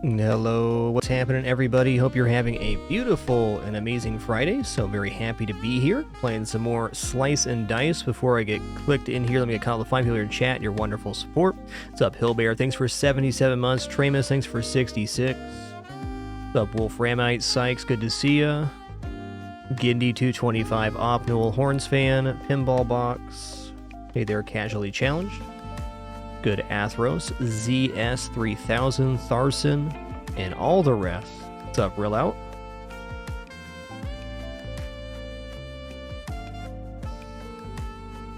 Hello, what's happening, everybody? Hope you're having a beautiful and amazing Friday. So very happy to be here, playing some more Slice and Dice. Before I get clicked in here, let me get all the fine people here in chat, your wonderful support. What's up, Hillbear? Thanks for 77 months. Tramus, thanks for 66. What's up, Wolf Ramite? Sykes, good to see ya. Gindy225, Opnul, Horns fan, Pinball Box. Hey there, Casually Challenged. Good Athros, ZS3000, Tharson, and all the rest. What's up, Real Out?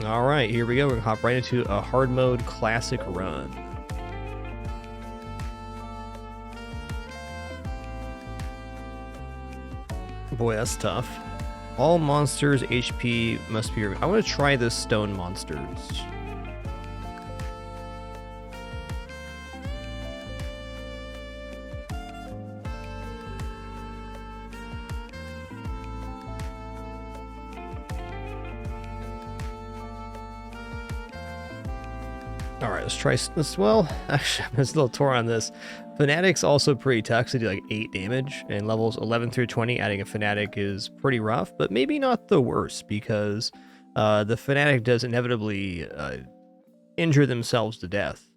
Alright, here we go. We're gonna hop right into a hard mode classic run. Boy, that's tough. All monsters HP must be... I want to try the stone monsters. Alright, let's try this. Well, actually, I'm a little torn on this. Fanatic's also pretty tough. They do like 8 damage, and levels 11 through 20, adding a Fanatic is pretty rough, but maybe not the worst, because the Fanatic does inevitably injure themselves to death.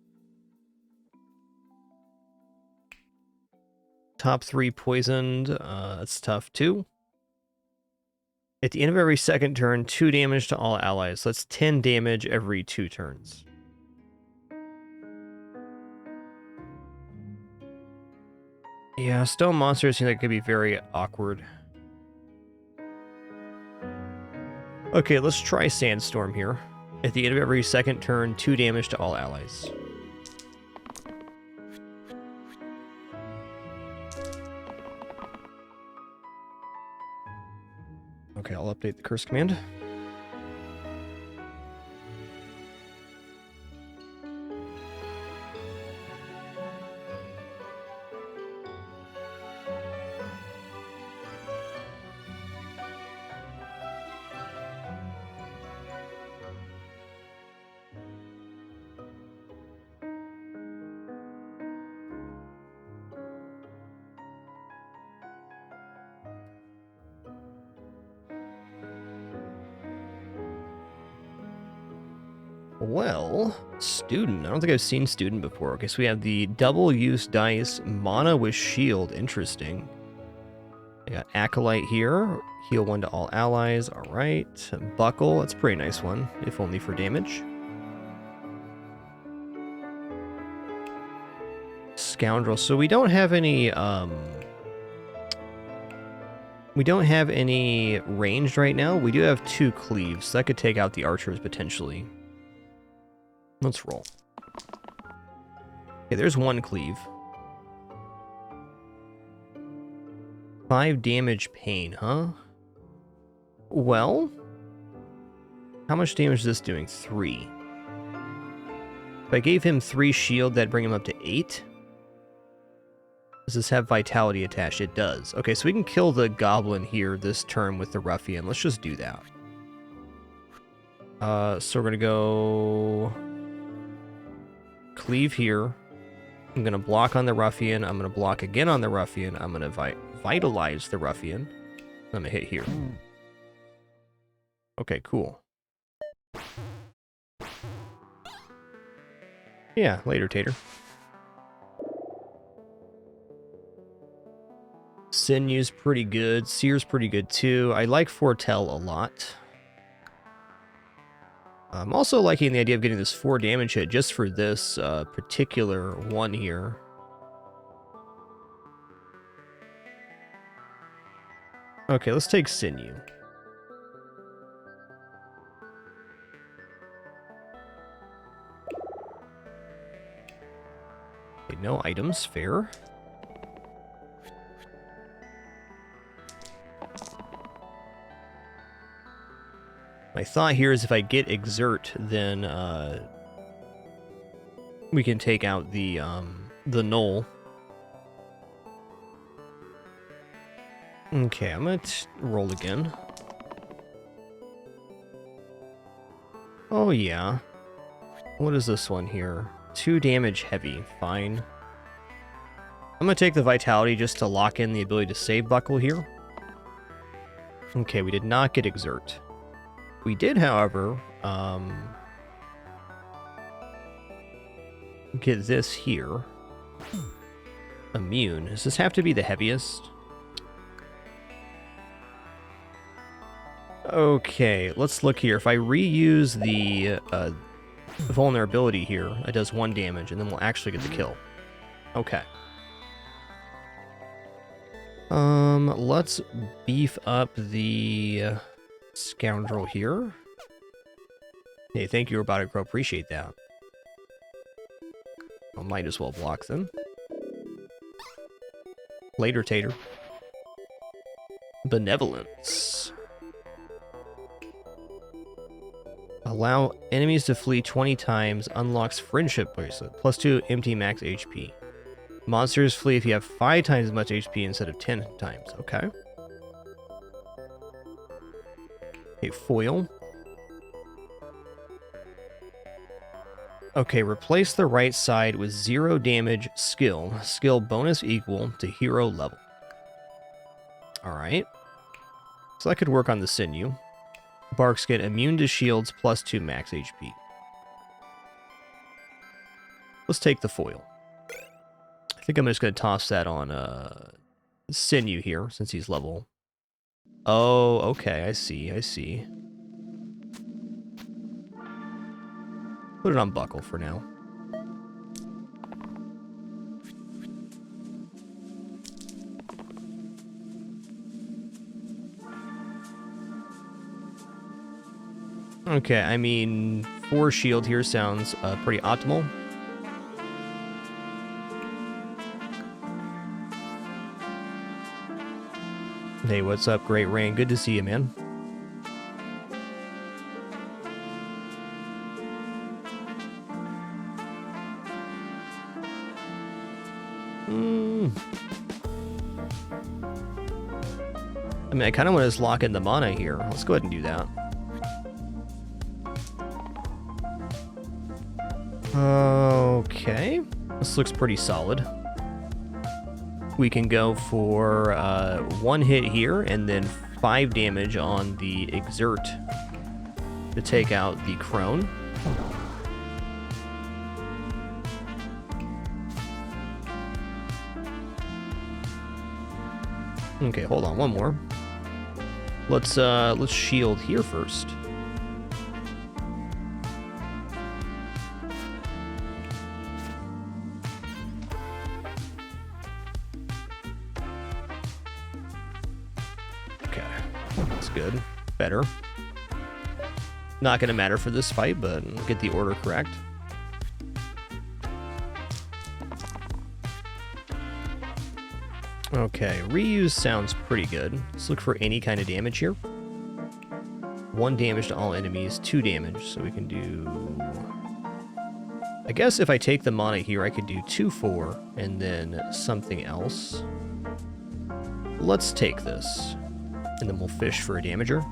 Top 3 poisoned, that's tough too. At the end of every second turn, 2 damage to all allies. So that's 10 damage every 2 turns. Yeah, stone monsters seem like it could be very awkward. Okay, let's try Sandstorm here. At the end of every second turn, 2 damage to all allies. Okay, I'll update the curse command. Well, Student. I don't think I've seen Student before. Okay, so we have the double-use dice, mana with shield. Interesting. I got Acolyte here. Heal 1 to all allies. All right. Buckle. That's a pretty nice one, if only for damage. Scoundrel. So we don't have any... we don't have any ranged right now. We do have 2 cleaves, so that could take out the archers potentially. Let's roll. Okay, there's 1 cleave. 5 damage pain, huh? Well, how much damage is this doing? 3. If I gave him 3 shield, that'd bring him up to 8. Does this have vitality attached? It does. Okay, so we can kill the goblin here this turn with the ruffian. Let's just do that. So we're gonna go... Cleave here. I'm going to block on the ruffian. I'm going to block again on the ruffian. I'm going to vitalize the ruffian. I'm going to hit here. Okay, cool. Yeah, later, Tater. Sinew's pretty good. Seer's pretty good too. I like Foretell a lot. I'm also liking the idea of getting this 4 damage hit just for this particular one here. Okay, let's take Sinew. Okay, no items, fair. My thought here is if I get Exert, then we can take out the Knoll. Okay, I'm gonna roll again. Oh yeah. What is this one here? 2 damage heavy, fine. I'm going to take the Vitality just to lock in the ability to save Buckle here. Okay, we did not get Exert. We did, however, get this here. Immune. Does this have to be the heaviest? Okay, let's look here. If I reuse the vulnerability here, it does 1 damage, and then we'll actually get the kill. Okay. Let's beef up the scoundrel here. Hey, thank you, Robotic Crow. Appreciate that. I might as well block them. Later, Tater. Benevolence. Allow enemies to flee 20 times. Unlocks Friendship Bracelet. +2 empty max HP. Monsters flee if you have 5 times as much HP instead of 10 times. Okay. Okay, foil. Okay, replace the right side with 0 damage skill. Skill bonus equal to hero level. Alright. So that could work on the sinew. Barks get immune to shields +2 max HP. Let's take the foil. I think I'm just going to toss that on sinew here, since he's level. Oh, okay, I see, I see. Put it on Buckle for now. Okay, I mean, 4 shield here sounds pretty optimal. Hey, what's up, Great Rain? Good to see you, man. I mean, I kind of want to just lock in the mana here. Let's go ahead and do that. Okay. This looks pretty solid. We can go for 1 hit here and then 5 damage on the Exert to take out the Crone. Okay, hold on, one more. Let's shield here first. Okay, that's good. Better. Not gonna matter for this fight, but get the order correct. Okay, reuse sounds pretty good. Let's look for any kind of damage here. 1 damage to all enemies, 2 damage, so we can do... I guess if I take the mana here, I could do 2/4, and then something else. Let's take this, and then we'll fish for a damager.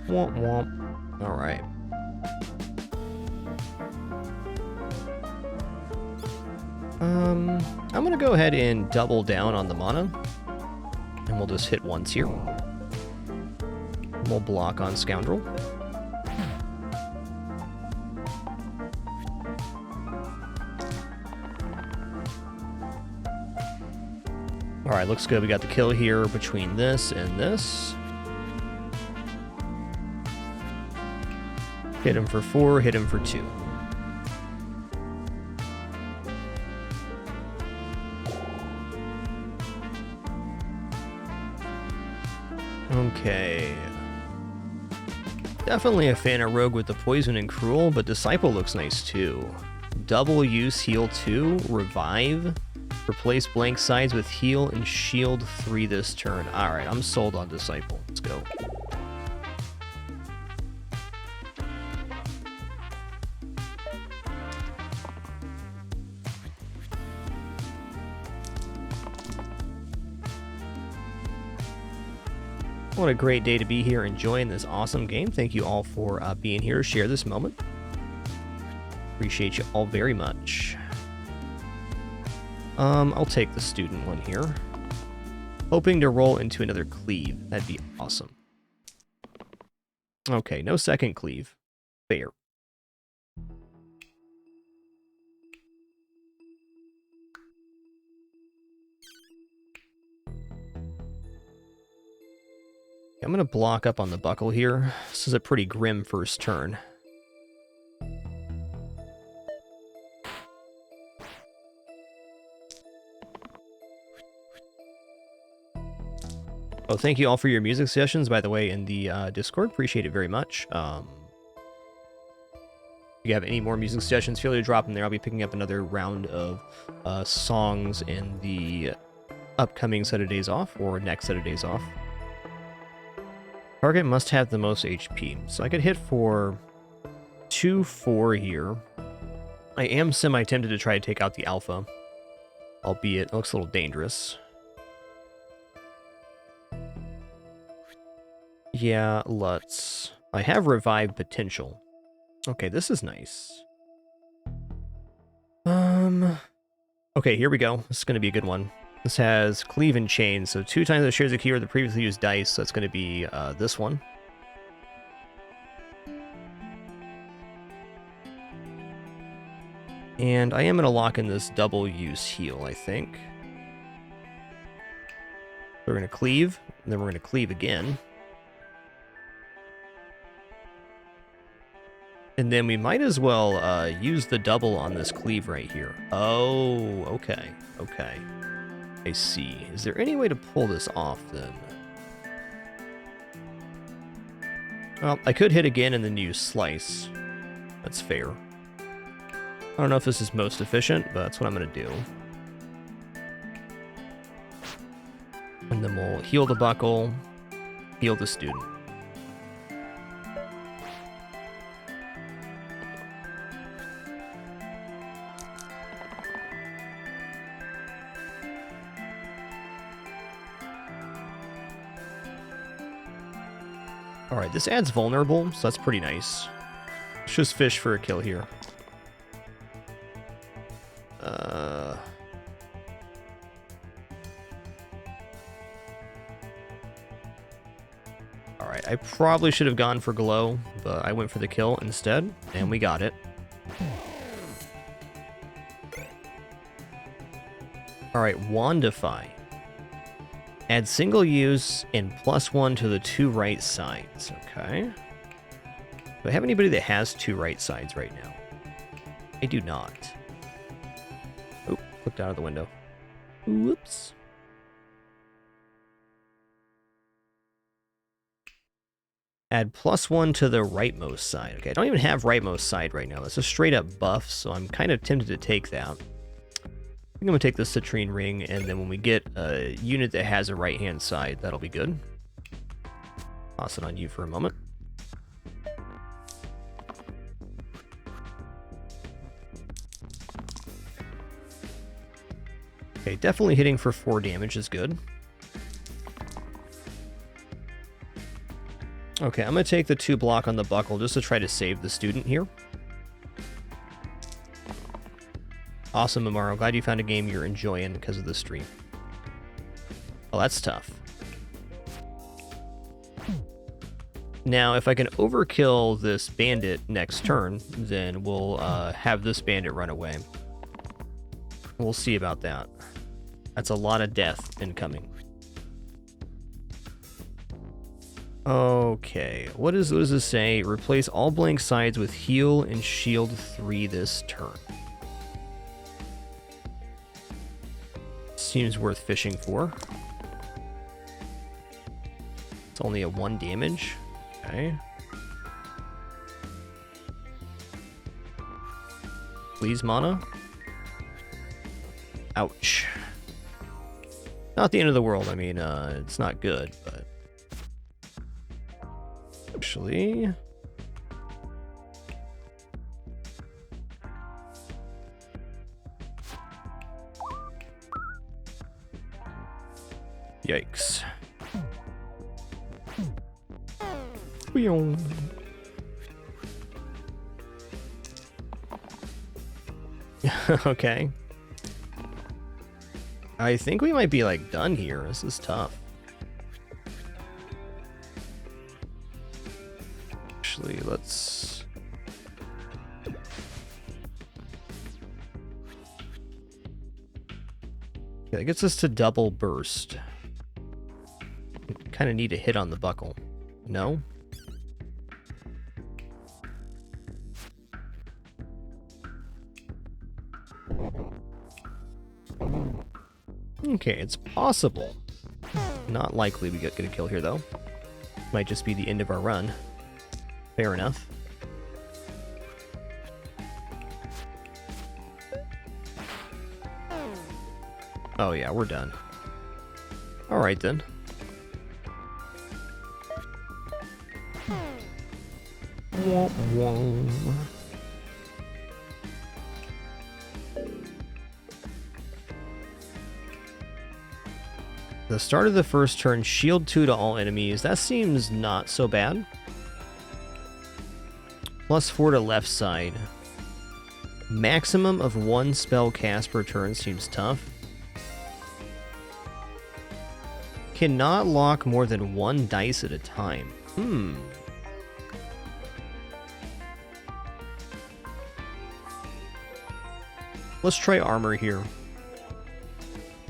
Womp womp. Alright. I'm gonna go ahead and double down on the mana, and we'll just hit once here. We'll block on Scoundrel. Alright, looks good. We got the kill here between this and this. Hit him for 4, hit him for 2. Okay. Definitely a fan of Rogue with the Poison and Cruel, but Disciple looks nice too. Double use heal 2, revive, replace blank sides with heal and shield 3 this turn. Alright, I'm sold on Disciple. Let's go. What a great day to be here enjoying this awesome game. Thank you all for being here to share this moment. Appreciate you all very much. I'll take the student one here. Hoping to roll into another cleave. That'd be awesome. Okay, no second cleave. Fair. I'm going to block up on the buckle here. This is a pretty grim first turn. Oh, thank you all for your music suggestions, by the way, in the Discord. Appreciate it very much. If you have any more music suggestions, feel free to drop them there. I'll be picking up another round of songs in the upcoming set of days off, or next set of days off. Target must have the most HP. So I could hit for 2-4 here. I am semi-tempted to try to take out the alpha, albeit it looks a little dangerous. Yeah, let's... I have revive potential. Okay, this is nice. Okay, here we go. This is going to be a good one. This has cleave and chain, so 2 times the shares of key or the previously used dice, so it's going to be this one. And I am going to lock in this double use heal, I think. We're going to cleave, and then we're going to cleave again. And then we might as well use the double on this cleave right here. Oh, okay, okay. I see. Is there any way to pull this off, then? Well, I could hit again and then use slice. That's fair. I don't know if this is most efficient, but that's what I'm going to do. And then we'll heal the buckle, heal the student. Alright, this adds vulnerable, so that's pretty nice. Let's just fish for a kill here. Alright, I probably should have gone for glow, but I went for the kill instead, and we got it. Alright, Wandify. Add single use and +1 to the 2 right sides. Okay. Do I have anybody that has 2 right sides right now? I do not. Oh, clicked out of the window. Whoops. Add +1 to the rightmost side. Okay, I don't even have rightmost side right now. That's a straight up buff, so I'm kind of tempted to take that. I think I'm going to take the citrine ring, and then when we get a unit that has a right-hand side, that'll be good. Toss it on you for a moment. Okay, definitely hitting for 4 damage is good. Okay, I'm going to take the 2 block on the buckle just to try to save the student here. Awesome, Amaro. Glad you found a game you're enjoying because of the stream. Oh, that's tough. Now, if I can overkill this bandit next turn, then we'll have this bandit run away. We'll see about that. That's a lot of death incoming. Okay, what does this say? Replace all blank sides with heal and shield 3 this turn. Seems worth fishing for. It's only a 1 damage. Okay. Please, mana. Ouch. Not the end of the world. I mean, it's not good, but... Actually... Yikes. Okay. I think we might be, like, done here. This is tough. Actually, let's... Yeah, that gets us to double burst. Kind of need a hit on the buckle. No? Okay, it's possible. Not likely we get a kill here, though. Might just be the end of our run. Fair enough. Oh yeah, we're done. Alright then. Womp womp. The start of the first turn, shield 2 to all enemies. That seems not so bad. +4 to left side. Maximum of 1 spell cast per turn seems tough. Cannot lock more than 1 dice at a time. Let's try armor here.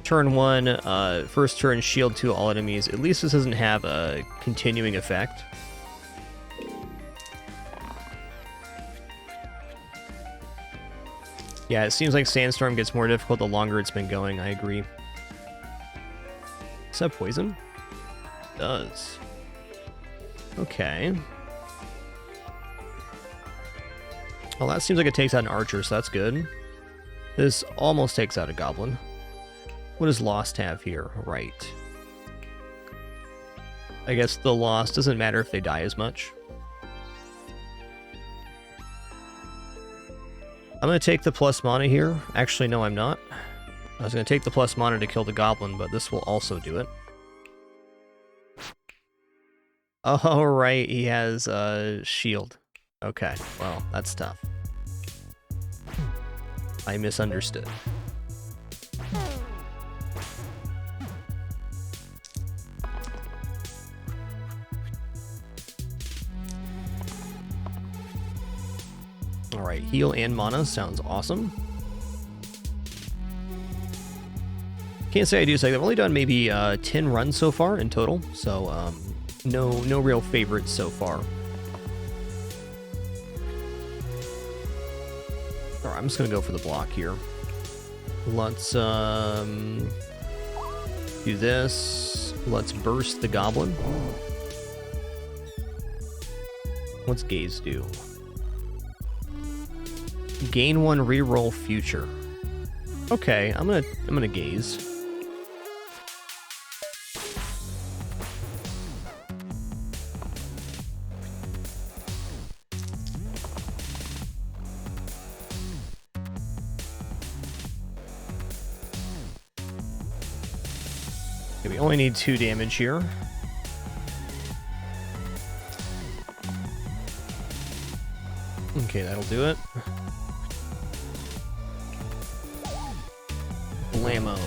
Turn 1, first turn, shield 2 all enemies. At least this doesn't have a continuing effect. Yeah, it seems like Sandstorm gets more difficult the longer it's been going. I agree. Does that poison? It does. Okay. Well, that seems like it takes out an archer, so that's good. This almost takes out a goblin. What does Lost have here? Right. I guess the Lost doesn't matter if they die as much. I'm going to take the plus mana here. Actually, no, I'm not. I was going to take the plus mana to kill the goblin, but this will also do it. Oh, right, he has a shield. Okay, well, that's tough. I misunderstood. Alright, heal and mana sounds awesome. Can't say I do, so I've only done maybe 10 runs so far in total, so no real favorites so far. Alright, I'm just gonna go for the block here. Let's do this. Let's burst the goblin. What's gaze do? Gain 1 reroll future. Okay, I'm gonna gaze. Okay, we only need 2 damage here. Okay, that'll do it. Blammo.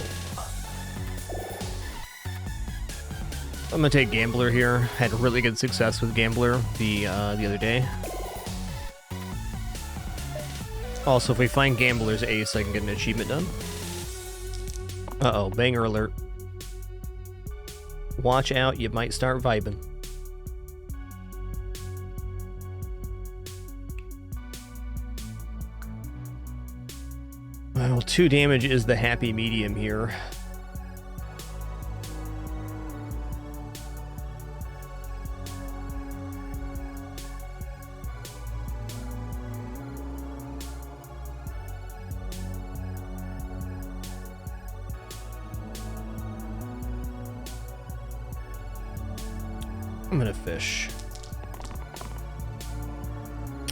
I'm gonna take Gambler here. Had really good success with Gambler the other day. Also, if we find Gambler's ace, I can get an achievement done. Uh-oh, banger alert. Watch out, you might start vibing. Well, 2 damage is the happy medium here. I'm gonna fish.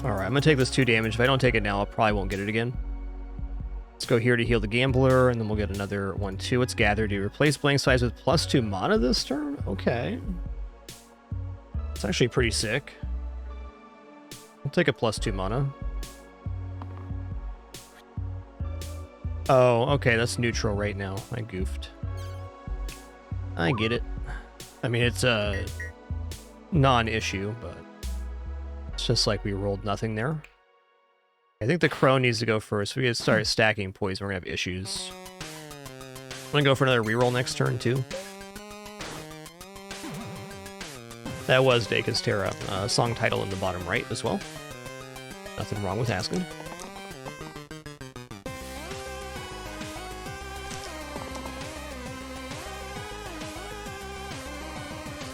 Alright, I'm gonna take this 2 damage. If I don't take it now, I probably won't get it again. Let's go here to heal the Gambler, and then we'll get another 1/2. Let's gather to replace blank size with +2 mana this turn? Okay. It's actually pretty sick. We'll take a +2 mana. Oh, okay, that's neutral right now. I goofed. I get it. I mean, it's a non-issue, but it's just like we rolled nothing there. I think the Crow needs to go first. We gotta start stacking poison. We're gonna have issues. I'm gonna go for another reroll next turn, too. That was Vacus Terra. Song title in the bottom right as well. Nothing wrong with asking.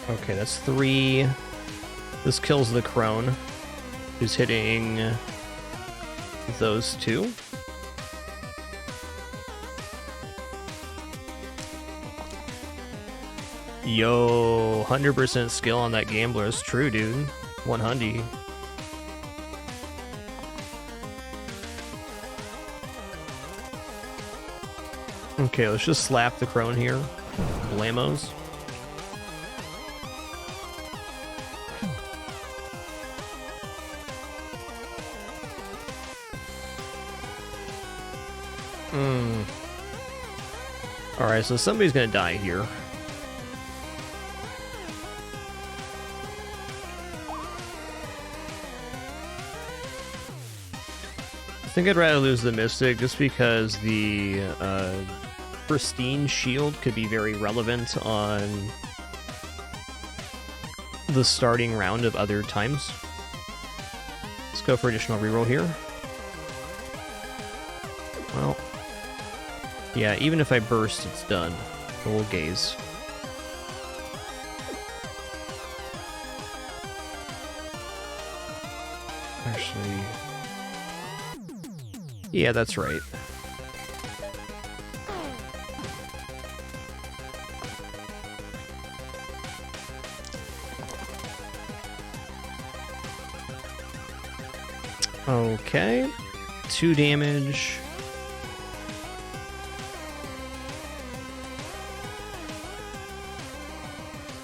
Okay, that's 3. This kills the Crone, who's hitting those 2. Yo, 100% skill on that Gambler is true, dude. 100. Okay, let's just slap the Crone here. Blamos. Alright, so somebody's gonna die here. I think I'd rather lose the Mystic just because the pristine shield could be very relevant on the starting round of other times. Let's go for additional reroll here. Well, yeah, even if I burst, it's done. So we'll gaze. Actually, yeah, that's right. Okay, 2 damage.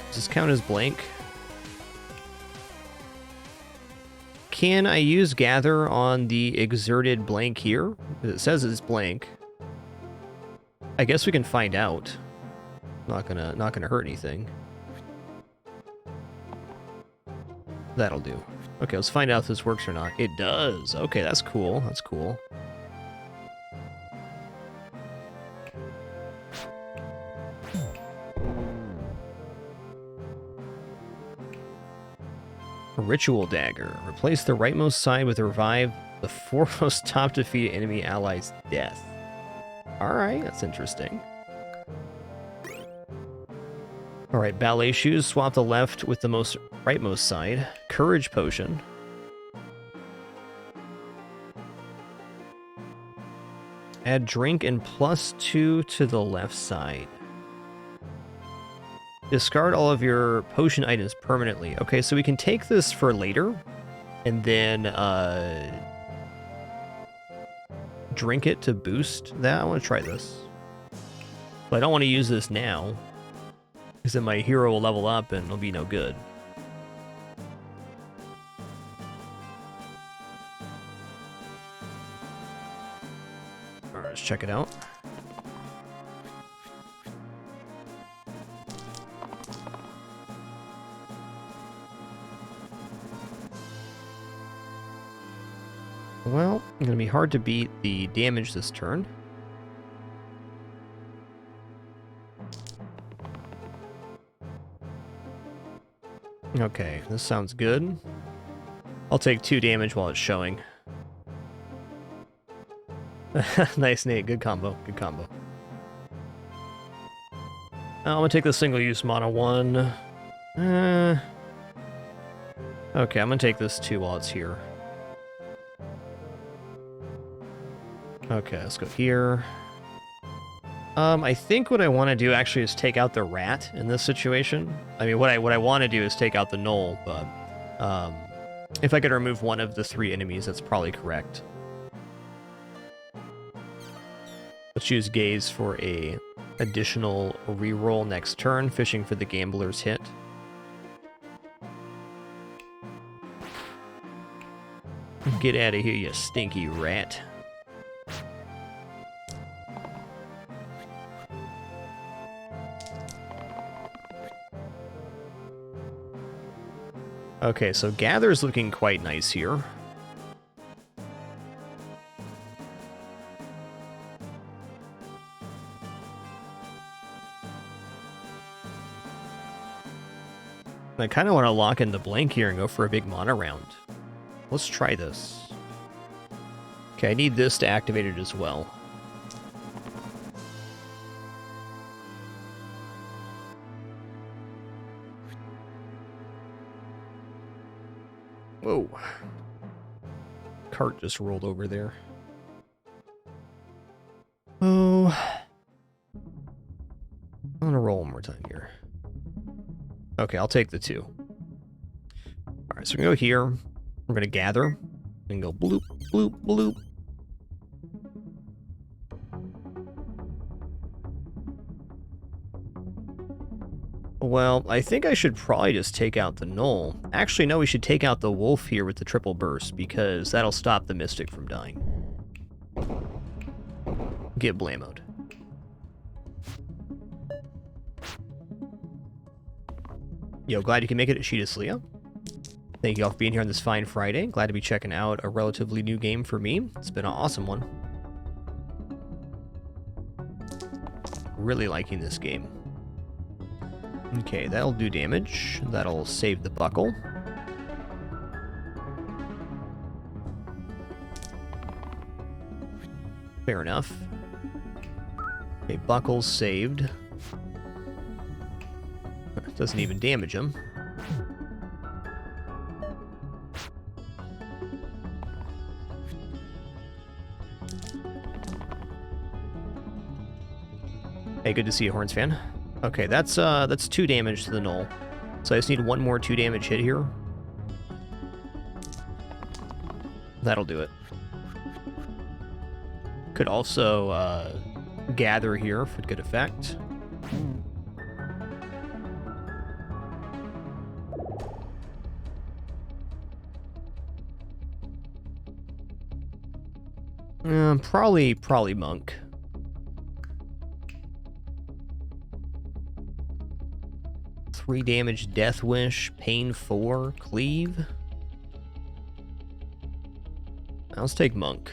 Does this count as blank? Can I use Gather on the exerted blank here? It says it's blank. I guess we can find out. Not gonna hurt anything. That'll do. Okay, let's find out if this works or not. It does. Okay, that's cool. That's cool. Ritual Dagger. Replace the rightmost side with Revive the foremost top defeated enemy ally's death. Alright, that's interesting. Alright, Ballet Shoes. Swap the left with the most rightmost side. Courage Potion. Add drink and +2 to the left side. Discard all of your potion items permanently. Okay, so we can take this for later, and then drink it to boost that. I want to try this. But I don't want to use this now, because then my hero will level up and it'll be no good. Alright, let's check it out. Well, it's going to be hard to beat the damage this turn. Okay, this sounds good. I'll take 2 damage while it's showing. Nice, Nate. Good combo. Good combo. I'm going to take the single-use mono 1. Okay, I'm going to take this 2 while it's here. Okay, let's go here. I think what I want to do actually is take out the rat in this situation. I mean, what I want to do is take out the gnoll, but if I could remove one of the 3 enemies, that's probably correct. Let's use Gaze for a additional reroll next turn, fishing for the Gambler's hit. Get out of here, you stinky rat. Okay, so Gather's looking quite nice here. I kind of want to lock in the blank here and go for a big mana round. Let's try this. Okay, I need this to activate it as well. Whoa. Cart just rolled over there. Oh. I'm gonna roll one more time here. Okay, I'll take the 2. Alright, so we're gonna go here. We're gonna gather. And go bloop, bloop, bloop. Well, I think I should probably just take out the Null. Actually, no, we should take out the Wolf here with the triple burst, because that'll stop the Mystic from dying. Get Blamoed. Yo, glad you can make it at Sheetus Leo. Thank you all for being here on this fine Friday. Glad to be checking out a relatively new game for me. It's been an awesome one. Really liking this game. Okay, that'll do damage. That'll save the buckle. Fair enough. Okay, buckle's saved. Doesn't even damage him. Hey, good to see you, Horns fan. Okay, that's 2 damage to the Null. So I just need one more 2 damage hit here. That'll do it. Could also gather here for good effect. Probably Monk. Three damage, Death Wish, Pain 4, Cleave. Let's take Monk.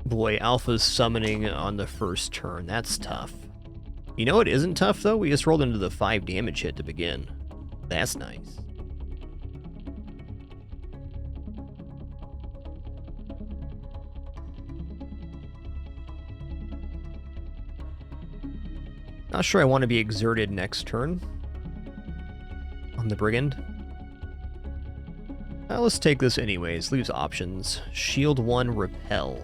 Boy, Alpha's summoning on the first turn. That's tough. You know what isn't tough, though? We just rolled into the 5 damage hit to begin. That's nice. Not sure I want to be exerted next turn on the Brigand. Let's take this anyways. Leaves options. Shield 1, Repel.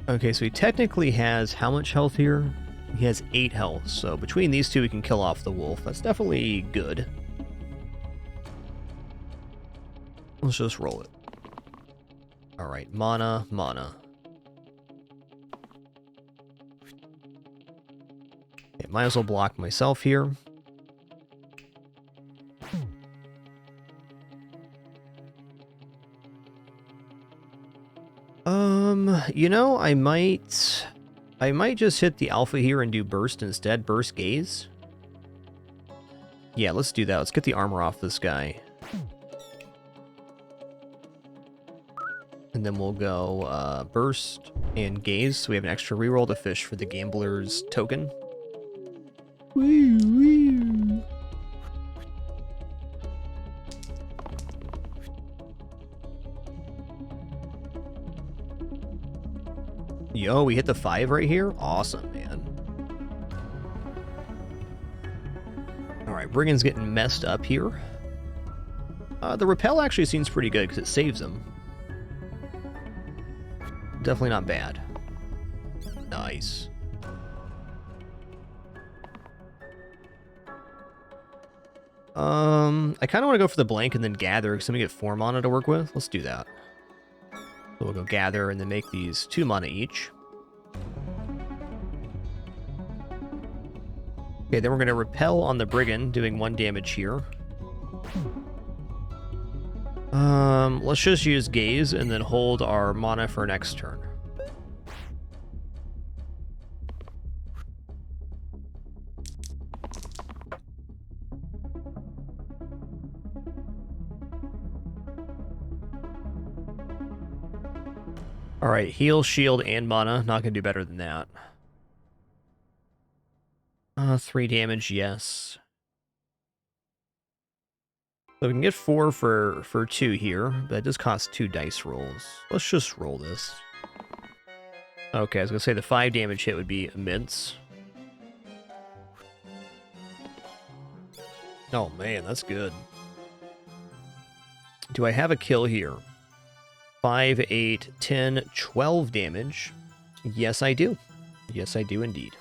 Okay, so he technically has how much health here? He has 8 health, so between these two we can kill off the wolf. That's definitely good. Let's just roll it. Alright, mana, mana. Okay, might as well block myself here. You know, I might just hit the alpha here and do burst instead. Burst gaze. Yeah, let's do that. Let's get the armor off this guy. And then we'll go burst and gaze, so we have an extra reroll to fish for the gambler's token. Woo, woo. Yo, we hit the 5 right here? Awesome, man. Alright, Brigand's getting messed up here. The repel actually seems pretty good because it saves him. Definitely not bad. Nice. I kind of want to go for the blank and then gather because I'm going to get 4 mana to work with. Let's do that. So we'll go gather and then make these 2 mana each. Okay, then we're going to repel on the Brigand, doing 1 damage here. Let's just use gaze and then hold our mana for next turn. Alright, heal, shield, and mana. Not gonna do better than that. 3 damage, yes. So we can get 4 for 2 here. That does cost 2 dice rolls. Let's just roll this. Okay, I was gonna say the 5 damage hit would be immense. Oh man, that's good. Do I have a kill here? 5, 8, 10, 12 damage. Yes, I do. Yes, I do indeed.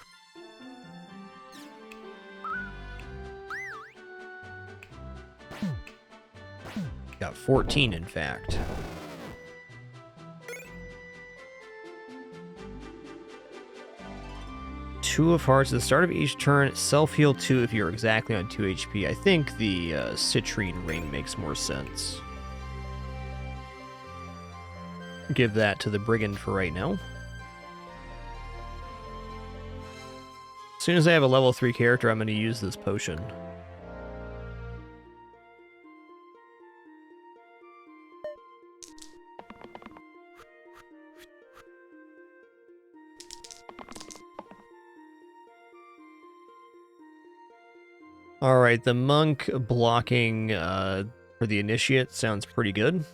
Got 14, in fact. Two of Hearts. At the start of each turn, self-heal 2 if you're exactly on 2 HP. I think the Citrine Ring makes more sense. Give that to the Brigand for right now. As soon as I have a level 3 character, I'm going to use this potion. Alright, the monk blocking for the initiate sounds pretty good.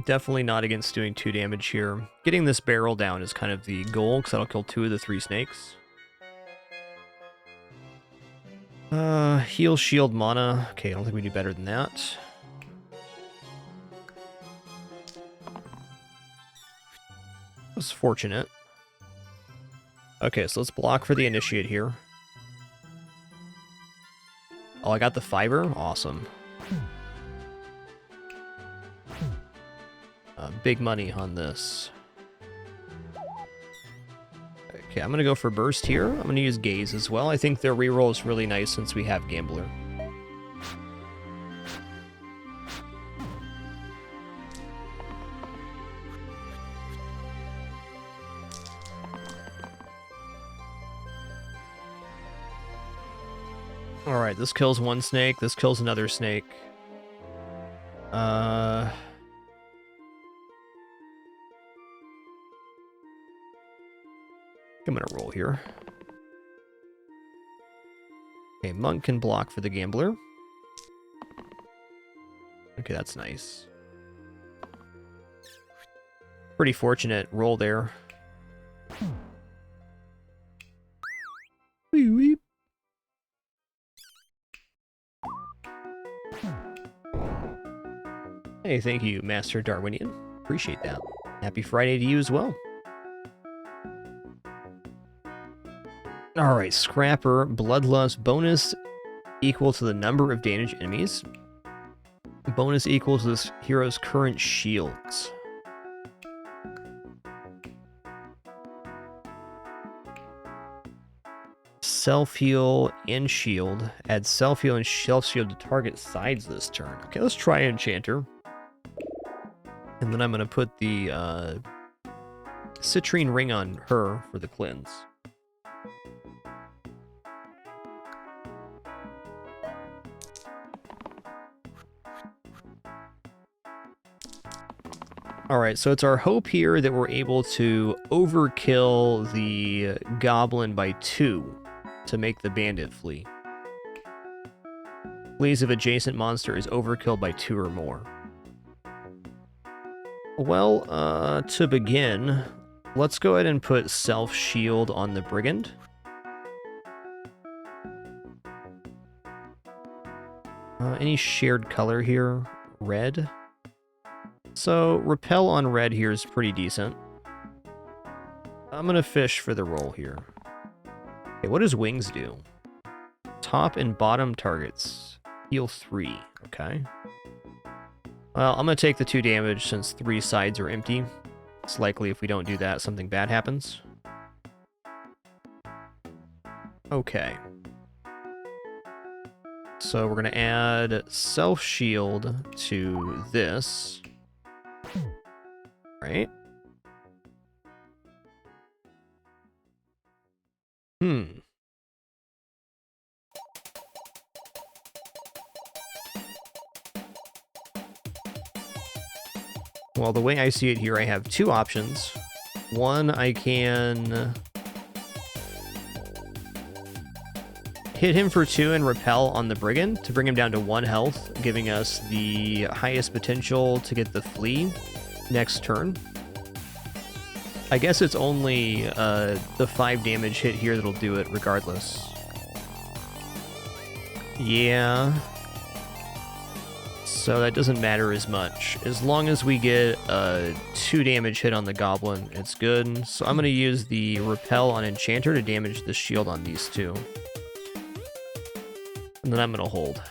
Definitely not against doing 2 damage here. Getting this barrel down is kind of the goal, because that'll kill 2 of the 3 snakes. Heal, shield, mana. Okay, I don't think we do better than that. That's fortunate. Okay, so let's block for the initiate here. Oh, I got the fiber? Awesome. Big money on this. Okay, I'm going to go for burst here. I'm going to use gaze as well. I think their reroll is really nice since we have gambler. Alright, this kills one snake. This kills another snake. I'm gonna roll here. Okay, monk can block for the gambler. Okay, that's nice. Pretty fortunate roll there. Wee wee. Hey, thank you, Master Darwinian. Appreciate that. Happy Friday to you as well. Alright, Scrapper. Bloodlust. Bonus equal to the number of damaged enemies. Bonus equals this hero's current shields. Self-heal and shield. Add self-heal and self-shield to target sides this turn. Okay, let's try Enchanter. And then I'm going to put the Citrine Ring on her for the cleanse. Alright, so it's our hope here that we're able to overkill the goblin by 2 to make the bandit flee. Flees if adjacent monster is overkilled by 2 or more. Well, to begin, let's go ahead and put self-shield on the brigand. Any shared color here? Red? So, repel on red here is pretty decent. I'm gonna fish for the roll here. Okay, what does wings do? Top and bottom targets. Heal 3. Okay. Well, I'm gonna take the 2 damage since 3 sides are empty. It's likely if we don't do that, something bad happens. Okay. So we're gonna add self-shield to this. Right? Well, the way I see it here, I have two options. One, I can hit him for 2 and repel on the Brigand to bring him down to 1 health, giving us the highest potential to get the flea next turn. I guess it's only the 5 damage hit here that'll do it regardless. Yeah. So that doesn't matter as much. As long as we get a 2 damage hit on the goblin, it's good. So I'm going to use the repel on Enchanter to damage the shield on these two. And then I'm going to hold.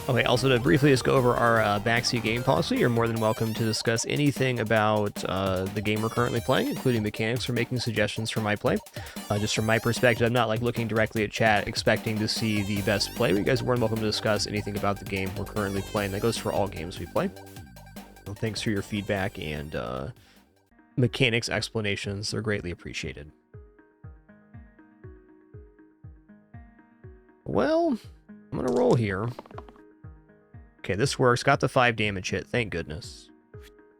Okay, also to briefly just go over our backseat game policy, you're more than welcome to discuss anything about the game we're currently playing, including mechanics or making suggestions for my play. Just from my perspective, I'm not like looking directly at chat expecting to see the best play. You guys are more than welcome to discuss anything about the game we're currently playing. That goes for all games we play. Well, thanks for your feedback and mechanics explanations. They're greatly appreciated. Well, I'm going to roll here. Okay, this works. Got the 5 damage hit. Thank goodness.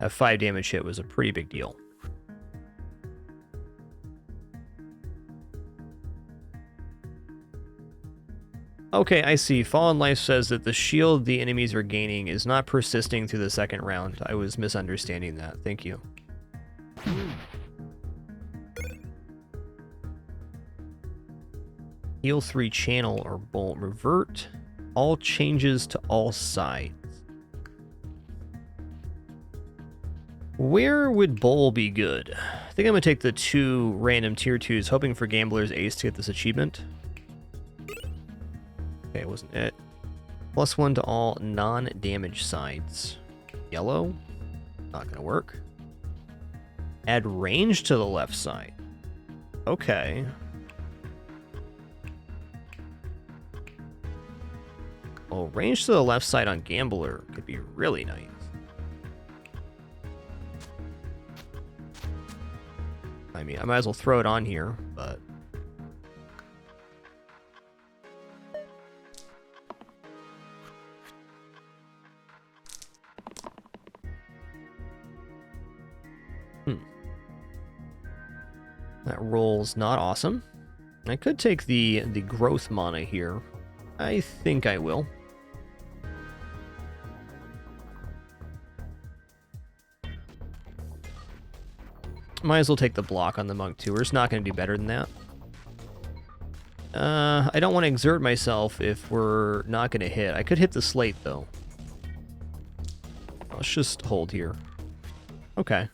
That 5 damage hit was a pretty big deal. Okay, I see. Fallen Life says that the shield the enemies are gaining is not persisting through the second round. I was misunderstanding that. Thank you. Heal 3 channel or bolt. Revert all changes to all sides. Where would bowl be good? I think I'm going to take the 2 random tier 2s, hoping for Gambler's Ace to get this achievement. Okay, it wasn't it. +1 to all non-damage sides. Yellow? Not going to work. Add range to the left side. Okay. Oh, range to the left side on Gambler could be really nice. I mean, I might as well throw it on here, but... That roll's not awesome. I could take the growth mana here. I think I will. Might as well take the block on the monk too. We're just not going to do better than that. I don't want to exert myself if we're not going to hit. I could hit the slate though. Let's just hold here. Okay.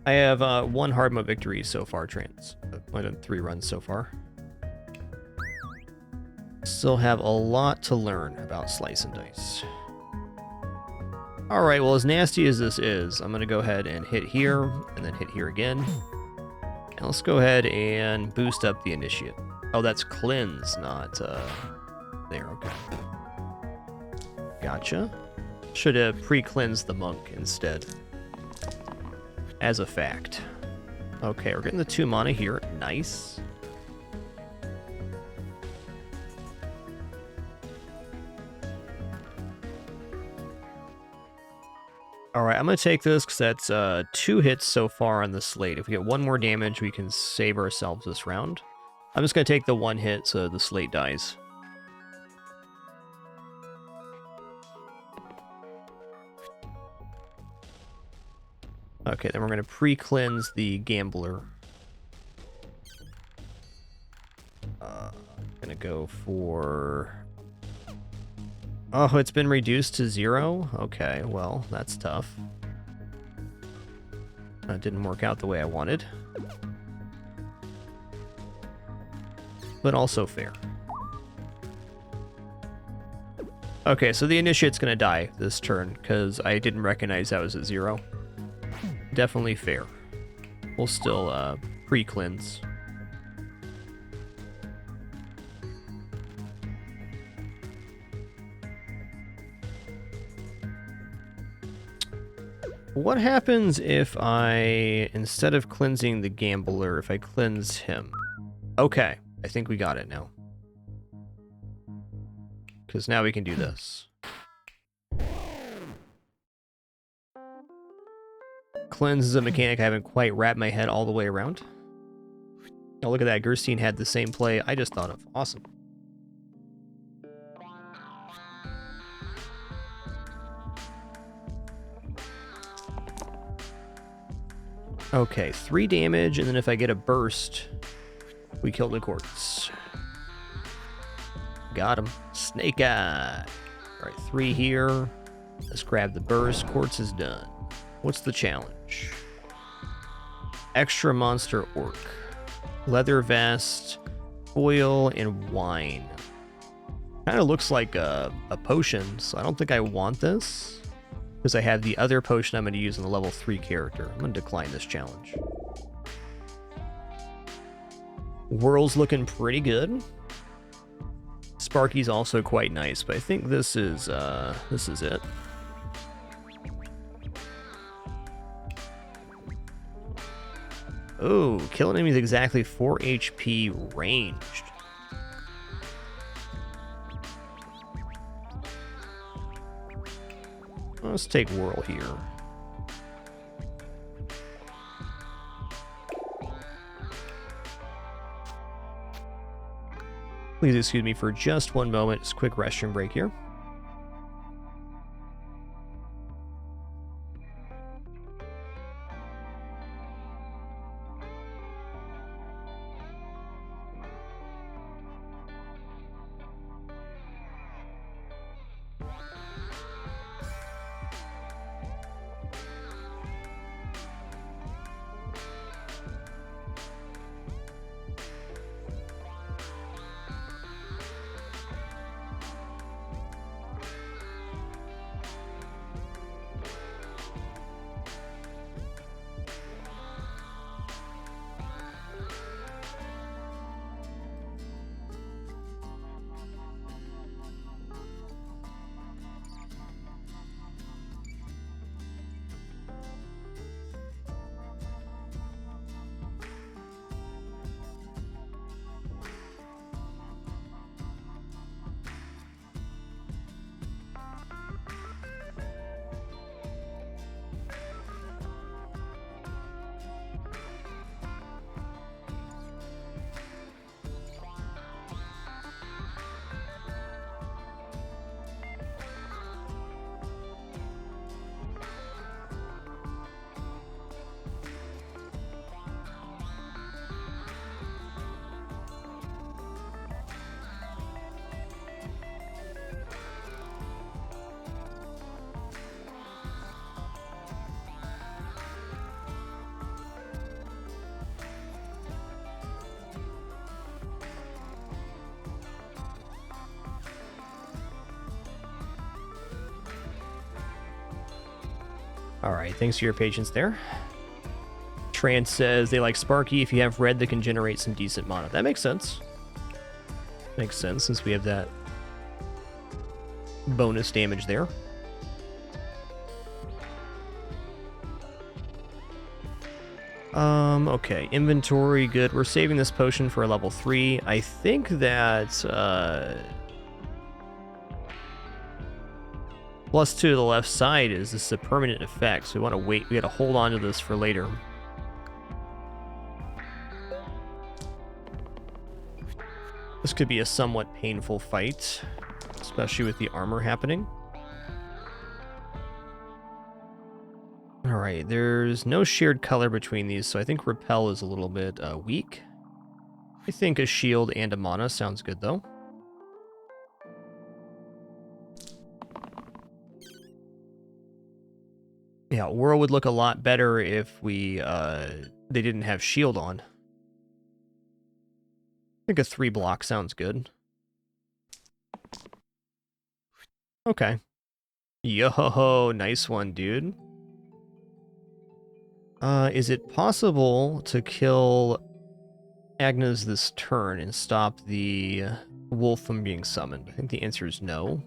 I have 1 hard mode victory so far, Trans. I've done 3 runs so far. Still have a lot to learn about Slice and Dice. Alright, well, as nasty as this is, I'm going to go ahead and hit here, and then hit here again. And let's go ahead and boost up the Initiate. Oh, that's Cleanse, not, there, okay. Gotcha. Should have pre-cleansed the Monk instead. As a fact. Okay, we're getting the 2 mana here. Nice. Alright, I'm going to take this because that's 2 hits so far on the slate. If we get 1 more damage, we can save ourselves this round. I'm just going to take the 1 hit so the slate dies. Okay, then we're going to pre-cleanse the Gambler. Going to go for... Oh, it's been reduced to 0? Okay, well, that's tough. That didn't work out the way I wanted. But also fair. Okay, so the Initiate's going to die this turn, because I didn't recognize that was at 0. Definitely fair. We'll still pre-cleanse. What happens if I, instead of cleansing the gambler, if I cleanse him? Okay, I think we got it now. Because now we can do this. Cleanse is a mechanic I haven't quite wrapped my head all the way around. Oh, look at that. Gerstein had the same play I just thought of. Awesome. Okay, 3 damage, and then if I get a burst, we kill the quartz. Got him. Snake Eye. Alright, 3 here. Let's grab the burst. Quartz is done. What's the challenge? Extra monster orc. Leather vest, foil, and wine. Kind of looks like a potion, so I don't think I want this. Because I have the other potion I'm going to use on the level 3 character. I'm going to decline this challenge. Whirl's looking pretty good. Sparky's also quite nice, but I think this is it. Oh, killing him with exactly 4 HP ranged. Let's take Whirl here. Please excuse me for just one moment. Just a quick restroom break here. Alright, thanks for your patience there. Trance says they like Sparky if you have red that can generate some decent mana. That makes sense. Makes sense since we have that bonus damage there. Okay, inventory, good. We're saving this potion for a level 3. I think that, +2 to the left side is this a permanent effect, so we want to wait. We got to hold on to this for later. This could be a somewhat painful fight, especially with the armor happening. Alright, there's no shared color between these, so I think Repel is a little bit weak. I think a shield and a mana sounds good, though. Yeah, Whirl would look a lot better if we they didn't have shield on. I think a 3 block sounds good. Okay. Yo, nice one, dude. Is it possible to kill Agnes this turn and stop the wolf from being summoned? I think the answer is no.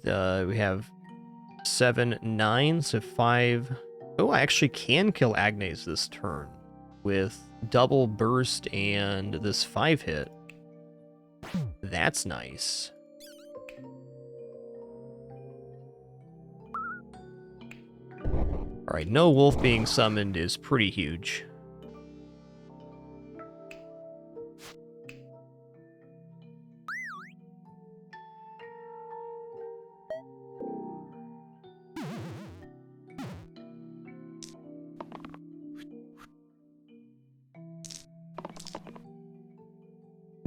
We have 7, 9, so 5. Oh, I actually can kill Agnes this turn with double burst and this 5 hit. That's nice. Alright, no wolf being summoned is pretty huge.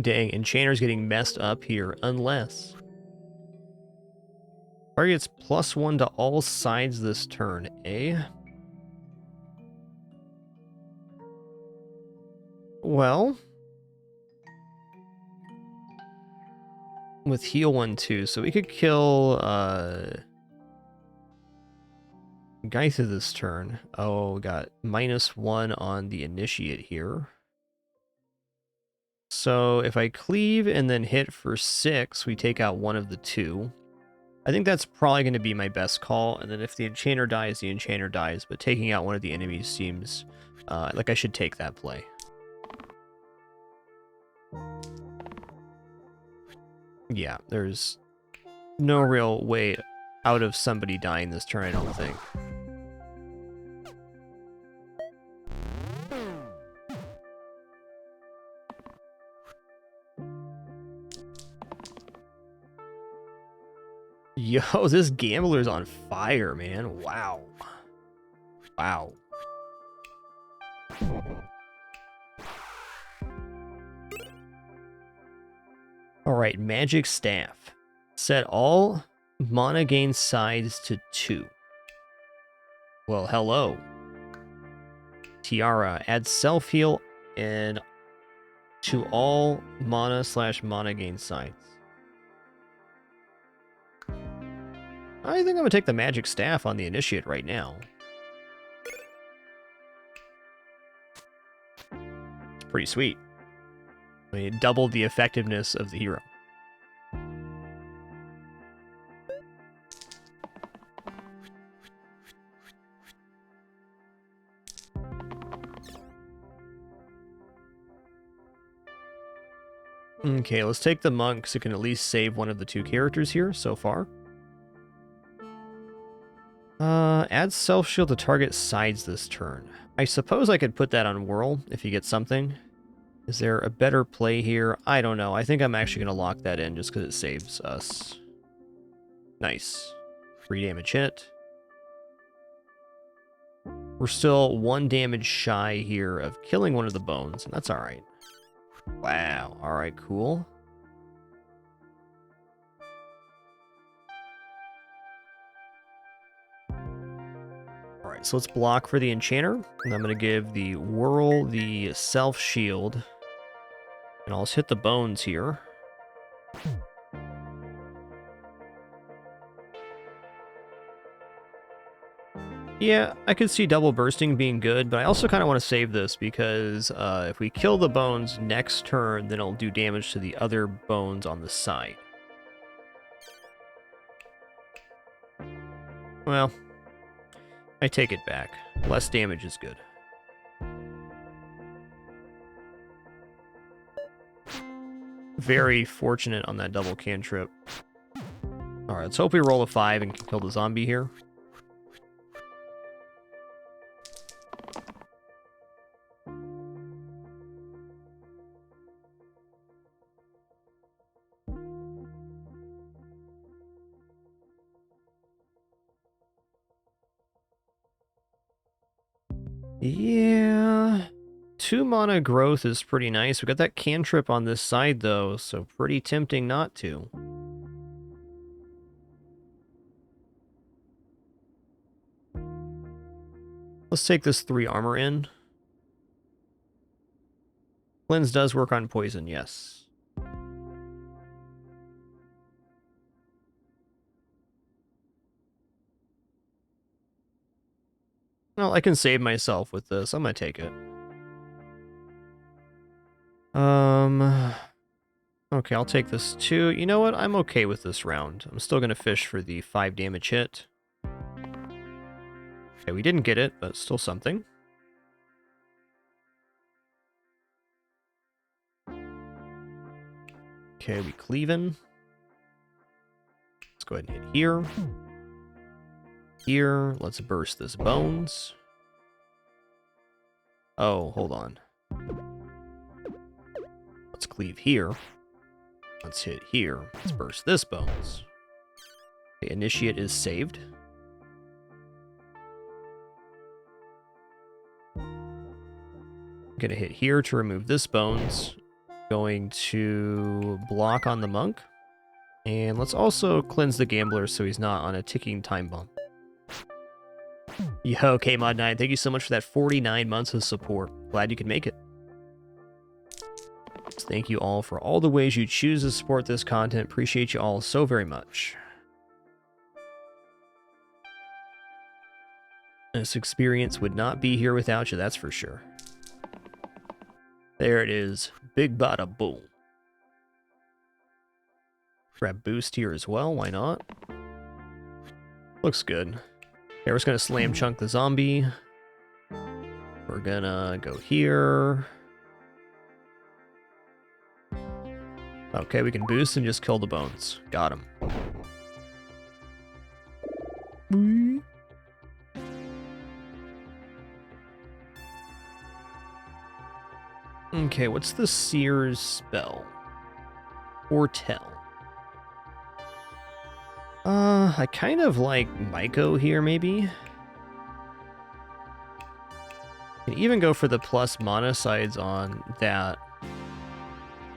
Dang, Enchanter's getting messed up here, unless... Target's +1 to all sides this turn, eh? Well... With heal 1 too, so we could kill, Geitha this turn. Oh, we got -1 on the Initiate here. So if I cleave and then hit for 6, we take out one of the 2. I think that's probably going to be my best call, and then if the Enchanter dies, the Enchanter dies, but taking out one of the enemies seems like I should take that play. Yeah, there's no real way out of somebody dying this turn, I don't think. Yo, this gambler's on fire, man. Wow. Wow. Alright, Magic Staff. Set all mana gain sides to 2. Well, hello. Tiara. Add self-heal and to all mana/mana gain sides. I think I'm going to take the Magic Staff on the Initiate right now. It's pretty sweet. I mean, it doubled the effectiveness of the hero. Okay, let's take the monk so it can at least save one of the 2 characters here so far. Add self-shield to target sides this turn. I suppose I could put that on Whirl if you get something. Is there a better play here? I don't know. I think I'm actually going to lock that in just because it saves us. Nice. 3 damage hit. We're still 1 damage shy here of killing one of the bones, and that's alright. Wow. Alright, cool. Alright, so let's block for the Enchanter. And I'm going to give the Whirl the self-shield. And I'll just hit the bones here. Yeah, I could see double bursting being good, but I also kind of want to save this because if we kill the bones next turn, then it'll do damage to the other bones on the side. Well, I take it back. Less damage is good. Very fortunate on that double cantrip. Alright, let's hope we roll a 5 and can kill the zombie here. Yeah, 2 mana growth is pretty nice. We got that cantrip on this side though, so pretty tempting not to. Let's take this 3 armor in. Cleanse does work on poison, yes. Well, I can save myself with this. I'm gonna take it. Okay, I'll take this too. You know what? I'm okay with this round. I'm still going to fish for the 5 damage hit. Okay, we didn't get it, but still something. Okay, we cleaving. Let's go ahead and hit here. Here, let's burst this bones. Oh, hold on. Let's cleave here. Let's hit here. Let's burst this bones. Okay, initiate is saved. Gonna hit here to remove this bones. Going to block on the monk. And let's also cleanse the gambler so he's not on a ticking time bomb. Yo, K-Mod9, thank you so much for that 49 months of support. Glad you could make it. Thank you all for all the ways you choose to support this content. Appreciate you all so very much. This experience would not be here without you, that's for sure. There it is. Big bada boom. Grab boost here as well, why not? Looks good. Okay, we're just gonna slam chunk the zombie. We're gonna go here. Okay, we can boost and just kill the bones. Got him. Okay, what's the Seer's spell? Foretell. I kind of like Myco here, maybe. Can even go for the plus mana sides on that.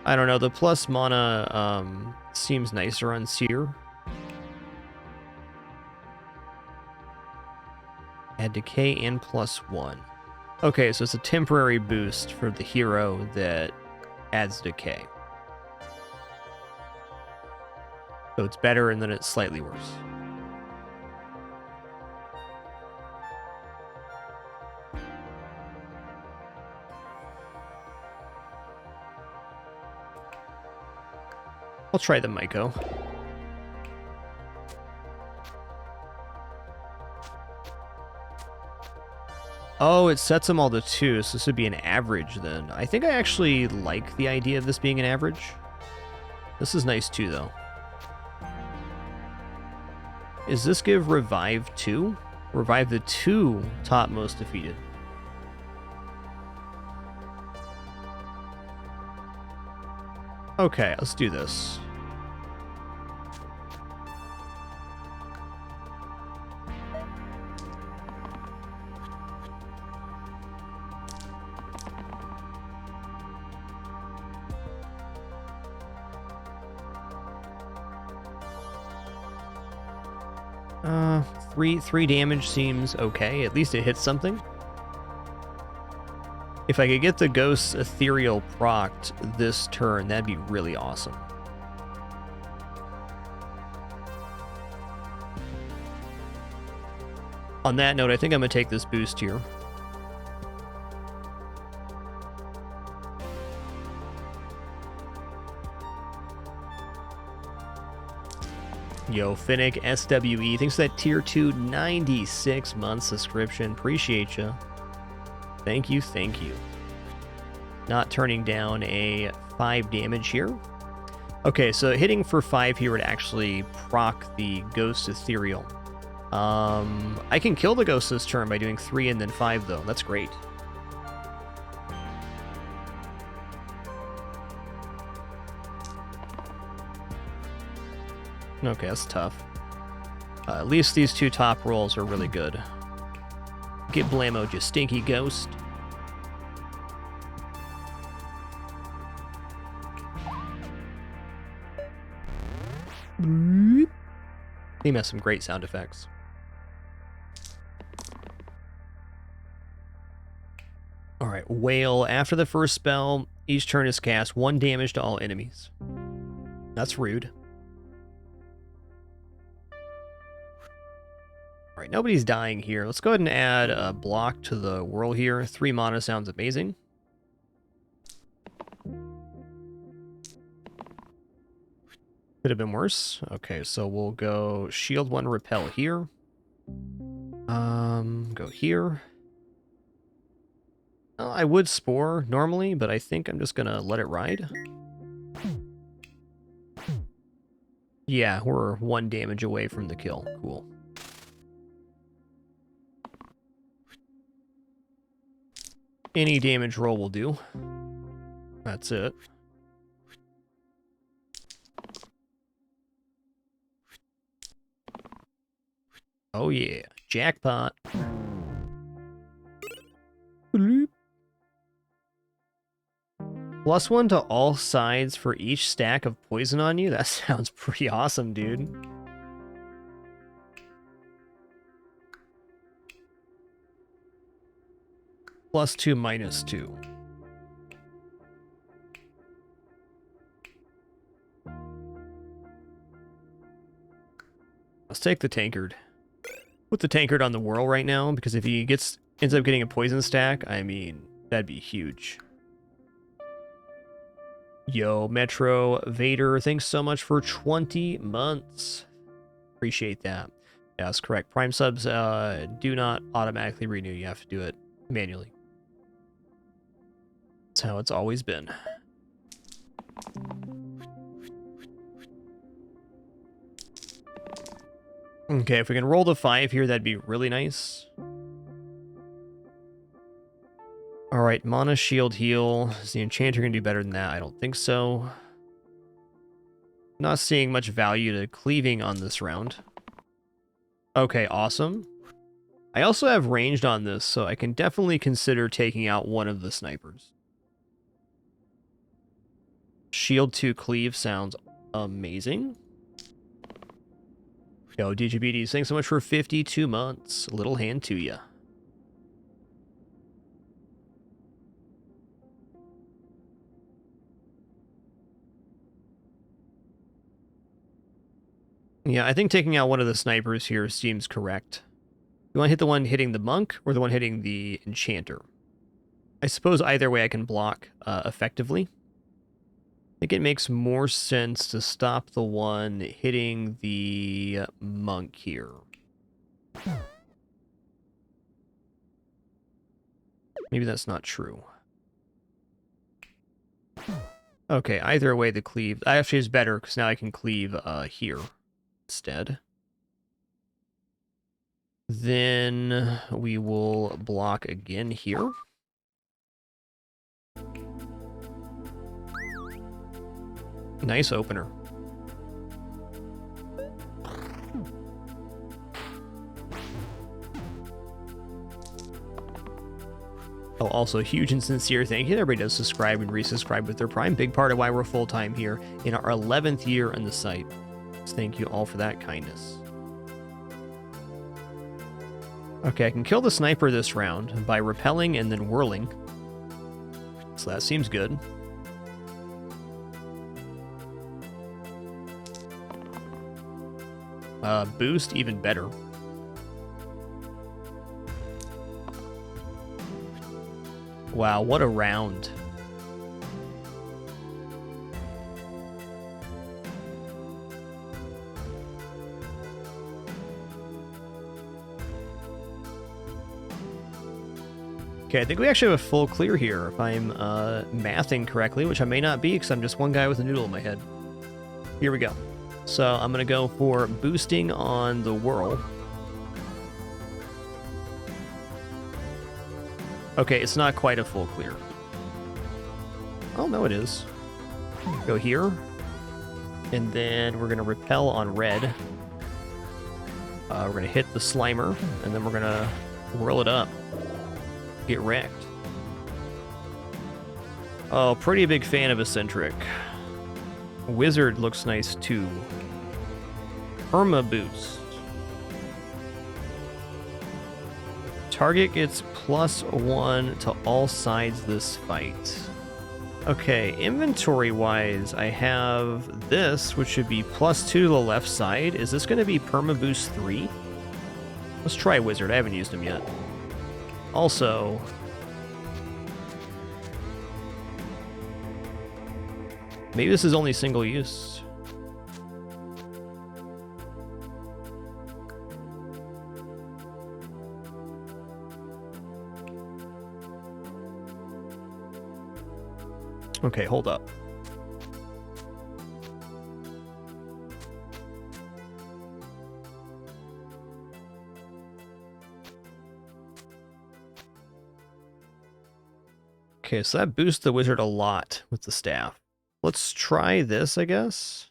I don't know, the plus mana seems nicer on Seer. Add decay and +1. Okay, so it's a temporary boost for the hero that adds decay. So it's better and then it's slightly worse. I'll try the Myco. Oh, it sets them all to 2, so this would be an average then. I think I actually like the idea of this being an average. This is nice too, though. Does this give Revive 2? Revive the 2 topmost defeated. Okay, let's do this. Three damage seems okay. At least it hits something. If I could get the Ghost's Ethereal procced this turn, that'd be really awesome. On that note, I think I'm going to take this boost here. Yo, Finnick SWE, thanks for that tier 2 96 month subscription. Appreciate you. Thank you, thank you. Not turning down a 5 damage here. Okay, so hitting for 5 here would actually proc the Ghost Ethereal. I can kill the Ghost this turn by doing 3 and then 5, though. That's great. Okay, that's tough. At least these 2 top rolls are really good. Get blammoed, you stinky ghost. He has some great sound effects. Alright, Whale. After the first spell, each turn is cast 1 damage to all enemies. That's rude. Alright, nobody's dying here. Let's go ahead and add a block to the whirl here. 3 mana sounds amazing. Could have been worse. Okay, so we'll go shield 1, repel here. Go here. I would spore normally, but I think I'm just gonna let it ride. Yeah, we're 1 damage away from the kill. Cool. Any damage roll will do. That's it. Oh yeah, jackpot. +1 to all sides for each stack of poison on you? That sounds pretty awesome, dude. +2, -2. Let's take the tankard. Put the tankard on the whirl right now, because if he ends up getting a poison stack, I mean, that'd be huge. Yo, Metro Vader, thanks so much for 20 months. Appreciate that. Yeah, that's correct. Prime subs do not automatically renew. You have to do it manually. That's how it's always been. Okay, if we can roll the 5 here, that'd be really nice. Alright, mana, shield, heal. Is the enchanter going to do better than that? I don't think so. Not seeing much value to cleaving on this round. Okay, awesome. I also have ranged on this, so I can definitely consider taking out one of the snipers. Shield 2 cleave sounds amazing. Yo, DGBDs, thanks so much for 52 months. Little hand to ya. Yeah, I think taking out one of the snipers here seems correct. You want to hit the one hitting the monk or the one hitting the enchanter? I suppose either way I can block effectively. I think it makes more sense to stop the one hitting the monk here. Maybe that's not true. Okay, either way the cleave actually is better because now I can cleave here instead. Then we will block again here. Nice opener. Oh, also, huge and sincere thank you. Everybody does subscribe and resubscribe with their Prime. Big part of why we're full-time here in our 11th year on the site. So thank you all for that kindness. Okay, I can kill the sniper this round by repelling and then whirling. So that seems good. Boost, even better. Wow, what a round. Okay, I think we actually have a full clear here, if I'm mathing correctly, which I may not be, because I'm just one guy with a noodle in my head. Here we go. So I'm going to go for boosting on the whirl. Okay, it's not quite a full clear. Oh, no, it is. Go here. And then we're going to repel on red. We're going to hit the Slimer, and then we're going to whirl it up. Get wrecked. Oh, pretty big fan of Eccentric. Wizard looks nice too. Perma boost. Target gets +1 to all sides this fight. Okay, inventory-wise, I have this, which should be +2 to the left side. Is this going to be perma boost 3? Let's try Wizard. I haven't used him yet. Also, maybe this is only single use. Okay, hold up. Okay, so that boosts the wizard a lot with the staff. Let's try this, I guess.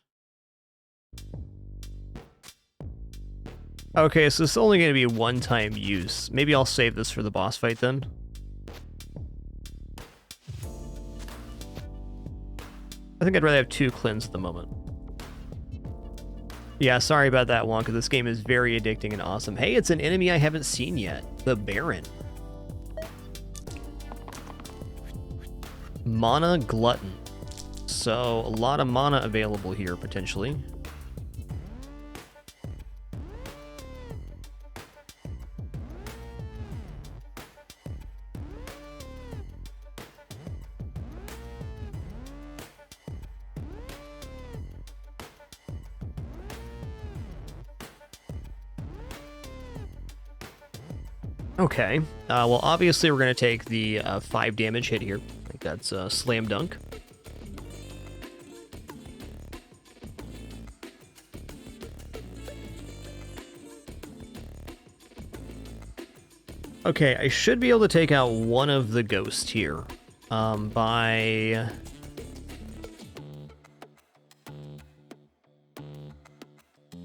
Okay, so it's only going to be a one-time use. Maybe I'll save this for the boss fight then. I think I'd rather have 2 cleanse at the moment. Yeah, sorry about that, Wonka. This game is very addicting and awesome. Hey, it's an enemy I haven't seen yet. The Baron. Mana Glutton. So, a lot of mana available here, potentially. Okay, well, obviously we're going to take the 5 damage hit here. I think that's slam dunk. Okay, I should be able to take out one of the ghosts here by...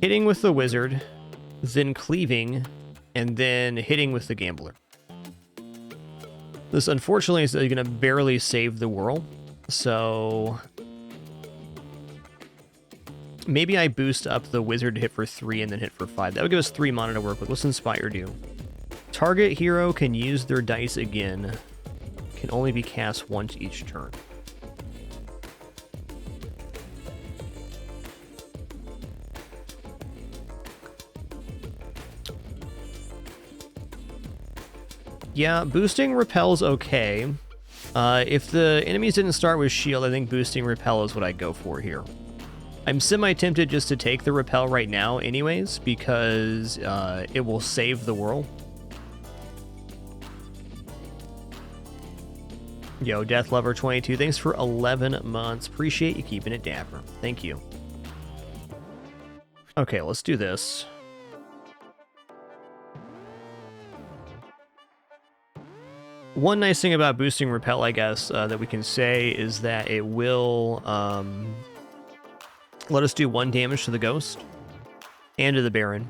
hitting with the wizard, then cleaving, and then hitting with the gambler. This, unfortunately, is going to barely save the whirl, so... maybe I boost up the wizard to hit for 3 and then hit for 5. That would give us 3 mana to work with. What's Inspire do? Target hero can use their dice again. Can only be cast once each turn. Yeah, boosting repel's okay. If the enemies didn't start with shield, I think boosting repel is what I'd go for here. I'm semi-tempted just to take the repel right now anyways, because it will save the whirl. Yo, Death Lover 22, thanks for 11 months. Appreciate you keeping it dapper. Thank you. Okay, let's do this. One nice thing about boosting repel, I guess, that we can say is that it will let us do 1 damage to the ghost and to the Baron.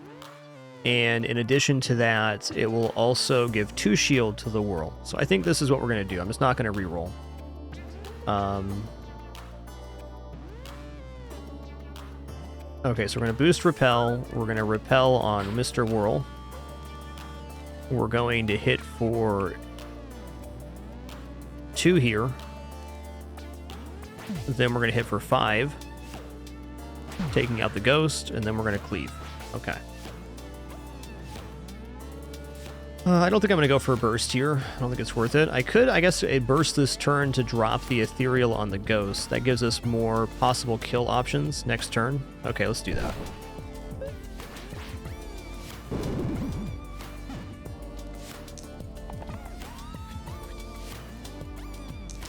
And in addition to that, it will also give 2 shield to the whirl. So I think this is what we're going to do. I'm just not going to reroll. Okay, so we're going to boost repel. We're going to repel on Mr. Whirl. We're going to hit for 2 here. Then we're going to hit for 5. Taking out the ghost, and then we're going to cleave. Okay. I don't think I'm going to go for a burst here. I don't think it's worth it. I could, I guess, burst this turn to drop the ethereal on the ghost. That gives us more possible kill options next turn. Okay, let's do that.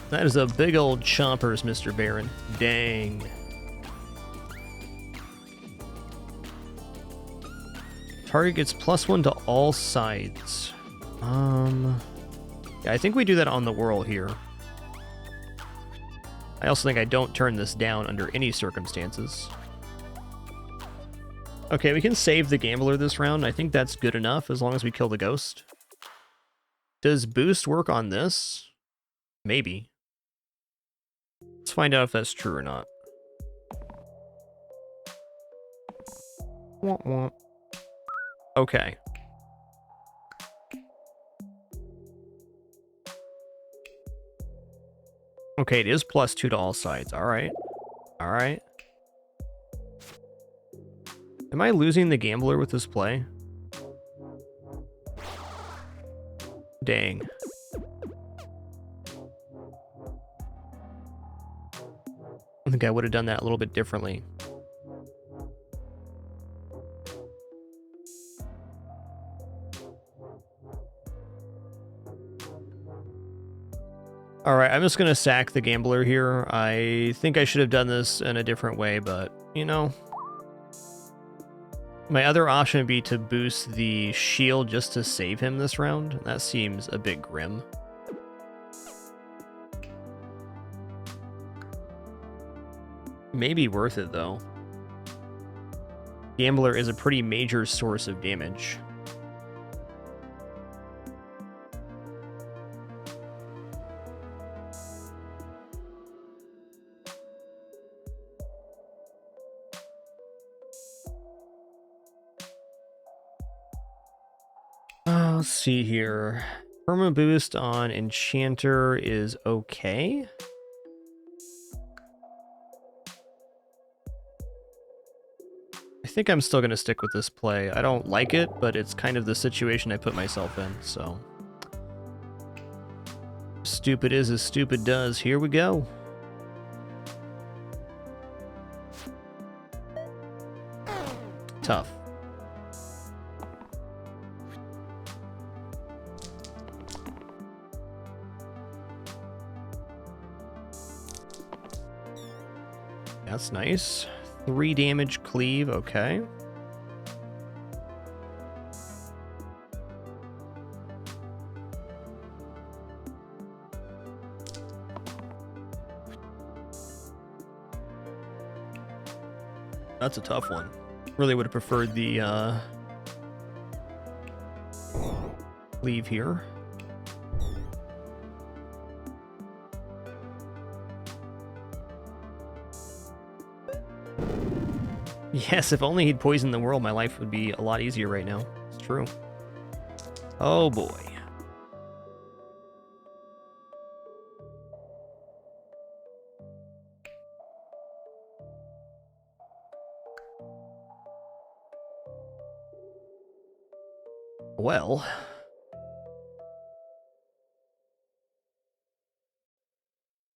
That is a big old chompers, Mr. Baron. Dang. Target gets +1 to all sides. Yeah, I think we do that on the whirl here. I also think I don't turn this down under any circumstances. Okay, we can save the gambler this round. I think that's good enough as long as we kill the ghost. Does boost work on this? Maybe. Let's find out if that's true or not. Womp womp. Okay. Okay, it is +2 to all sides. Alright. Alright. Am I losing the gambler with this play? Dang. I think I would have done that a little bit differently. Alright, I'm just gonna sack the Gambler here. I think I should have done this in a different way, but, you know. My other option would be to boost the shield just to save him this round. That seems a bit grim. Maybe worth it, though. Gambler is a pretty major source of damage. Let's see here. Perma boost on Enchanter is okay. I think I'm still going to stick with this play. I don't like it, but it's kind of the situation I put myself in, so. Stupid is as stupid does. Here we go. Tough. That's nice. 3 damage cleave, okay. That's a tough one. Really would have preferred the cleave here. Yes, if only he'd poisoned the world, my life would be a lot easier right now. It's true. Oh boy. Well.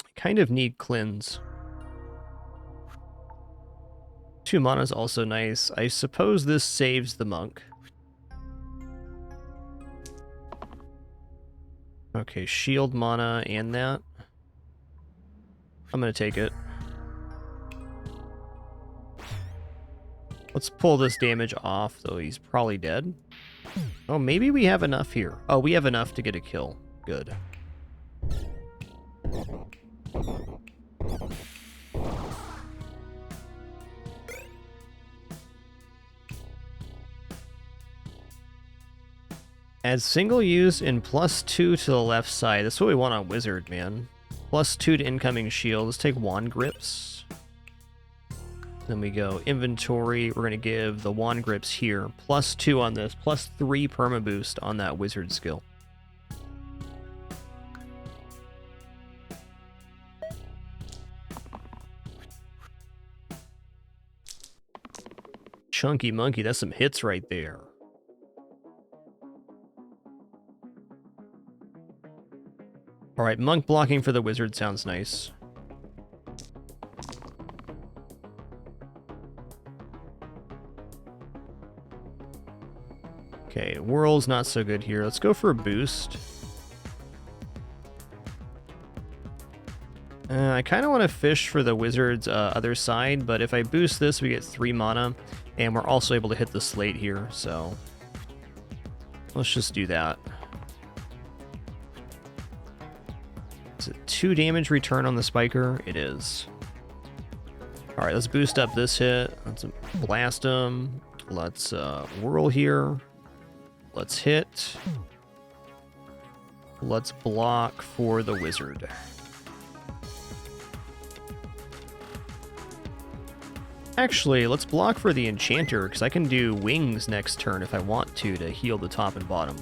I kind of need cleanse. 2 mana is also nice. I suppose this saves the monk. Okay, shield mana and that. I'm gonna take it. Let's pull this damage off, though he's probably dead. Oh, maybe we have enough here. Oh, we have enough to get a kill. Good. Add single use and +2 to the left side. That's what we want on Wizard, man. +2 to incoming shield. Let's take Wand Grips. Then we go inventory. We're going to give the Wand Grips here. +2 on this. +3 perma boost on that Wizard skill. Chunky Monkey. That's some hits right there. Alright, monk blocking for the wizard sounds nice. Okay, whirl's not so good here. Let's go for a boost. I kind of want to fish for the wizard's other side, but if I boost this, we get 3 mana, and we're also able to hit the slate here, so let's just do that. Is it 2 damage return on the spiker? It is. Alright, let's boost up this hit. Let's blast him. Let's whirl here. Let's hit. Let's block for the wizard. Actually, let's block for the enchanter, because I can do wings next turn if I want to heal the top and bottom.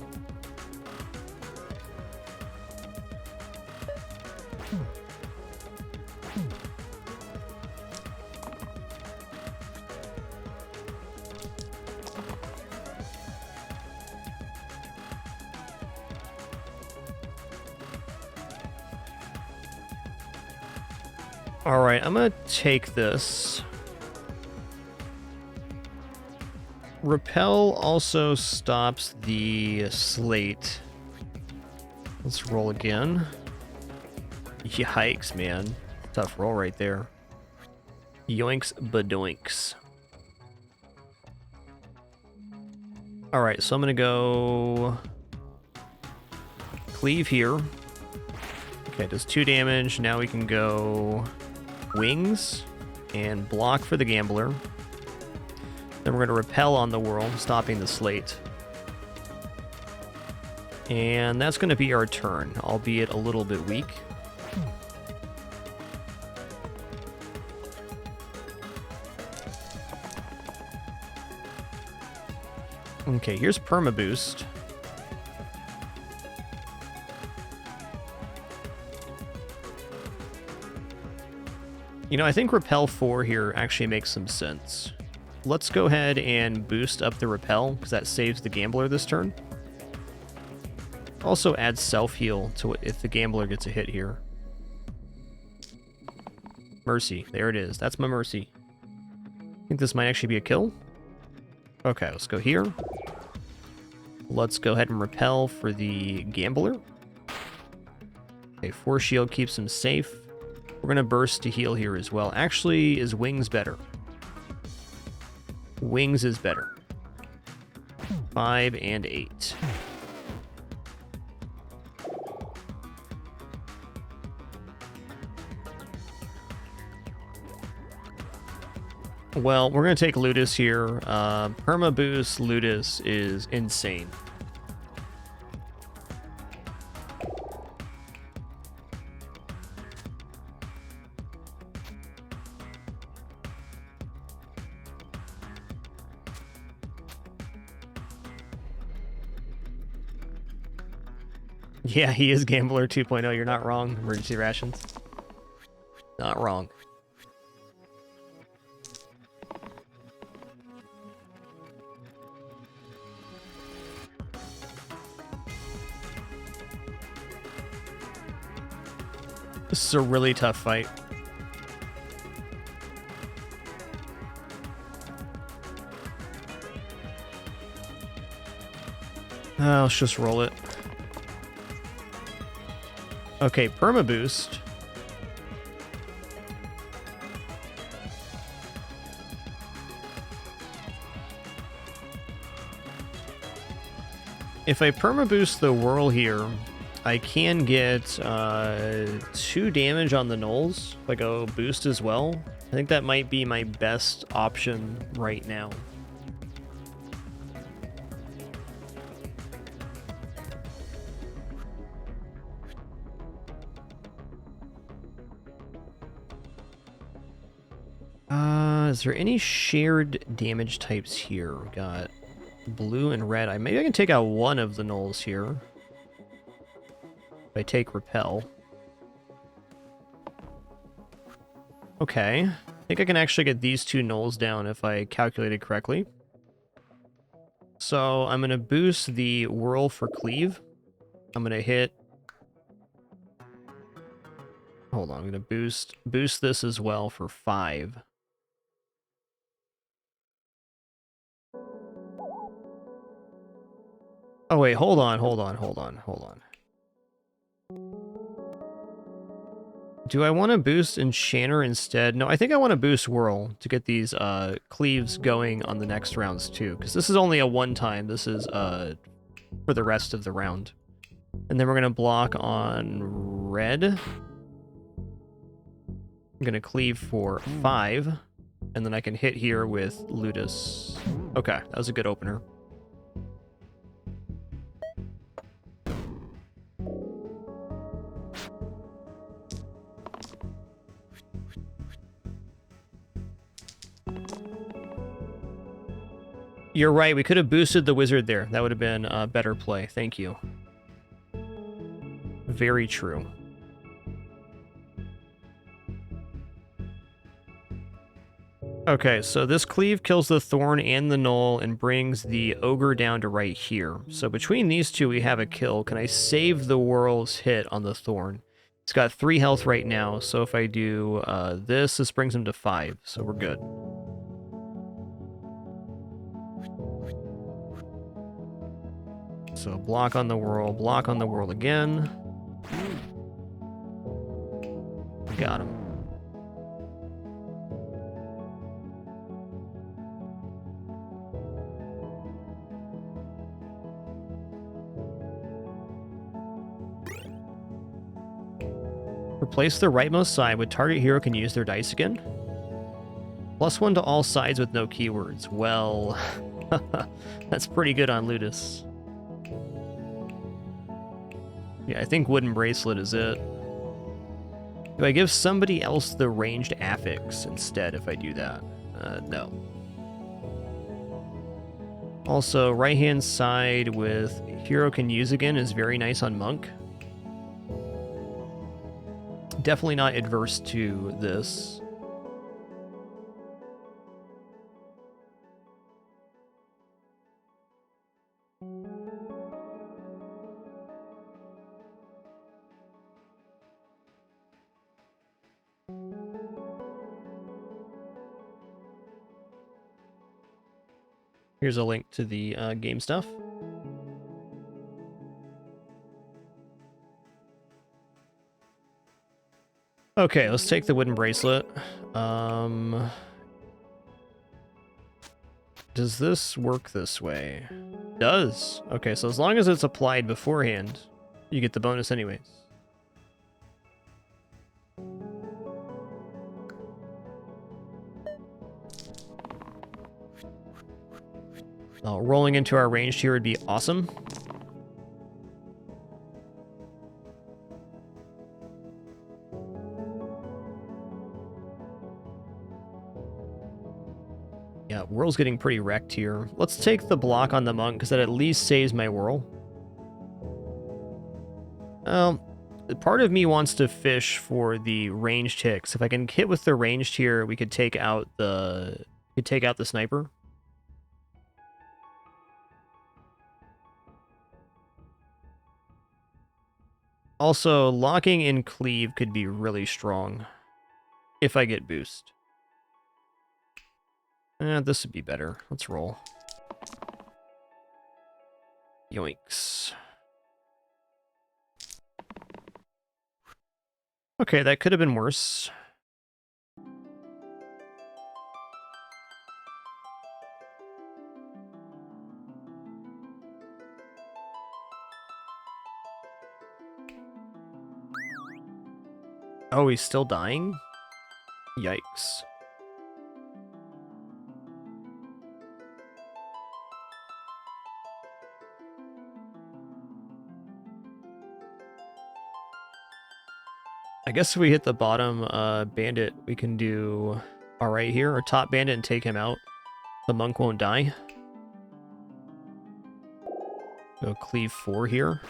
Alright, I'm gonna take this. Repel also stops the slate. Let's roll again. Yikes, man. Tough roll right there. Yoinks badoinks. Alright, so I'm gonna go... Cleave here. Okay, does 2 damage. Now we can go... Wings. And block for the Gambler. Then we're gonna repel on the Whirl, stopping the Slate. And that's gonna be our turn, albeit a little bit weak. Okay, here's Perma Boost. You know, I think Repel 4 here actually makes some sense. Let's go ahead and boost up the Repel, because that saves the Gambler this turn. Also adds self-heal to if the Gambler gets a hit here. Mercy, there it is. That's my Mercy. I think this might actually be a kill. Okay, let's go here. Let's go ahead and repel for the Gambler. Okay, Force Shield keeps him safe. We're going to burst to heal here as well. Actually, is Wings better? Wings is better. 5 and 8. Well, we're going to take Ludus here. Perma Boost Ludus is insane. Yeah, he is Gambler 2.0. You're not wrong. Emergency rations. Not wrong. This is a really tough fight. Let's just roll it. Okay, Perma Boost. If I Perma Boost the Whirl here, I can get 2 damage on the Knolls. If I go boost as well, I think that might be my best option right now. Is there any shared damage types here? We got blue and red. Maybe I can take out one of the Knolls here. If I take Repel. Okay. I think I can actually get these 2 Knolls down if I calculated correctly. So I'm going to boost the Whirl for Cleave. I'm going to hit... Hold on, I'm going to boost this as well for 5. Oh wait, hold on. Do I want to boost Enchanter instead? No, I think I want to boost Whirl to get these cleaves going on the next rounds too, because this is only a one-time. This is for the rest of the round. And then we're going to block on red. I'm going to cleave for 5, and then I can hit here with Ludus. Okay, that was a good opener. You're right, we could have boosted the wizard there. That would have been a better play. Thank you. Very true. Okay, so this cleave kills the thorn and the knoll and brings the ogre down to right here. So between these two, we have a kill. Can I save the Whirl's hit on the thorn? It's got 3 health right now, so if I do this brings him to 5, so we're good. So block on the Whirl again. Got him. Replace the rightmost side with target hero can use their dice again. +1 to all sides with no keywords. Well, that's pretty good on Ludus. Yeah, I think Wooden Bracelet is it. Do I give somebody else the ranged affix instead if I do that? No. Also, right-hand side with hero can use again is very nice on Monk. Definitely not adverse to this. Here's a link to the game stuff. Okay, let's take the Wooden Bracelet. Does this work this way? Does. Okay, so as long as it's applied beforehand, you get the bonus anyways. Rolling into our ranged here would be awesome. Yeah, Whirl's getting pretty wrecked here. Let's take the block on the Monk, because that at least saves my Whirl. Part of me wants to fish for the ranged hits. If I can hit with the ranged here, we could take out the sniper. Also, locking in cleave could be really strong if I get boost. This would be better. Let's roll. Yoinks. Okay, that could have been worse. Oh, he's still dying? Yikes. I guess if we hit the bottom bandit, we can do alright here, or top bandit and take him out. The Monk won't die. Go cleave 4 here.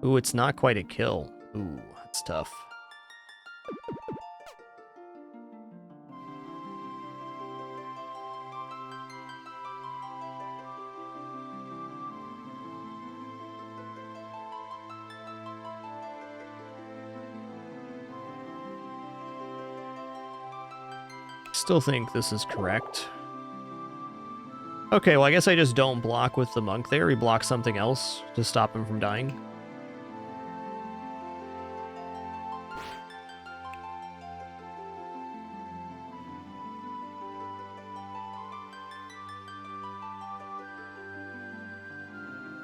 Ooh, it's not quite a kill. Ooh, that's tough. Still think this is correct. Okay, well, I guess I just don't block with the Monk there. We block something else to stop him from dying.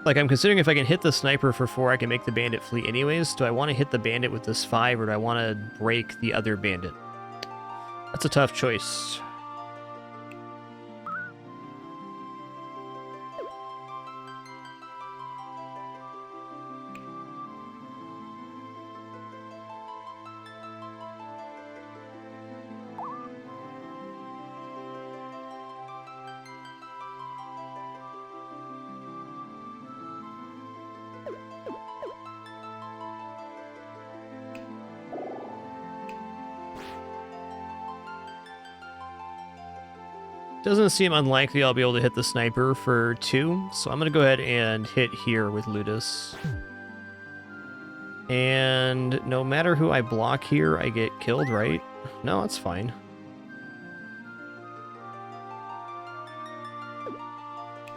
Like, I'm considering if I can hit the sniper for 4, I can make the bandit flee anyways. Do I want to hit the bandit with this 5, or do I want to break the other bandit? That's a tough choice. Doesn't seem unlikely I'll be able to hit the sniper for 2, so I'm going to go ahead and hit here with Ludus. And no matter who I block here, I get killed, right? No, that's fine.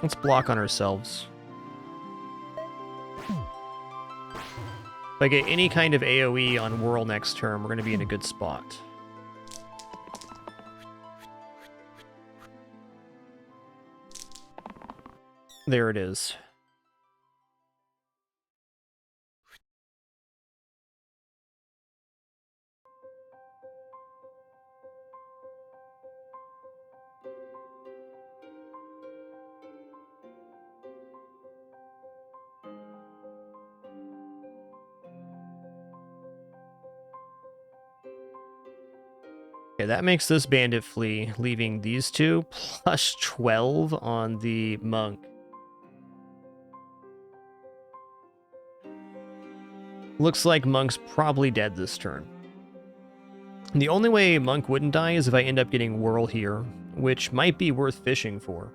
Let's block on ourselves. If I get any kind of AoE on Whirl next turn, we're going to be in a good spot. There it is. Okay, that makes this bandit flee, leaving these two plus 12 on the monk. Looks like monk's probably dead this turn. The only way monk wouldn't die is if I end up getting Whirl here, which might be worth fishing for.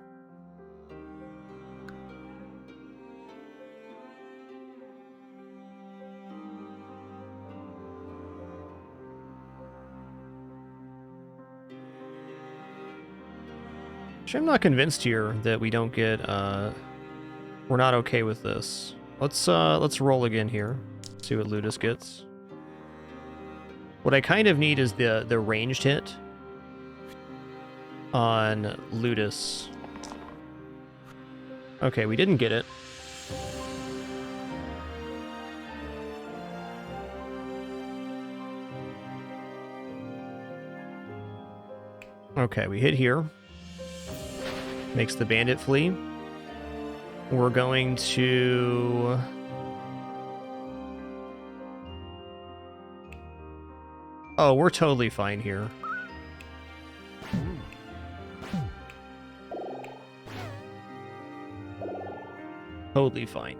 Actually, I'm not convinced here that we don't get, we're not okay with this. Let's roll again here. See what Ludus gets. What I kind of need is the ranged hit on Ludus. Okay, we didn't get it. Okay, we hit here. Makes the bandit flee. We're going to... Oh, we're totally fine here. Totally fine.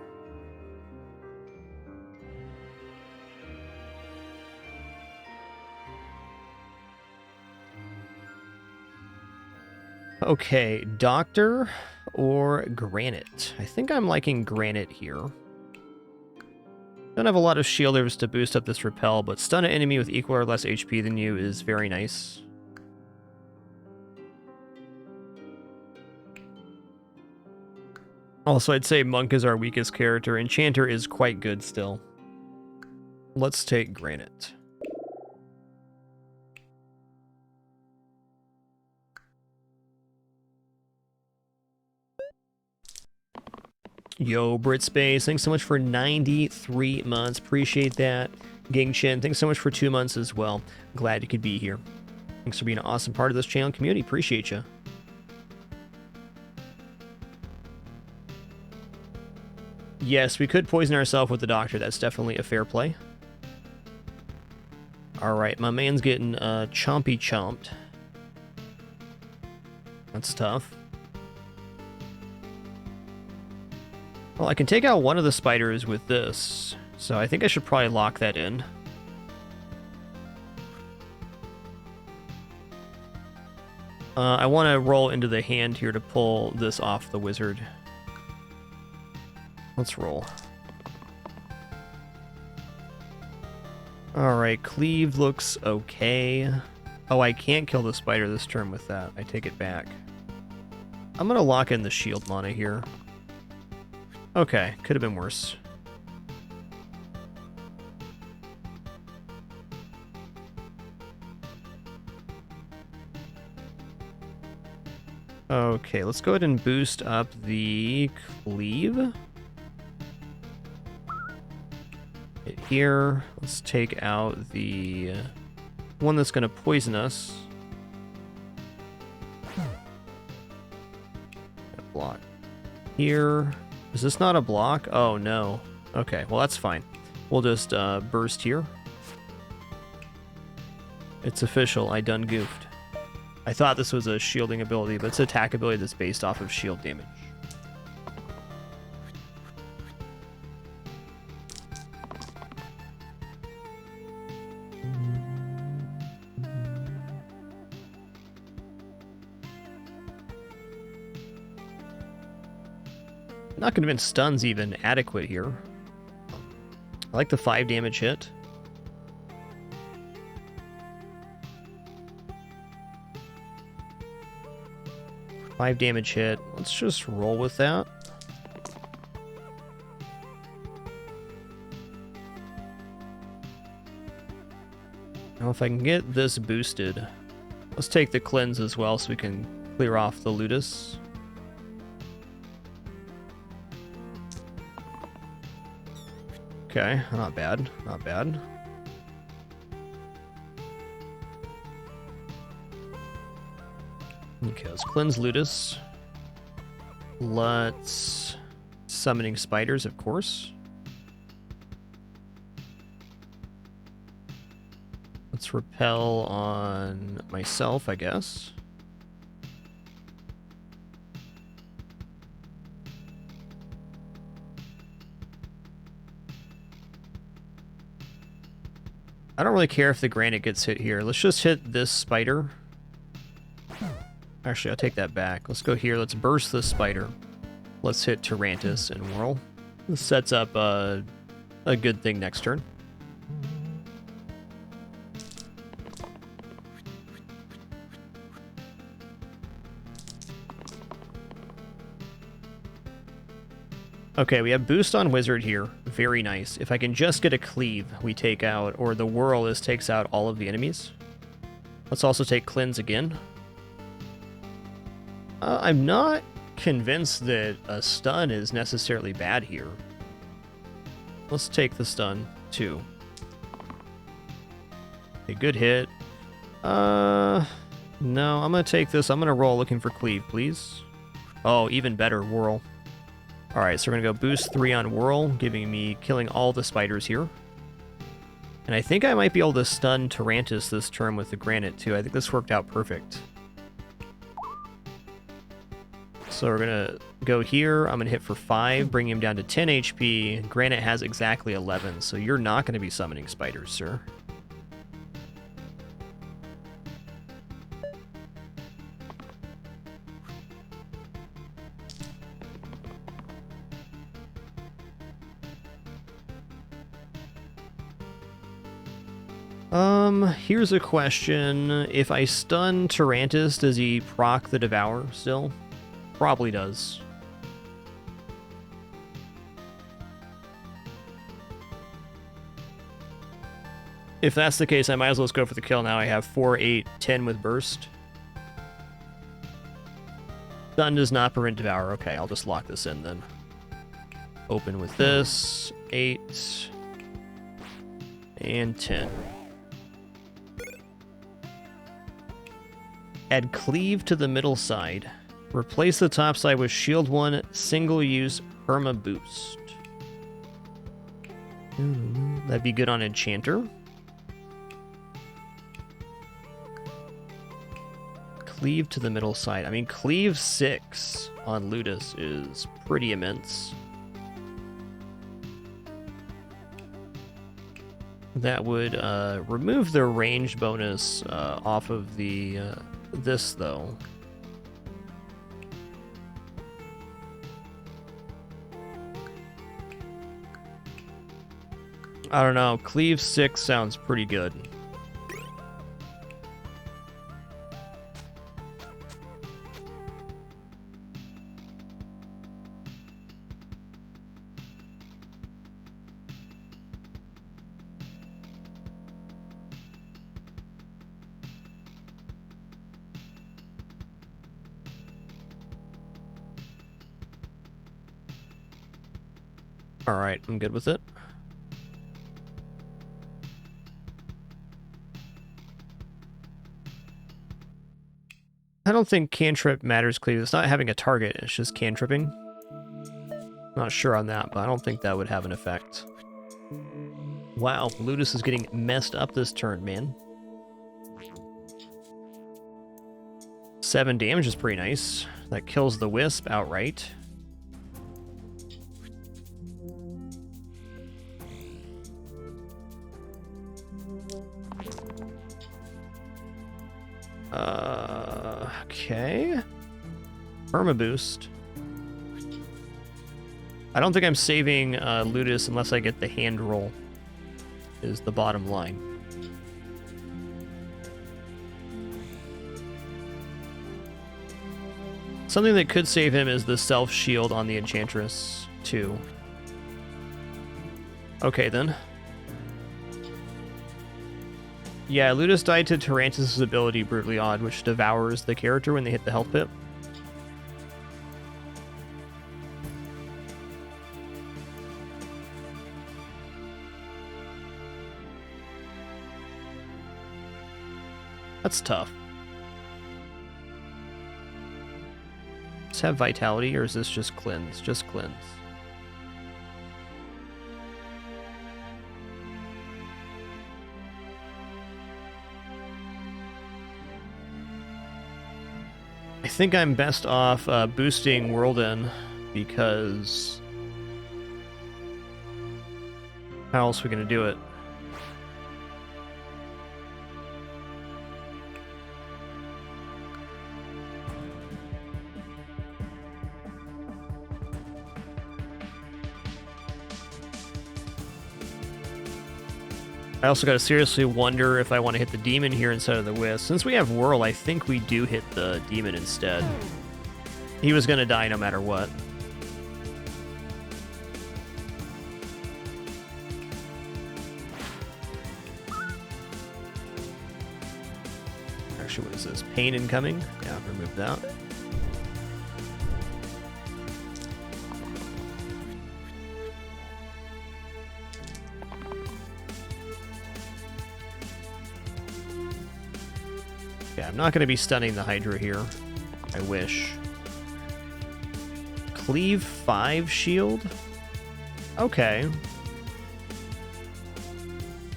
Okay, Doctor or Granite? I think I'm liking Granite here. Don't have a lot of shielders to boost up this repel, but stun an enemy with equal or less HP than you is very nice. Also, I'd say Monk is our weakest character. Enchanter is quite good still. Let's take Granite. Yo, Britspace, thanks so much for 93 months. Appreciate that. Gingchen, thanks so much for 2 months as well. Glad you could be here. Thanks for being an awesome part of this channel community. Appreciate you. Yes, we could poison ourselves with the Doctor. That's definitely a fair play. Alright, my man's getting chompy chomped. That's tough. Well, I can take out one of the spiders with this, so I think I should probably lock that in. I want to roll into the hand here to pull this off the wizard. Let's roll. Alright, cleave looks okay. Oh, I can't kill the spider this turn with that. I take it back. I'm going to lock in the shield mana here. Okay, could have been worse. Okay, let's go ahead and boost up the cleave. Hit here. Let's take out the one that's going to poison us. Block here. Is this not a block? Oh, no. Okay, well, that's fine. We'll just burst here. It's official. I done goofed. I thought this was a shielding ability, but it's an attack ability that's based off of shield damage. Not convinced stun's even adequate here. I like the 5 damage hit. Five damage hit. Let's just roll with that. Well, if I can get this boosted, let's take the cleanse as well so we can clear off the Ludus. Okay, not bad, not bad. Okay, let's cleanse Ludus. Let's... Summoning spiders, of course. Let's repel on myself, I guess. I don't really care if the granite gets hit here. Let's just hit this spider. Actually, I'll take that back. Let's go here. Let's burst this spider. Let's hit Tarantus and Whirl. This sets up a good thing next turn. Okay, we have boost on Wizard here. Very nice. If I can just get a Cleave, we take out, or the Whirl takes out all of the enemies. Let's also take Cleanse again. I'm not convinced that a stun is necessarily bad here. Let's take the stun, too. A good hit. No, I'm gonna take this. I'm gonna roll looking for Cleave, please. Oh, even better, Whirl. Alright, so we're gonna go boost 3 on Whirl, killing all the spiders here. And I think I might be able to stun Tarantus this turn with the Granite, too. I think this worked out perfect. So we're gonna go here. I'm gonna hit for 5, bring him down to 10 HP. Granite has exactly 11, so you're not gonna be summoning spiders, sir. Here's a question. If I stun Tarantus, does he proc the Devour still? Probably does. If that's the case, I might as well just go for the kill now. I have 4, 8, 10 with Burst. Stun does not prevent Devour. Okay, I'll just lock this in then. Open with this. 8. And 10. Add Cleave to the middle side. Replace the top side with Shield 1 single-use Perma Boost. That'd be good on Enchanter. Cleave to the middle side. I mean, Cleave 6 on Ludus is pretty immense. That would remove the range bonus off of the this, though. I don't know. Cleave 6 sounds pretty good. Alright, I'm good with it. I don't think cantrip matters, Cleave. It's not having a target, it's just cantripping. Not sure on that, but I don't think that would have an effect. Wow, Ludus is getting messed up this turn, man. 7 damage is pretty nice. That kills the Wisp outright. Okay. Permaboost. I don't think I'm saving Ludus unless I get the hand roll, is the bottom line. Something that could save him is the self-shield on the Enchantress, too. Okay, then. Yeah, Ludus died to Tarantus' ability Brutally Odd, which devours the character when they hit the health pit. That's tough. Let's have Vitality, or is this just Cleanse? Just Cleanse. I think I'm best off boosting World End, because how else are we going to do it? I also got to seriously wonder if I want to hit the demon here instead of the wisp. Since we have Whirl, I think we do hit the demon instead. He was going to die no matter what. Actually, what is this? Pain incoming? Yeah, remove that. Yeah, I'm not going to be stunning the Hydra here. I wish. Cleave 5 shield? Okay.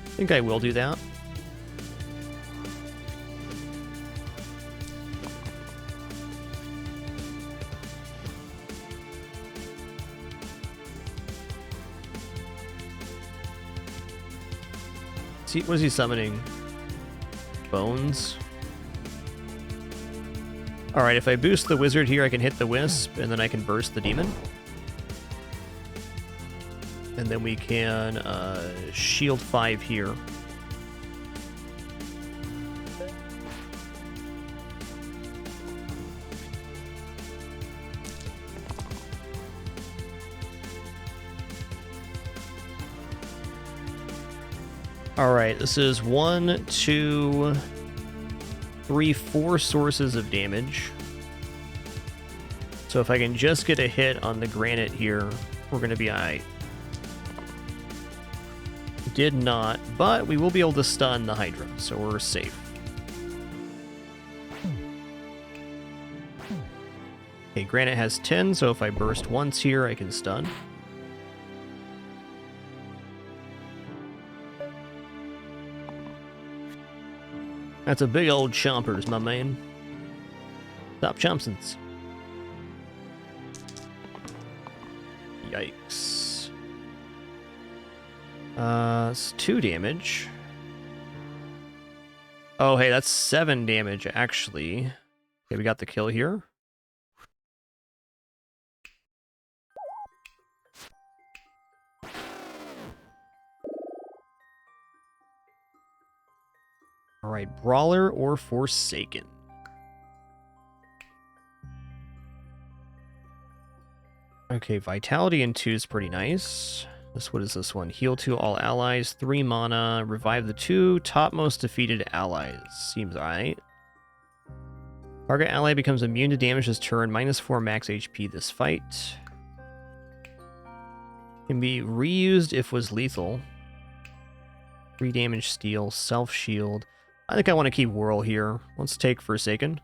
I think I will do that. See, what is he summoning? Bones? Alright, if I boost the wizard here, I can hit the wisp, and then I can burst the demon. And then we can shield 5 here. Alright, this is 1, 2, 3, 4 sources of damage. So if I can just get a hit on the granite here, we're going to be alright. Did not, but we will be able to stun the Hydra, so we're safe. Okay, granite has 10, so if I burst once here, I can stun. That's a big old chompers, my man. Stop chompsins. Yikes. It's 2 damage. Oh, hey, that's 7 damage, actually. Okay, we got the kill here. Alright, Brawler or Forsaken? Okay, Vitality in 2 is pretty nice. What is this one? Heal 2 all allies, 3 mana, revive the 2 topmost defeated allies. Seems alright. Target ally becomes immune to damage this turn, -4 max HP this fight. Can be reused if was lethal. 3 damage steal, self-shield. I think I want to keep Whirl here. Let's take Forsaken.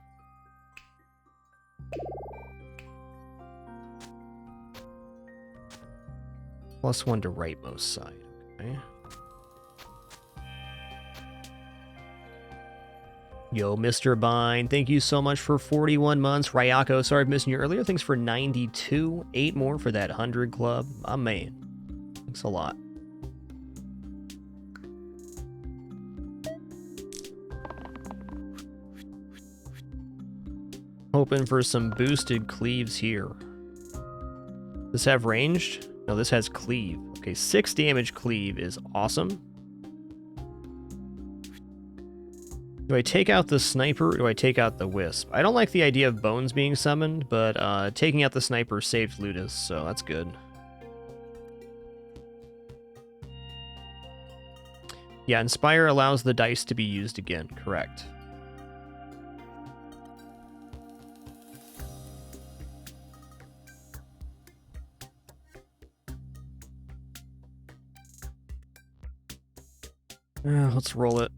+1 to rightmost side. Okay. Yo, Mr. Bind, thank you so much for 41 months. Ryako, sorry for missing you earlier. Thanks for 92. 8 more for that 100 club. My man. Thanks a lot. Hoping for some boosted cleaves here. Does this have ranged? No, this has cleave. Okay, 6 damage cleave is awesome. Do I take out the sniper or do I take out the wisp? I don't like the idea of bones being summoned, but taking out the sniper saves Ludus, so that's good. Yeah, Inspire allows the dice to be used again, correct. Let's roll it.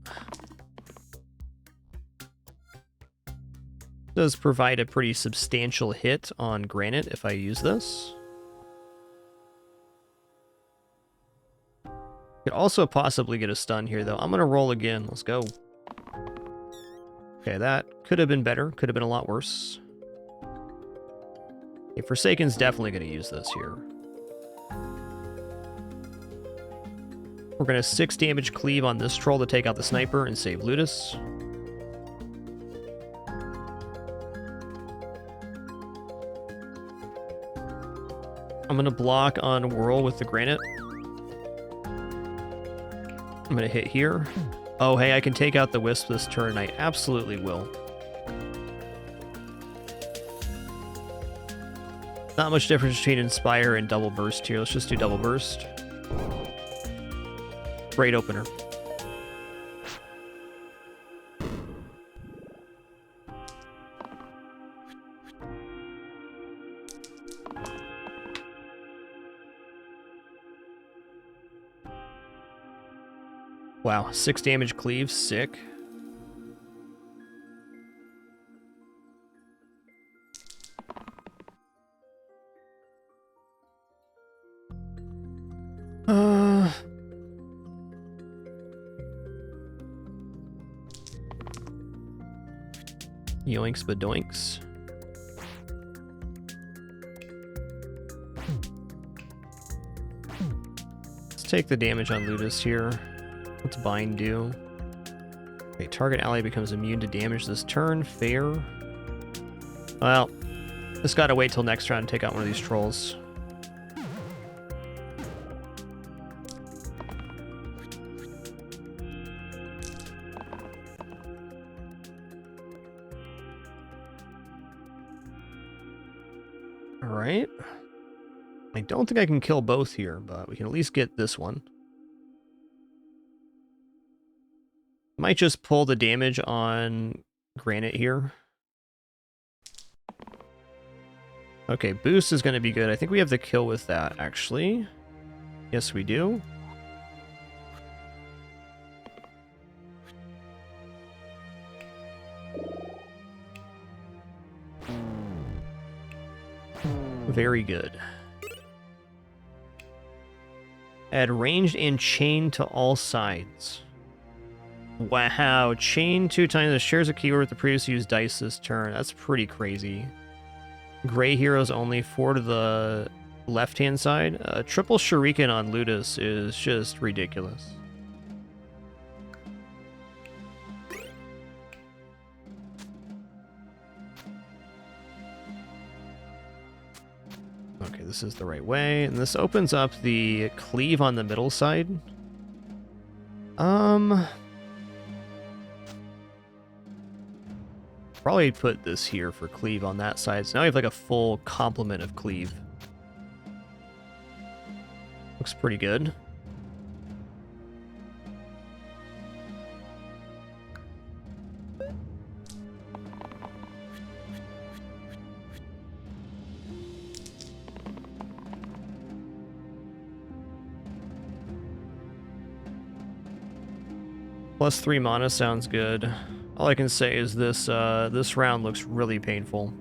Does provide a pretty substantial hit on granite if I use this. Could also possibly get a stun here, though. I'm going to roll again. Let's go. Okay, that could have been better. Could have been a lot worse. Okay, Forsaken's definitely going to use this here. We're going to 6 damage cleave on this troll to take out the sniper and save Ludus. I'm going to block on Whirl with the granite. I'm going to hit here. Oh, hey, I can take out the Wisp this turn. I absolutely will. Not much difference between Inspire and Double Burst here. Let's just do Double Burst. Great opener. Wow, 6 damage cleave, sick. Yoinks badoinks. Let's take the damage on Ludus here. What's Bind do? Okay, target ally becomes immune to damage this turn. Fair. Well, just gotta wait till next round to take out one of these trolls. Alright. I don't think I can kill both here, but we can at least get this one. Might just pull the damage on Granite here. Okay, boost is going to be good. I think we have the kill with that, actually. Yes, we do. Very good. Add ranged and chain to all sides. Wow, chain 2 times the shares a keyword with the previously used dice this turn. That's pretty crazy. Gray heroes only 4 to the left-hand side. Triple Shuriken on Ludus is just ridiculous. Okay, this is the right way. And this opens up the cleave on the middle side. Probably put this here for cleave on that side. So now we have like a full complement of cleave. Looks pretty good. Plus 3 mana sounds good. All I can say is this this round looks really painful.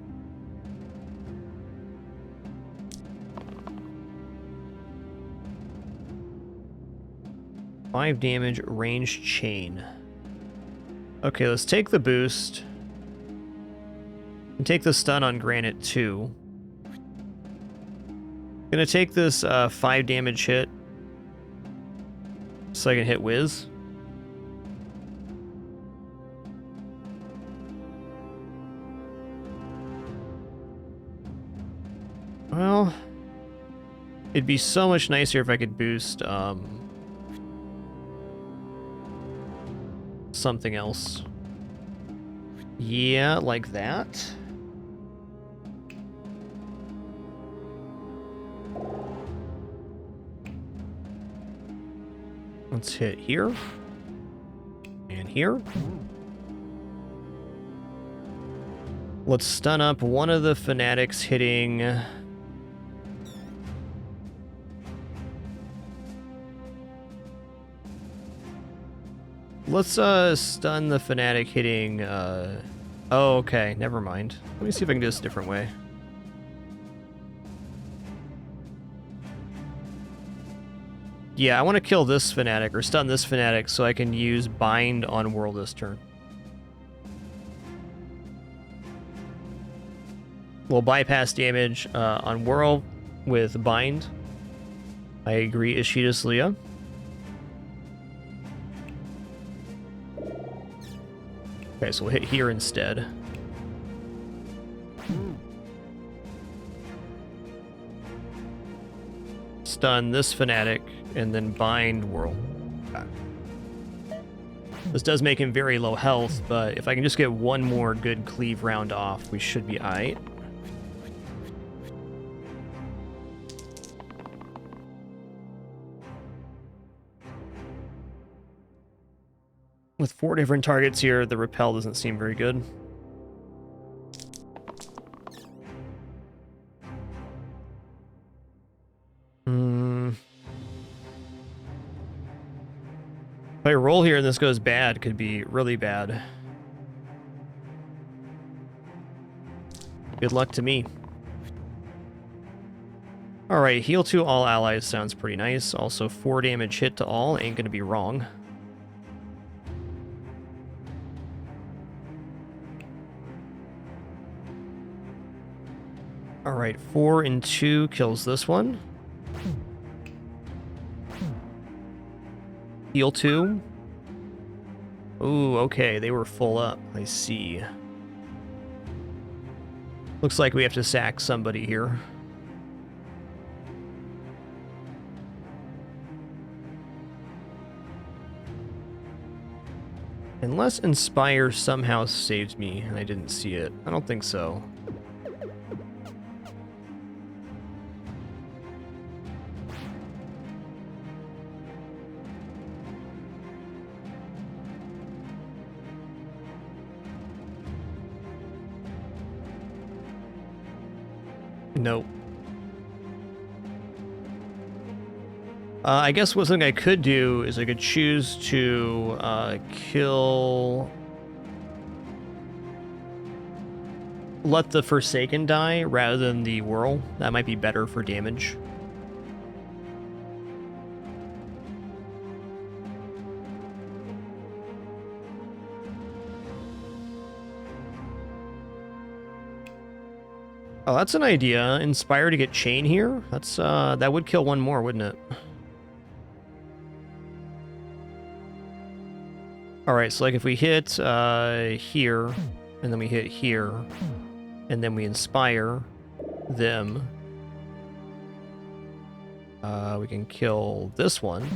Five damage, ranged chain. Okay, let's take the boost. And take the stun on Granite too. Gonna take this 5 damage hit. So I can hit Wiz. Well, it'd be so much nicer if I could boost something else. Yeah, like that. Let's hit here. here. Let's stun up one of the fanatics hitting... Let's stun the fanatic hitting... Oh, okay, never mind. Let me see if I can do this a different way. Yeah, I want to kill this fanatic, or stun this fanatic, so I can use bind on Whirl this turn. We'll bypass damage on Whirl with bind. I agree, Ishida's Leah. Okay, so we'll hit here instead. Stun this fanatic, and then bind Whirl. Okay. This does make him very low health, but if I can just get one more good cleave round off, we should be aight. With 4 different targets here, the repel doesn't seem very good. If I roll here and this goes bad, it could be really bad. Good luck to me. Alright, heal to all allies sounds pretty nice. Also, 4 damage hit to all, ain't gonna be wrong. Alright, 4 and 2 kills this one. Heal 2. Ooh, okay, they were full up. I see. Looks like we have to sack somebody here. Unless Inspire somehow saves me and I didn't see it. I don't think so. Nope. I guess what something I could do is I could choose to kill... Let the Forsaken die rather than the Whirl. That might be better for damage. Oh, that's an idea. Inspire to get Chain here? That's that would kill one more, wouldn't it? Alright, so like if we hit here, and then we hit here, and then we Inspire them, we can kill this one.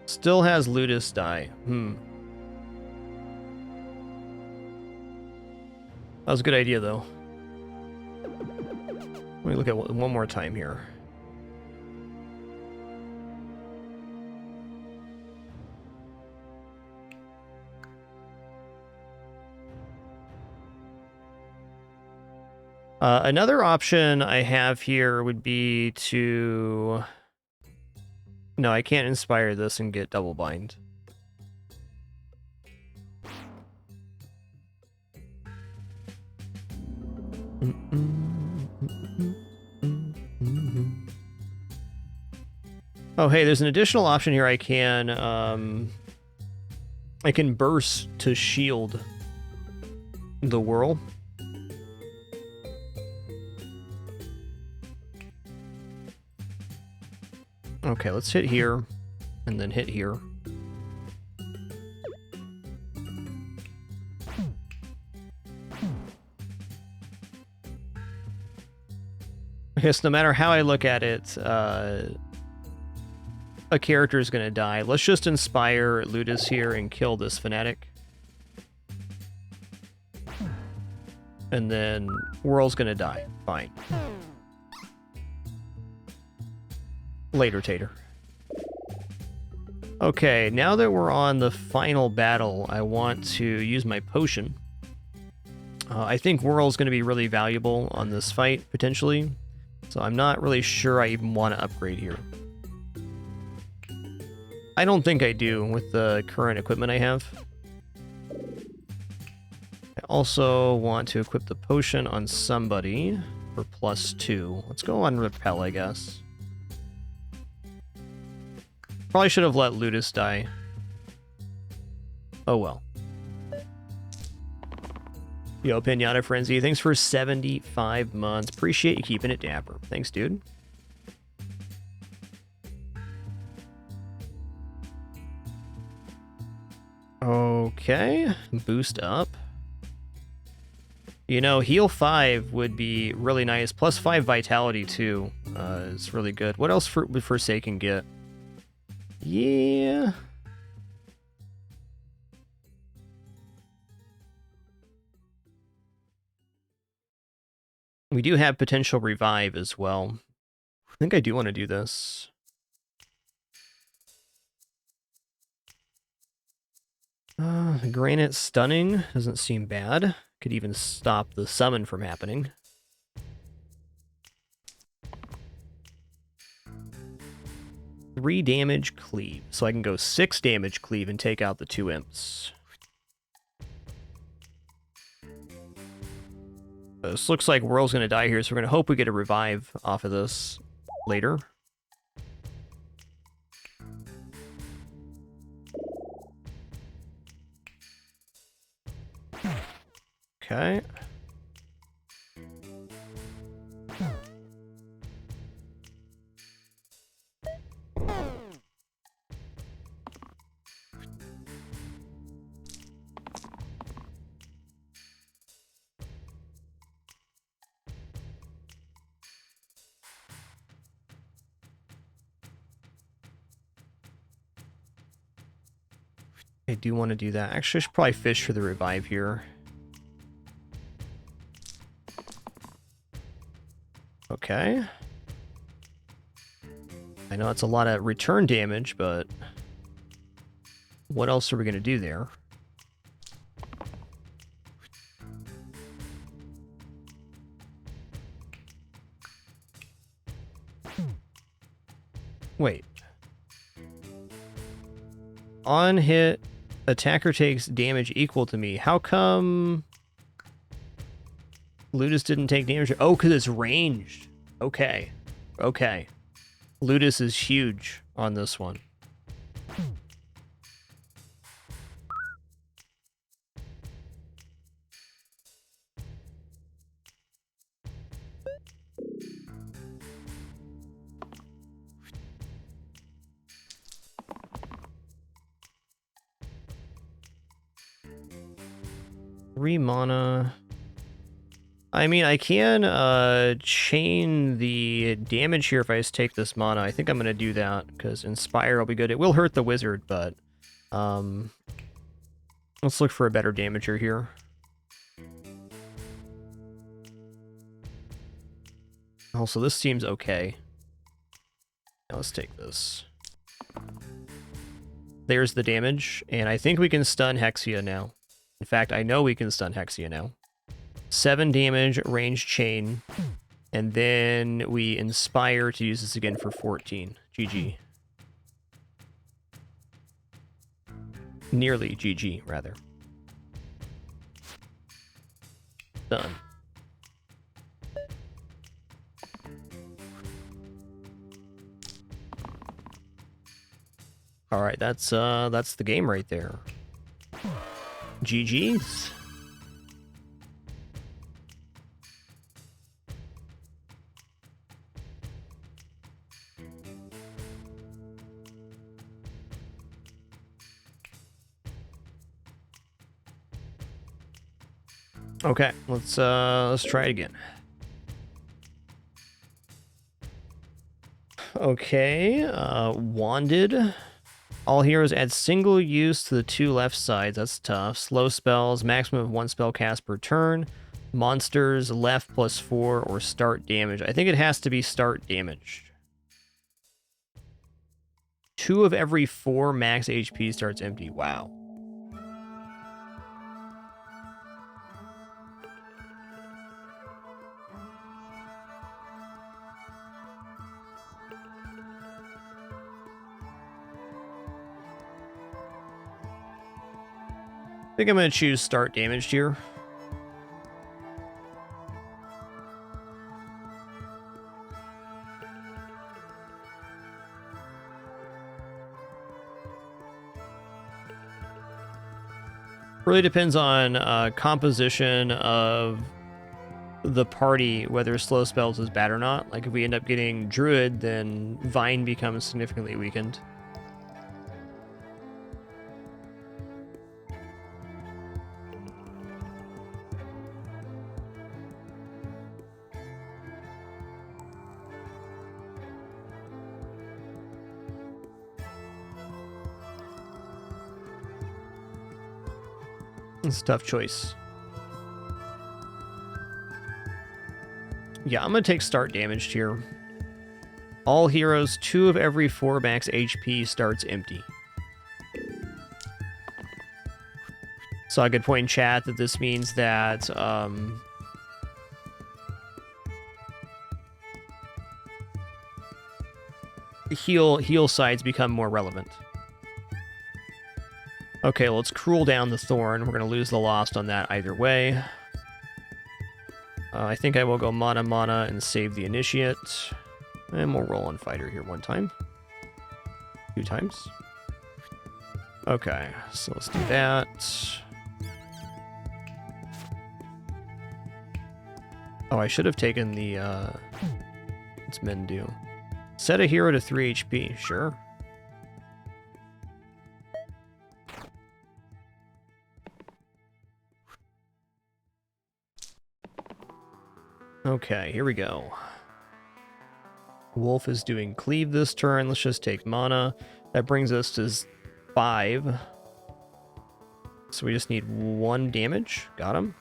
Still has Ludus die. That was a good idea, though. Let me look at one more time here. Another option I have here would be to... No, I can't Inspire this and get double bind. Oh, hey, there's an additional option here. I can burst to shield the Whirl. Okay, let's hit here, and then hit here. I guess no matter how I look at it, a character is going to die. Let's just Inspire Ludus here and kill this Fanatic. And then Whirl's going to die. Fine. Later, Tater. Okay, now that we're on the final battle, I want to use my potion. I think Whirl's going to be really valuable on this fight, potentially. So I'm not really sure I even want to upgrade here. I don't think I do with the current equipment I have. I also want to equip the potion on somebody for +2. Let's go on Repel, I guess. Probably should have let Ludus die. Oh well. Yo, Pinata Frenzy, thanks for 75 months. Appreciate you keeping it dapper. Thanks, dude. Okay, boost up. You know, heal 5 would be really nice. +5 vitality, too, is really good. What else would Forsaken get? Yeah... We do have potential revive as well. I think I do want to do this. Granite Stunning doesn't seem bad. Could even stop the summon from happening. Three damage cleave. So I can go 6 damage cleave and take out the 2 imps. This looks like Whirl's going to die here, so we're going to hope we get a revive off of this later. Okay. I do want to do that. Actually, I should probably fish for the revive here. Okay. I know it's a lot of return damage, but what else are we going to do there? Wait. On hit, attacker takes damage equal to me. How come Ludus didn't take damage? Oh, because it's ranged. Okay. Okay. Ludus is huge on this one. Three mana. I mean, I can chain the damage here if I just take this mana. I think I'm going to do that, because Inspire will be good. It will hurt the wizard, but let's look for a better damager here. Also, this seems okay. Now let's take this. There's the damage, and I think we can stun Hexia now. In fact, I know we can stun Hexia now. 7 damage, range chain, and then we Inspire to use this again for 14. GG. Nearly GG, rather. Done. All right, that's the game right there. GG's. Okay, let's try it again. Okay, Wanded. All heroes add single use to the 2 left sides. That's tough. Slow spells, maximum of 1 spell cast per turn. Monsters, left +4, or start damage. I think it has to be start damage. 2 of every 4 max HP starts empty. Wow. I think I'm going to choose start damaged here. Really depends on composition of the party, whether slow spells is bad or not. Like if we end up getting Druid, then Vine becomes significantly weakened. It's a tough choice. Yeah, I'm going to take start damaged here. All heroes, 2 of every 4 max HP starts empty. So I could point in chat that this means that heal sides become more relevant. Okay, let's cool down the Thorn. We're going to lose the Lost on that either way. I think I will go mana and save the Initiate. And we'll roll on Fighter here 1 time. 2 times. Okay, so let's do that. Oh, I should have taken the, what's men do? Set a hero to 3 HP, sure. Okay, here we go. Wolf is doing cleave this turn. Let's just take mana. That brings us to 5. So we just need 1 damage. Got him.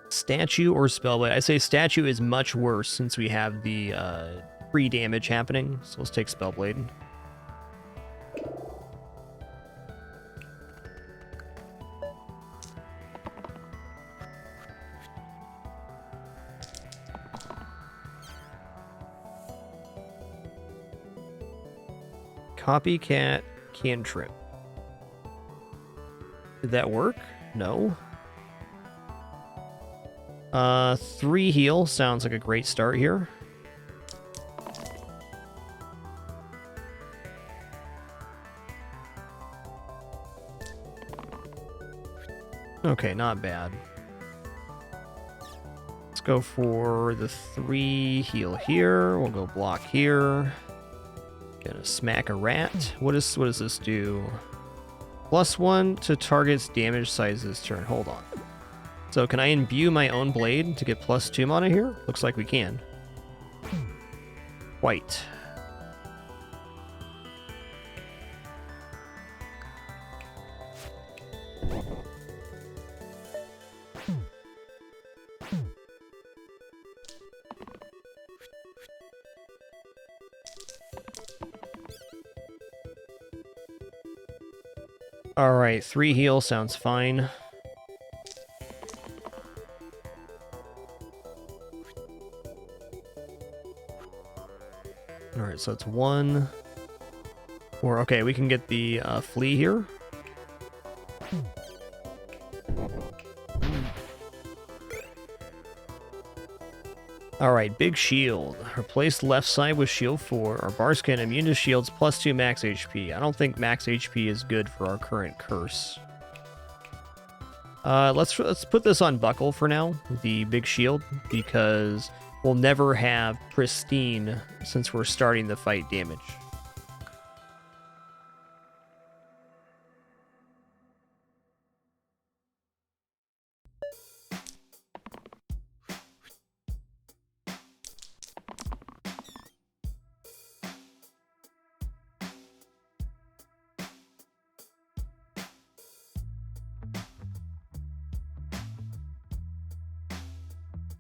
Statue or Spellblade? I say Statue is much worse since we have the free damage happening. So let's take Spellblade. Copycat Cantrip. Did that work? No. 3 heal sounds like a great start here. Okay, not bad. Let's go for the 3 heal here. We'll go block here. Gonna smack a rat. What does this do? +1 to target's damage size this turn. Hold on. So can I imbue my own blade to get +2 mana here? Looks like we can. White. Alright, 3 heal sounds fine. Alright, so it's 1. Or, okay, we can get the flea here. Alright, big shield. Replace left side with shield 4. Our Barskin immune to shields +2 max HP. I don't think max HP is good for our current curse. Let's put this on Buckle for now, the big shield, because we'll never have pristine since we're starting the fight damage.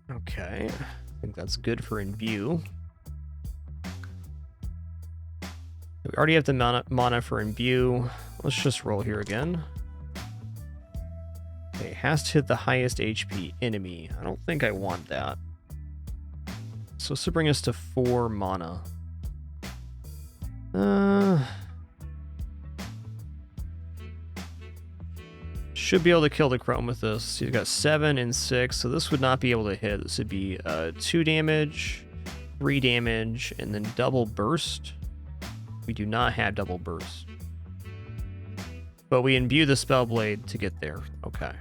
Okay, I think that's good for imbue. We already have the mana for imbue. Let's just roll here again. Okay, has to hit the highest HP enemy. I don't think I want that. So this will bring us to 4 mana. Should be able to kill the Chrome with this. You've got 7 and 6, so this would not be able to hit. This would be 2 damage, 3 damage, and then double burst. We do not have double burst. But we imbue the Spellblade to get there. Okay.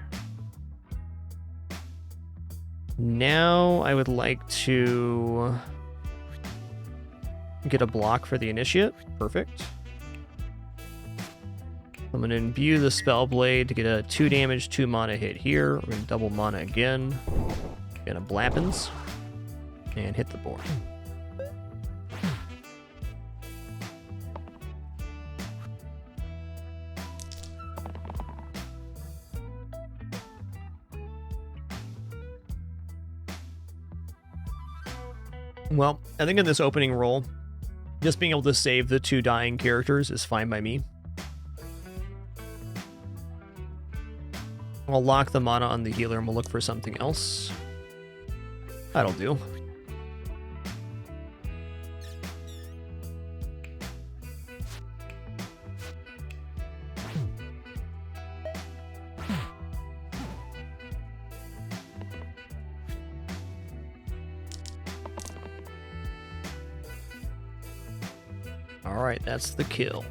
Now I would like to get a block for the Initiate. Perfect. I'm going to imbue the Spellblade to get a 2 damage, 2 mana hit here. We're going to double mana again. Get a Blappins. And hit the board. Well, I think in this opening roll, just being able to save the 2 dying characters is fine by me. I'll lock the mana on the healer and we'll look for something else. That'll do. Alright, that's the kill.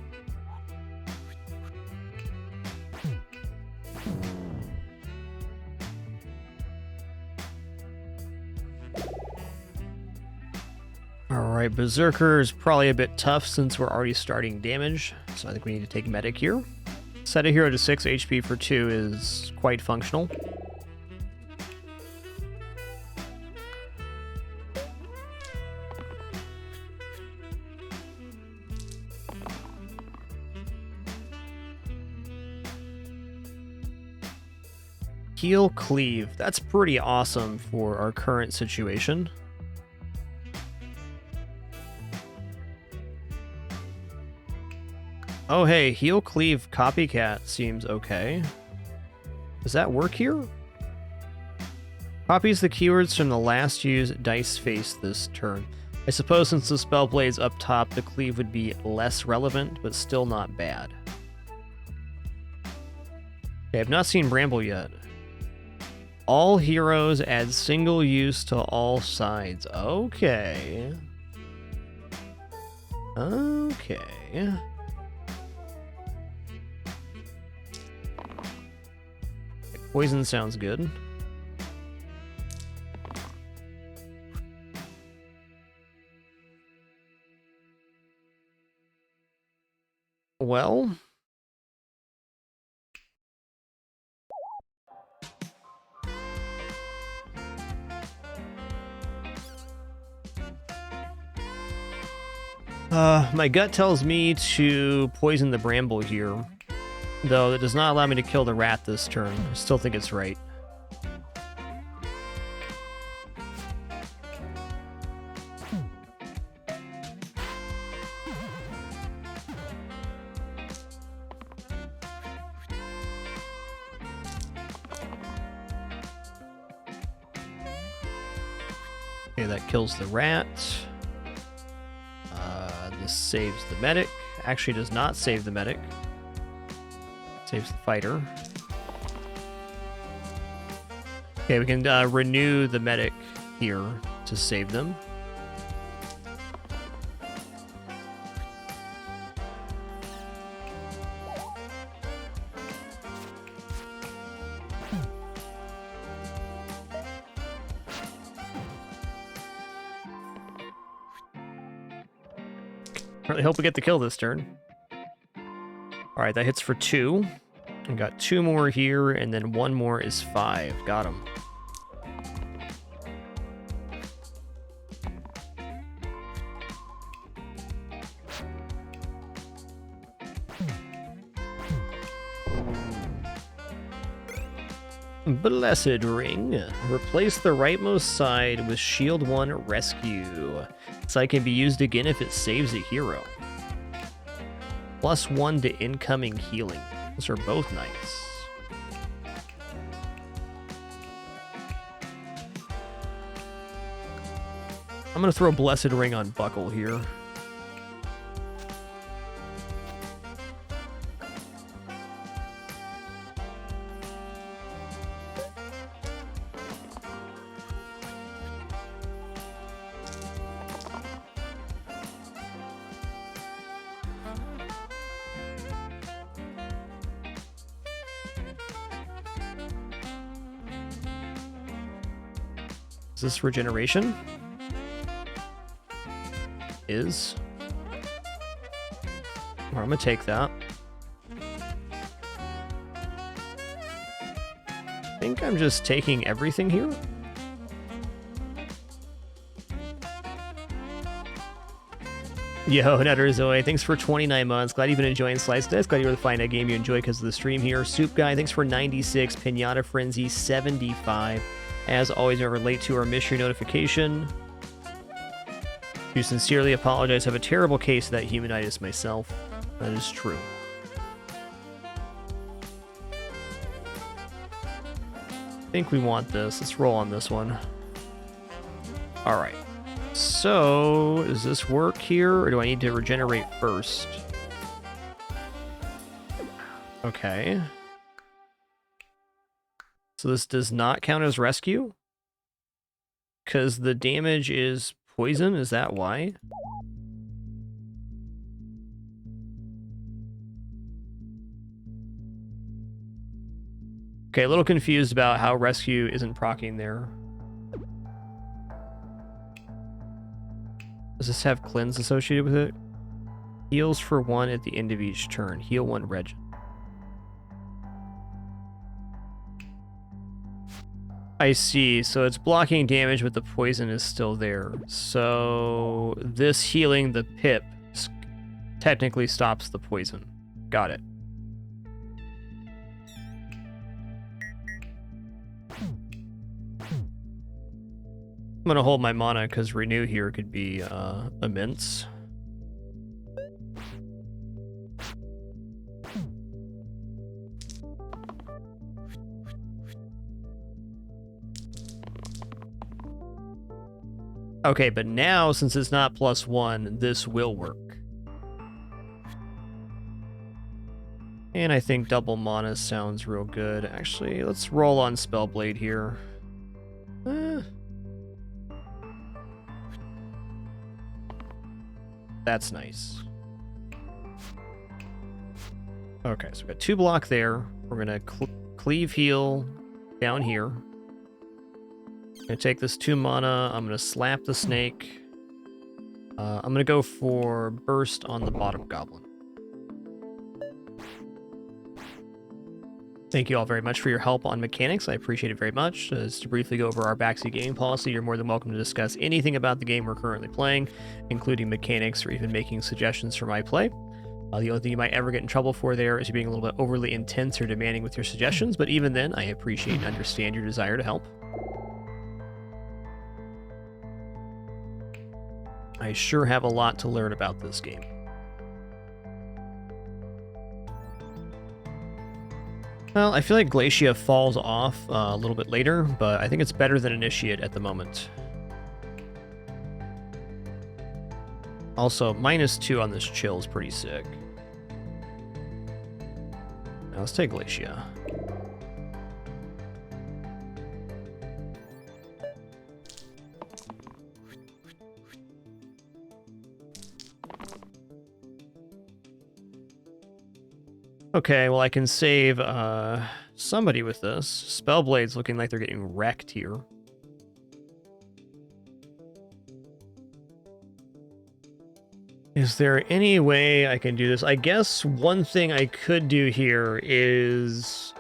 Alright, Berserker is probably a bit tough since we're already starting damage, so I think we need to take Medic here. Set a hero to 6 HP for 2 is quite functional. Heal Cleave. That's pretty awesome for our current situation. Oh hey, Heal Cleave Copycat seems okay. Does that work here? Copies the keywords from the last used dice face this turn. I suppose since the Spellblade's up top, the Cleave would be less relevant, but still not bad. Okay, I've not seen Bramble yet. All heroes add single use to all sides. Okay. Okay. Poison sounds good. Well... my gut tells me to poison the Bramble here, though it does not allow me to kill the rat this turn. I still think it's right. Okay, that kills the rat. This saves the medic. Actually does not save the medic. Saves the fighter. Okay, we can renew the medic here to save them. Really hope we get the kill this turn. Alright, that hits for 2. We got 2 more here, and then 1 more is 5. Got him. Blessed Ring. Replace the rightmost side with Shield 1 Rescue. Side can be used again if it saves a hero. +1 to incoming healing. Those are both nice. I'm going to throw Blessed Ring on Buckle here. Is this regeneration? Is. Or I'm gonna take that. I think I'm just taking everything here. Yo, Nutter Zoe, thanks for 29 months. Glad you've been enjoying Slice Dice. Glad you were to find a game you enjoy because of the stream here. Soup Guy, thanks for 96. Pinata Frenzy, 75. As always, never late to or miss your notification. To sincerely apologize. I have a terrible case of that humanitis myself. That is true. I think we want this. Let's roll on this one. All right. So, does this work here, or do I need to regenerate first? Okay. So this does not count as rescue? Because the damage is poison? Is that why? Okay, a little confused about how rescue isn't proccing there. Does this have cleanse associated with it? Heals for 1 at the end of each turn. Heal 1 regen. I see. So it's blocking damage, but the poison is still there. So this healing the pip technically stops the poison. Got it. I'm going to hold my mana because renew here could be immense. Okay, but now, since it's not +1, this will work. And I think double mana sounds real good. Actually, let's roll on Spellblade here. That's nice. Okay, so we've got 2 block there. We're going to cleave heal down here. I'm going to take this 2 mana. I'm going to slap the snake. I'm going to go for burst on the bottom goblin. Thank you all very much for your help on mechanics. I appreciate it very much. Just to briefly go over our backseat gaming policy, you're more than welcome to discuss anything about the game we're currently playing, including mechanics or even making suggestions for my play. The only thing you might ever get in trouble for there is you being a little bit overly intense or demanding with your suggestions, but even then, I appreciate and understand your desire to help. I sure have a lot to learn about this game. Well, I feel like Glacia falls off a little bit later, but I think it's better than Initiate at the moment. Also, -2 on this chill is pretty sick. Now let's take Glacia. Okay, well I can save somebody with this. Spellblade's looking like they're getting wrecked here. Is there any way I can do this? I guess one thing I could do here is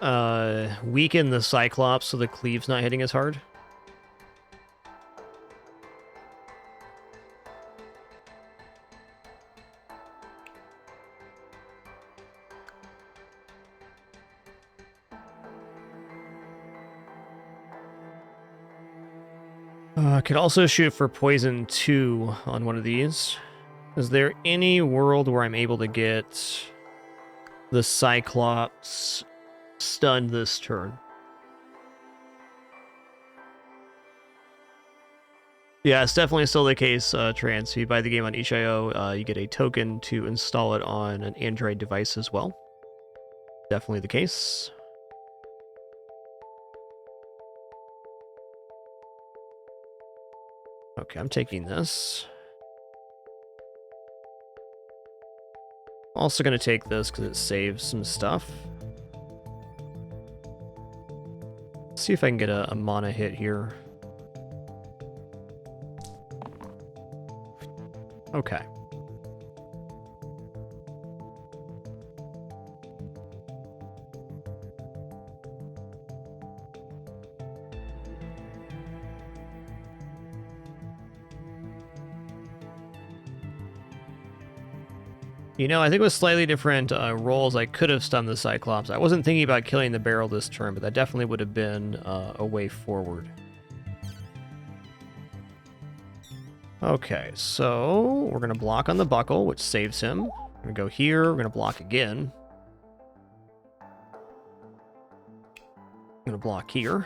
weaken the Cyclops so the cleave's not hitting as hard. I could also shoot for poison 2 on one of these. Is there any world where I'm able to get the Cyclops stunned this turn? Yeah, it's definitely still the case, Trans. If you buy the game on itch.io, you get a token to install it on an Android device as well. Definitely the case. Okay, I'm taking this. Also going to take this because it saves some stuff. Let's see if I can get a mana hit here. Okay. You know, I think with slightly different rolls, I could have stunned the Cyclops. I wasn't thinking about killing the barrel this turn, but that definitely would have been a way forward. Okay, so we're going to block on the buckle, which saves him. We're going to go here. We're going to block again. I'm going to block here.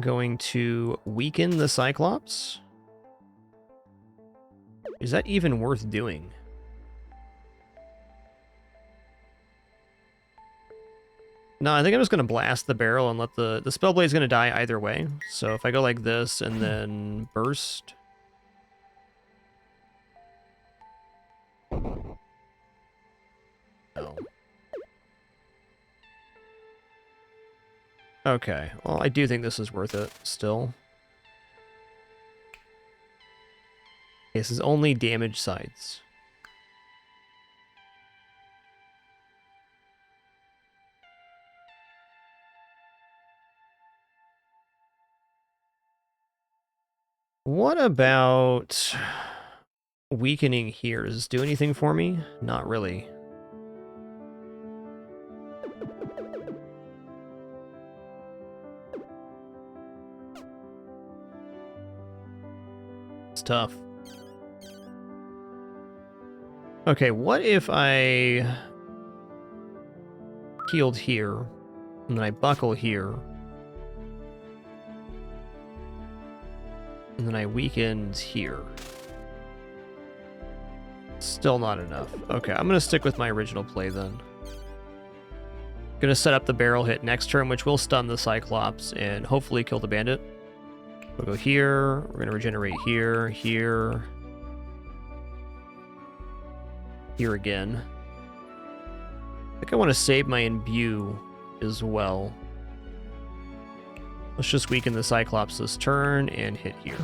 Going to weaken the Cyclops. Is that even worth doing? No, I think I'm just going to blast the barrel and let the Spellblade's going to die either way. So if I go like this and then burst... No. Okay, well, I do think this is worth it, still. This is only damage sides. What about weakening here? Does this do anything for me? Not really. It's tough. Okay, what if I healed here, and then I buckle here, and then I weakened here? Still not enough. Okay, I'm going to stick with my original play then. Going to set up the barrel hit next turn, which will stun the Cyclops and hopefully kill the bandit. We'll go here. We're going to regenerate here, here, here again. I think I want to save my imbue as well. Let's just weaken the Cyclops this turn and hit here.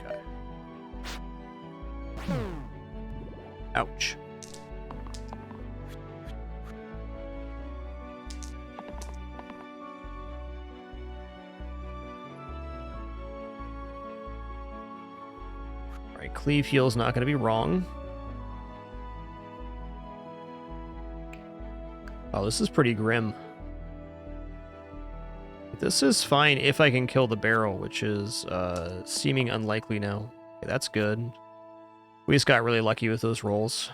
Okay. Ouch. Alright, Cleave Heal's not going to be wrong. Oh, this is pretty grim. This is fine if I can kill the barrel, which is seeming unlikely now. Okay, that's good. We just got really lucky with those rolls.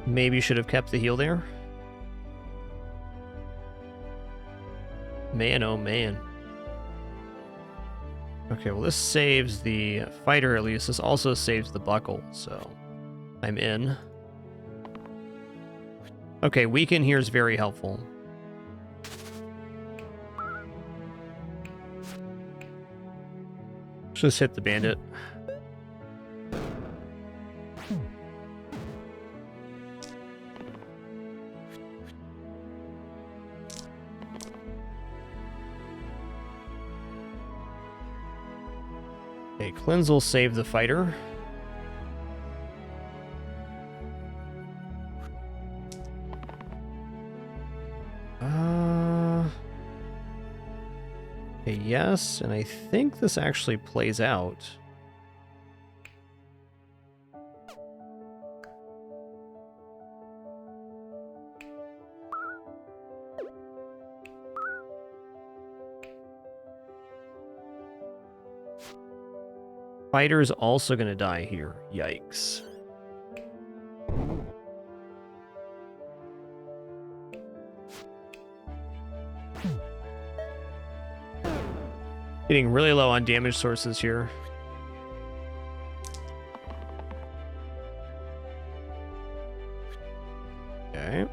Maybe should have kept the heal there. Man, oh man. Okay, well this saves the fighter at least. This also saves the buckle, so I'm in. Okay, weaken here is very helpful. Let's just hit the bandit. Okay, cleanse will save the fighter. Okay, yes, and I think this actually plays out. Fighter's also gonna die here. Yikes. Getting really low on damage sources here. Okay.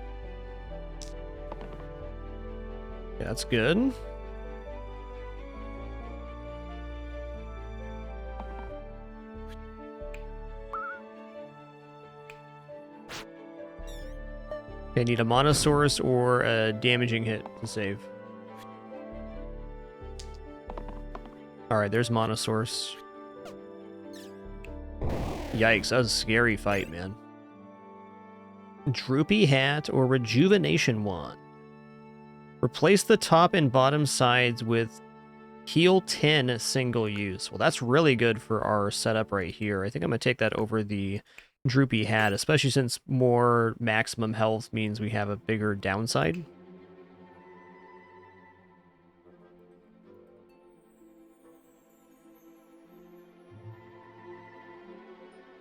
Yeah, that's good. Okay, I need a Monosaurus or a damaging hit to save. Alright, there's Monosaurus. Yikes, that was a scary fight, man. Droopy Hat or Rejuvenation Wand. Replace the top and bottom sides with Heal 10 single use. Well, that's really good for our setup right here. I think I'm going to take that over the Droopy Hat, especially since more maximum health means we have a bigger downside.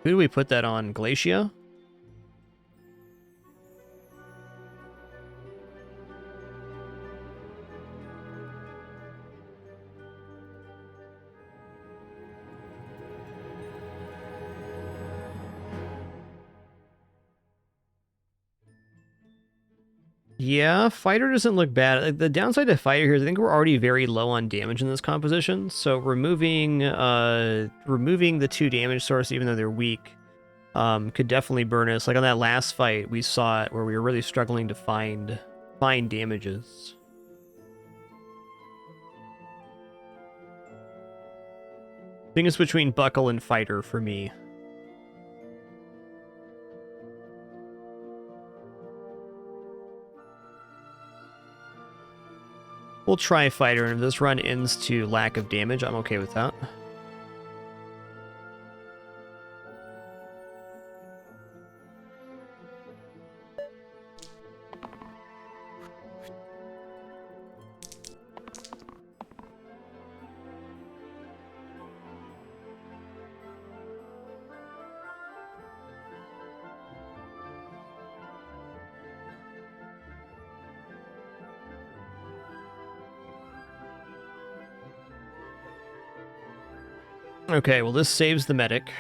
Who do we put that on? Glacia? Yeah, Fighter doesn't look bad. The downside to Fighter here is I think we're already very low on damage in this composition, so removing the 2 damage source, even though they're weak, could definitely burn us. Like on that last fight, we saw it where we were really struggling to find damages. I think it's between Buckle and Fighter for me. We'll try Fighter, and if this run ends to lack of damage, I'm okay with that. Okay, well this saves the medic.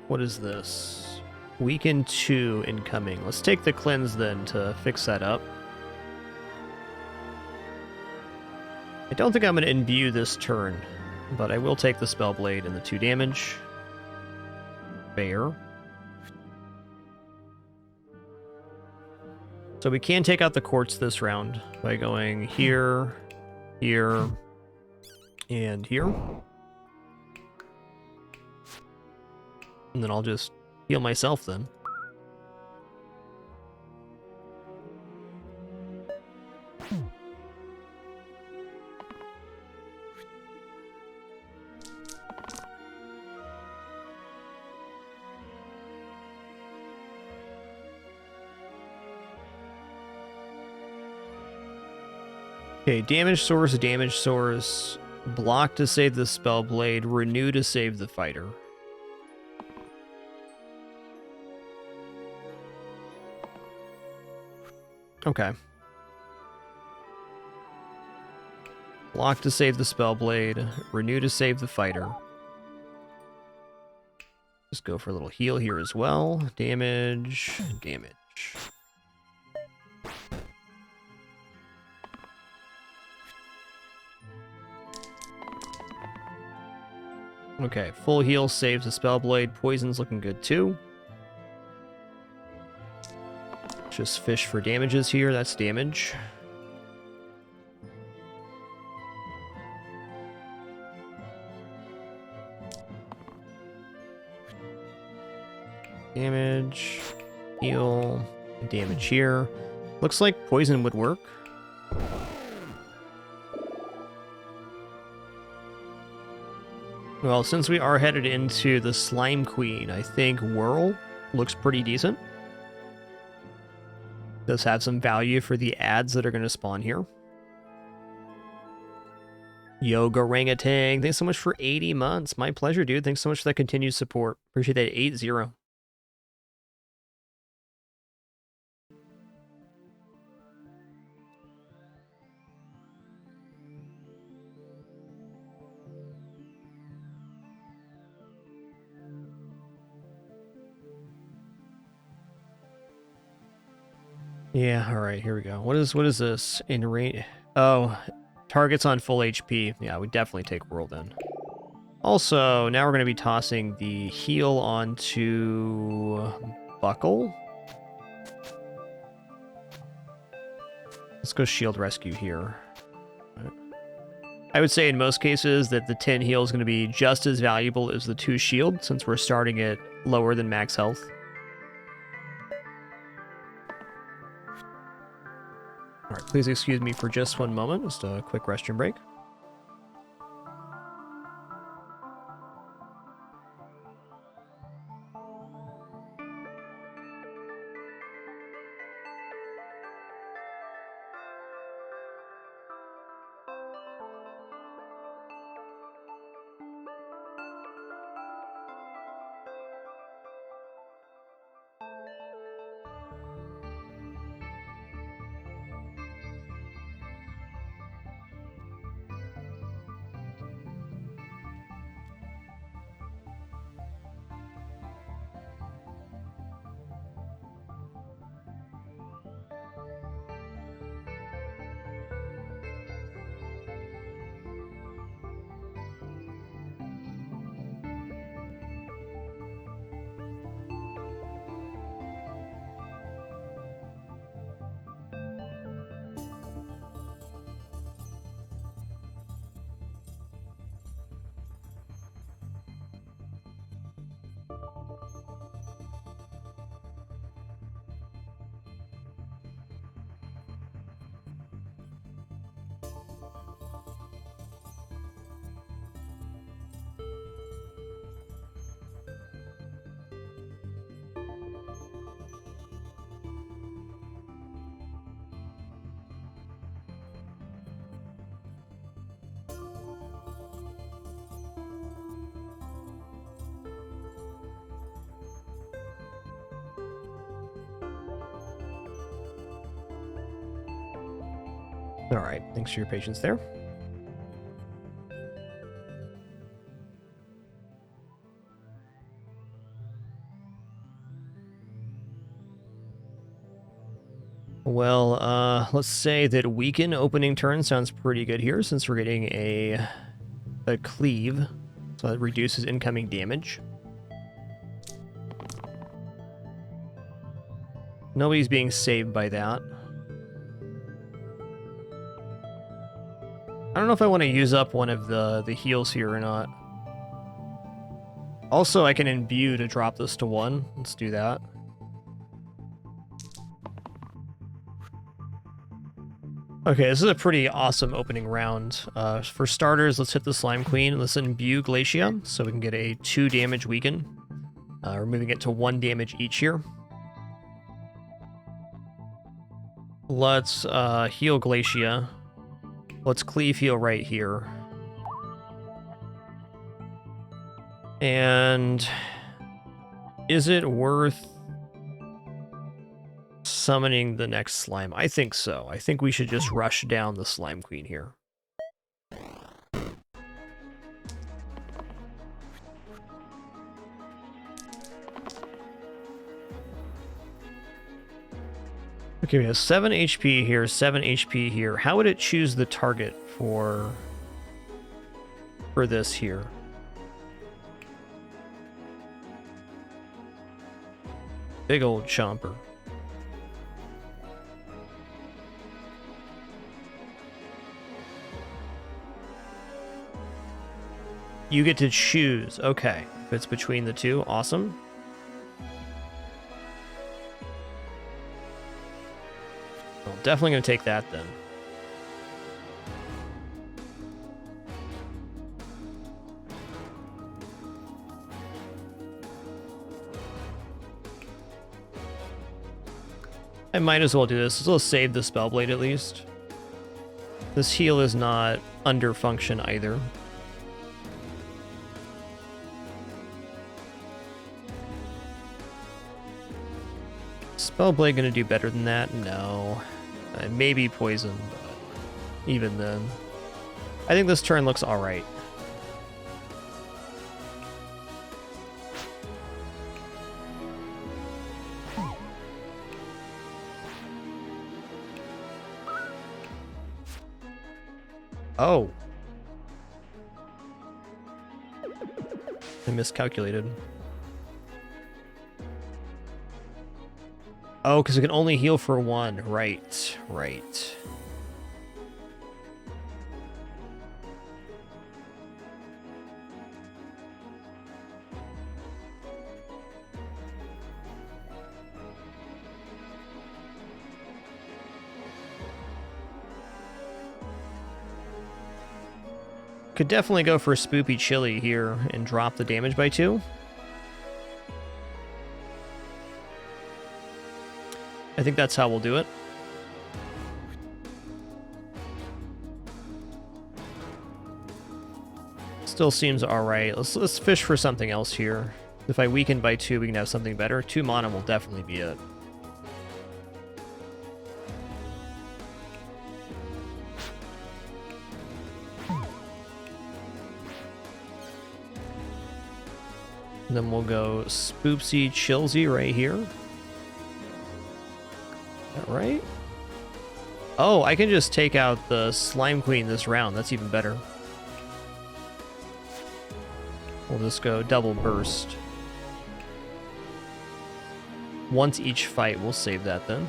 What is this? Weaken 2 incoming. Let's take the cleanse then to fix that up. I don't think I'm going to imbue this turn, but I will take the Spellblade and the 2 damage. Fair. So we can take out the quartz this round by going here, here, and here. And then I'll just heal myself then. Okay, damage source, block to save the Spellblade, renew to save the fighter. Okay. Block to save the Spellblade, renew to save the fighter. Just go for a little heal here as well. Damage, damage. Okay, full heal saves the Spellblade. Poison's looking good too. Just fish for damages here. That's damage. Damage, heal, damage here. Looks like poison would work. Well, since we are headed into the Slime Queen, I think Whirl looks pretty decent. Does have some value for the ads that are going to spawn here. Yoga Orangutan, thanks so much for 80 months. My pleasure, dude. Thanks so much for that continued support. Appreciate that 8-0. Yeah, all right, here we go. What is this in range? Oh, targets on full HP. Yeah, we definitely take Whirl then. Also, now we're going to be tossing the heal onto Buckle. Let's go Shield Rescue here. I would say in most cases that the 10 heal is going to be just as valuable as the 2 shield, since we're starting at lower than max health. Alright, please excuse me for just one moment. Just a quick restroom break. All right, thanks for your patience there. Well, let's say that weaken opening turn sounds pretty good here, since we're getting a cleave, so that reduces incoming damage. Nobody's being saved by that. I don't know if I want to use up one of the heals here or not. Also, I can imbue to drop this to 1. Let's do that. Okay, this is a pretty awesome opening round. For starters, let's hit the Slime Queen. Let's imbue Glacia, so we can get a 2 damage weaken. We're moving it to 1 damage each here. Let's heal Glacia. Let's cleave heal right here. And is it worth summoning the next slime? I think so. I think we should just rush down the Slime Queen here. Okay, we have 7 HP here, 7 HP here. How would it choose the target for this here? Big old chomper. You get to choose. Okay. If it's between the two, awesome. Well, definitely going to take that then. I might as well do this. Let's save the Spellblade at least. This heal is not under function either. Spellblade gonna do better than that? No. Maybe poison, but even then. I think this turn looks alright. Oh. I miscalculated. Oh, because it can only heal for one. Right, right. Could definitely go for Spoopy Chili here and drop the damage by 2. I think that's how we'll do it. Still seems alright. Let's fish for something else here. If I weaken by 2, we can have something better. 2 mana will definitely be it. And then we'll go Spoopsy Chilsy right here. Is that right? Oh, I can just take out the Slime Queen this round. That's even better. We'll just go double burst. Once each fight, we'll save that then.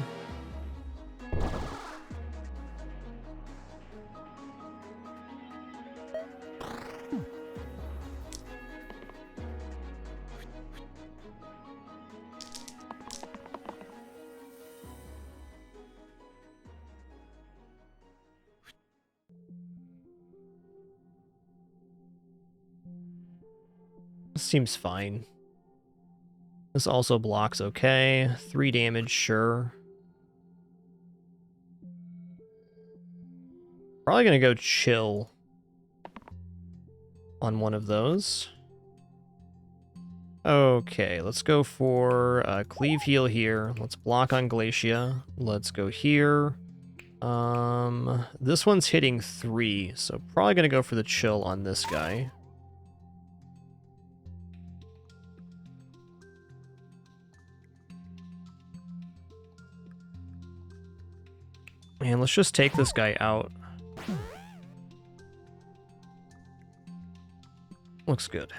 Seems fine. This also blocks okay. 3 damage, sure. Probably gonna go chill on one of those. Okay, let's go for Cleave Heal here. Let's block on Glacia. Let's go here. This one's hitting 3, so probably gonna go for the chill on this guy. And let's just take this guy out. Looks good.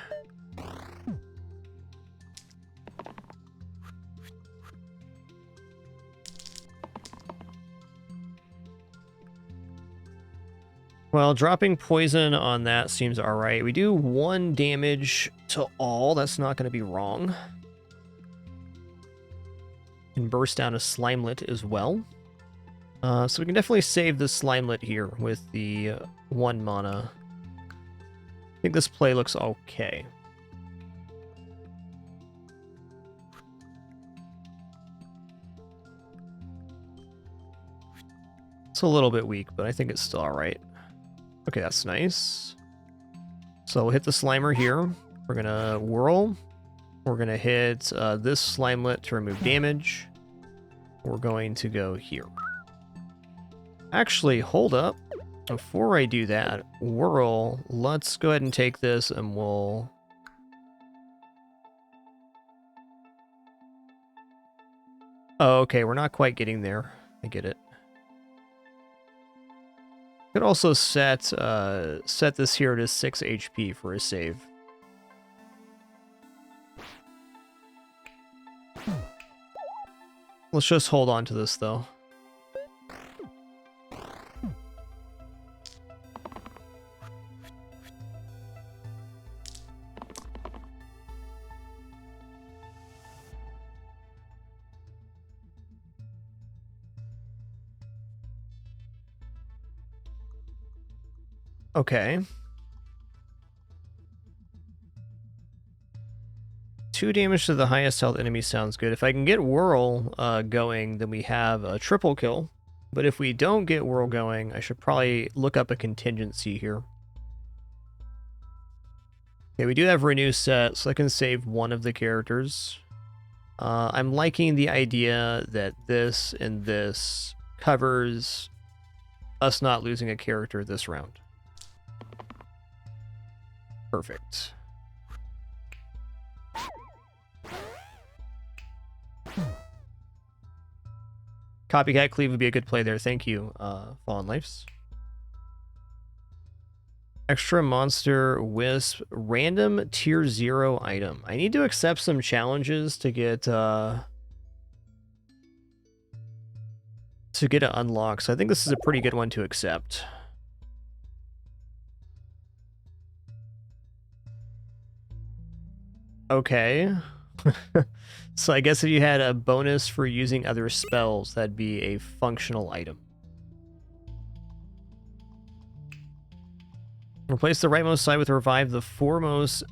Well, dropping poison on that seems alright. We do 1 damage to all. That's not going to be wrong. And burst down a Slimelet as well. So we can definitely save the Slimelet here with the 1 mana. I think this play looks okay. It's a little bit weak, but I think it's still alright. Okay, that's nice. So we'll hit the Slimer here. We're going to whirl. We're going to hit this Slimelet to remove damage. We're going to go here. Actually, hold up. Before I do that, whirl, let's go ahead and take this and we'll... Oh, okay, we're not quite getting there. I get it. Could also set this here to 6 HP for a save. Let's just hold on to this though. Okay. 2 damage to the highest health enemy sounds good. If I can get Whirl going, then we have a triple kill. But if we don't get Whirl going, I should probably look up a contingency here. Okay, we do have Renew set, so I can save one of the characters. I'm liking the idea that this and this covers us not losing a character this round. Perfect. Copycat Cleave would be a good play there. Thank you, Fallen Lives. Extra Monster Wisp, random tier 0 item. I need to accept some challenges to get it unlocked. So I think this is a pretty good one to accept. Okay. So I guess if you had a bonus for using other spells, that'd be a functional item. Replace the rightmost side with Revive the foremost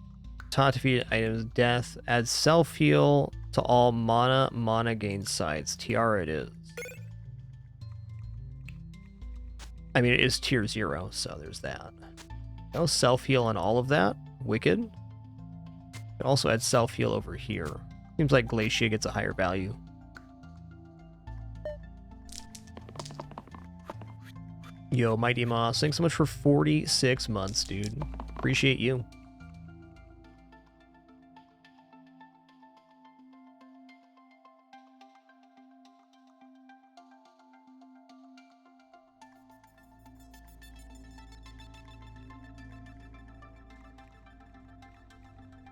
top defeated item's death. Add self-heal to all mana gain sides. Tiara it is. I mean, it is tier 0, so there's that. No self-heal on all of that. Wicked. It also adds self-heal over here. Seems like Glacia gets a higher value. Yo, Mighty Moss, thanks so much for 46 months, dude. Appreciate you.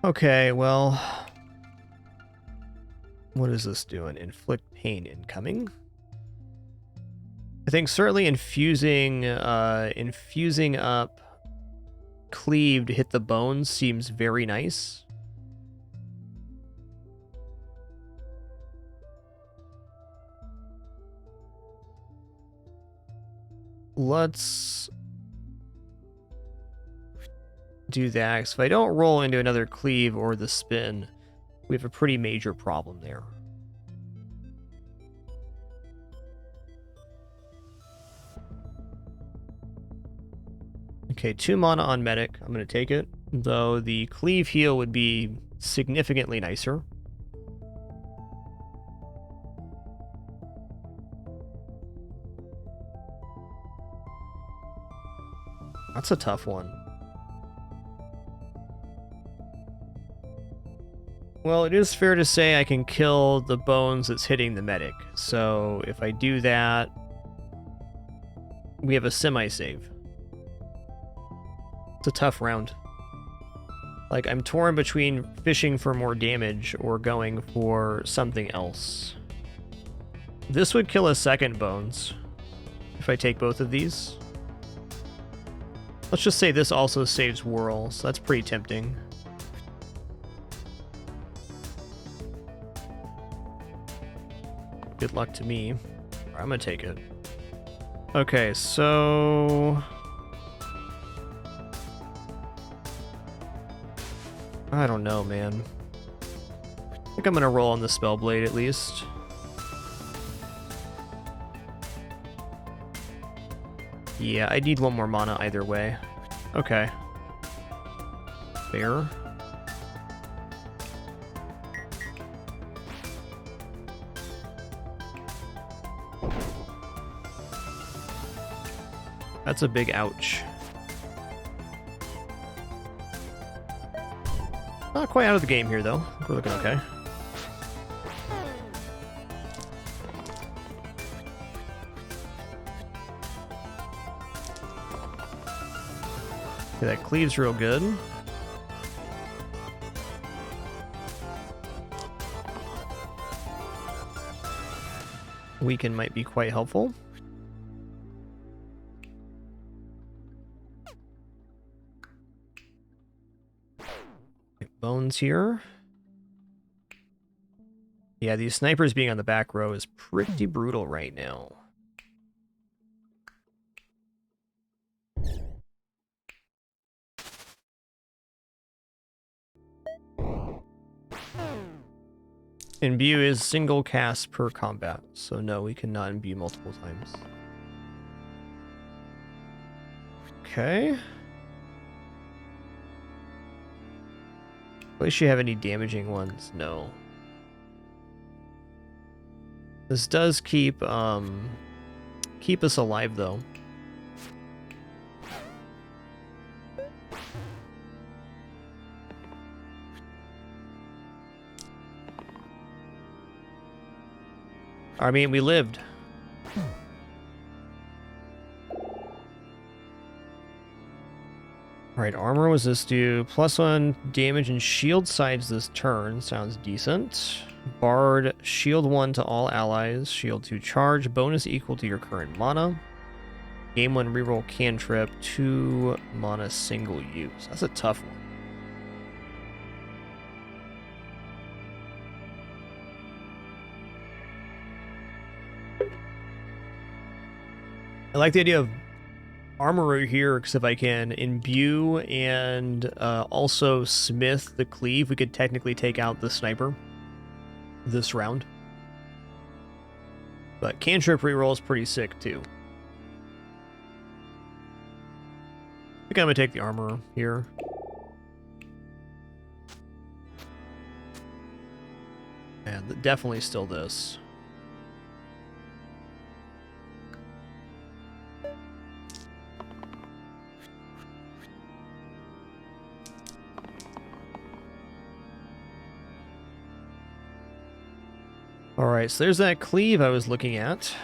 Okay, well, what is this doing? Inflict pain incoming. I think certainly infusing up Cleave to hit the bones seems very nice. Let's do that. So if I don't roll into another Cleave or the spin, we have a pretty major problem there. Okay, 2 mana on Medic. I'm going to take it. Though the Cleave heal would be significantly nicer. That's a tough one. Well, it is fair to say I can kill the bones that's hitting the Medic. So if I do that, we have a semi-save. It's a tough round. Like, I'm torn between fishing for more damage or going for something else. This would kill a second bones if I take both of these. Let's just say this also saves Whirl, so that's pretty tempting. Good luck to me. I'm gonna take it. Okay, so I don't know, man. I think I'm gonna roll on the Spellblade at least. Yeah, I need 1 more mana either way. Okay. Fair. That's a big ouch. Not quite out of the game here, though. I think we're looking okay. Okay, that cleaves real good. Weaken might be quite helpful. Bones here. Yeah, these snipers being on the back row is pretty brutal right now. Imbue is single cast per combat, so no, we cannot imbue multiple times. Okay. At least you have any damaging ones? No. This does keep us alive though. I mean, we lived. Alright, armor was this do? +1 damage and shield sides this turn. Sounds decent. Bard, shield 1 to all allies. Shield 2 charge. Bonus equal to your current mana. Game 1 reroll cantrip. 2 mana single use. That's a tough one. I like the idea of armorer here, because if I can imbue and also smith the cleave, we could technically take out the sniper this round. But cantrip reroll is pretty sick too. I think I'm gonna take the armorer here. And definitely still this. Alright, so there's that cleave I was looking at.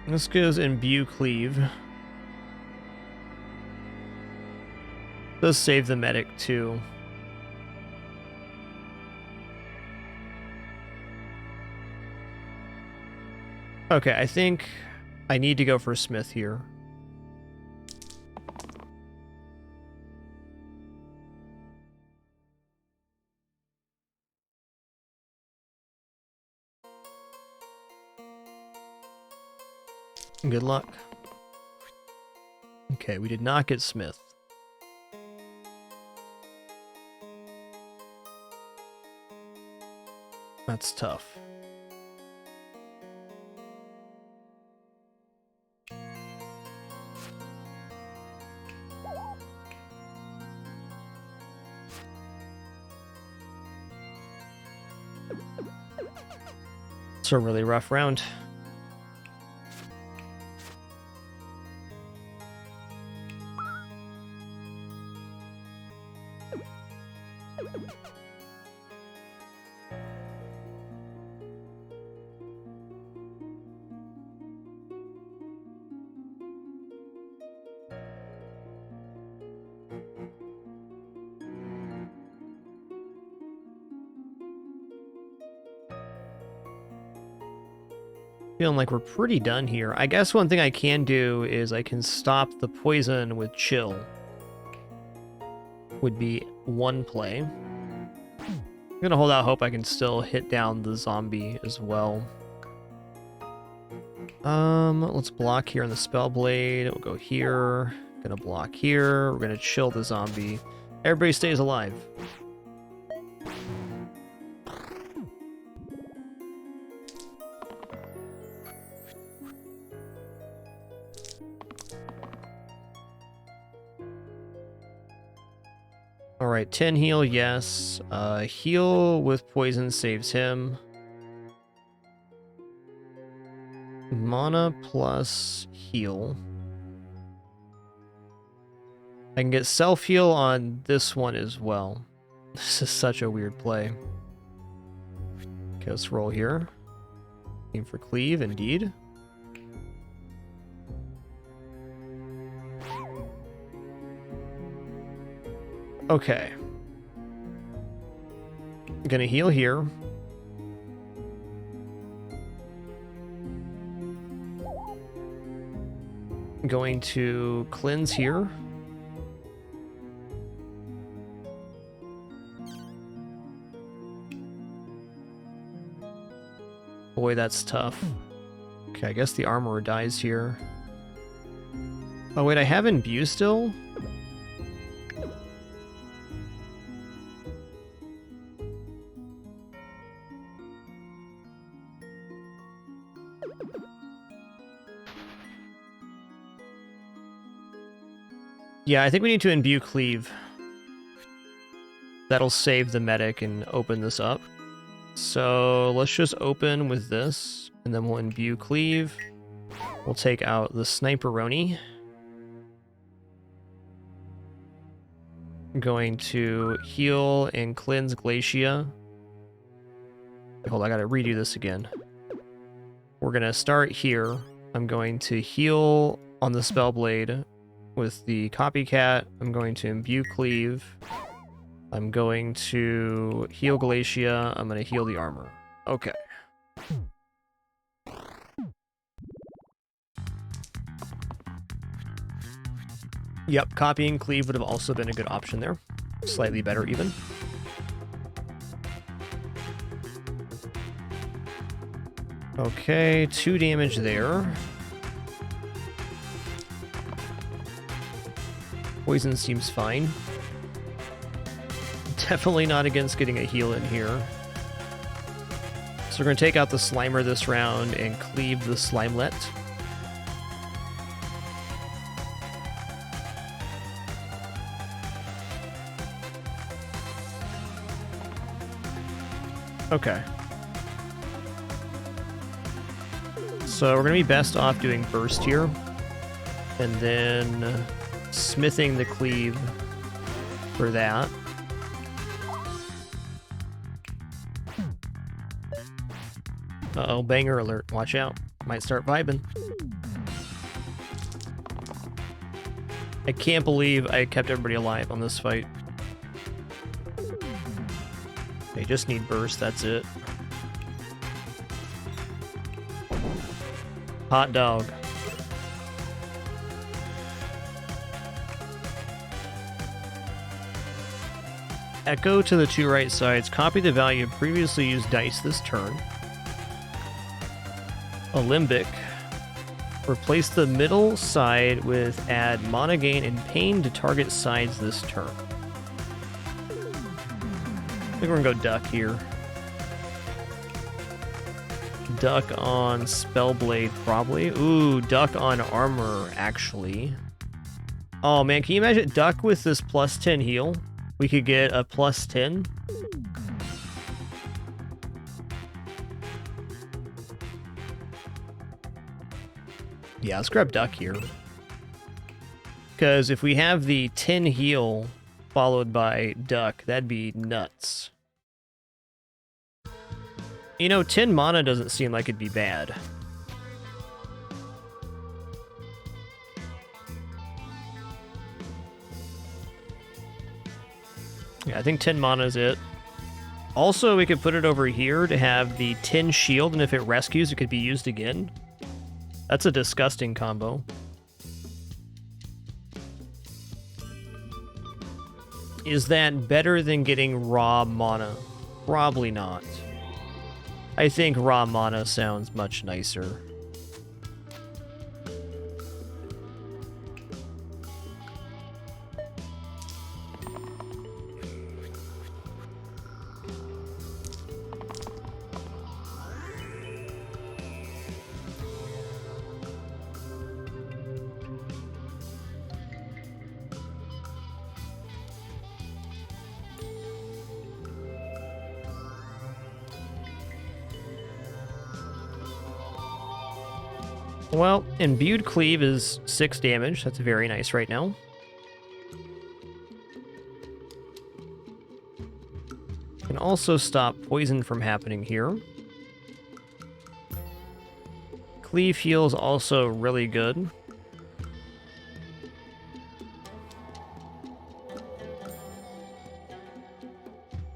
This goes imbue cleave. Does save the medic too. Okay, I think I need to go for a smith here. Good luck. Okay, we did not get smith. That's tough. It's a really rough round. Feeling like we're pretty done here. I guess one thing I can do is I can stop the poison with chill. Would be one play. I'm gonna hold out hope I can still hit down the zombie as well. Let's block here on the spell blade. We'll go here. Gonna block here. We're gonna chill the zombie. Everybody stays alive. Alright, 10 heal, yes. Heal with poison saves him. Mana plus heal. I can get self-heal on this one as well. This is such a weird play. Okay, let's roll here. Aim for cleave, indeed. Okay. I'm gonna heal here. I'm going to cleanse here. Boy, that's tough. Okay, I guess the armorer dies here. Oh wait, I have Imbue still? Yeah, I think we need to Imbue Cleave. That'll save the medic and open this up. So let's just open with this, and then we'll Imbue Cleave. We'll take out the Sniperoni. I'm going to heal and cleanse Glacia. Hold on, I gotta redo this again. We're gonna start here. I'm going to heal on the Spellblade with the Copycat. I'm going to Imbue Cleave. I'm going to heal Glacia. I'm going to heal the armor. Okay. Yep, copying Cleave would have also been a good option there. Slightly better even. Okay, 2 damage there. Poison seems fine. Definitely not against getting a heal in here. So we're going to take out the Slimer this round and cleave the Slimelet. Okay. So we're going to be best off doing Burst here. And then smithing the Cleave for that. Uh-oh, banger alert. Watch out. Might start vibing. I can't believe I kept everybody alive on this fight. They just need burst, that's it. Hot dog. Echo to the 2 right sides. Copy the value of previously used dice this turn. Alembic. Replace the middle side with add mana gain and pain to target sides this turn. I think we're gonna go duck here. Duck on Spellblade, probably. Ooh, duck on armor, actually. Oh man, can you imagine duck with this plus 10 heal? We could get a plus 10. Yeah, let's grab duck here. Because if we have the 10 heal followed by duck, that'd be nuts. You know, 10 mana doesn't seem like it'd be bad. Yeah, I think 10 mana is it. Also, we could put it over here to have the 10 shield, and if it rescues, it could be used again. That's a disgusting combo. Is that better than getting raw mana? Probably not. I think raw mana sounds much nicer. Well, Imbued Cleave is 6 damage. That's very nice right now. Can also stop poison from happening here. Cleave heals also really good.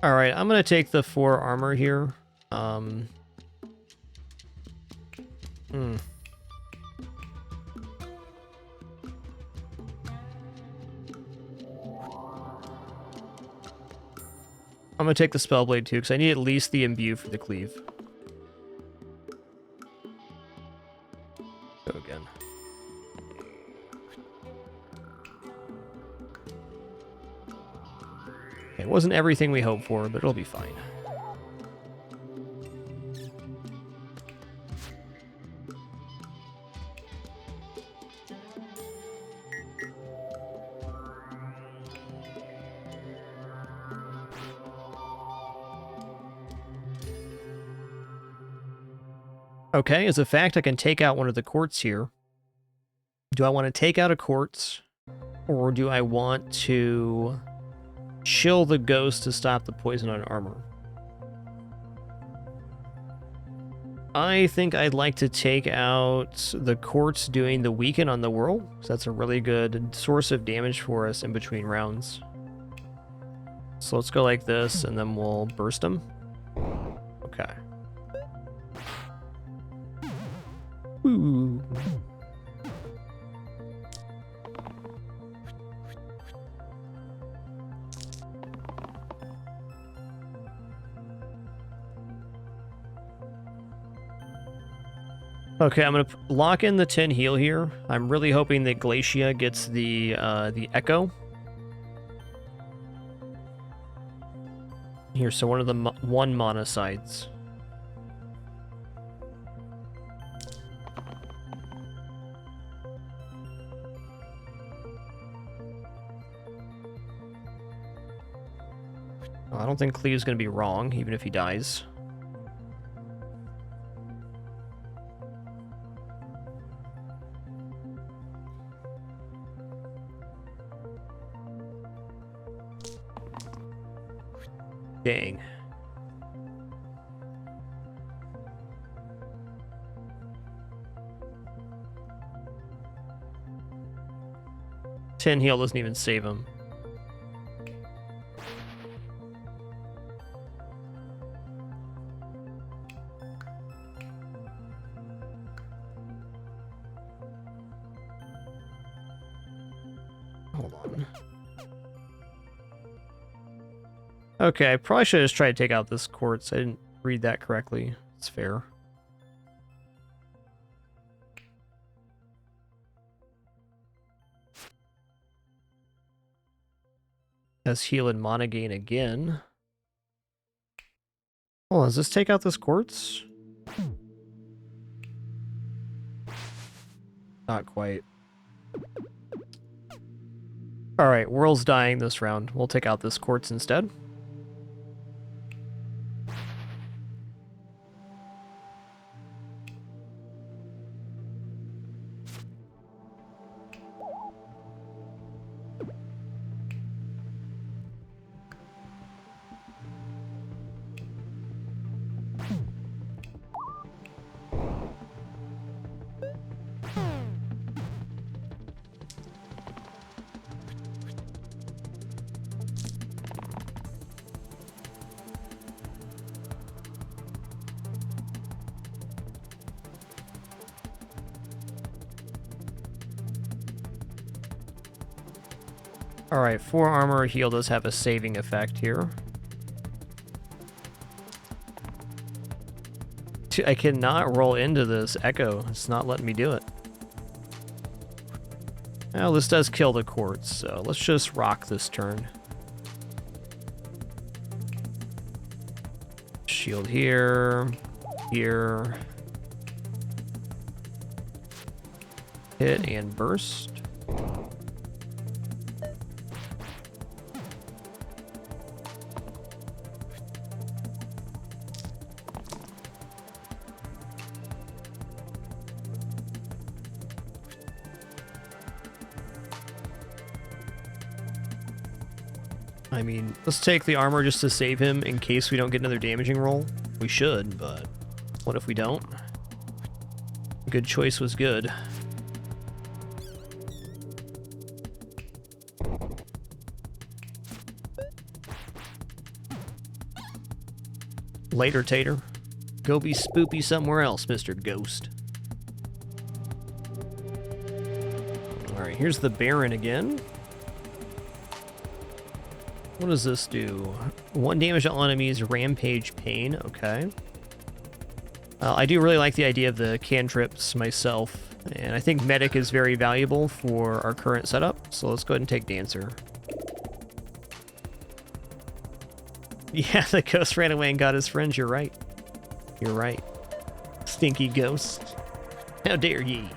Alright, I'm going to take the 4 armor here. I'm going to take the Spellblade too, because I need at least the Imbue for the Cleave. Go again. It wasn't everything we hoped for, but it'll be fine. Okay, as a fact, I can take out one of the quartz here. Do I want to take out a quartz, or do I want to chill the ghost to stop the poison on armor? I think I'd like to take out the quartz doing the weaken on the whirl, because that's a really good source of damage for us in between rounds. So let's go like this, and then we'll burst them. Okay. Ooh. Okay, I'm gonna lock in the 10 heal here. I'm really hoping that Glacia gets the echo. Here, so one of the one mana sides. I don't think Cleve's gonna be wrong, even if he dies. Dang. Ten heal doesn't even save him. Hold on. Okay, I probably should have just tried to take out this quartz. I didn't read that correctly. It's fair. Has heal and mana gain again. Oh, does this take out this quartz? Not quite. Alright, Whirl's dying this round. We'll take out this quartz instead. Alright, 4 armor heal does have a saving effect here. I cannot roll into this echo. It's not letting me do it. Well, this does kill the quartz, so let's just rock this turn. Shield here. Here. Hit and burst. I mean, let's take the armor just to save him in case we don't get another damaging roll. We should, but what if we don't? Good choice was good. Later, Tater. Go be spoopy somewhere else, Mr. Ghost. Alright, here's the Baron again. What does this do? 1 damage to all enemies, Rampage Pain, okay. I do really like the idea of the cantrips myself, and I think Medic is very valuable for our current setup, so let's go ahead and take Dancer. Yeah, the ghost ran away and got his friends, you're right. You're right. Stinky ghost. How dare ye?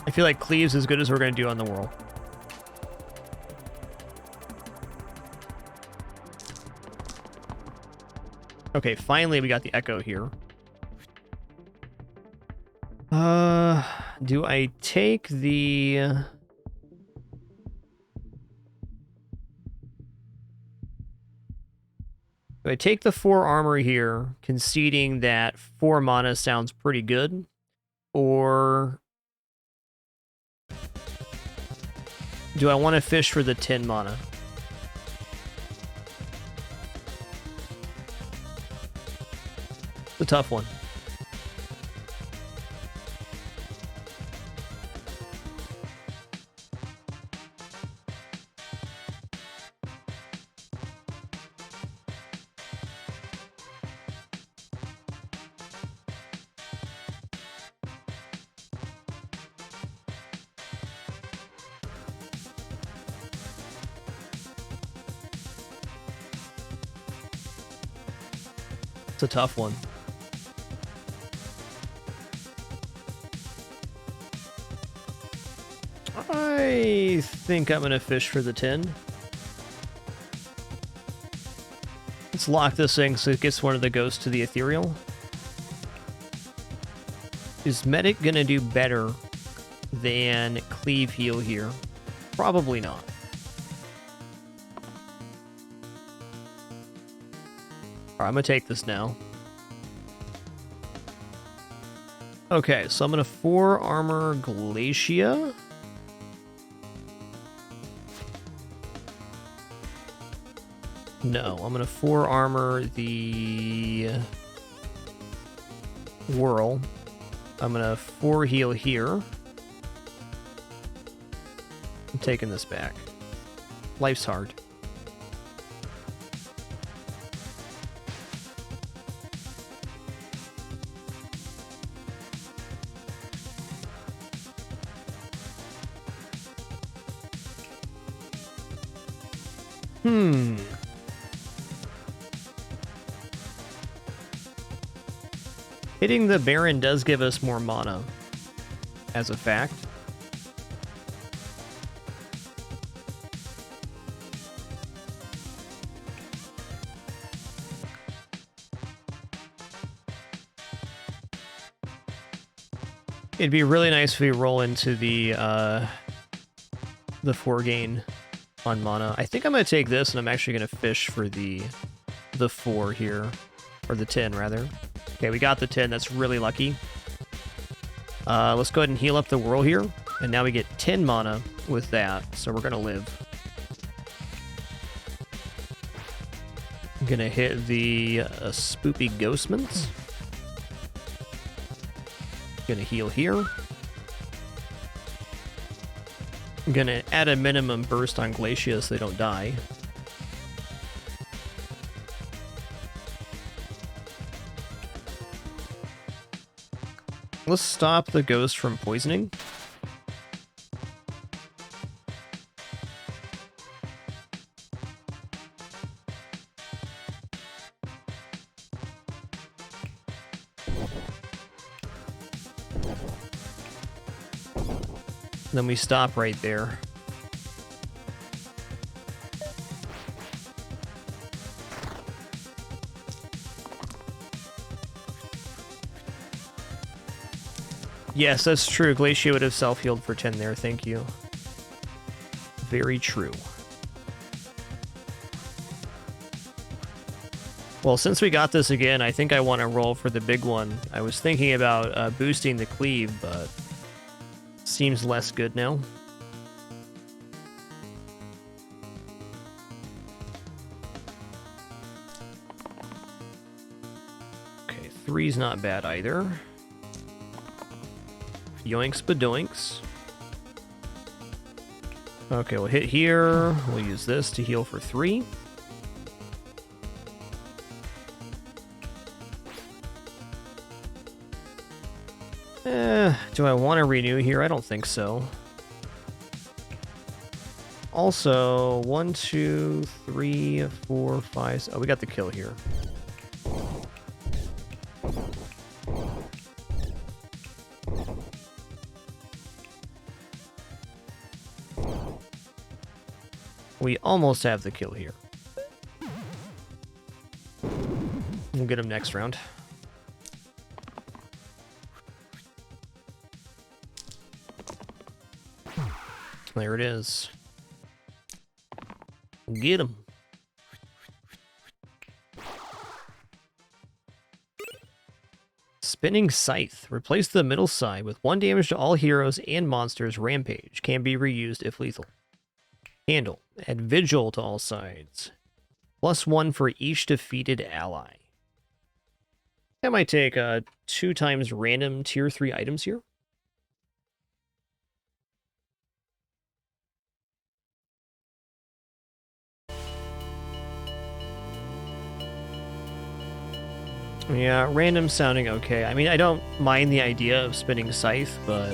I feel like Cleave's as good as we're going to do on the whirl. Okay, finally we got the Echo here. Do I take the... Do I take the 4 armor here, conceding that 4 mana sounds pretty good? Or... do I want to fish for the 10 mana? It's a tough one. It's a tough one. I think I'm gonna fish for the 10. Let's lock this thing so it gets one of the ghosts to the ethereal. Is Medic gonna do better than Cleave Heal here? Probably not. Alright, I'm gonna take this now. Okay, so I'm gonna 4 armor Glacia. No, I'm gonna 4 armor the Whirl. I'm gonna 4 heal here. I'm taking this back. Life's hard. Hitting the Baron does give us more mana, as a fact. It'd be really nice if we roll into the 4 gain on mana. I think I'm going to take this, and I'm actually going to fish for the 4 here, or the 10 rather. Okay, we got the 10. That's really lucky. Let's go ahead and heal up the Whirl here, and now we get 10 mana with that, so we're going to live. I'm going to hit the Spoopy Ghostmans. Going to heal here. I'm going to add a minimum burst on Glacia so they don't die. Let's stop the ghost from poisoning. Then we stop right there. Yes, that's true. Glacia would have self-healed for 10 there, thank you. Very true. Well, since we got this again, I think I want to roll for the big one. I was thinking about boosting the cleave, but seems less good now. Okay, 3's not bad either. Yoinks badoinks. Okay, we'll hit here. We'll use this to heal for 3. Do I want to renew here? I don't think so. Also, 1, 2, 3, 4, 5... Oh, we got the kill here. We almost have the kill here. We'll get him next round. There it is. Get him. Spinning Scythe. Replace the middle side with 1 damage to all heroes and monsters. Rampage. Can be reused if lethal. Handle. Add Vigil to all sides. +1 for each defeated ally. I might take 2 times random tier 3 items here. Yeah, random sounding okay. I mean, I don't mind the idea of spinning Scythe, but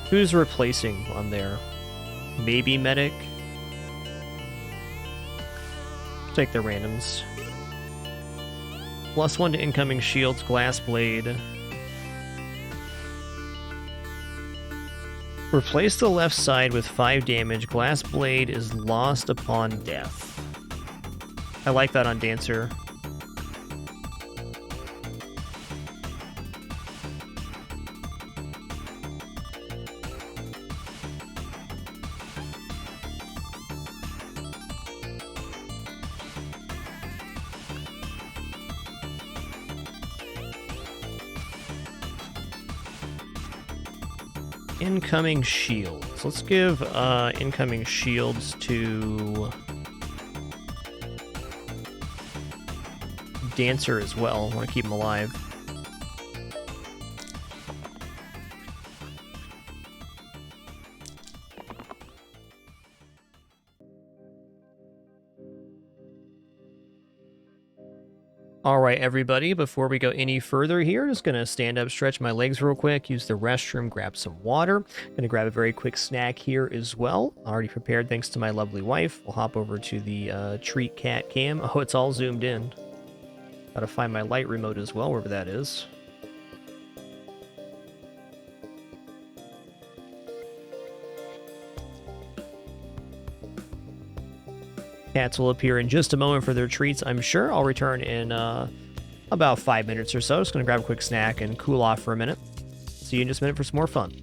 who's replacing on there? Maybe Medic? Take the randoms. +1 to incoming shields, Glass Blade. Replace the left side with 5 damage. Glass Blade is lost upon death. I like that on Dancer. Incoming shields. Let's give incoming shields to Dancer as well. I want to keep him alive. All right, everybody, before we go any further here, just going to stand up, stretch my legs real quick, use the restroom, grab some water. Going to grab a very quick snack here as well. Already prepared thanks to my lovely wife. We'll hop over to the treat cat cam. Oh, it's all zoomed in. Got to find my light remote as well, wherever that is. Cats will appear in just a moment for their treats, I'm sure. I'll return in about 5 minutes or so. Just going to grab a quick snack and cool off for a minute. See you in just a minute for some more fun.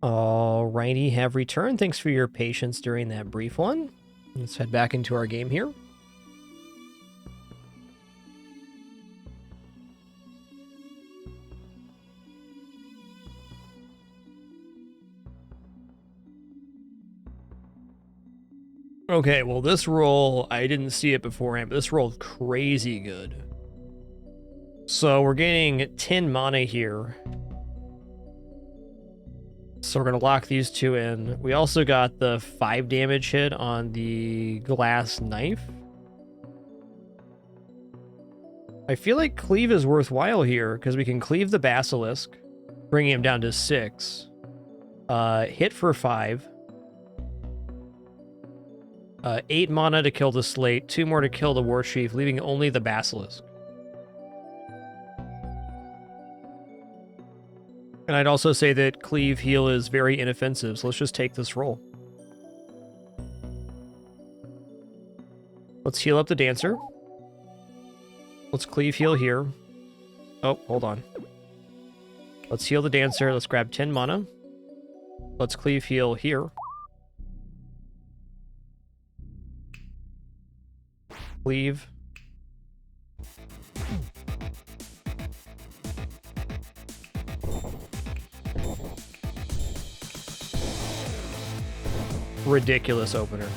Alrighty, have returned. Thanks for your patience during that brief one. Let's head back into our game here. Okay, well this roll, I didn't see it beforehand, but this roll's crazy good. So we're getting 10 mana here. So we're going to lock these two in. We also got the 5 damage hit on the glass knife. I feel like cleave is worthwhile here because we can cleave the basilisk, bringing him down to 6. Hit for 5. 8 mana to kill the slate, 2 more to kill the war chief, leaving only the basilisk. And I'd also say that cleave heal is very inoffensive, so let's just take this roll. Let's heal up the dancer. Let's cleave heal here. Oh, hold on. Let's heal the dancer. Let's grab 10 mana. Let's cleave heal here. Cleave. Ridiculous opener.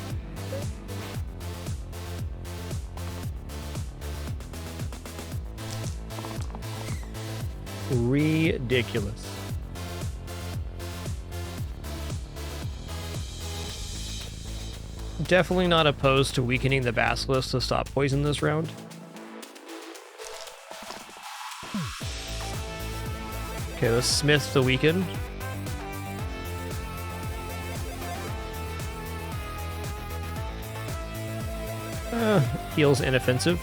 Ridiculous. Definitely not opposed to weakening the basilisk to stop poison this round. Okay, let's smith the weaken. Heals inoffensive.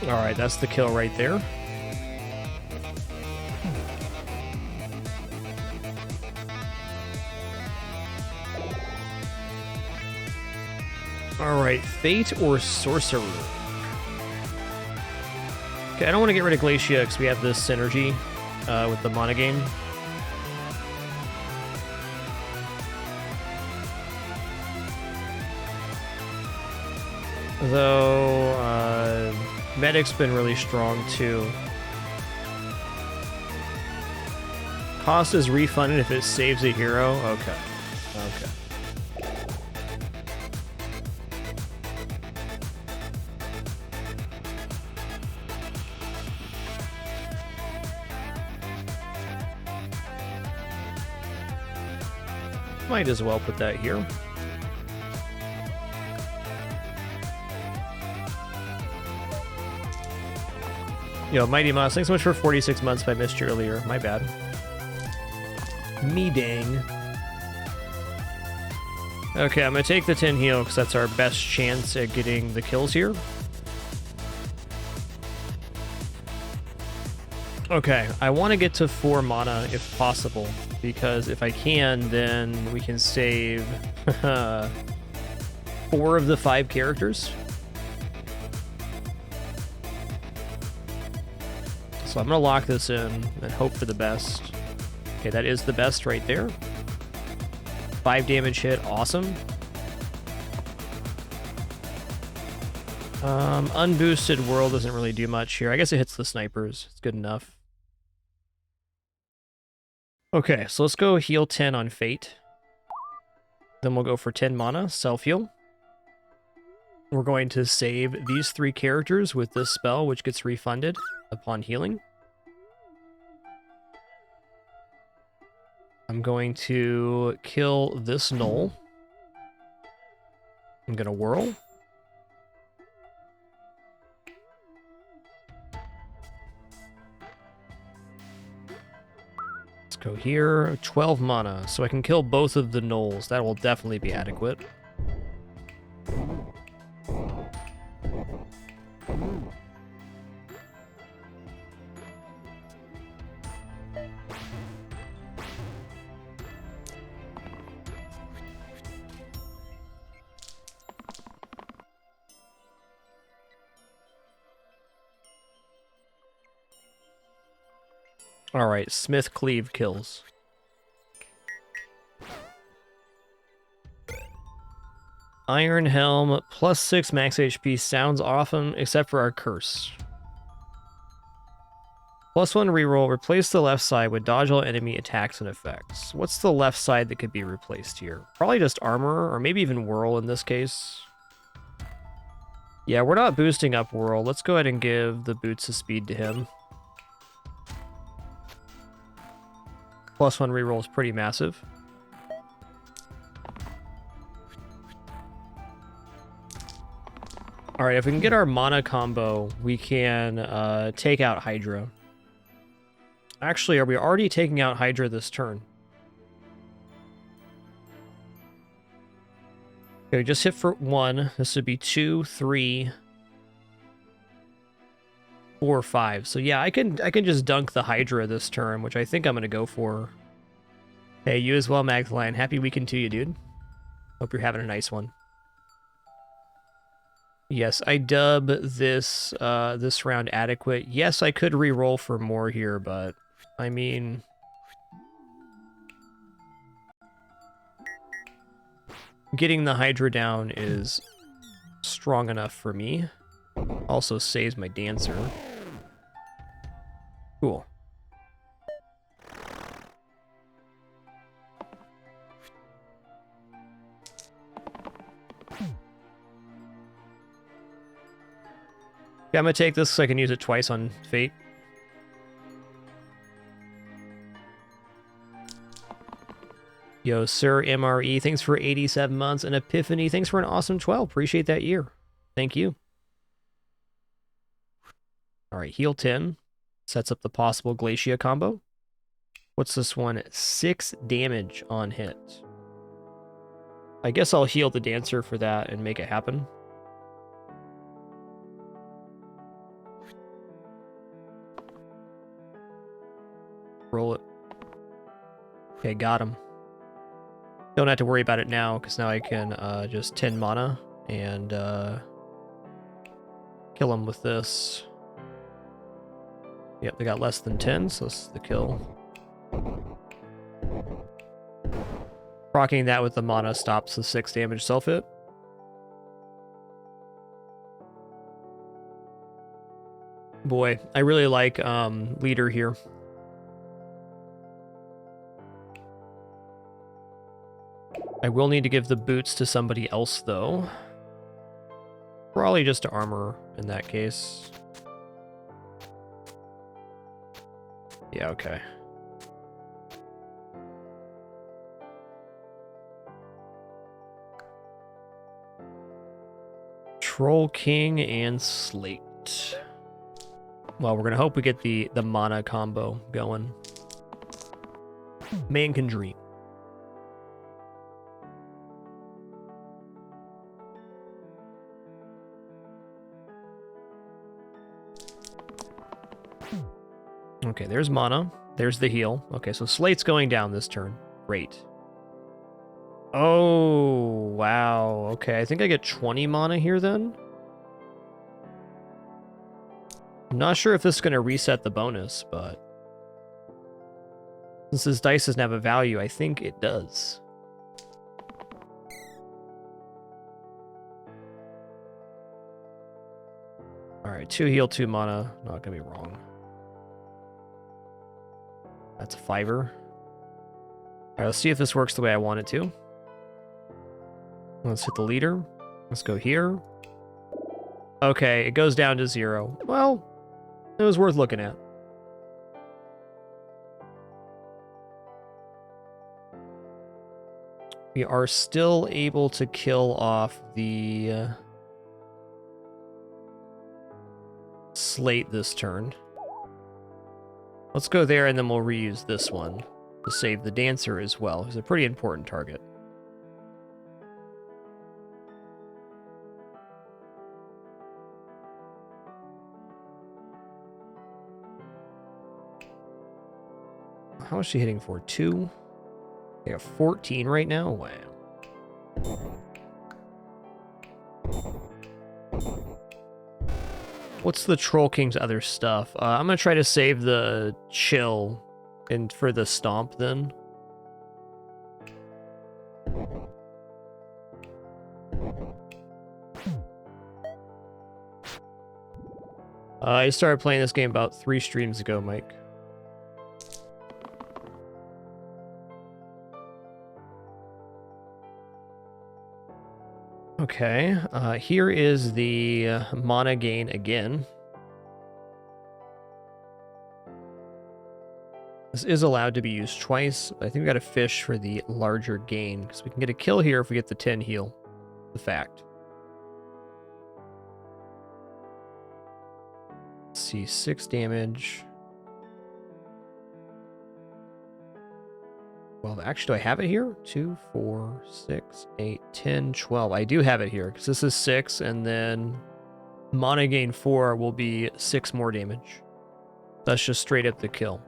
Alright, that's the kill right there. Alright, Fate or Sorcerer? Okay, I don't want to get rid of Glacia because we have this synergy with the mana game. Though, Medic's been really strong too. Cost is refunded if it saves a hero? Okay. Okay. Might as well put that here. Yo, Mighty Moss, thanks so much for 46 months if I missed you earlier. My bad. Me dang. Okay, I'm gonna take the 10 heal because that's our best chance at getting the kills here. Okay, I want to get to 4 mana if possible, because if I can, then we can save 4 of the 5 characters. So I'm gonna lock this in and hope for the best. Okay, that is the best right there. 5 damage hit, awesome. Unboosted Whirl doesn't really do much here. I guess it hits the snipers. It's good enough. Okay, so let's go heal 10 on Fate. Then we'll go for 10 mana, self-heal. We're going to save these 3 characters with this spell, which gets refunded upon healing. I'm going to kill this Gnoll. I'm going to whirl. Let's go here. 12 mana, so I can kill both of the Gnolls. That will definitely be adequate. Alright, Smith Cleave kills. Iron Helm, +6 max HP sounds awesome, except for our curse. +1 reroll, replace the left side with dodge all enemy attacks and effects. What's the left side that could be replaced here? Probably just armor, or maybe even whirl in this case. Yeah, we're not boosting up whirl. Let's go ahead and give the boots of speed to him. +1 reroll is pretty massive. Alright, if we can get our mana combo, we can take out Hydra. Actually, are we already taking out Hydra this turn? Okay, just hit for 1. This would be 2, 3, 4, 5. So yeah, I can just dunk the Hydra this turn, which I think I'm gonna go for. Hey, you as well, Magdalene. Happy weekend to you, dude. Hope you're having a nice one. Yes, I dub this this round adequate. Yes, I could re-roll for more here, but I mean, getting the Hydra down is strong enough for me. Also saves my Dancer. Cool. Yeah, I'm gonna take this so I can use it twice on Fate. Yo, Sir MRE, thanks for 87 months. And Epiphany, thanks for an awesome 12. Appreciate that year. Thank you. Alright, heal 10. Sets up the possible Glacia combo. What's this one? 6 damage on hit. I guess I'll heal the Dancer for that and make it happen. Roll it. Okay, got him. Don't have to worry about it now, because now I can just 10 mana and kill him with this. Yep, they got less than 10, so this is the kill. Proccing that with the mana stops the 6 damage self-hit. Boy, I really like Leader here. I will need to give the boots to somebody else, though. Probably just to armor in that case. Yeah, okay. Troll King and Slate. Well, we're gonna hope we get the mana combo going. Man can dream. Okay, there's mana. There's the heal. Okay, so Slate's going down this turn. Great. Oh, wow. Okay, I think I get 20 mana here then. I'm not sure if this is going to reset the bonus, but since this dice doesn't have a value, I think it does. Alright, 2 heal, 2 mana. Not going to be wrong. That's a 5-er. Alright, let's see if this works the way I want it to. Let's hit the leader. Let's go here. Okay, it goes down to 0. Well, it was worth looking at. We are still able to kill off the Slate this turn. Let's go there and then we'll reuse this one to save the Dancer as well. He's a pretty important target. How is she hitting for? 2? They have 14 right now? Wow. What's the Troll King's other stuff? I'm going to try to save the Chill and for the Stomp then. I started playing this game about 3 streams ago, Mike. Okay, here is the mana gain again. This is allowed to be used twice, but I think we got to fish for the larger gain, because we can get a kill here if we get the 10 heal. The fact. Let's see, 6 damage. Well, actually, do I have it here? 2, 4, 6, 8, 10, 12. I do have it here, because this is 6, and then mana gain 4 will be 6 more damage. That's just straight up the kill.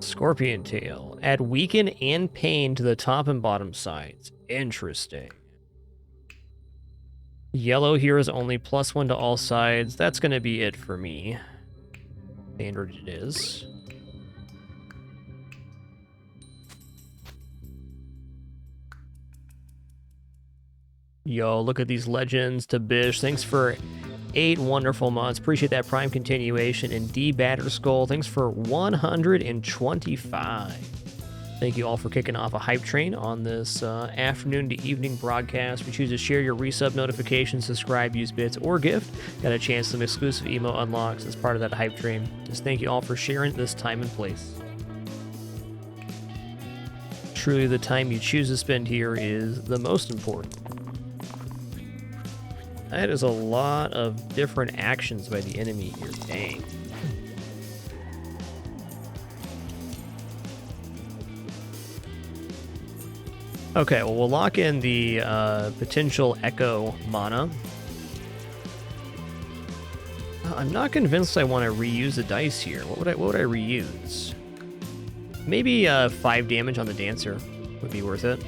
Scorpion Tail. Add Weaken and Pain to the top and bottom sides. Interesting. Yellow here is only +1 to all sides. That's going to be it for me. Standard it is. Yo, look at these legends. To Bish, thanks for 8 wonderful months. Appreciate that Prime continuation. And D Batterskull, thanks for 125. Thank you all for kicking off a hype train on this afternoon to evening broadcast. We choose to share your resub notifications, subscribe, use bits, or gift. Got a chance some exclusive emo unlocks as part of that hype train. Just thank you all for sharing this time and place. Truly, the time you choose to spend here is the most important. That is a lot of different actions by the enemy here. Dang. Okay, well, we'll lock in the potential Echo mana. I'm not convinced I want to reuse the dice here. What would I reuse? Maybe 5 damage on the Dancer would be worth it.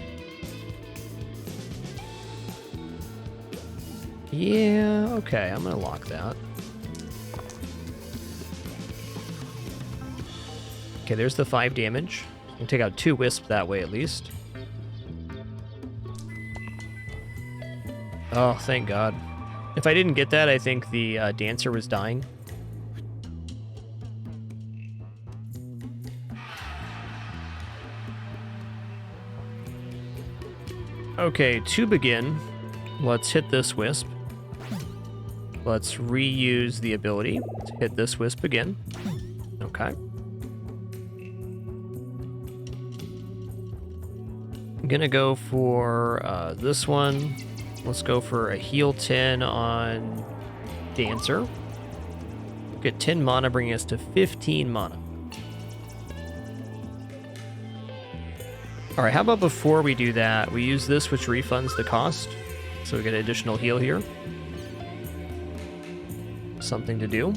Yeah, okay, I'm gonna lock that. Okay, there's the 5 damage. We'll take out 2 Wisp that way at least. Oh, thank God. If I didn't get that, I think the Dancer was dying. Okay, to begin, let's hit this Wisp. Let's reuse the ability to hit this wisp again. Okay. I'm gonna go for this one. Let's go for a heal 10 on Dancer. Get 10 mana, bringing us to 15 mana. Alright, how about before we do that, we use this, which refunds the cost. So we get an additional heal here. Something to do.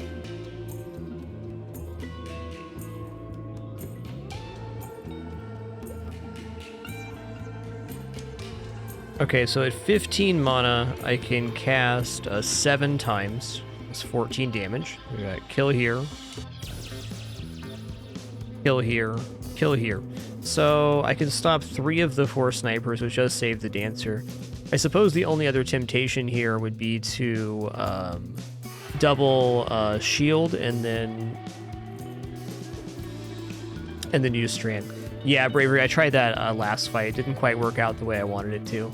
Okay, so at 15 mana, I can cast 7 times. That's 14 damage. We got kill here. Kill here. Kill here. So I can stop 3 of the 4 snipers, which does save the Dancer. I suppose the only other temptation here would be to double shield and then use strand. Yeah, Bravery, I tried that last fight. It didn't quite work out the way I wanted it to.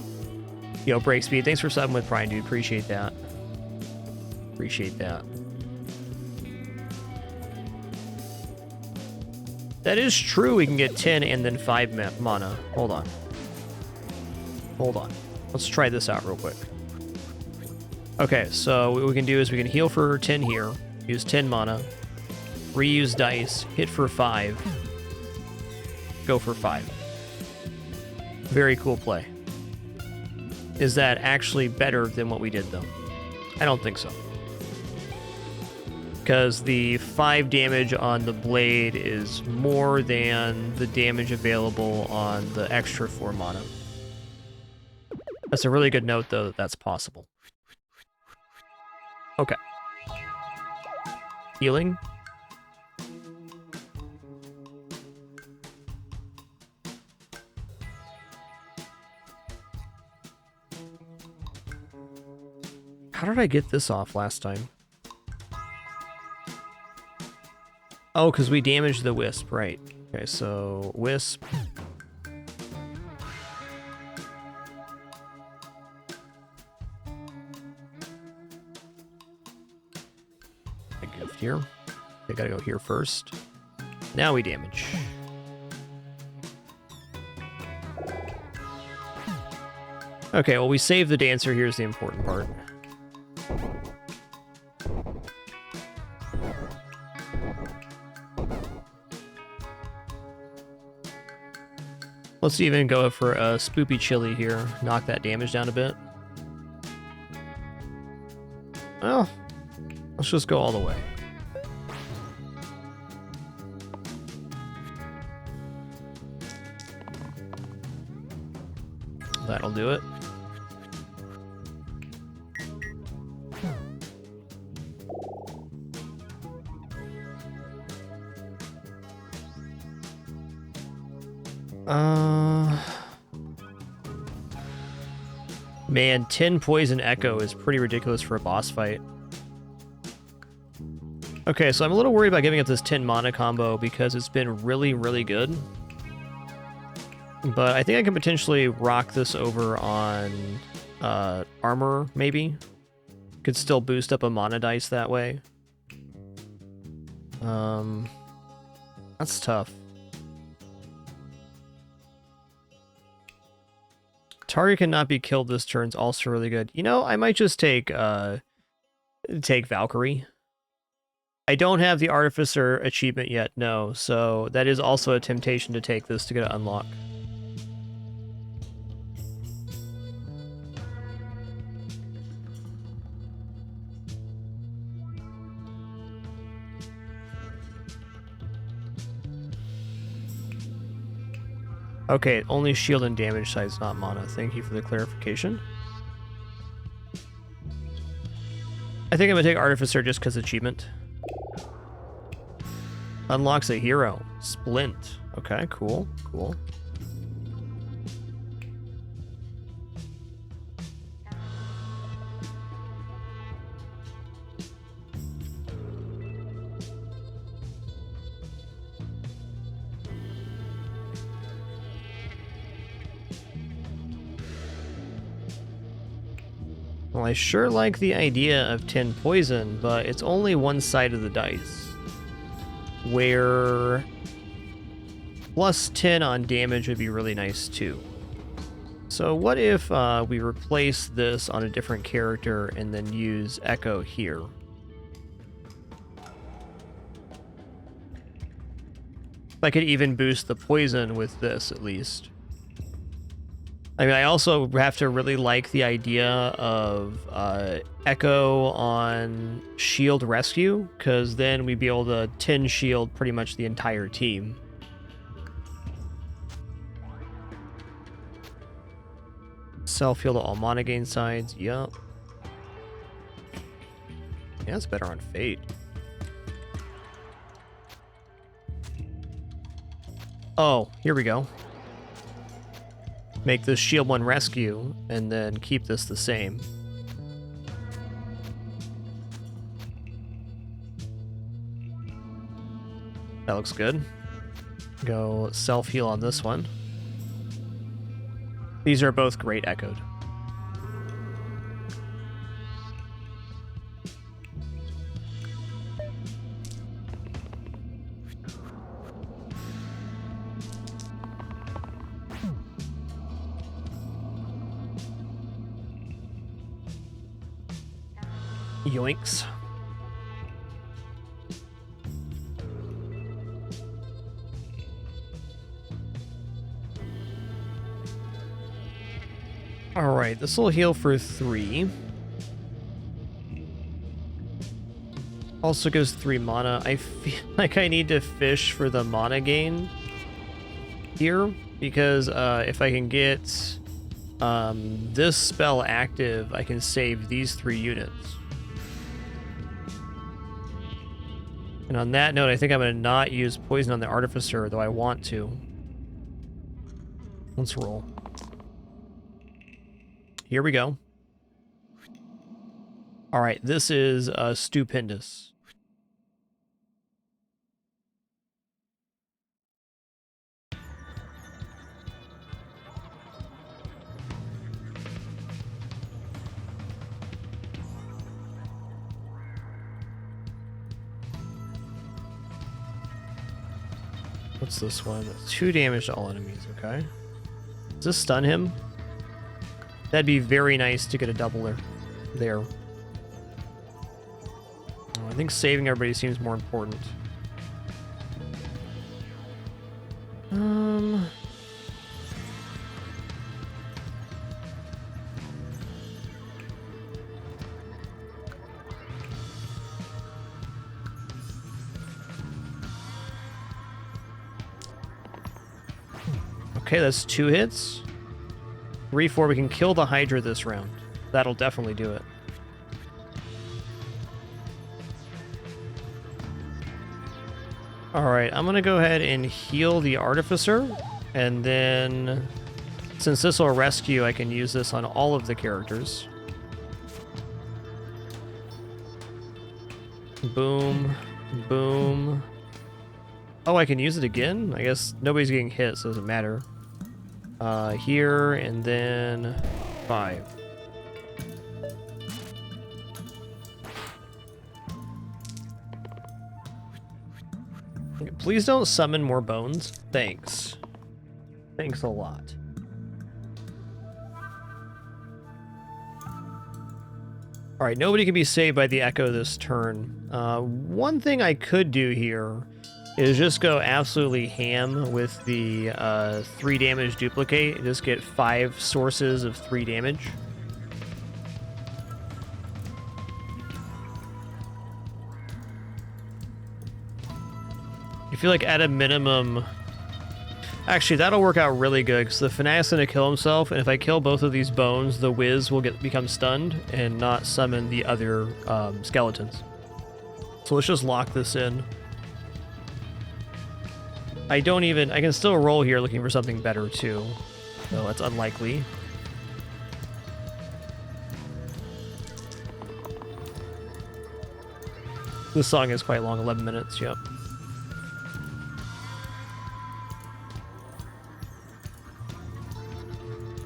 Yo, Break Speed, thanks for subbing with Prime, dude. Appreciate that. Appreciate that. That is true. We can get 10 and then 5 mana. Hold on. Hold on. Let's try this out real quick. Okay, so what we can do is we can heal for 10 here, use 10 mana, reuse dice, hit for 5, go for 5. Very cool play. Is that actually better than what we did, though? I don't think so. Because the 5 damage on the blade is more than the damage available on the extra 4 mana. That's a really good note, though, that that's possible. Okay. Healing. How did I get this off last time? Oh, because we damaged the wisp, right. Okay, so wisp. A gift here. I gotta go here first. Now we damage. Okay, well, we saved the Dancer. Here's the important part. Let's even go for a Spoopy Chili here. Knock that damage down a bit. Well, let's just go all the way. That'll do it. Man, 10 Poison Echo is pretty ridiculous for a boss fight. Okay, so I'm a little worried about giving up this 10 mana combo because it's been really, really good. But I think I can potentially rock this over on armor, maybe. Could still boost up a mana dice that way. That's tough. Target cannot be killed this turn's also really good. You know, I might just take Valkyrie. I don't have the Artificer achievement yet, no, so that is also a temptation to take this to get it unlocked. Okay, only shield and damage size, not mana. Thank you for the clarification. I think I'm gonna take Artificer just because achievement. Unlocks a hero. Splint. Okay, cool, cool. Well, I sure like the idea of 10 poison, but it's only one side of the dice. Where plus 10 on damage would be really nice too. So what if we replace this on a different character and then use Echo here? I could even boost the poison with this at least. I mean, I also have to really like the idea of Echo on shield rescue, because then we'd be able to 10 shield pretty much the entire team. Self-heal to all mana gain sides, yup. Yeah, it's better on Fate. Oh, here we go. Make this shield 1 rescue, and then keep this the same. That looks good. Go self-heal on this one. These are both great echoed. Yoinks. Alright, this will heal for 3. Also goes 3 mana. I feel like I need to fish for the mana gain here, because if I can get this spell active, I can save these 3 units. And on that note, I think I'm going to not use poison on the Artificer, though I want to. Let's roll. Here we go. All right, this is stupendous. What's this one? 2 damage to all enemies, okay. Does this stun him? That'd be very nice to get a doubler there. Oh, I think saving everybody seems more important. Okay, that's 2 hits. 3-4, we can kill the Hydra this round. That'll definitely do it. Alright, I'm gonna go ahead and heal the Artificer, and then since this will rescue, I can use this on all of the characters. Boom, boom. Oh, I can use it again? I guess nobody's getting hit, so it doesn't matter. Here, and then 5. Please don't summon more bones. Thanks. Thanks a lot. Alright, nobody can be saved by the Echo this turn. One thing I could do here is just go absolutely ham with the 3 damage duplicate and just get 5 sources of 3 damage. I feel like at a minimum... Actually, that'll work out really good, because the Fanatic's going to kill himself, and if I kill both of these bones, the Wiz will become stunned and not summon the other skeletons. So let's just lock this in. I can still roll here looking for something better too, though that's unlikely. This song is quite long, 11 minutes, yep.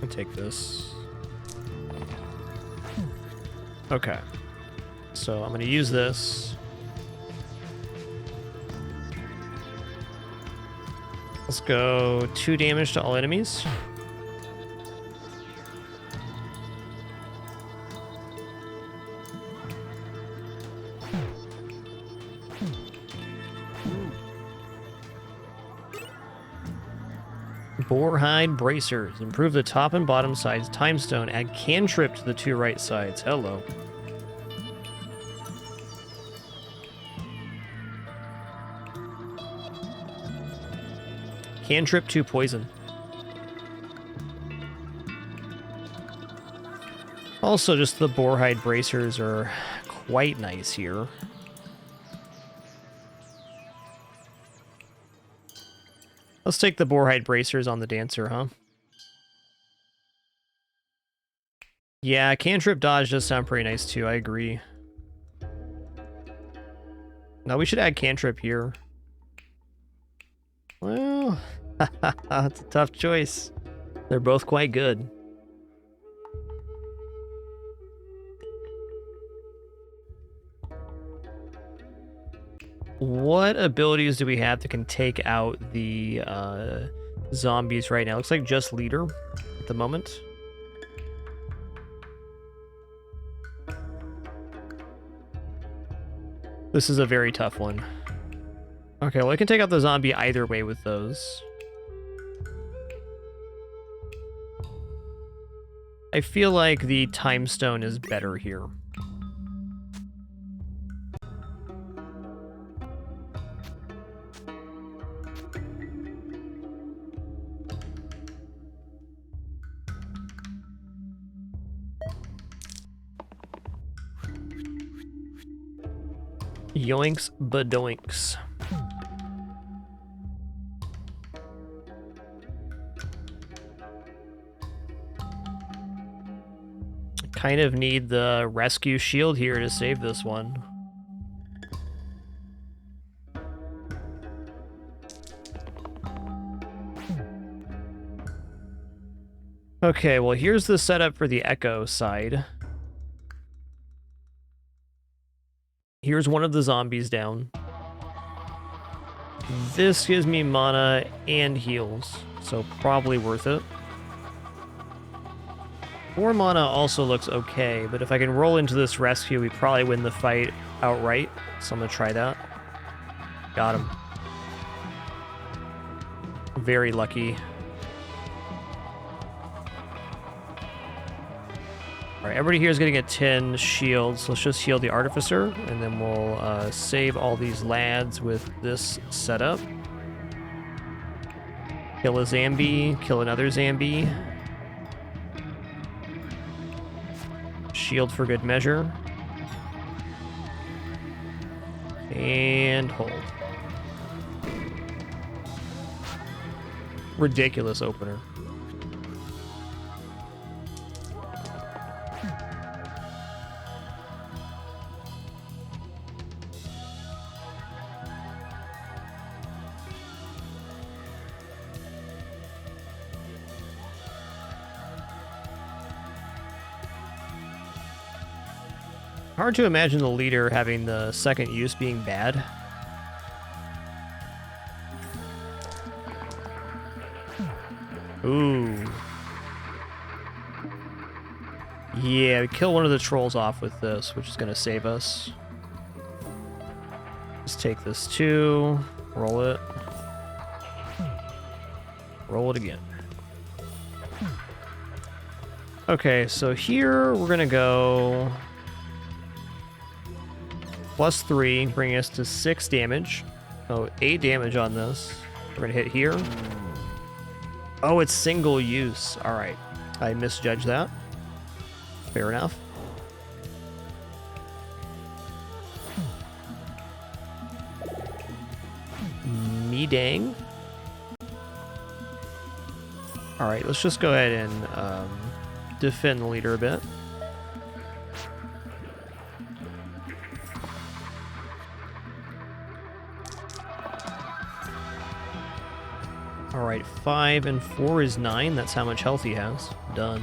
I'll take this. Okay. So I'm going to use this. Let's go 2 damage to all enemies. Boarhide bracers. Improve the top and bottom sides. Time stone. Add cantrip to the 2 right sides. Hello. Cantrip 2 poison. Also, just the boarhide bracers are quite nice here. Let's take the boarhide bracers on the dancer, huh? Yeah, cantrip dodge does sound pretty nice too, I agree. No, we should add cantrip here. Well, that's a tough choice. They're both quite good. What abilities do we have that can take out the zombies right now? Looks like just leader at the moment. This is a very tough one. Okay, well, I can take out the zombie either way with those. I feel like the time stone is better here. Yoinks badoinks. Kind of need the rescue shield here to save this one. Okay, well, here's the setup for the Echo side. Here's one of the zombies down. This gives me mana and heals, so probably worth it. 4 mana also looks okay, but if I can roll into this rescue, we probably win the fight outright, so I'm gonna try that. Got him. Very lucky. Alright, everybody here is getting a 10 shields. Let's just heal the Artificer, and then we'll save all these lads with this setup. Kill a Zambi, kill another Zambi. Shield for good measure. And hold. Ridiculous opener. Hard to imagine the leader having the second use being bad. Ooh. Yeah, we kill one of the trolls off with this, which is going to save us. Let's take this too. Roll it. Roll it again. Okay, so here we're going to go +3, bringing us to 6 damage. So 8 damage on this. We're going to hit here. Oh, it's single use. All right. I misjudged that. Fair enough. Me dang. All right, let's just go ahead and defend the leader a bit. All right, 5 and 4 is 9. That's how much health he has. Done.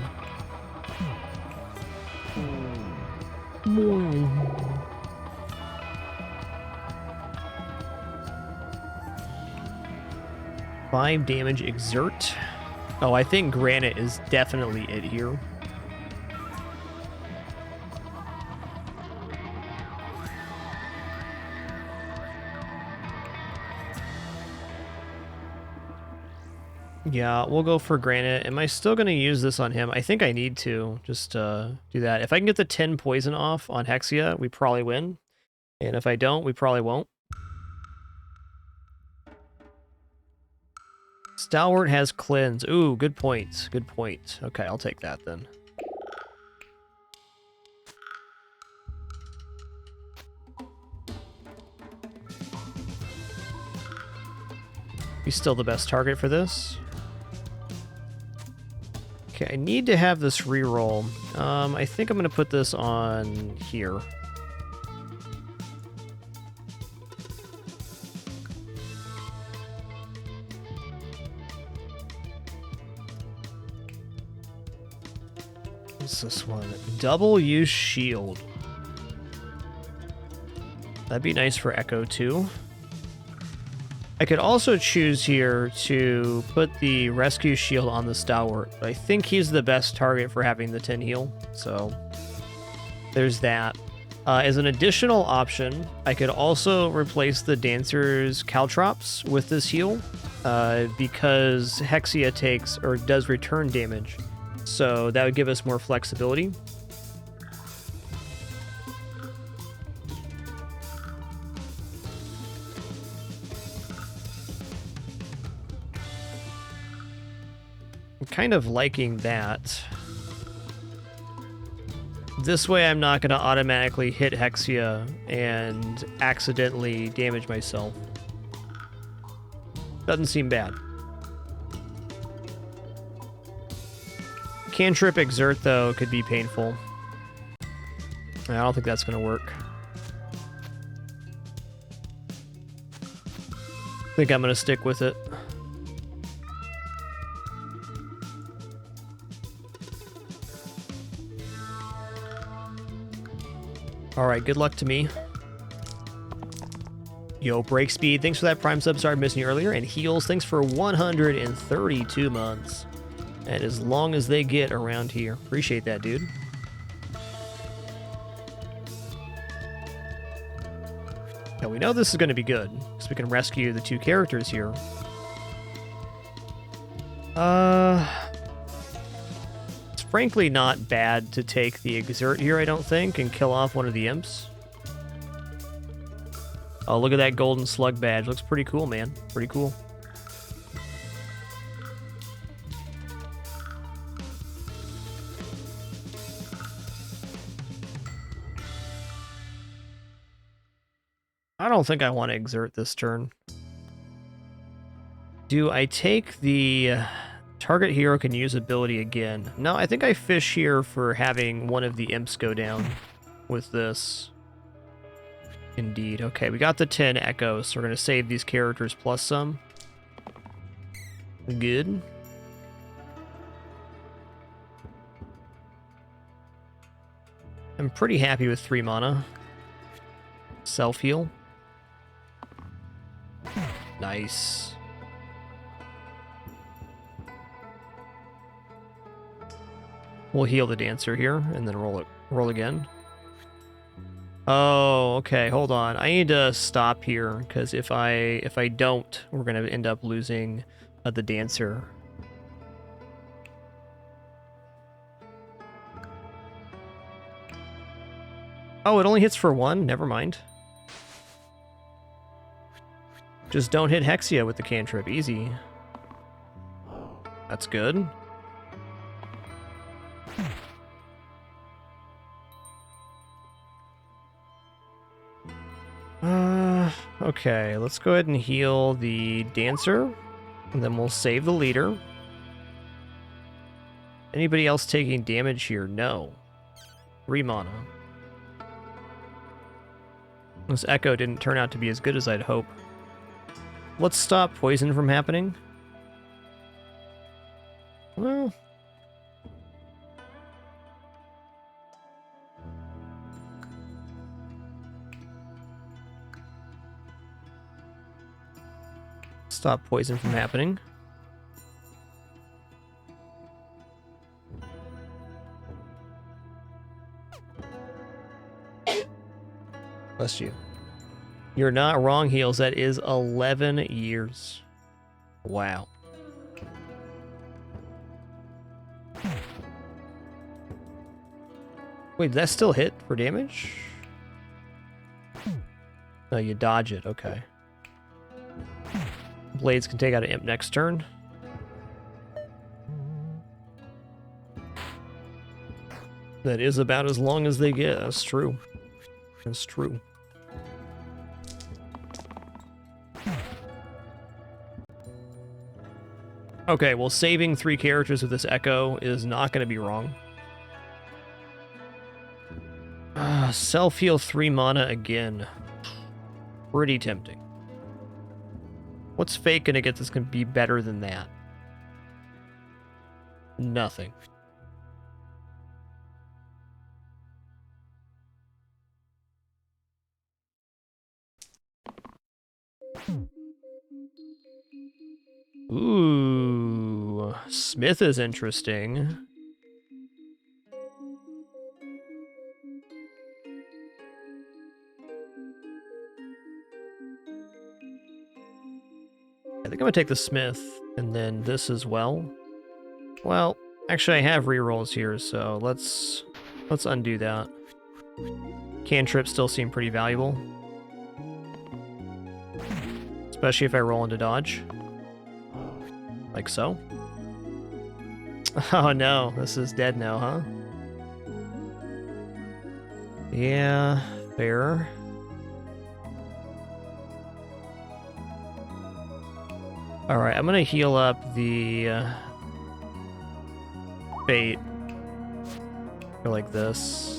Five damage exert. Oh, I think granite is definitely it here. Yeah, we'll go for granite. Am I still going to use this on him? I think I need to just do that. If I can get the 10 poison off on Hexia, we probably win. And if I don't, we probably won't. Stalwart has cleanse. Ooh, good point. Good point. Okay, I'll take that then. He's still the best target for this. Okay, I need to have this reroll. I think I'm going to put this on here. What's this one? Double use shield. That'd be nice for Echo too. I could also choose here to put the rescue shield on the Stalwart. I think he's the best target for having the 10 heal, so there's that. As an additional option, I could also replace the Dancer's Caltrops with this heal, because Hexia takes, or does return damage, so that would give us more flexibility. Kind of liking that. This way I'm not going to automatically hit Hexia and accidentally damage myself. Doesn't seem bad. Cantrip Exert, though, could be painful. I don't think that's going to work. I think I'm going to stick with it. Alright, good luck to me. Yo, Break Speed, thanks for that Prime sub. Sorry I missed you earlier. And Heals, thanks for 132 months. And as long as they get around here. Appreciate that, dude. Now we know this is going to be good, because we can rescue the two characters here. It's frankly not bad to take the Exert here, I don't think, and kill off one of the imps. Oh, look at that golden slug badge. Looks pretty cool, man. Pretty cool. I don't think I want to Exert this turn. Do I take the target hero can use ability again? No, I think I fish here for having one of the imps go down with this. Indeed. Okay, we got the 10 echoes, so we're going to save these characters plus some. Good. I'm pretty happy with 3 mana. Self-heal. Nice. We'll heal the Dancer here, and then roll again. Oh, okay, hold on. I need to stop here, because if I don't, we're going to end up losing the Dancer. Oh, it only hits for 1? Never mind. Just don't hit Hexia with the cantrip. Easy. That's good. Okay, let's go ahead and heal the Dancer, and then we'll save the leader. Anybody else taking damage here? No. 3 mana. This Echo didn't turn out to be as good as I'd hope. Let's stop poison from happening. Well... Stop poison from happening. Bless you. You're not wrong, Heels. That is 11 years. Wow. Wait, did that still hit for damage? No, you dodge it. Okay. Blades can take out an imp next turn. That is about as long as they get. That's true. That's true. Okay, well, saving 3 characters with this Echo is not going to be wrong. Self-heal 3 mana again. Pretty tempting. What's Fate going to get that's going to be better than that? Nothing. Ooh, Smith is interesting. I think I'm gonna take the Smith and then this as well. Well, actually I have rerolls here, so let's undo that. Cantrips still seem pretty valuable. Especially if I roll into dodge. Like so. Oh no, this is dead now, huh? Yeah, fair. Alright, I'm gonna heal up the Fate. Go like this.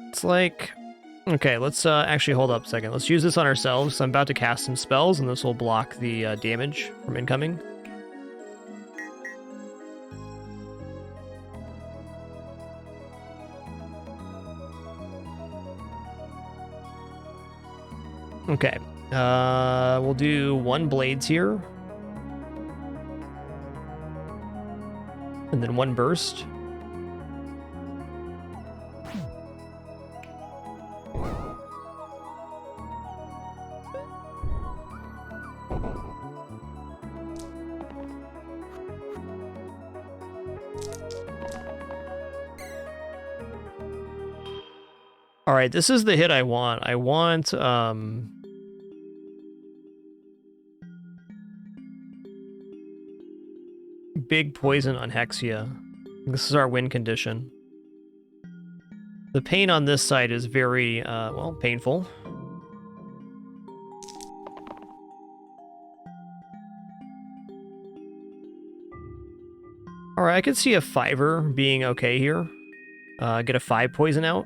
It's like... Okay, let's actually hold up a second. Let's use this on ourselves. I'm about to cast some spells, and this will block the damage from incoming. Okay, we'll do 1 blades here. And then 1 burst. All right, this is the hit I want. I want, big poison on Hexia. This is our win condition. The pain on this side is very, well, painful. All right, I could see a 5er being okay here. Get a 5 poison out.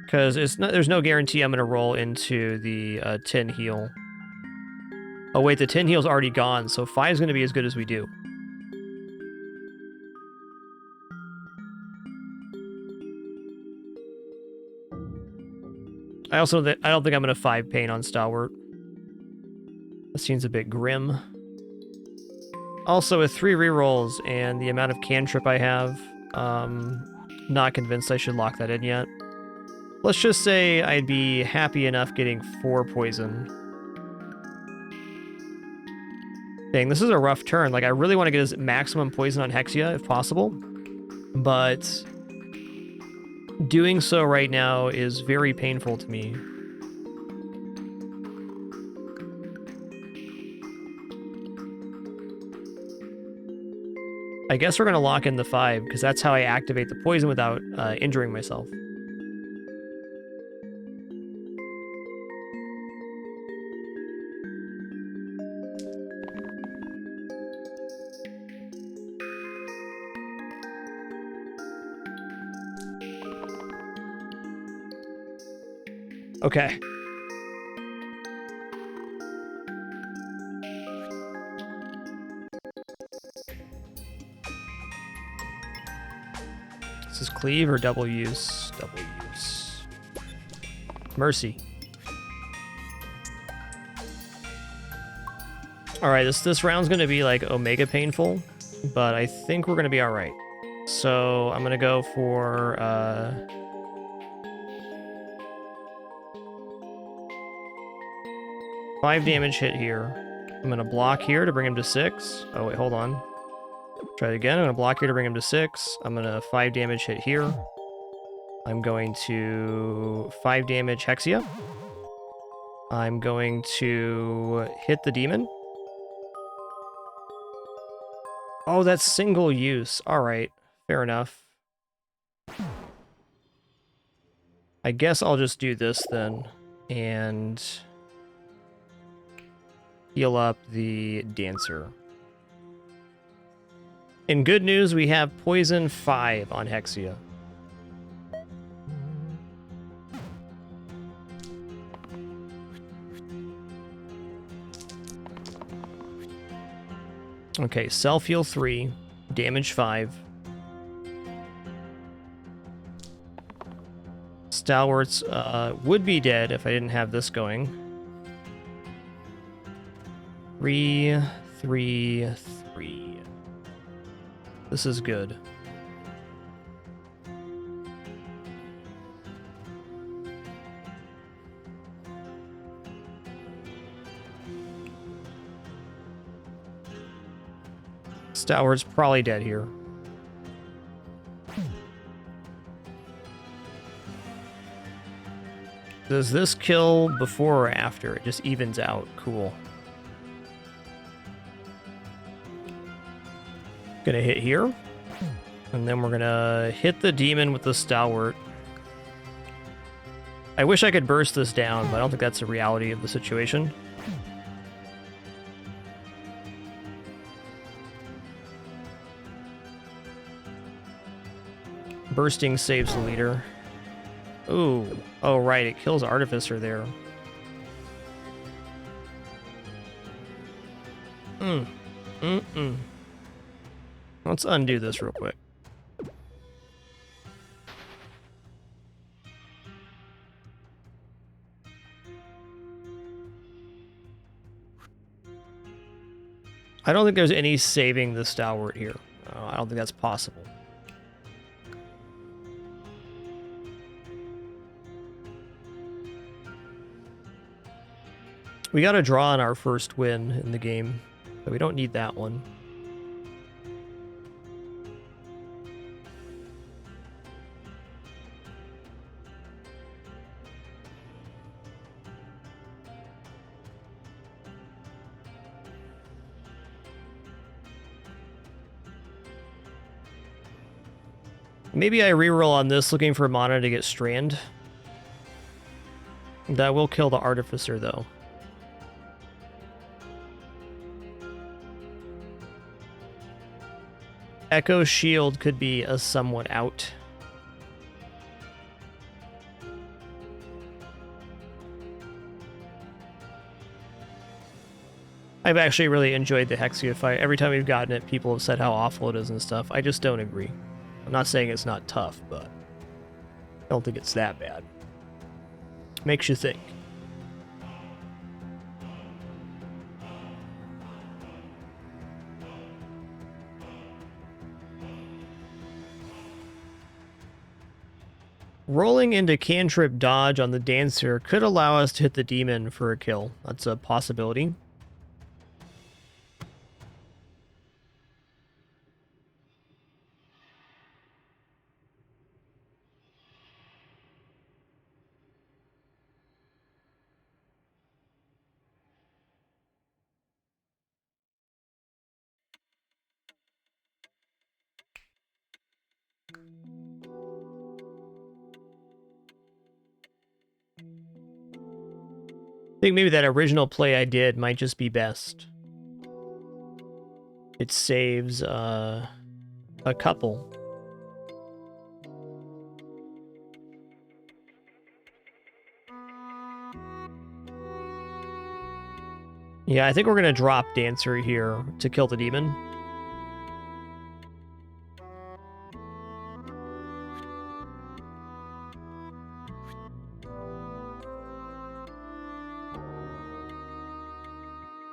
Because there's no guarantee I'm going to roll into the 10 heal. Oh wait, the 10 heal's already gone, so 5 is going to be as good as we do. I don't think I'm going to 5 pain on Stalwart. That seems a bit grim. Also, with 3 rerolls and the amount of cantrip I have, not convinced I should lock that in yet. Let's just say I'd be happy enough getting 4 poison. Dang, this is a rough turn. Like, I really want to get his maximum poison on Hexia, if possible. But doing so right now is very painful to me. I guess we're going to lock in the 5, because that's how I activate the poison without injuring myself. Okay. This is cleave or double use? Double use. Mercy. Alright, this round's gonna be like Omega painful, but I think we're gonna be alright. So I'm gonna go for 5 damage hit here. I'm gonna block here to bring him to 6. Oh wait, hold on. Try it again. I'm gonna block here to bring him to 6. I'm gonna 5 damage hit here. I'm going to 5 damage Hexia. I'm going to hit the demon. Oh, that's single use. Alright, fair enough. I guess I'll just do this then, and heal up the dancer. In good news, we have poison 5 on Hexia. Okay, self-heal 3, damage 5. Stalwarts would be dead if I didn't have this going. 3, 3, 3. This is good. Stalwart's probably dead here. Does this kill before or after? It just evens out. Cool. Gonna hit here. And then we're gonna hit the demon with the Stalwart. I wish I could burst this down, but I don't think that's the reality of the situation. Bursting saves the leader. Ooh. Oh, right. It kills Artificer there. Let's undo this real quick. I don't think there's any saving the Stalwart here. I don't think that's possible. We got a draw on our first win in the game, so we don't need that one. Maybe I reroll on this looking for mana to get Strand. That will kill the Artificer, though. Echo Shield could be a somewhat out. I've actually really enjoyed the Hexia fight. Every time we've gotten it, people have said how awful it is and stuff. I just don't agree. I'm not saying it's not tough, but I don't think it's that bad. Makes you think. Rolling into cantrip dodge on the dancer could allow us to hit the demon for a kill. That's a possibility. I think maybe that original play I did might just be best. It saves a couple. Yeah, I think we're gonna drop Dancer here to kill the demon.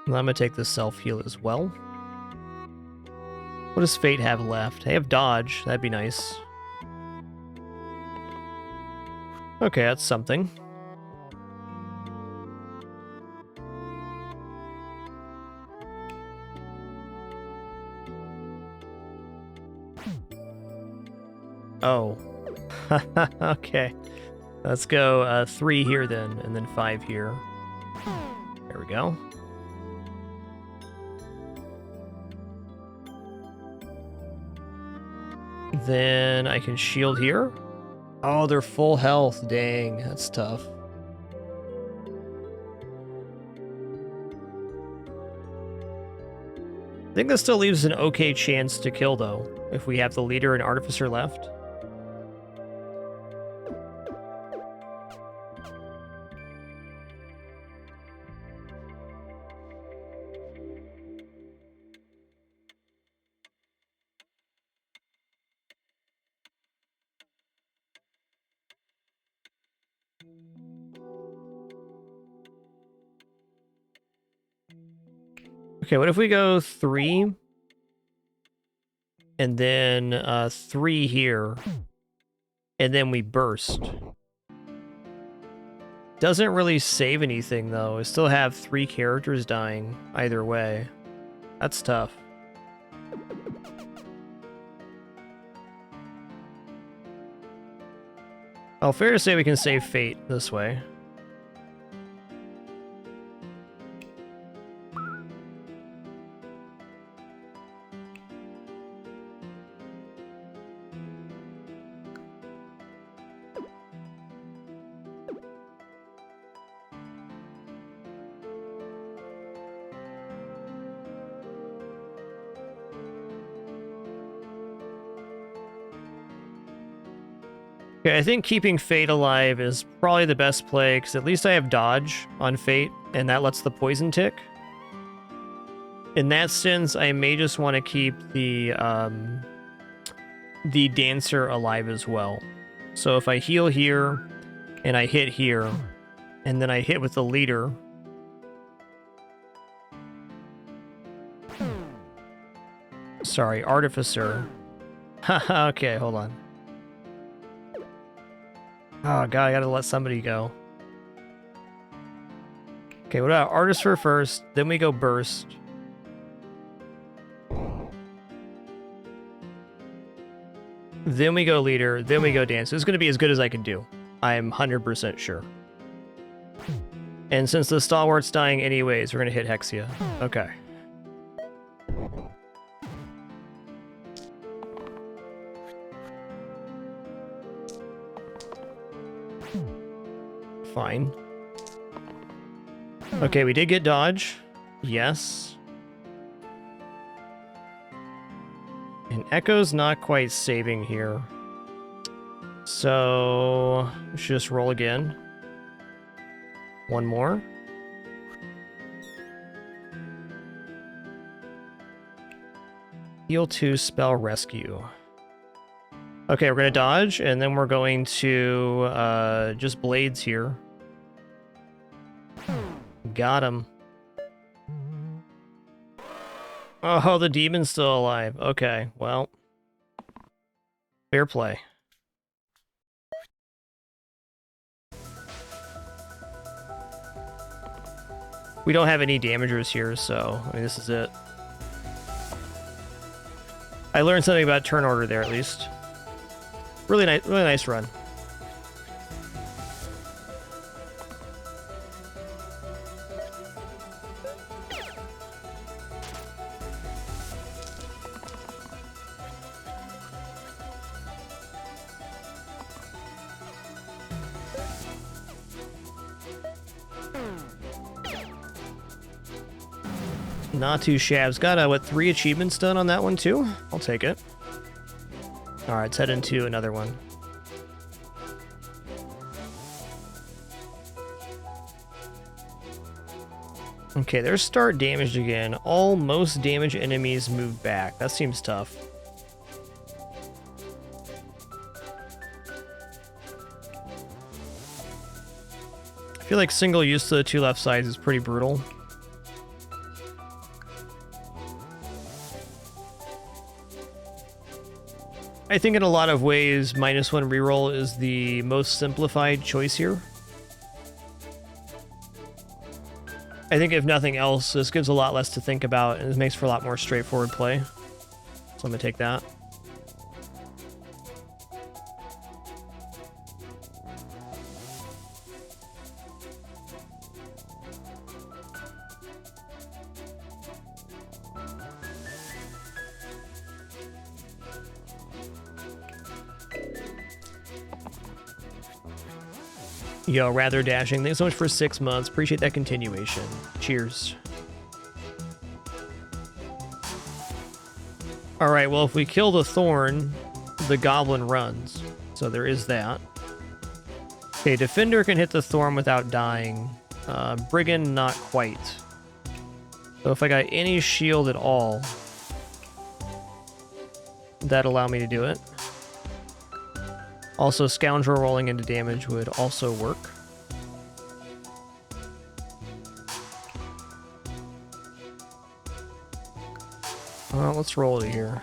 I'm gonna take the self-heal as well. What does Fate have left? I have Dodge. That'd be nice. Okay, that's something. Oh. Okay. Let's go 3 here then, and then 5 here. There we go. Then I can shield here. Oh, they're full health. Dang, that's tough. I think that still leaves an okay chance to kill, though, if we have the leader and artificer left. Okay, what if we go 3 and then 3 here, and then we burst? Doesn't really save anything, though. I still have 3 characters dying either way. That's tough. Oh, fair to say we can save Fate this way. Okay, I think keeping Fate alive is probably the best play, because at least I have Dodge on Fate, and that lets the poison tick. In that sense, I may just want to keep the Dancer alive as well. So if I heal here, and I hit here, and then I hit with the leader... Sorry, Artificer. Haha, okay, hold on. Oh god, I gotta let somebody go. Okay, what about Artificer first, then we go Burst. Then we go Leader, then we go Dance. It's gonna be as good as I can do. I'm 100% sure. And since the Stalwart's dying anyways, we're gonna hit Hexia. Okay. Fine. Okay, we did get Dodge. Yes. And Echo's not quite saving here. So... we should just roll again. One more. Heal 2, Spell Rescue. Okay, we're going to dodge, and then we're going to just blades here. Got him. Oh, the demon's still alive. Okay, well. Fair play. We don't have any damagers here, so I mean, this is it. I learned something about turn order there, at least. Really nice run. Not too shabs. Got, what, 3 achievements done on that one, too? I'll take it. Alright, let's head into another one. Okay, there's start damaged again. All most damaged enemies move back. That seems tough. I feel like single use to the two left sides is pretty brutal. I think in a lot of ways, -1 reroll is the most simplified choice here. I think if nothing else, this gives a lot less to think about, and it makes for a lot more straightforward play. So I'm gonna take that. Yo, rather dashing. Thanks so much for 6 months. Appreciate that continuation. Cheers. Alright, well, if we kill the thorn, the goblin runs. So there is that. Okay, defender can hit the thorn without dying. Brigand, not quite. So if I got any shield at all, that'd allow me to do it. Also, Scoundrel rolling into damage would also work. Let's roll it here.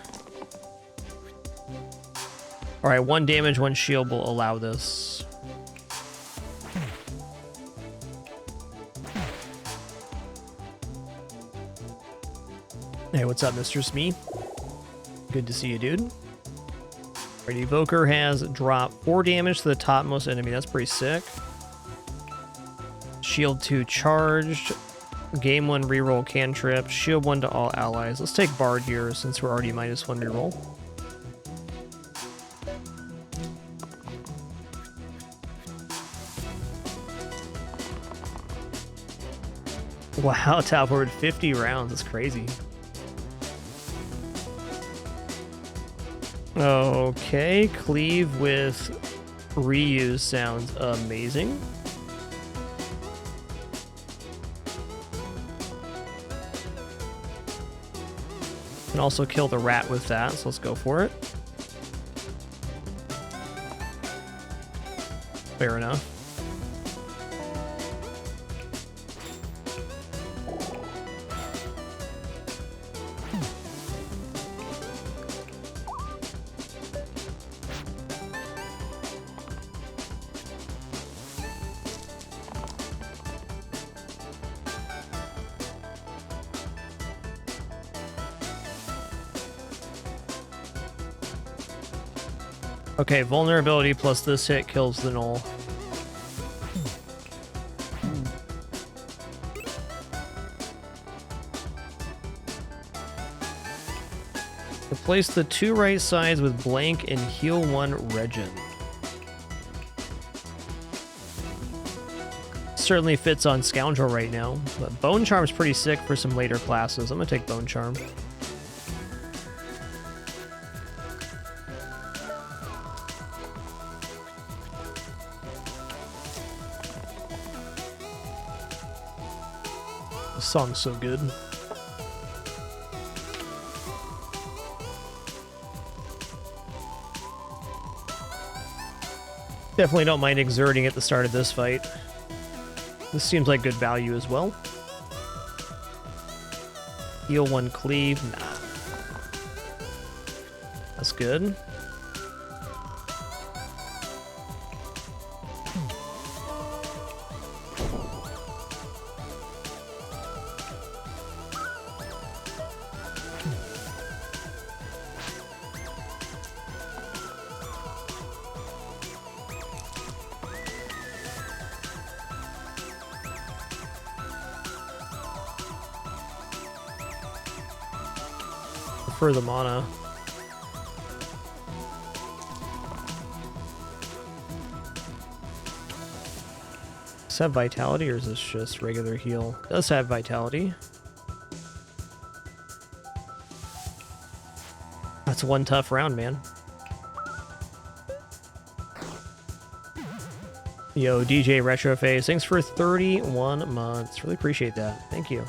Alright, 1 damage, 1 shield will allow this. Hey, what's up, Mr. Smee? Good to see you, dude. Alright, Evoker has dropped 4 damage to the topmost enemy. That's pretty sick. Shield 2 charged. Game 1 reroll cantrip. Shield 1 to all allies. Let's take Bard here since we're already -1 reroll. Wow, teleported 50 rounds. That's crazy. Okay, cleave with reuse sounds amazing. Can also kill the rat with that, so let's go for it. Fair enough. Okay, vulnerability plus this hit kills the gnoll. Replace the 2 right sides with blank and heal 1 regen. Certainly fits on Scoundrel right now, but Bone Charm's pretty sick for some later classes. I'm gonna take Bone Charm. The song's so good. Definitely don't mind exerting at the start of this fight. This seems like good value as well. Heal 1 cleave. Nah. That's good. For the mana. Does this have vitality or is this just regular heal? It does have vitality. That's one tough round, man. Yo, DJ Retroface, thanks for 31 months. Really appreciate that. Thank you.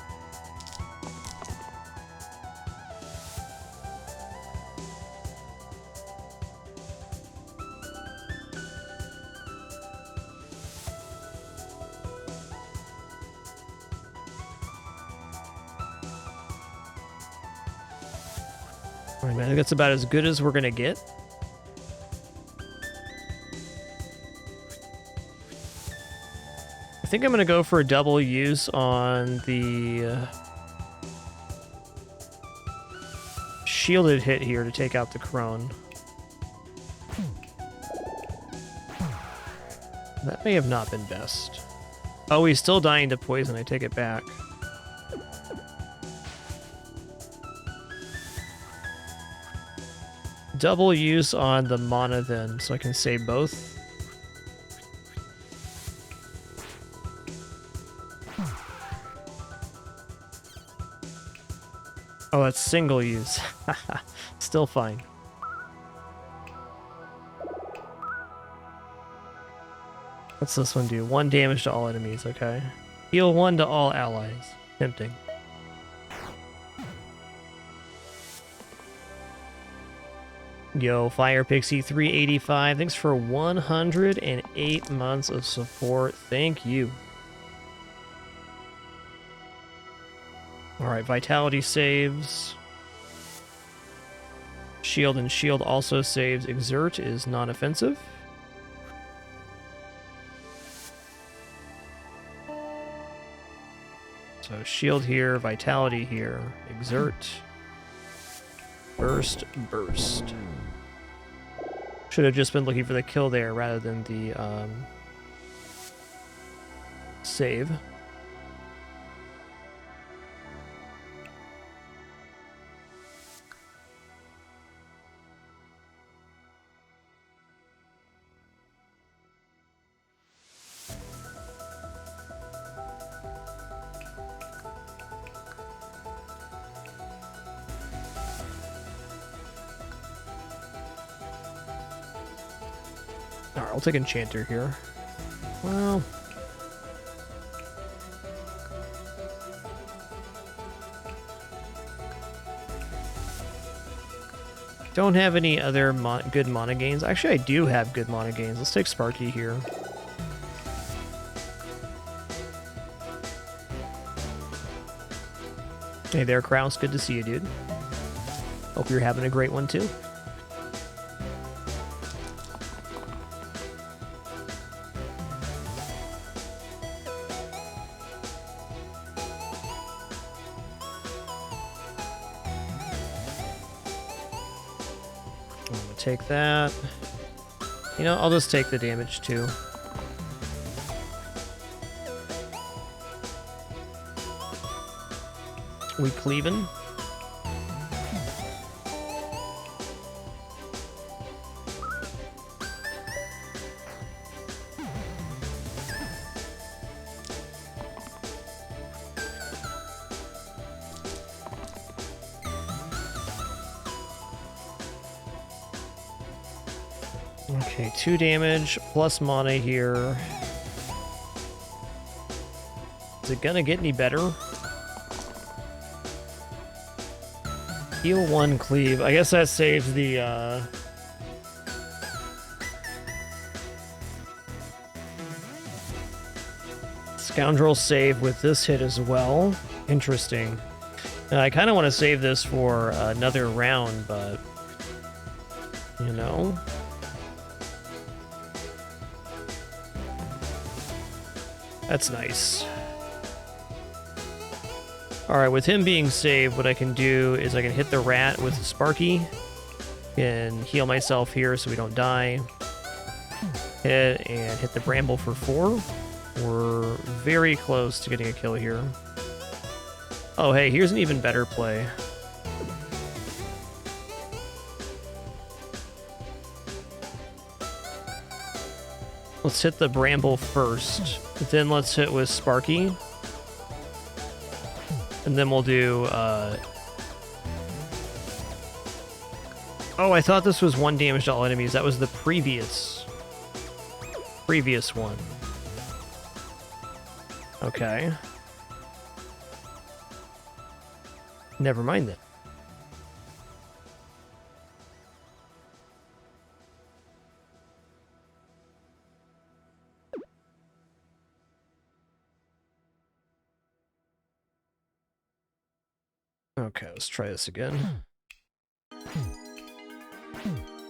All right, man, I think that's about as good as we're gonna get. I think I'm going to go for a double use on the shielded hit here to take out the crone. That may have not been best. Oh, he's still dying to poison. I take it back. Double use on the mana then, so I can save both. Oh, that's single use. Still fine. What's this one do? 1 damage to all enemies, okay. Heal 1 to all allies. Tempting. Yo, Fire Pixie 385. Thanks for 108 months of support. Thank you. Alright, Vitality saves. Shield and Shield also saves. Exert is non-offensive. So Shield here, Vitality here, Exert. Burst, Burst. Should have just been looking for the kill there rather than the save. Alright, I'll take Enchanter here. Well... don't have any other good mana gains. Actually, I do have good mana gains. Let's take Sparky here. Hey there, Kraus. Good to see you, dude. Hope you're having a great one, too. Take that. You know, I'll just take the damage too. We cleaving. Okay, 2 damage plus mana here. Is it gonna get any better? Heal 1 cleave. I guess that saves the Scoundrel save with this hit as well. Interesting. I kind of want to save this for another round, but you know. That's nice. Alright, with him being saved, what I can do is I can hit the rat with Sparky and heal myself here so we don't die. Hit the bramble for 4. We're very close to getting a kill here. Oh, hey, here's an even better play. Let's hit the bramble first. Then let's hit with Sparky. And then we'll do, oh, I thought this was 1 damage to all enemies. That was the previous one. Okay. Never mind then. Okay, let's try this again.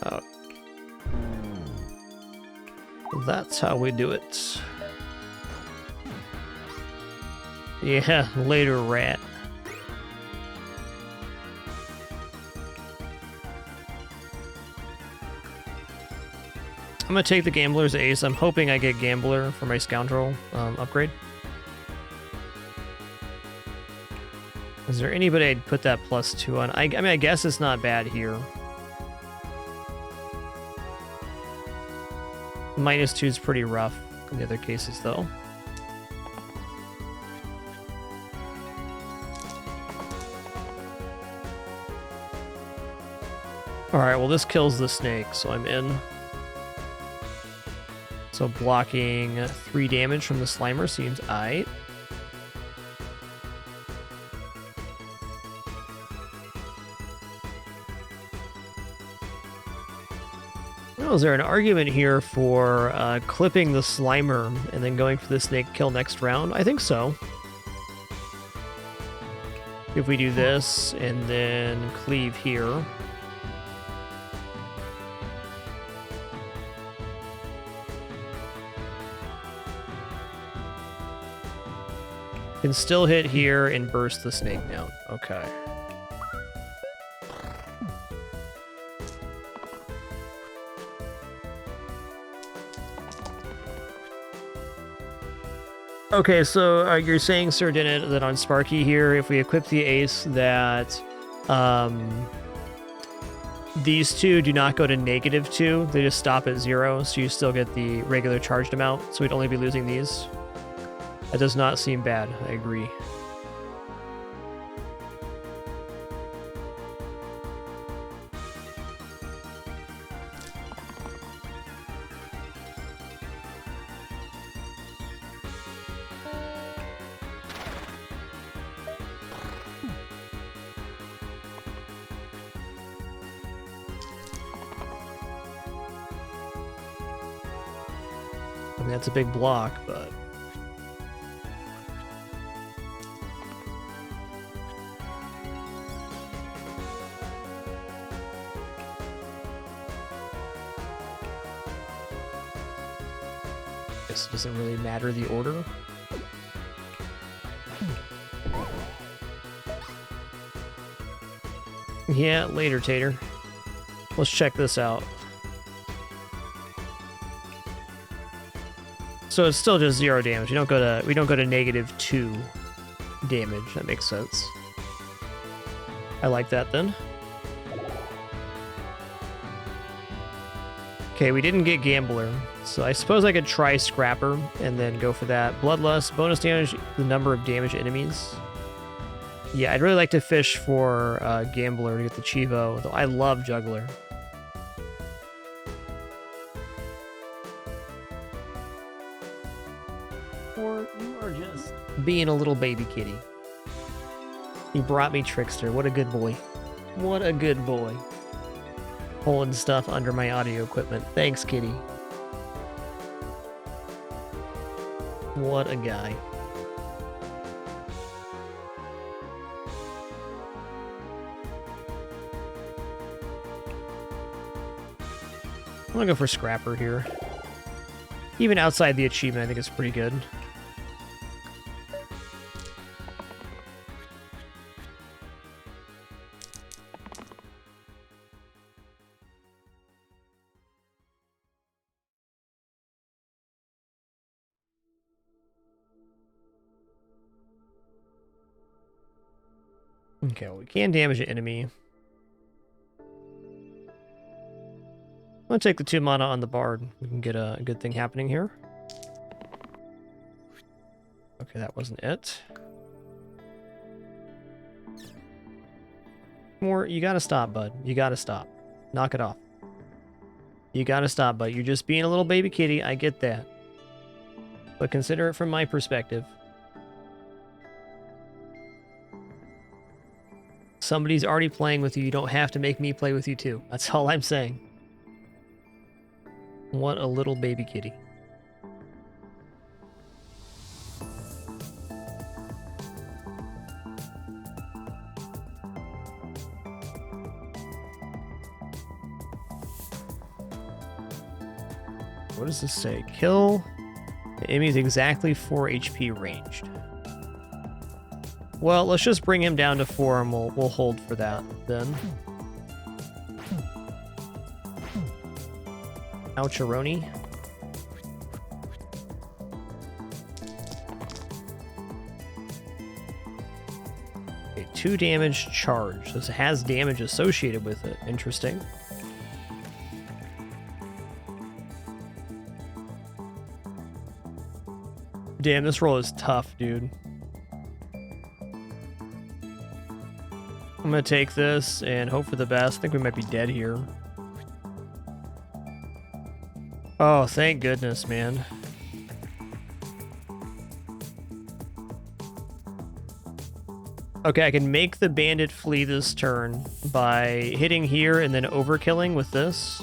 Oh. That's how we do it. Yeah, later, rat. I'm gonna take the Gambler's Ace. I'm hoping I get Gambler for my Scoundrel upgrade. Is there anybody I'd put that +2 on? I mean, I guess it's not bad here. -2 is pretty rough in the other cases, though. Alright, well this kills the snake, so I'm in. So blocking 3 damage from the Slimer seems aight. Oh, is there an argument here for clipping the Slimer and then going for the snake kill next round? I think so. If we do this and then cleave here. Can still hit here and burst the snake down. Okay. Okay, so you're saying, Sir Dinnet, that on Sparky here, if we equip the ace, that these two do not go to -2, they just stop at 0, so you still get the regular charged amount, so we'd only be losing these. That does not seem bad, I agree. I mean, that's a big block, but... Guess it doesn't really matter the order. Yeah, later, Tater. Let's check this out. So it's still just 0 damage. We don't go to -2 damage. That makes sense. I like that then. Okay, we didn't get Gambler, so I suppose I could try Scrapper and then go for that. Bloodlust, bonus damage, the number of damaged enemies. Yeah, I'd really like to fish for Gambler to get the Chivo, though I love Juggler. Or you are just being a little baby kitty. You brought me Trickster. What a good boy. What a good boy. Pulling stuff under my audio equipment. Thanks, kitty. What a guy. I'm gonna go for Scrapper here. Even outside the achievement, I think it's pretty good. Okay, well, we can damage an enemy. I'm gonna take the 2 mana on the Bard. We can get a good thing happening here. Okay, that wasn't it. More, you gotta stop, bud. You gotta stop. Knock it off. You gotta stop, bud. You're just being a little baby kitty. I get that. But consider it from my perspective. Somebody's already playing with you. You don't have to make me play with you too. That's all I'm saying. What a little baby kitty. What does this say? Kill the enemy's exactly 4 HP ranged. Well, let's just bring him down to 4 and we'll hold for that then. Oucharoni. Okay, 2 damage charge. This has damage associated with it. Interesting. Damn, this roll is tough, dude. I'm gonna take this and hope for the best. I think we might be dead here. Oh, thank goodness, man. Okay, I can make the bandit flee this turn by hitting here and then overkilling with this.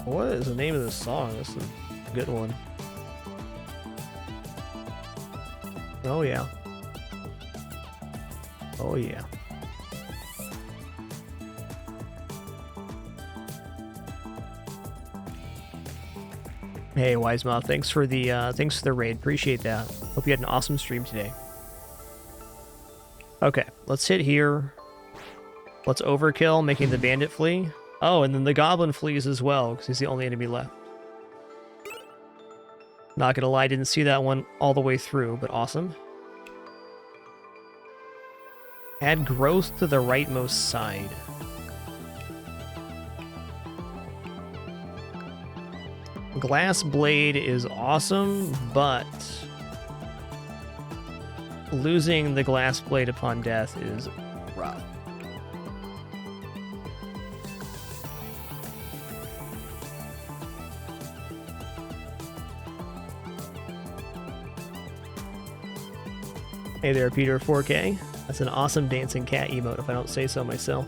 What is the name of this song? This is a good one. Oh, yeah. Oh, yeah. Hey, Wisemouth, thanks for the raid. Appreciate that. Hope you had an awesome stream today. Okay, let's hit here. Let's overkill, making the bandit flee. Oh, and then the goblin flees as well, because he's the only enemy left. Not gonna lie, didn't see that one all the way through, but awesome. Add growth to the rightmost side. Glass blade is awesome, but losing the glass blade upon death is rough. Hey there, Peter 4K. That's an awesome dancing cat emote, if I don't say so myself.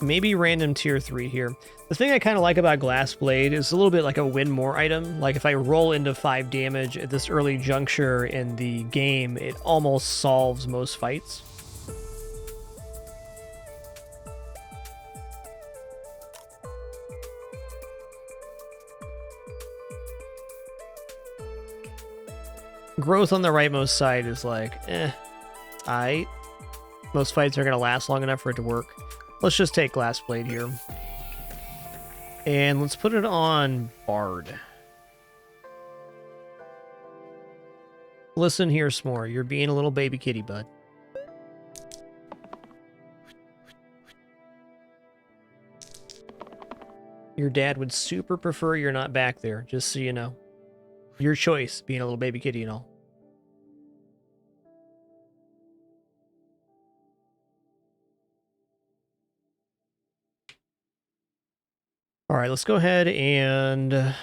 Maybe random tier 3 here. The thing I kind of like about Glass Blade is a little bit like a win more item. Like if I roll into 5 damage at this early juncture in the game, it almost solves most fights. Growth on the rightmost side is like, aight. Most fights are going to last long enough for it to work. Let's just take Glass Blade here. And let's put it on Bard. Listen here, S'more. You're being a little baby kitty, bud. Your dad would super prefer you're not back there, just so you know. Your choice, being a little baby kitty and all. All right, let's go ahead and...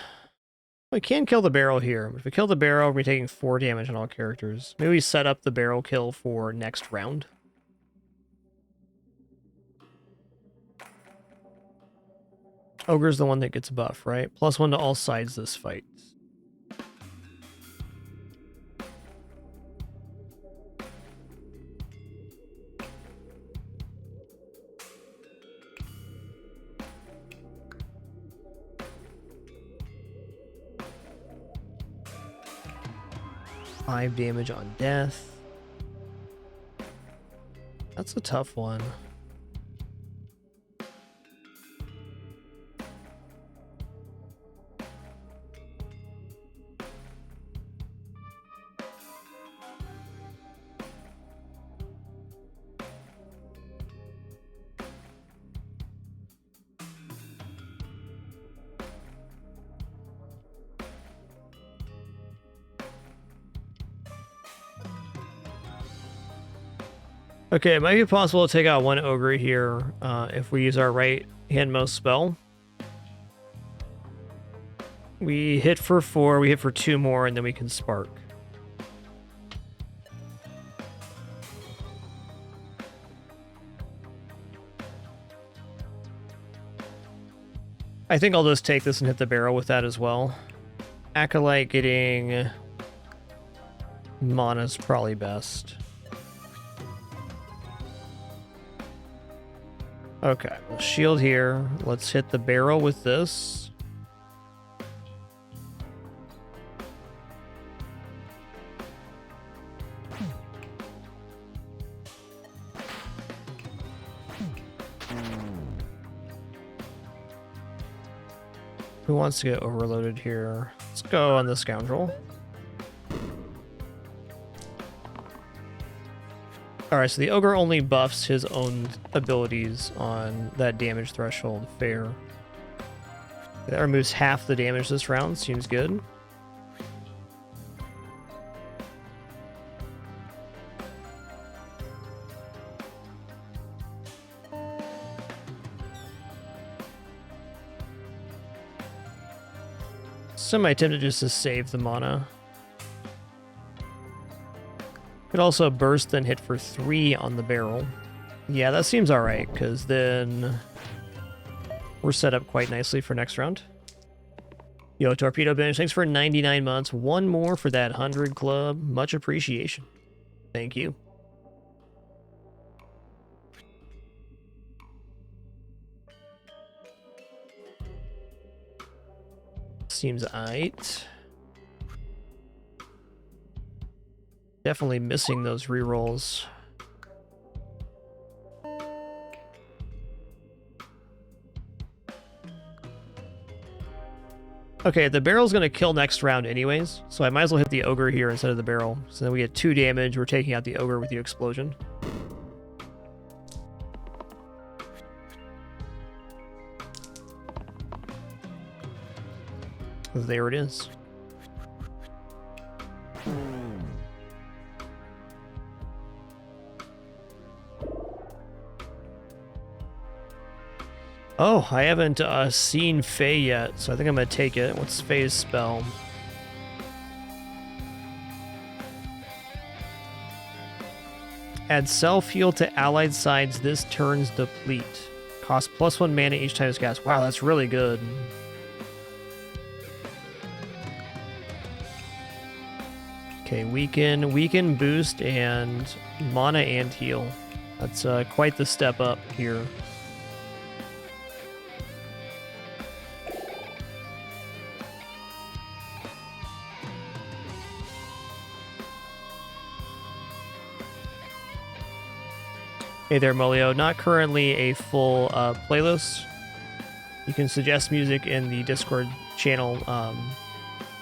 we can kill the barrel here. If we kill the barrel, we're taking 4 damage on all characters. Maybe we set up the barrel kill for next round. Ogre's the one that gets buff, right? +1 to all sides this fight. Five damage on death. That's a tough one. Okay, it might be possible to take out one ogre here if we use our right handmost spell. We hit for 4, we hit for 2 more, and then we can spark. I think I'll just take this and hit the barrel with that as well. Acolyte getting mana is probably best. Okay, we'll shield here. Let's hit the barrel with this. Who wants to get overloaded here? Let's go on the scoundrel. Alright, so the ogre only buffs his own abilities on that damage threshold. Fair. That removes half the damage this round. Seems good. Semi-tempted just to save the mana. Could also burst and hit for 3 on the barrel. Yeah, that seems alright, because then we're set up quite nicely for next round. Yo, Torpedo Bench, thanks for 99 months. One more for that 100 club. Much appreciation. Thank you. Seems aight. Definitely missing those rerolls. Okay, the barrel's gonna kill next round anyways, so I might as well hit the ogre here instead of the barrel. So then we get 2 damage, we're taking out the ogre with the explosion. There it is. Oh, I haven't seen Faye yet, so I think I'm going to take it. What's Faye's spell? Add self-heal to allied sides this turn's deplete. Cost +1 mana each time it's cast. Wow, that's really good. Okay, weaken, boost, and mana and heal. That's quite the step up here. Hey there, Molio. Not currently a full playlist. You can suggest music in the Discord channel,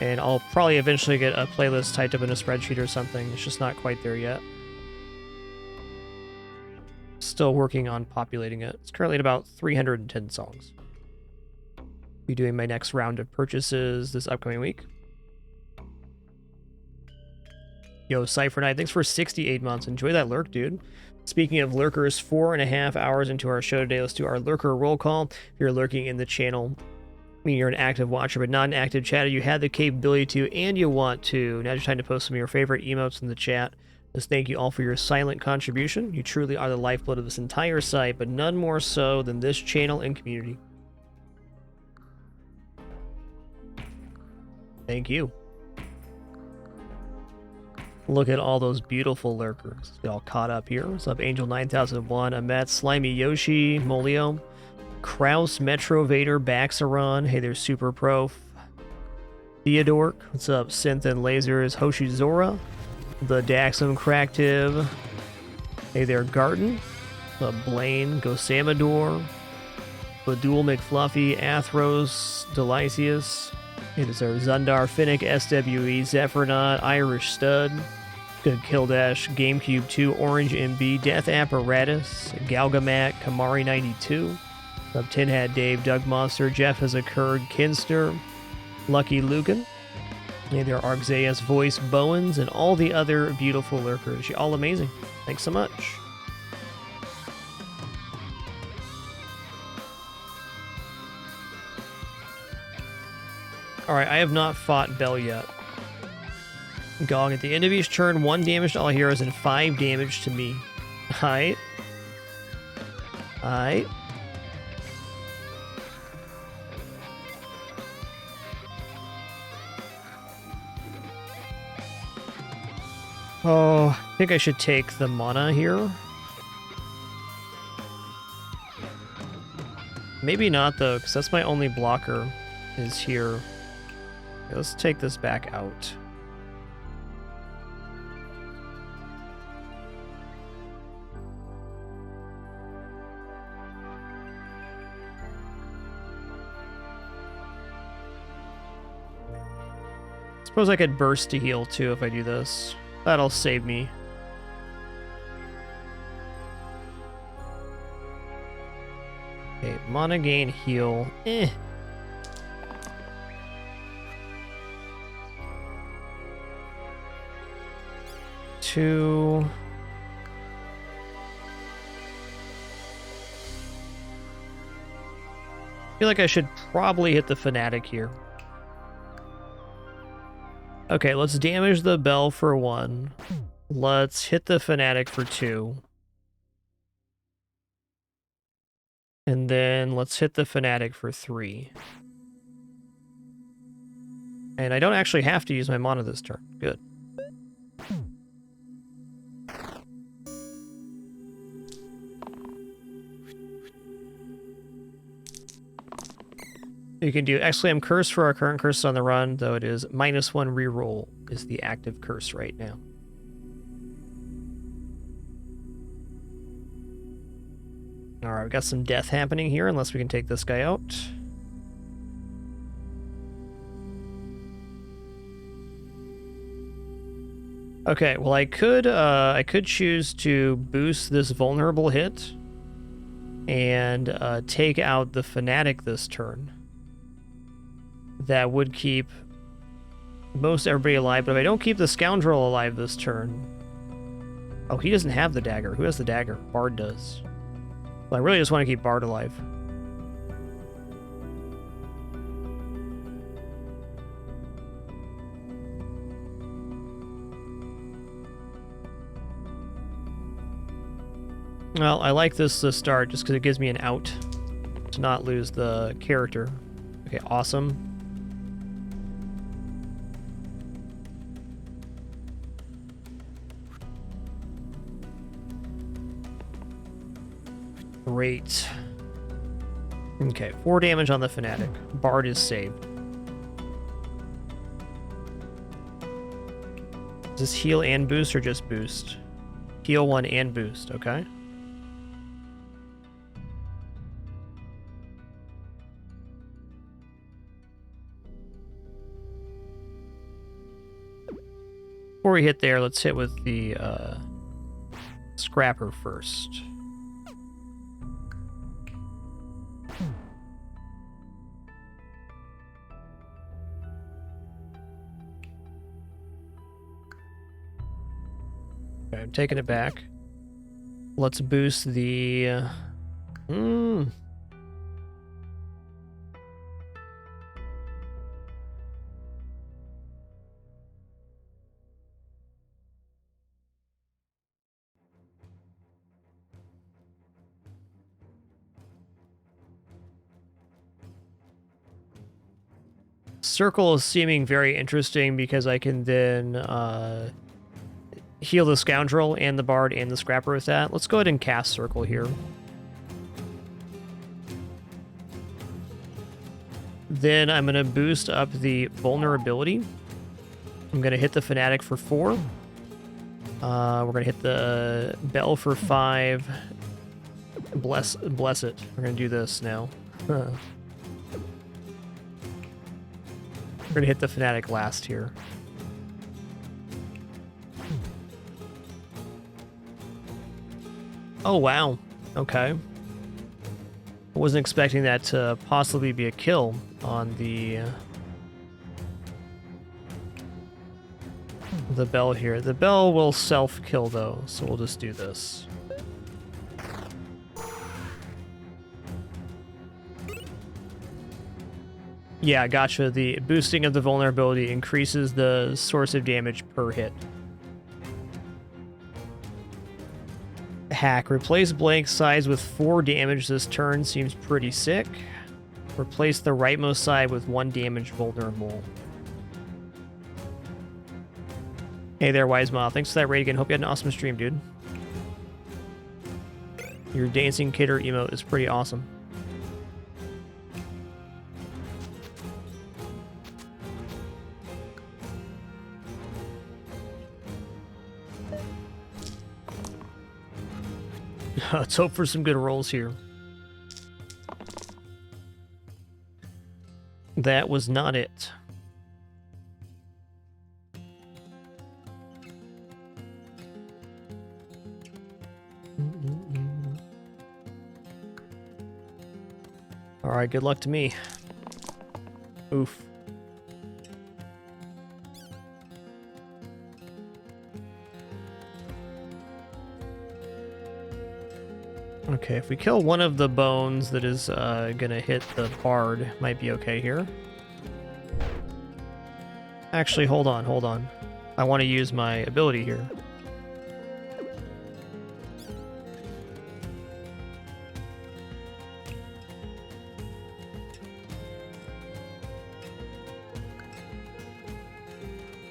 and I'll probably eventually get a playlist typed up in a spreadsheet or something. It's just not quite there yet. Still working on populating it. It's currently at about 310 songs. Be doing my next round of purchases this upcoming week. Yo, Cypher Knight, thanks for 68 months. Enjoy that lurk, dude. Speaking of lurkers, 4.5 hours into our show today, let's do our lurker roll call. If you're lurking in the channel, I mean, you're an active watcher, but not an active chatter. You had the capability to, and you want to. Now's your time to post some of your favorite emotes in the chat. Just thank you all for your silent contribution. You truly are the lifeblood of this entire site, but none more so than this channel and community. Thank you. Look at all those beautiful lurkers. Get all caught up here. What's up, Angel 9001, Amet, Slimy Yoshi, Molio, Kraus, Metro Vader, Baxaron. Hey there, Super Prof. Theodork. What's up, Synth and Lasers, Hoshi Zora, the Daxum Cractiv. Hey there, Garden. What's up, Blaine, Gosamador, Badul McFluffy, Athros, Delicious. Hey, this are Zundar, Finnick, SWE, Zephyronaut, Irish Stud, Good Kill Dash, GameCube 2, Orange MB, Death Apparatus, Galgamat, Kamari 92, Up Tin Hat Dave, Doug Monster, Jeff Has Occurred, Kinster, Lucky Lucan, and there are Arxeus, Voice, Bowens, and all the other beautiful lurkers. You're all amazing. Thanks so much. Alright, I have not fought Bell yet. Gong, at the end of each turn, 1 damage to all heroes and 5 damage to me. Alright. Alright. Oh, I think I should take the mana here. Maybe not, though, because that's my only blocker, is here. Okay, let's take this back out. Suppose I could burst to heal, too, if I do this. That'll save me. Okay, mana gain, heal. Two. I feel like I should probably hit the Fanatic here. Okay, let's damage the Bell for 1. Let's hit the Fanatic for 2. And then let's hit the Fanatic for 3. And I don't actually have to use my mana this turn. Good. You can do Exclaim Curse for our current curse on the run, though it is -1 reroll is the active curse right now. Alright, we got some death happening here, unless we can take this guy out. Okay, well I could choose to boost this vulnerable hit and take out the Fanatic this turn. That would keep most everybody alive, but if I don't keep the Scoundrel alive this turn... Oh, he doesn't have the dagger. Who has the dagger? Bard does. Well, I really just want to keep Bard alive. Well, I like this to start just because it gives me an out to not lose the character. Okay, awesome. Great. Okay, 4 damage on the Fanatic. Bard is saved. Is this heal and boost or just boost? Heal 1 and boost, okay. Before we hit there, let's hit with the Scrapper first. Okay, I'm taking it back. Let's boost the... Circle is seeming very interesting because I can then heal the Scoundrel and the Bard and the Scrapper with that. Let's go ahead and cast Circle here. Then I'm going to boost up the vulnerability. I'm going to hit the Fanatic for 4. We're going to hit the Bell for 5. Bless it. We're going to do this now. We're going to hit the Fanatic last here. Oh, wow. Okay. I wasn't expecting that to possibly be a kill on the Bell here. The Bell will self-kill, though, so we'll just do this. Yeah, gotcha. The boosting of the vulnerability increases the source of damage per hit. Hack. Replace blank sides with 4 damage this turn seems pretty sick. Replace the rightmost side with 1 damage vulnerable. Hey there, Wise Moth. Thanks for that raid again. Hope you had an awesome stream, dude. Your dancing kidder emote is pretty awesome. Let's hope for some good rolls here. That was not it. All right, good luck to me. Oof. Okay, if we kill one of the bones that is gonna hit the bard, might be okay here. Actually, hold on, hold on. I want to use my ability here.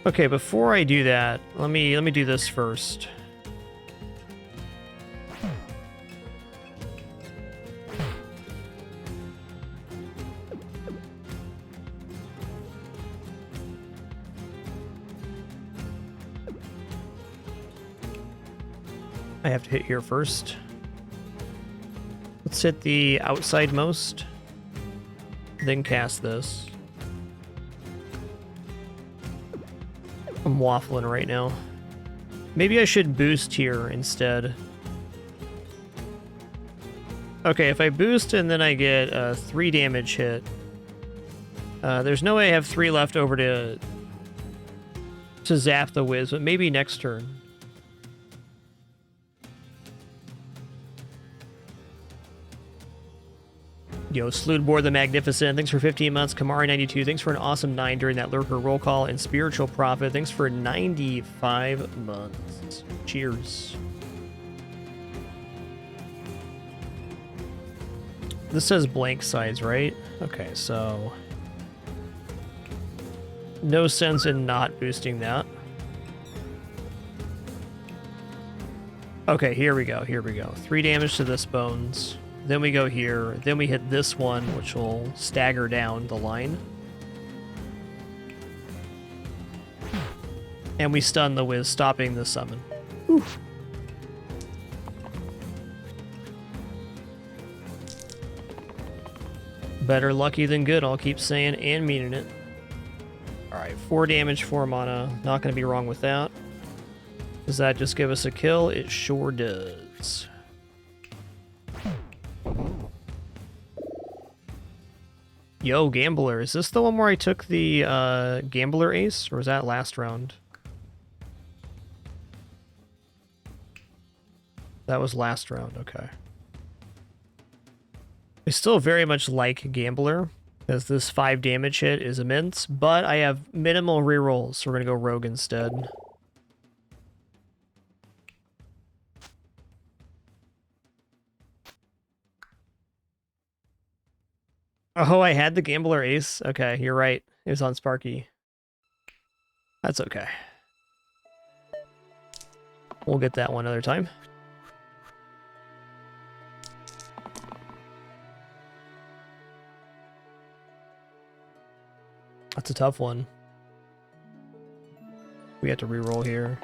Okay, before I do that, let me do this first. I have to hit here first. Let's hit the outside most, then cast this. I'm waffling right now. Maybe I should boost here instead. Okay, if I boost and then I get a 3 damage hit, there's no way I have 3 left over to zap the whiz, but maybe next turn. Yo, Sloodboard the Magnificent, thanks for 15 months. Kamari92, thanks for an awesome 9 during that Lurker roll call. And Spiritual Prophet, thanks for 95 months. Cheers. This says blank sides, right? Okay, so no sense in not boosting that. Okay, here we go, here we go. 3 damage to this bones. Then we go here. Then we hit this one, which will stagger down the line. And we stun the whiz, stopping the summon. Oof. Better lucky than good, I'll keep saying and meaning it. Alright, 4 damage, 4 mana. Not going to be wrong with that. Does that just give us a kill? It sure does. Yo, Gambler. Is this the one where I took the Gambler Ace? Or was that last round? That was last round, okay. I still very much like Gambler, as this 5 damage hit is immense, but I have minimal rerolls, so we're going to go Rogue instead. Oh, I had the Gambler Ace. Okay, you're right. It was on Sparky. That's okay. We'll get that one another time. That's a tough one. We have to reroll here.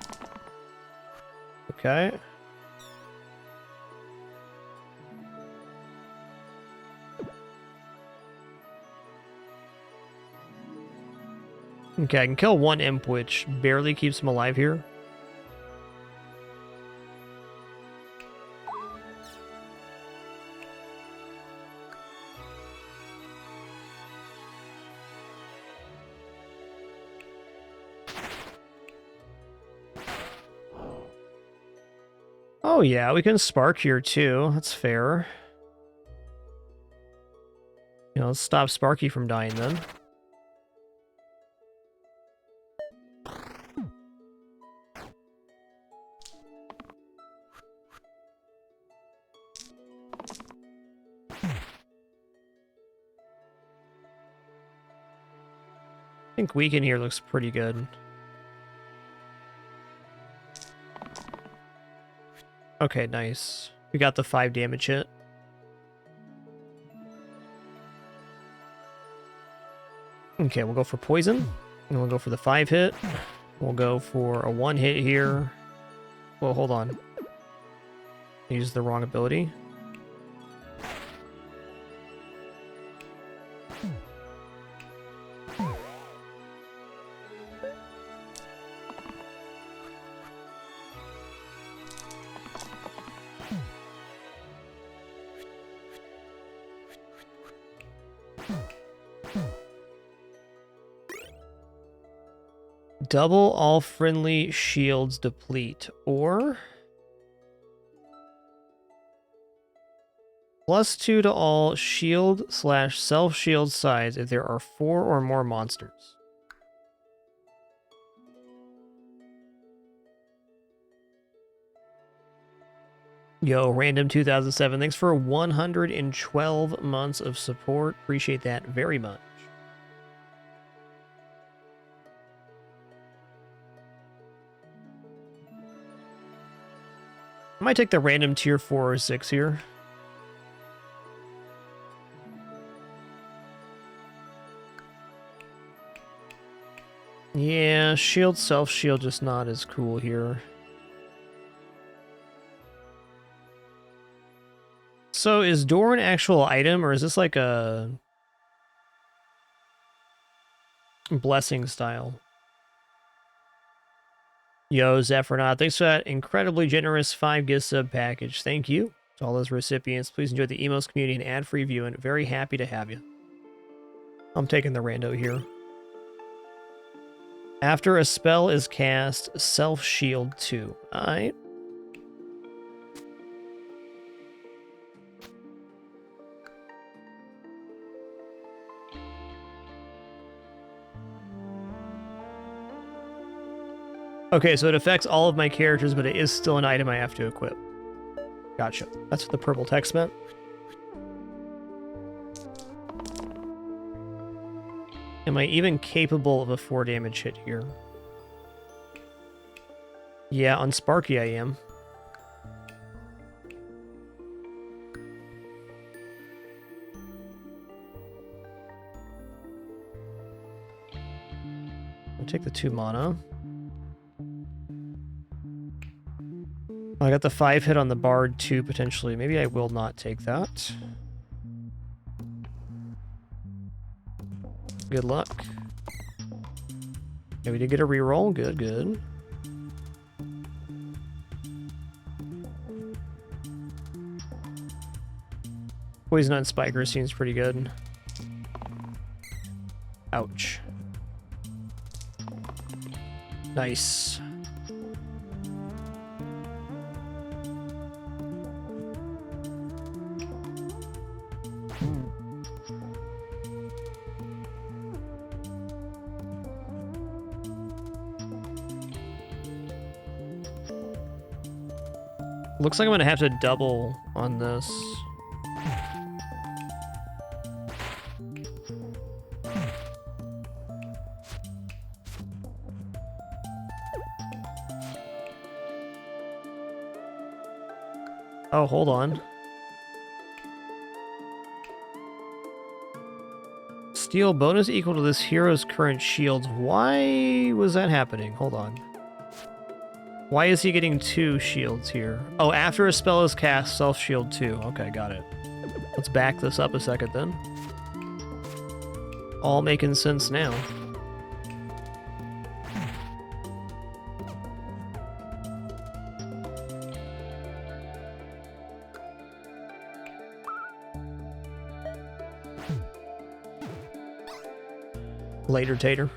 Okay. Okay, I can kill 1 imp, which barely keeps him alive here. Oh yeah, we can spark here too. That's fair. You know, let's stop Sparky from dying then. I think Weaken here looks pretty good. Okay, nice. We got the 5 damage hit. Okay, we'll go for poison. And we'll go for the 5 hit. We'll go for a 1 hit here. Well, hold on. I used the wrong ability. Double all friendly shields deplete, or +2 to all shield/self-shield sides if there are 4 or more monsters. Yo, Random 2007, thanks for 112 months of support. Appreciate that very much. I might take the random tier 4 or 6 here. Yeah, shield, self-shield, just not as cool here. So is door an actual item, or is this like a blessing style? Yo, Zephyronaut, thanks for that incredibly generous 5 gift sub package. Thank you to all those recipients. Please enjoy the Emos community and ad-free viewing. Very happy to have you. I'm taking the rando here. After a spell is cast, self-shield 2. Alright. Okay, so it affects all of my characters, but it is still an item I have to equip. Gotcha. That's what the purple text meant. Am I even capable of a 4 damage hit here? Yeah, on Sparky I am. I'll take the 2 mana. I got the 5 hit on the Bard too, potentially. Maybe I will not take that. Good luck. Yeah, we did get a reroll. Good, good. Poison on Spiker seems pretty good. Ouch. Nice. Looks like I'm gonna have to double on this. Oh, hold on. Steal bonus equal to this hero's current shields. Why was that happening? Hold on. Why is he getting 2 shields here? Oh, after a spell is cast, self-shield 2. Okay, got it. Let's back this up a second then. All making sense now. Later, Tater.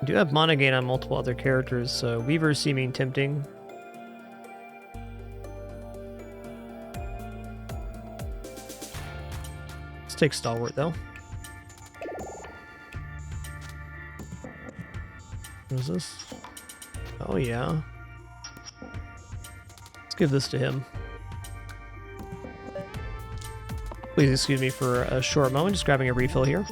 I do have mana gain on multiple other characters, so Weaver's seeming tempting. Let's take Stalwart, though. What is this? Oh, yeah. Let's give this to him. Please excuse me for a short moment, just grabbing a refill here.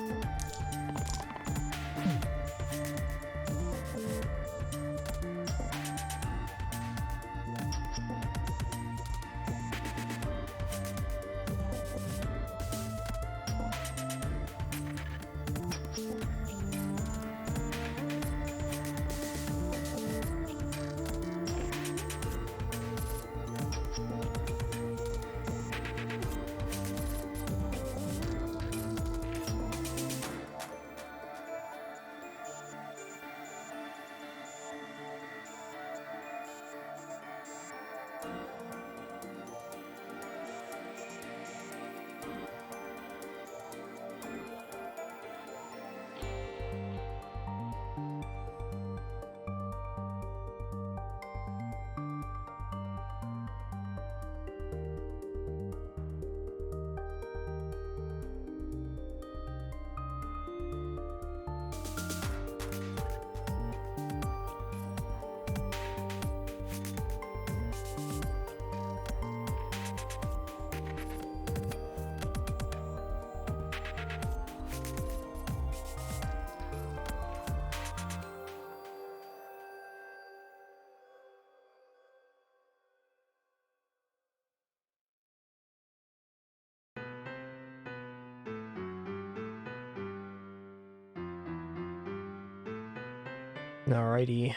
Alrighty.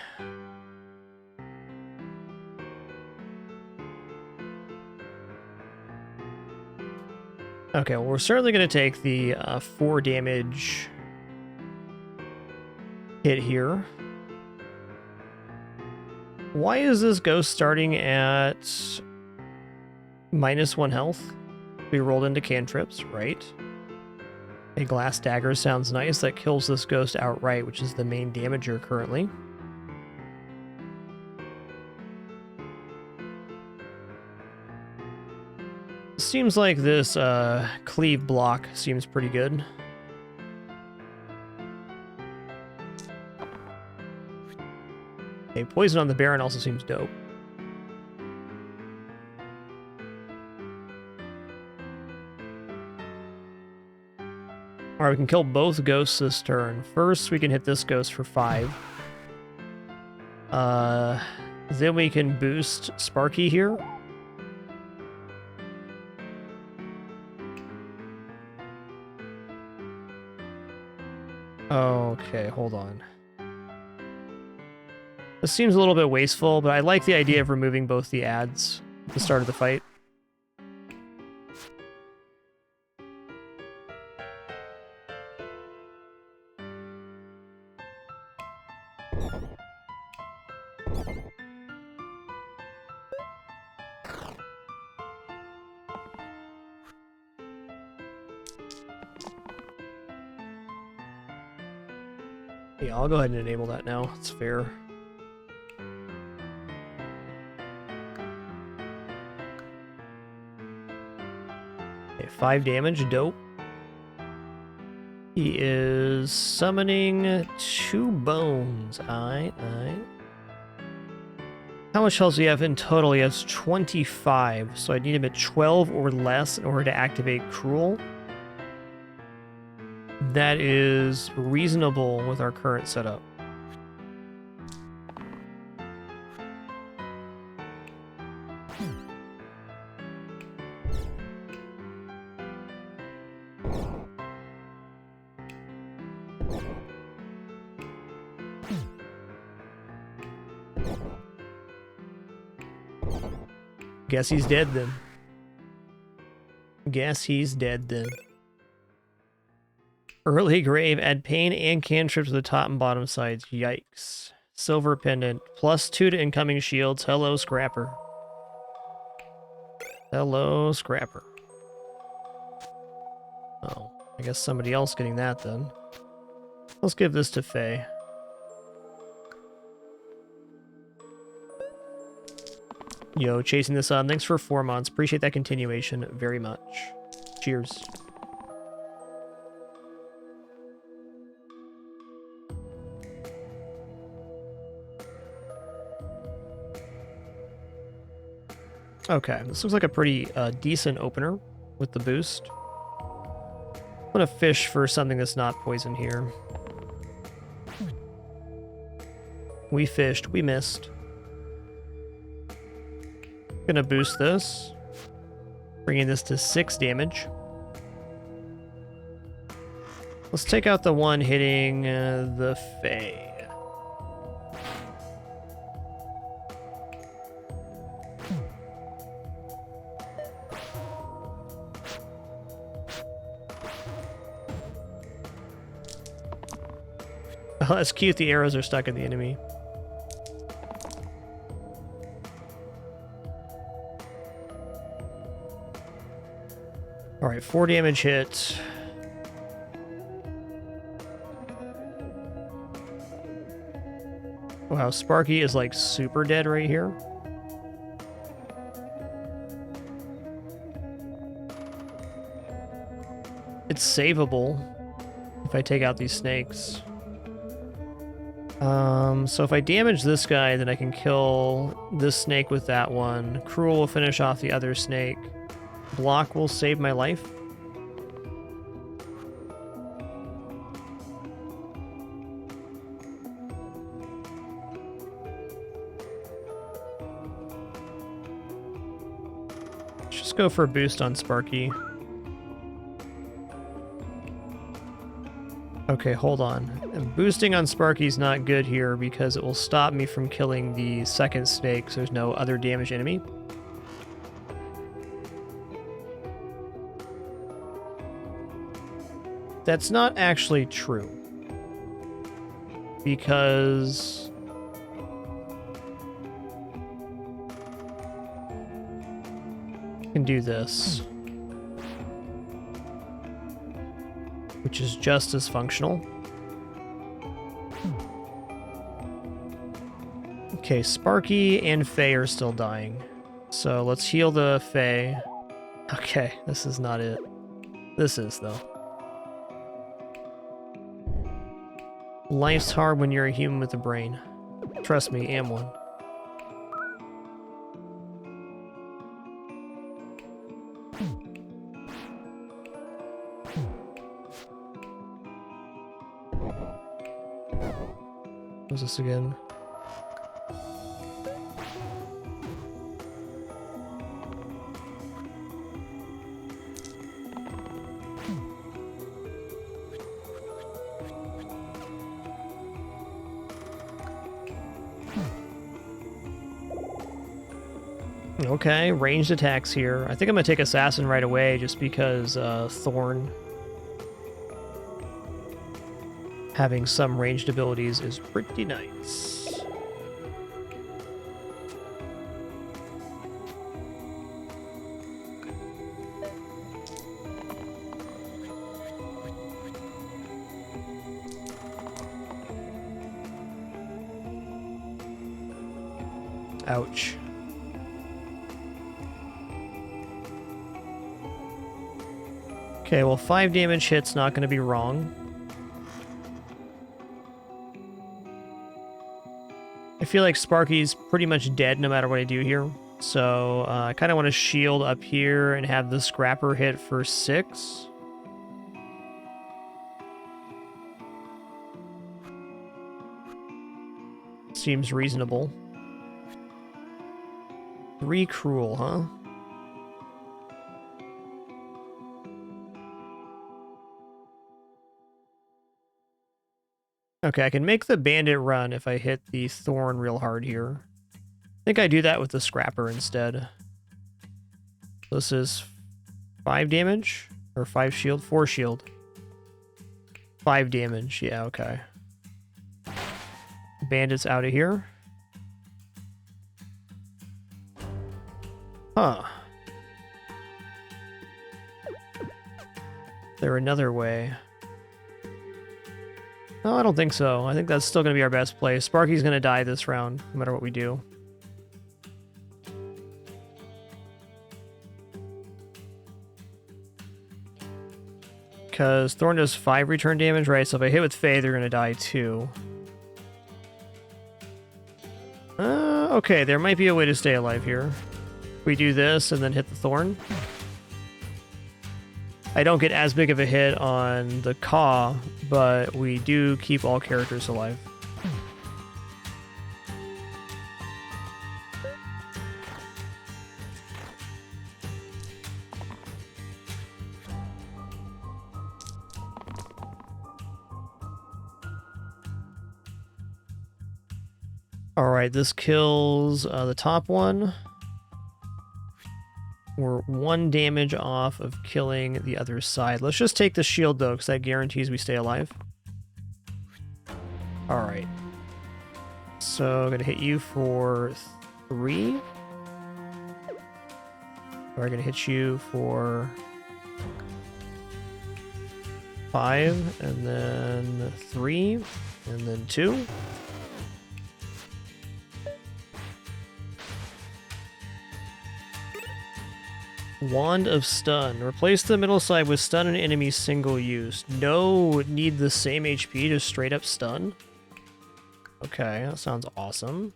Okay, well, we're certainly going to take the 4 damage hit here. Why is this ghost starting at -1 health? We rolled into cantrips, right? A glass dagger sounds nice. That kills this ghost outright, which is the main damager currently. Seems like this cleave block seems pretty good. Okay, poison on the Baron also seems dope. Alright, we can kill both ghosts this turn. First, we can hit this ghost for 5. Then we can boost Sparky here. Okay, hold on. This seems a little bit wasteful, but I like the idea of removing both the ads at the start of the fight. Yeah, I'll go ahead and enable that now. It's fair. Okay, 5 damage. Dope. He is summoning 2 bones. Alright. How much health do you have in total? He has 25, so I need him at 12 or less in order to activate Cruel. That is reasonable with our current setup. Guess he's dead then. Guess he's dead then. Early grave, add pain and cantrip to the top and bottom sides. Yikes. Silver pendant, +2 to incoming shields. Hello, Scrapper. Hello, Scrapper. Oh, I guess somebody else getting that then. Let's give this to Faye. Yo, chasing this on. Thanks for 4 months. Appreciate that continuation very much. Cheers. Okay, this looks like a pretty decent opener with the boost. I'm gonna fish for something that's not poison here. We fished, we missed. Gonna boost this, bringing this to 6 damage. Let's take out the one hitting the Fae. Oh, that's cute. The arrows are stuck in the enemy. All right, 4 damage hit. Wow, Sparky is like super dead right here. It's savable if I take out these snakes. So if I damage this guy, then I can kill this snake with that one. Cruel will finish off the other snake. Block will save my life. Let's just go for a boost on Sparky. Okay, hold on. And boosting on Sparky's not good here because it will stop me from killing the second snake, so there's no other damage enemy. That's not actually true. Because I can do this, which is just as functional. Okay, Sparky and Fae are still dying. So let's heal the Fae. Okay, this is not it. This is, though. Life's hard when you're a human with a brain. Trust me, am one. What's this again? Okay, ranged attacks here. I think I'm gonna take Assassin right away just because Thorn having some ranged abilities is pretty nice. Ouch. Okay, well, 5 damage hit's not going to be wrong. I feel like Sparky's pretty much dead no matter what I do here. So I kind of want to shield up here and have the Scrapper hit for 6. Seems reasonable. 3 Cruel, huh? Okay, I can make the Bandit run if I hit the Thorn real hard here. I think I do that with the Scrapper instead. This is 5 damage? Or 5 shield? 4 shield. 5 damage, yeah, okay. Bandit's out of here. Huh. Is there another way? No, I don't think so. I think that's still going to be our best play. Sparky's going to die this round, no matter what we do. Because Thorn does 5 return damage, right? So if I hit with Faye, they're going to die too. Okay, there might be a way to stay alive here. We do this and then hit the Thorn. I don't get as big of a hit on the Caw, but we do keep all characters alive. Alright, this kills the top one. We're 1 damage off of killing the other side. Let's just take the shield, though, because that guarantees we stay alive. Alright. So, I'm going to hit you for 3. We're going to hit you for 5, and then 3, and then 2. Wand of Stun. Replace the middle side with stun an enemy single use. No need the same HP, just straight up stun. Okay, that sounds awesome.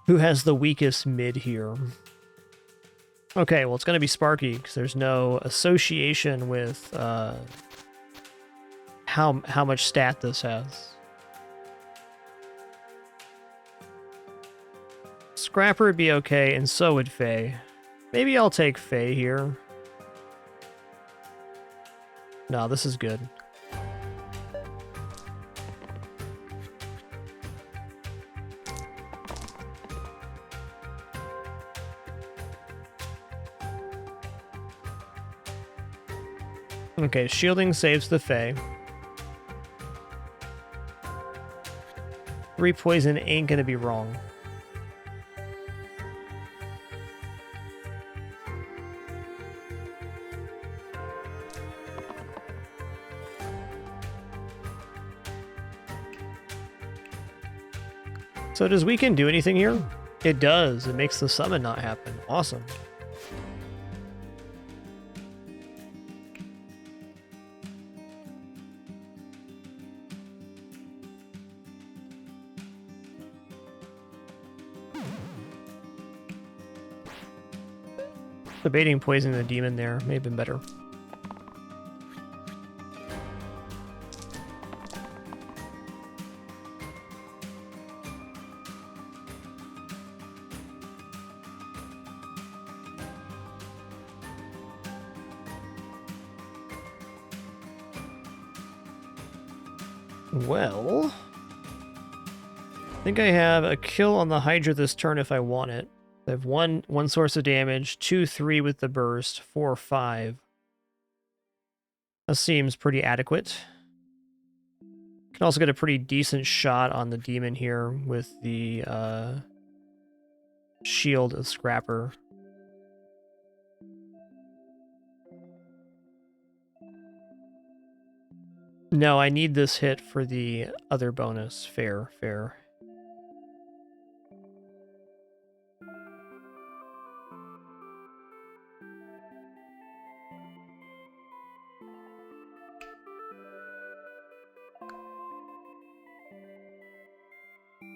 Who has the weakest mid here? Okay, well it's going to be Sparky, because there's no association with how much stat this has. Scrapper would be okay, and so would Faye. Maybe I'll take Faye here. No, this is good. Okay, shielding saves the Faye. 3 poison ain't gonna be wrong. So does Weaken do anything here? It does. It makes the summon not happen. Awesome. Debating poisoning the demon there may have been better. Well, I think I have a kill on the Hydra this turn if I want it. I have one source of damage, 2, 3 with the burst, 4, 5. That seems pretty adequate. Can also get a pretty decent shot on the demon here with the shield of Scrapper. No, I need this hit for the other bonus. Fair, fair.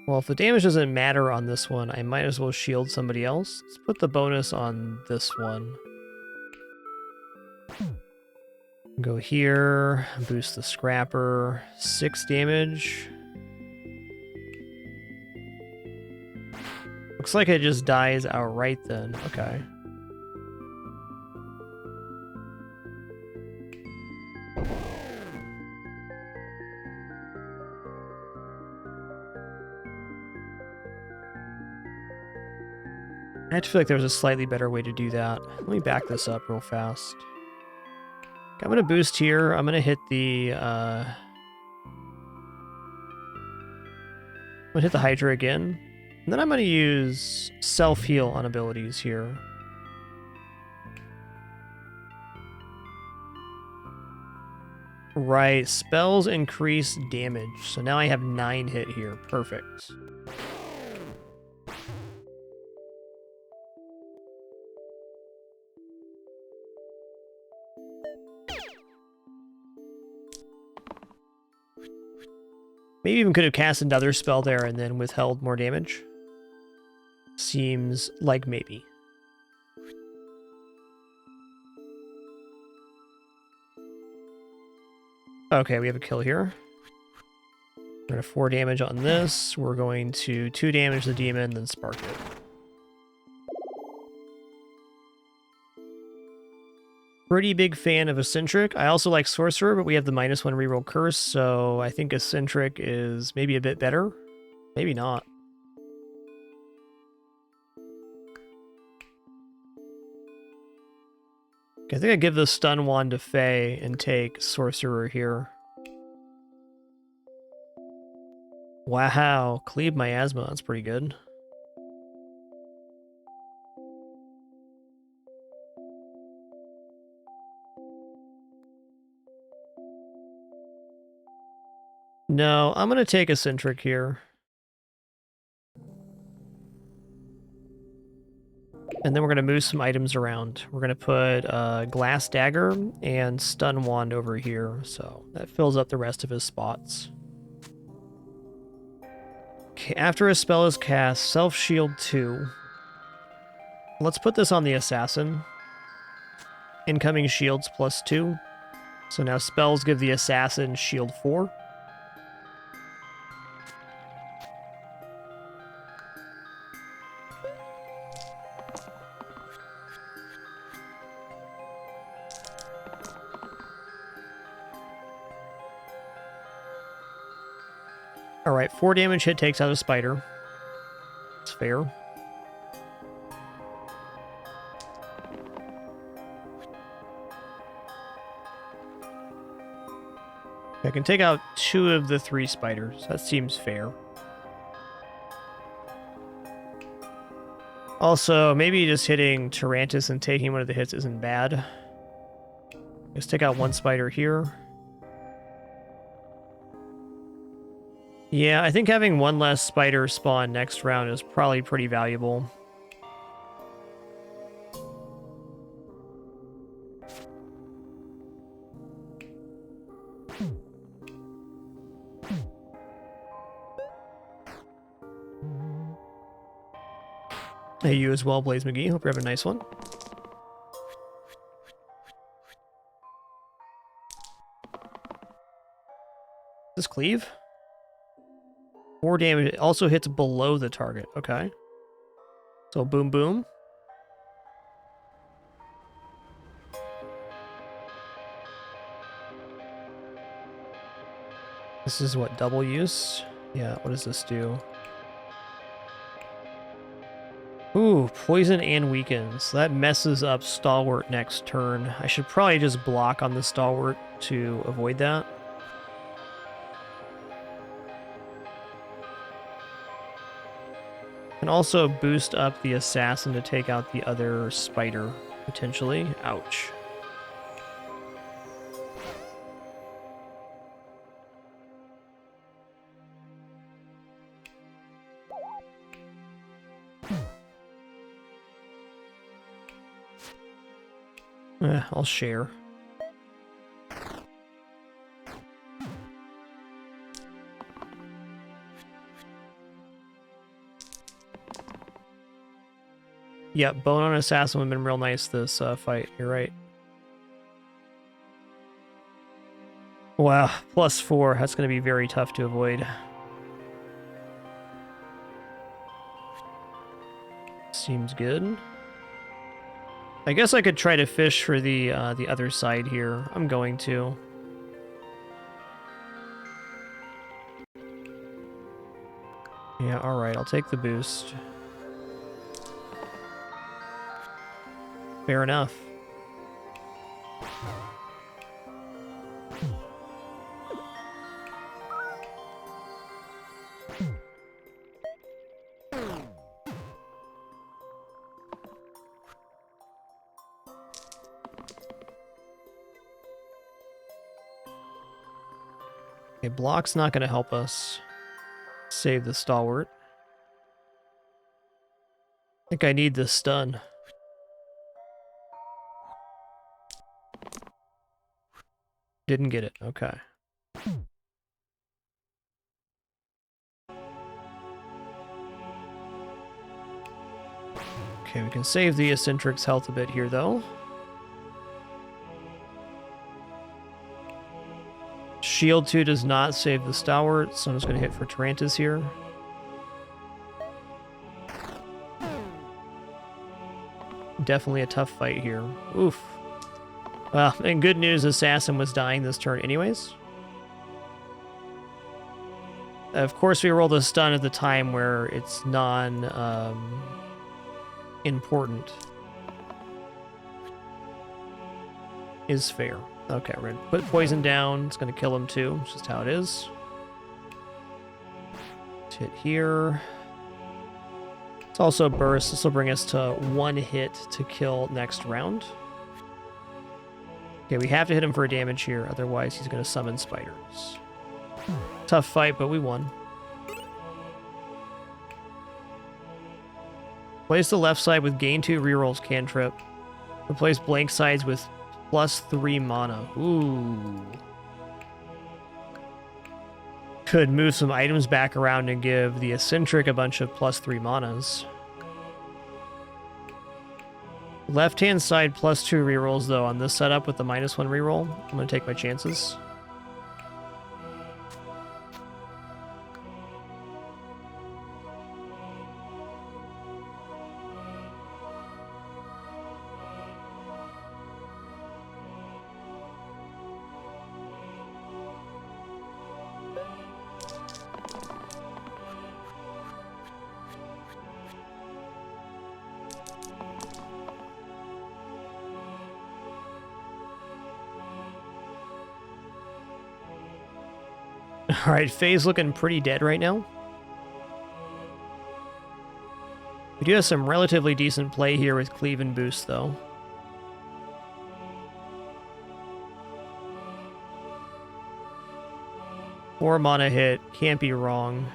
Well, if the damage doesn't matter on this one, I might as well shield somebody else. Let's put the bonus on this one. Go here, boost the Scrapper, 6 damage. Looks like it just dies outright then. Okay. I had to feel like there was a slightly better way to do that. Let me back this up real fast. I'm going to boost here. I'm going to hit the Hydra again. And then I'm going to use self-heal on abilities here. Right, spells increase damage. So now I have 9 hit here. Perfect. Maybe even could have cast another spell there and then withheld more damage. Seems like maybe. Okay, we have a kill here. We're going to 4 damage on this. We're going to 2 damage the demon, then spark it. Pretty big fan of Eccentric. I also like Sorcerer, but we have the -1 reroll curse, so I think Eccentric is maybe a bit better. Maybe not. Okay, I think I give the Stun Wand to Faye and take Sorcerer here. Wow, Cleave Miasma, that's pretty good. No, I'm going to take Eccentric here. And then we're going to move some items around. We're going to put Glass Dagger and Stun Wand over here, so that fills up the rest of his spots. Okay, after a spell is cast, Self-Shield 2. Let's put this on the Assassin. Incoming shields +2. So now spells give the Assassin shield 4. Alright, 4 damage hit takes out a spider. It's fair. I can take out 2 of the 3 spiders. That seems fair. Also, maybe just hitting Tarantus and taking one of the hits isn't bad. Let's take out 1 spider here. Yeah, I think having 1 less spider spawn next round is probably pretty valuable. Hey, you as well, Blaze McGee. Hope you have a nice one. This cleave? 4 damage. It also hits below the target. Okay. So boom, boom. This is what, double use? Yeah, what does this do? Ooh, poison and weakens. That messes up Stalwart next turn. I should probably just block on the Stalwart to avoid that. Can also boost up the Assassin to take out the other spider, potentially. Ouch. I'll share. Yeah, Bone on Assassin would have been real nice this fight. You're right. Wow, +4. That's going to be very tough to avoid. Seems good. I guess I could try to fish for the other side here. I'm going to. Yeah, alright, I'll take the boost. Fair enough. Okay, block's not going to help us save the Stalwart. I think I need this stun. Didn't get it. Okay. Okay, we can save the Eccentric's health a bit here, though. Shield 2 does not save the Stalwart, so I'm just going to hit for Tarantus here. Definitely a tough fight here. Oof. Well, and good news, Assassin was dying this turn anyways. Of course, we rolled a stun at the time where it's non-important. Is fair. Okay, we're going to put poison down. It's going to kill him too. It's just how it is. Let's hit here. It's also a burst. This will bring us to 1 hit to kill next round. Okay, we have to hit him for damage here. Otherwise, he's going to summon spiders. Tough fight, but we won. Place the left side with gain 2 rerolls cantrip. Replace blank sides with +3 mana. Ooh. Could move some items back around and give the Eccentric a bunch of +3 manas. Left-hand side +2 rerolls, though, on this setup with the -1 reroll. I'm going to take my chances. Alright, Faye's looking pretty dead right now. We do have some relatively decent play here with Cleave and Boost, though. Four mana hit, can't be wrong.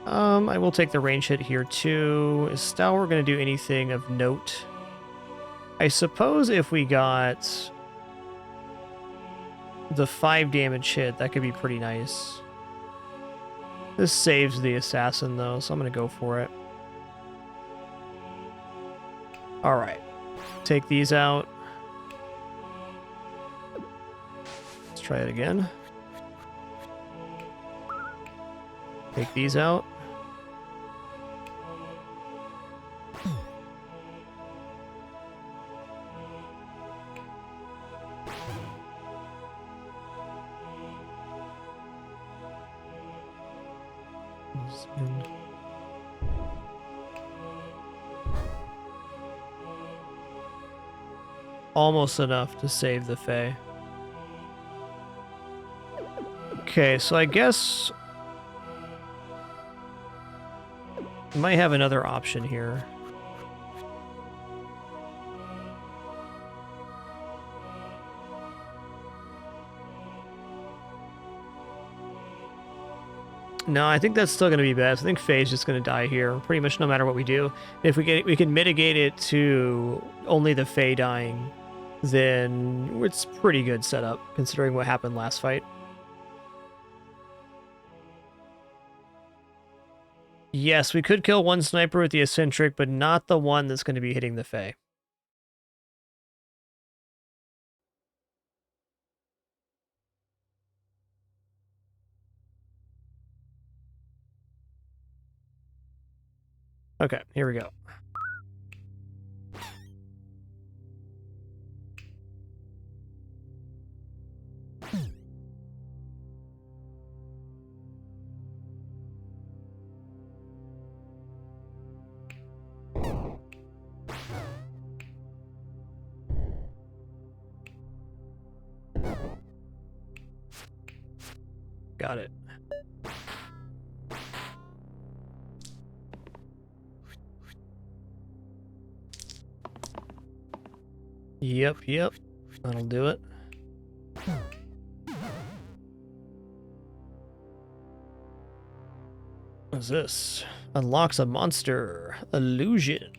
I will take the range hit here, too. Is Stalwart going to do anything of note? I suppose if we got the 5 damage hit, that could be pretty nice. This saves the Assassin, though, so I'm going to go for it. Alright. Take these out. Let's try it again. Take these out. Almost enough to save the Fae. Okay, so I guess we might have another option here. No, I think that's still going to be best. I think Faye's just going to die here, pretty much no matter what we do. If we can mitigate it to only the Faye dying, then it's pretty good setup, considering what happened last fight. Yes, we could kill one sniper with the Eccentric, but not the one that's going to be hitting the Fae. Okay, here we go. Got it. Yep. That'll do it. What's this? Unlocks a monster. Illusion.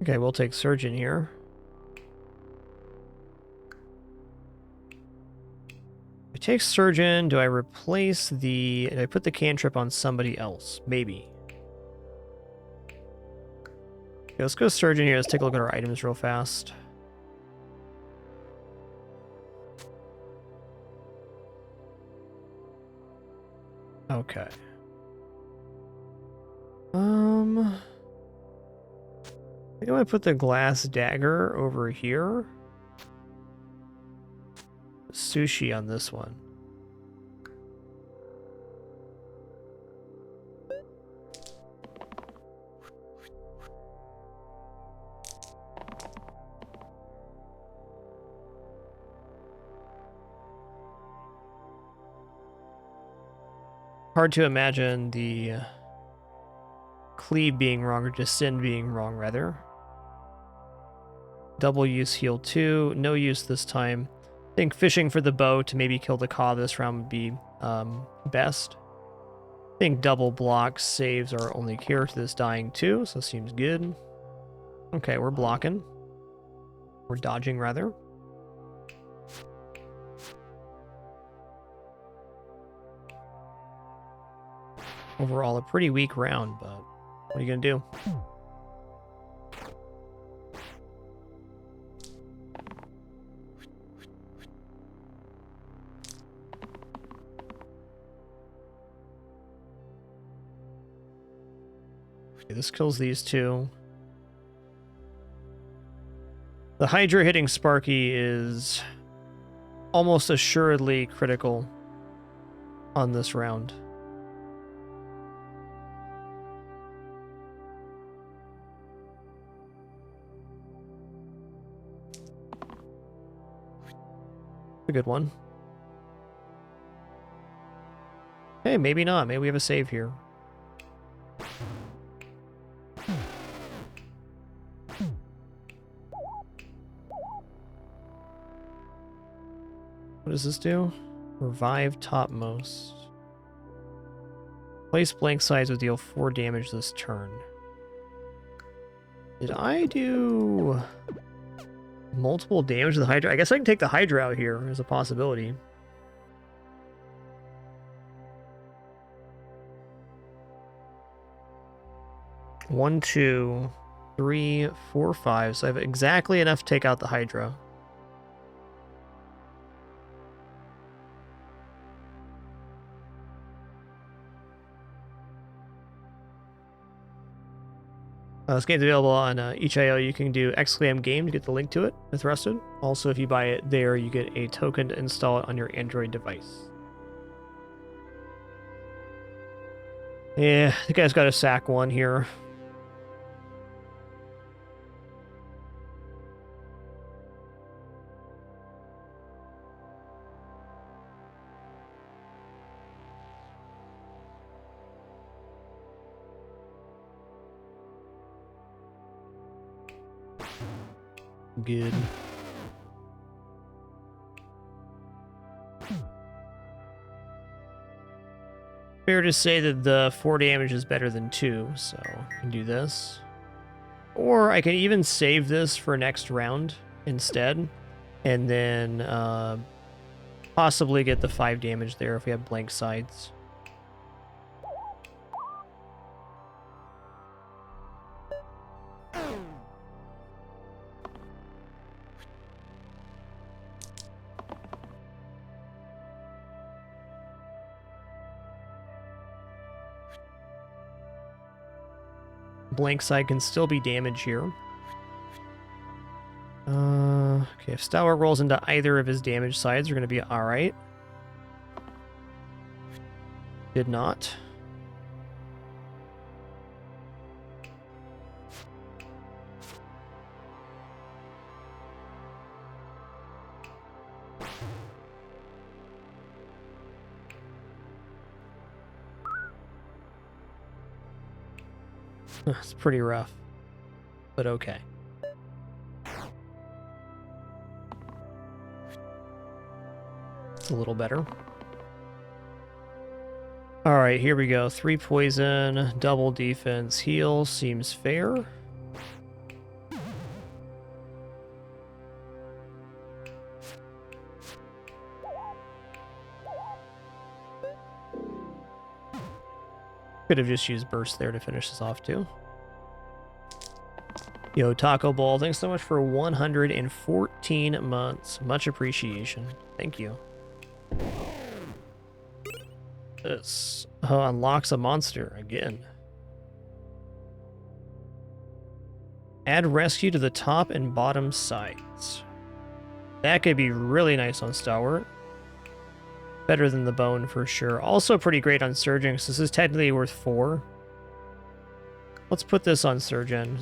Okay, we'll take Surgeon here. I take Surgeon, do I replace the... Do I put the cantrip on somebody else? Maybe. Okay, let's go Surgeon here. Let's take a look at our items real fast. Okay. I think I'm gonna put the glass dagger over here. Sushi on this one. Hard to imagine the cleave being wrong, or descend being wrong, rather. Double use heal 2, no use this time. I think fishing for the bow to maybe kill the Ka this round would be best. I think double block saves our only cure to this dying too, so seems good. Okay, we're blocking. We're dodging, rather. Overall, a pretty weak round, but what are you gonna do? Okay, this kills these two. The Hydra hitting Sparky is almost assuredly critical on this round. A good one. Hey, maybe not. Maybe we have a save here. What does this do? Revive topmost. Place blank sides will deal 4 damage this turn. Did I do multiple damage to the Hydra? I guess I can take the Hydra out here as a possibility. One, 2, 3, 4, 5. So I have exactly enough to take out the Hydra. This game's available on itch.io. You can do exclam game to get the link to it if rusted. Also, if you buy it there, you get a token to install it on your Android device. Yeah, the guy's got a sack 1 here. Good. Fair to say that the 4 damage is better than 2, so I can do this. Or I can even save this for next round instead, and then possibly get the 5 damage there if we have blank sides. Blank side can still be damage here. Okay, if Stalwart rolls into either of his damage sides, we're going to be alright. Did not. It's pretty rough, but okay. It's a little better. All right, here we go. 3 poison, double defense, heal. Seems fair. Could have just used burst there to finish this off too. Yo, Taco Ball, thanks so much for 114 months. Much appreciation. Thank you. This unlocks a monster again. Add rescue to the top and bottom sides. That could be really nice on Stalwart. Better than the bone for sure. Also pretty great on Surgeon, because this is technically worth 4. Let's put this on Surgeon.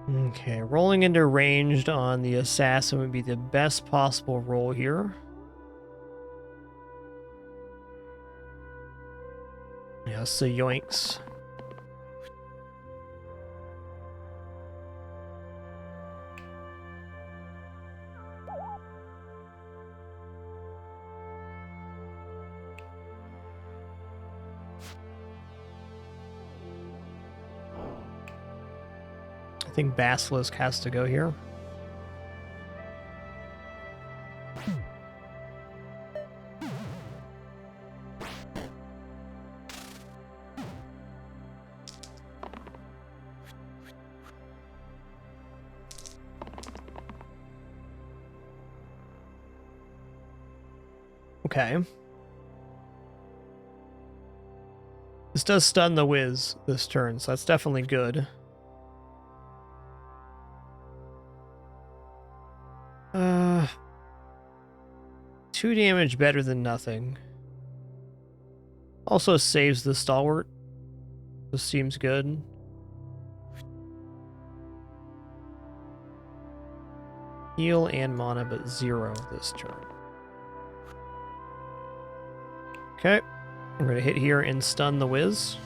Okay, rolling into ranged on the assassin would be the best possible roll here. Yeah, so yoinks. I think Basilisk has to go here. Okay. This does stun the Wiz this turn, so that's definitely good. 2 damage better than nothing. Also saves the Stalwart. This seems good. Heal and mana, but 0 this turn. Okay. We're going to hit here and stun the Wiz.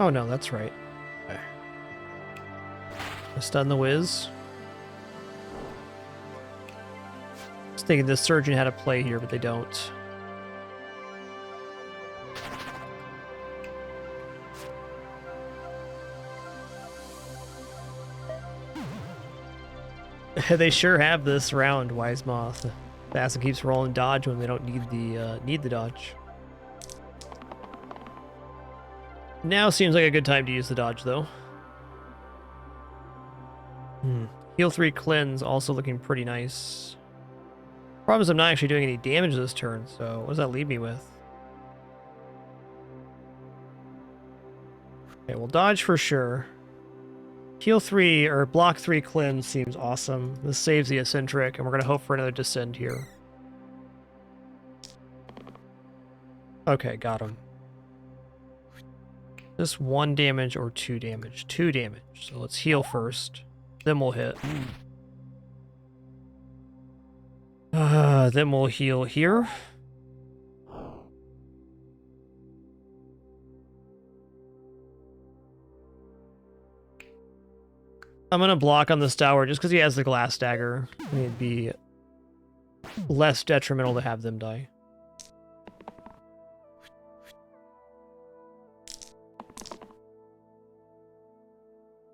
Oh no, that's right. Okay. Stun the Wiz. I was thinking the Surgeon had a play here, but they don't. They sure have this round, Wise Moth. The assassin keeps rolling dodge when they don't need the dodge. Now seems like a good time to use the dodge, though. Heal 3 cleanse, also looking pretty nice. Problem is I'm not actually doing any damage this turn, so what does that leave me with? Okay, well, dodge for sure. Heal 3, or block 3 cleanse seems awesome. This saves the eccentric, and we're going to hope for another descend here. Okay, got him. This 1 damage or 2 damage? 2 damage. So let's heal first. Then we'll hit. Then we'll heal here. I'm going to block on the Stalwart just because he has the glass dagger. It'd be less detrimental to have them die.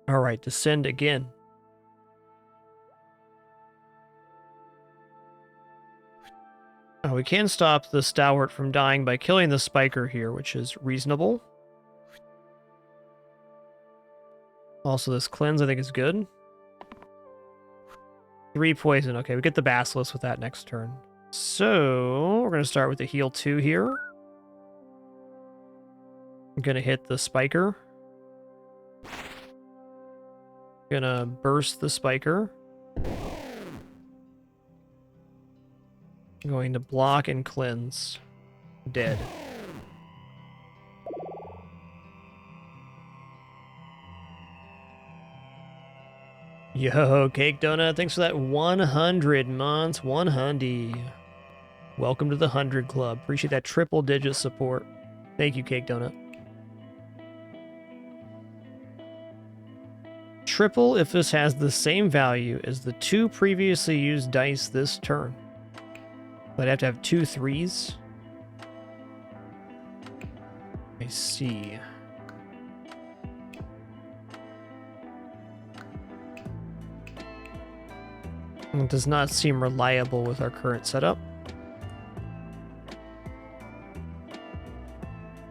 Alright, descend again. Oh, we can stop the Stalwart from dying by killing the Spiker here, which is reasonable. Also, this cleanse I think is good. 3 poison. Okay, we get the Basilisk with that next turn. So, we're going to start with the heal 2 here. I'm going to hit the Spiker. Gonna burst the Spiker. Going to block and cleanse. Dead. Yo, Cake Donut, thanks for that 100 months. 100. Welcome to the 100 Club. Appreciate that triple digit support. Thank you, Cake Donut. Triple if this has the same value as the 2 previously used dice this turn. But I have to have 2 3s. I see. It does not seem reliable with our current setup.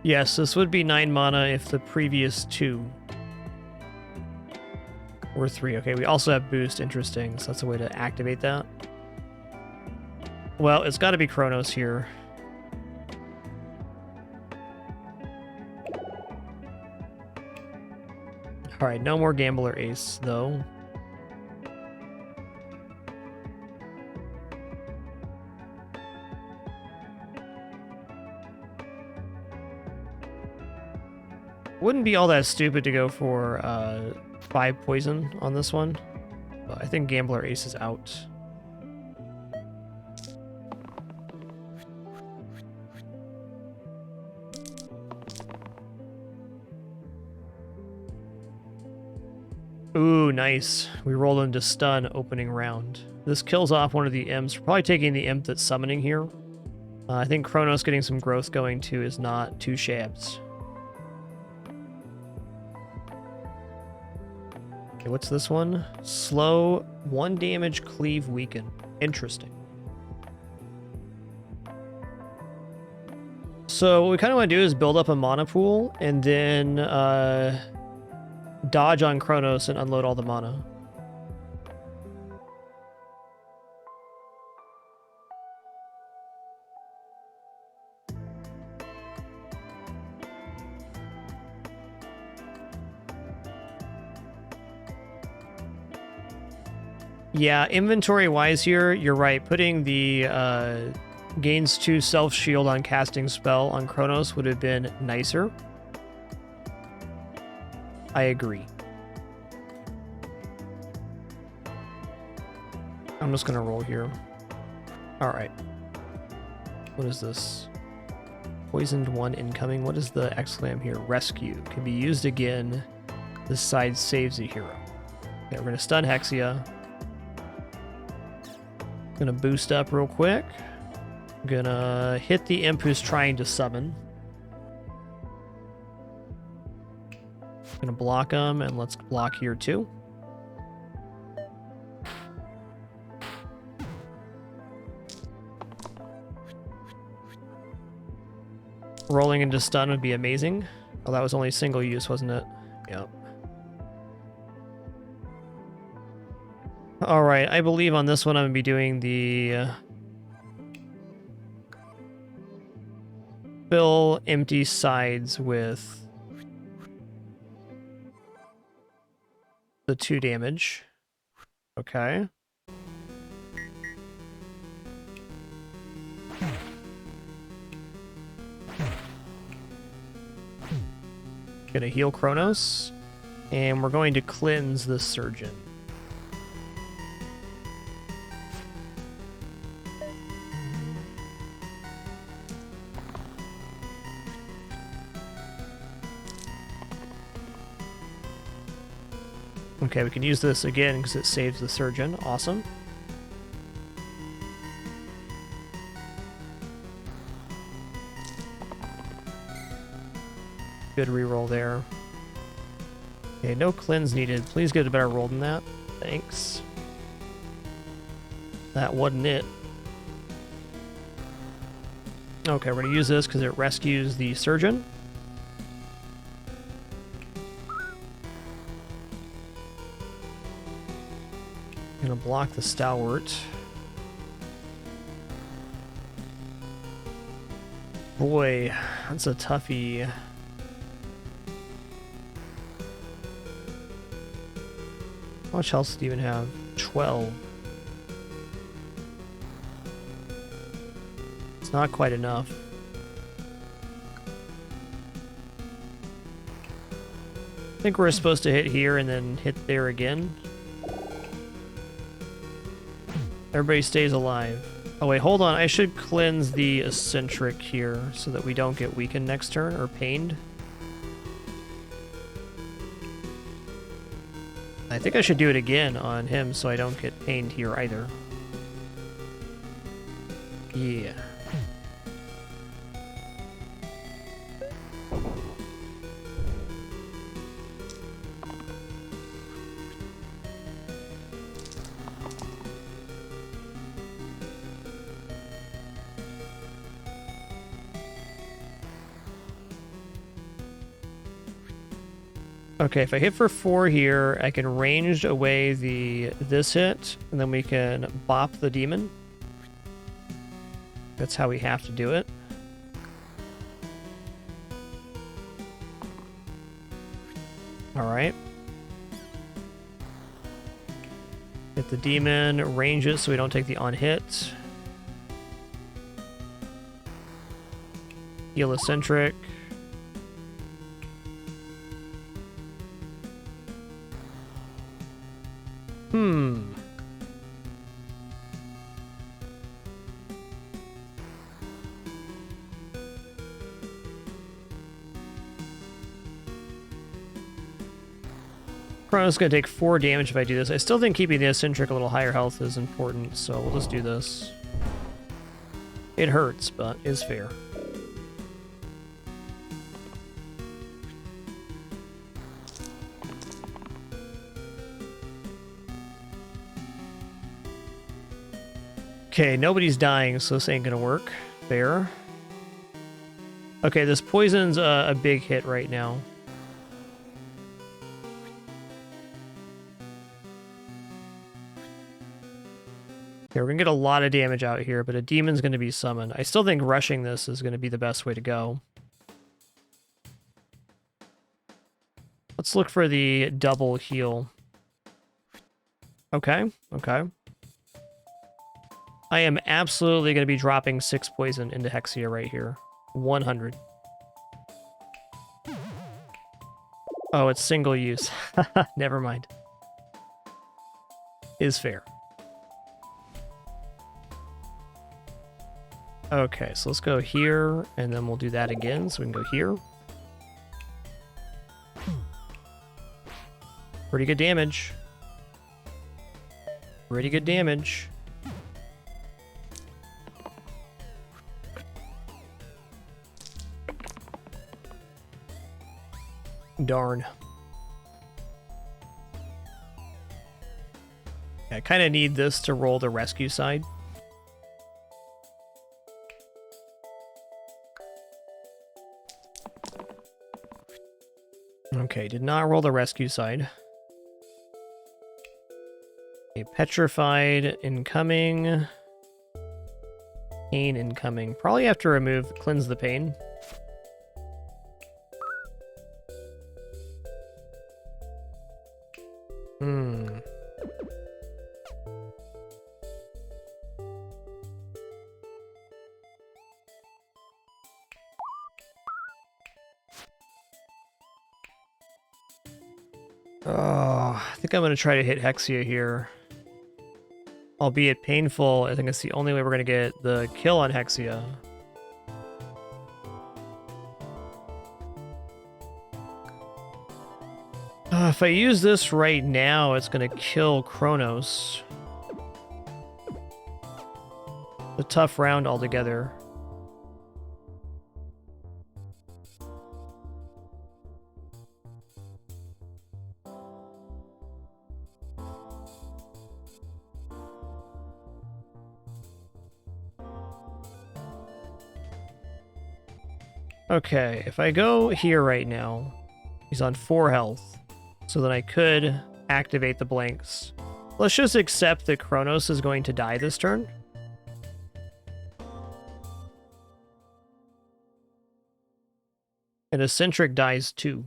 Yes, this would be 9 mana if the previous 2 were 3. Okay, we also have boost. Interesting. So that's a way to activate that. Well, it's got to be Chronos here. Alright, no more Gambler Ace, though. Wouldn't be all that stupid to go for 5 poison on this one. But I think Gambler Ace is out. Ooh, nice. We roll into stun opening round. This kills off one of the imps. We're probably taking the imp that's summoning here. I think Chronos getting some growth going too is not too shabs. Okay, what's this one? Slow, 1 damage, cleave, weaken. Interesting. So what we kind of want to do is build up a mana pool and then dodge on Chronos and unload all the mana. Yeah, inventory-wise here, you're right. Putting the gains 2 self-shield on casting spell on Chronos would have been nicer. I agree. I'm just gonna roll here. Alright. What is this? Poisoned 1 incoming. What is the exclam here? Rescue. Can be used again. This side saves a hero. Okay, we're gonna stun Hexia. Gonna boost up real quick. Gonna hit the imp who's trying to summon. Gonna block him, and let's block here too. Rolling into stun would be amazing. Oh, that was only single use, wasn't it? Yep. Alright, I believe on this one I'm going to be doing the fill empty sides with the 2 damage. Okay. Gonna heal Chronos, and we're going to cleanse the Surgeon. Okay, we can use this again because it saves the Surgeon. Awesome. Good reroll there. Okay, no cleanse needed. Please get a better roll than that. Thanks. That wasn't it. Okay, we're going to use this because it rescues the Surgeon. Gonna block the Stalwart. Boy, that's a toughie. How much health do you even have? 12. It's not quite enough. I think we're supposed to hit here and then hit there again. Everybody stays alive. Oh wait, hold on. I should cleanse the eccentric here so that we don't get weakened next turn or pained. I think I should do it again on him so I don't get pained here either. Yeah. Okay, if I hit for 4 here, I can ranged away this hit, and then we can bop the demon. That's how we have to do it. Alright. Hit the demon, range it so we don't take the on-hit. Heal eccentric. Chrono's gonna take 4 damage if I do this. I still think keeping the eccentric a little higher health is important, so we'll just do this. It hurts, but is fair. Okay, nobody's dying, so this ain't gonna work. Fair. Okay, this poison's a big hit right now. Okay, we're gonna get a lot of damage out here, but a demon's gonna be summoned. I still think rushing this is gonna be the best way to go. Let's look for the double heal. Okay, okay. I am absolutely gonna be dropping 6 poison into Hexia right here. 100. Oh, it's single use. Never mind. Is fair. Okay, so let's go here, and then we'll do that again, so we can go here. Pretty good damage. Pretty good damage. Darn. I kind of need this to roll the rescue side. Okay, did not roll the rescue side. A petrified incoming. Pain incoming. Probably have to remove, cleanse the pain. Oh, I think I'm going to try to hit Hexia here. Albeit painful, I think it's the only way we're going to get the kill on Hexia. If I use this right now, it's going to kill Kronos. A tough round altogether. Okay, if I go here right now, he's on 4 health, so then I could activate the blanks. Let's just accept that Kronos is going to die this turn. And Eccentric dies too.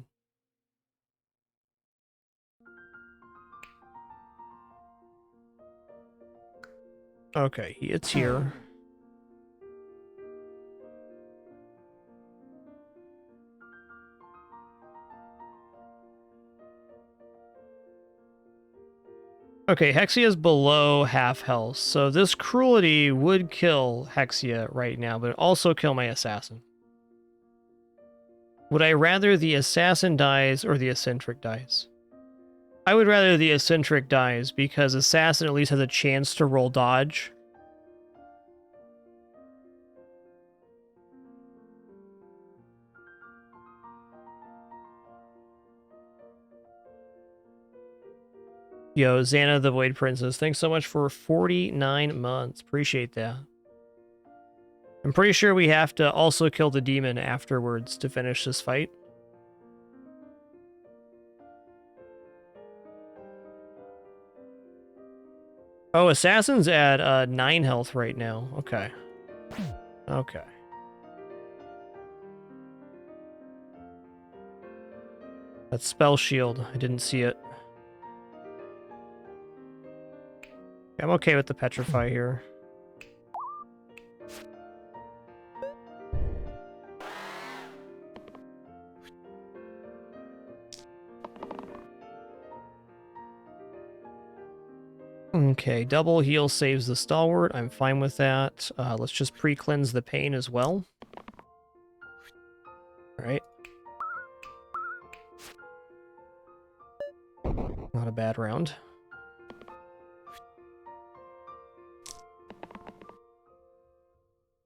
Okay, it's here. Okay, Hexia is below half health, so this cruelty would kill Hexia right now, but also kill my assassin. Would I rather the assassin dies or the eccentric dies? I would rather the eccentric dies, because assassin at least has a chance to roll dodge. Yo, Xana the Void Princess, thanks so much for 49 months. Appreciate that. I'm pretty sure we have to also kill the demon afterwards to finish this fight. Oh, Assassin's at 9 health right now. Okay. Okay. That's Spell Shield. I didn't see it. I'm okay with the Petrify here. Okay, double heal saves the Stalwart. I'm fine with that. Let's just pre-cleanse the pain as well. Alright. Not a bad round.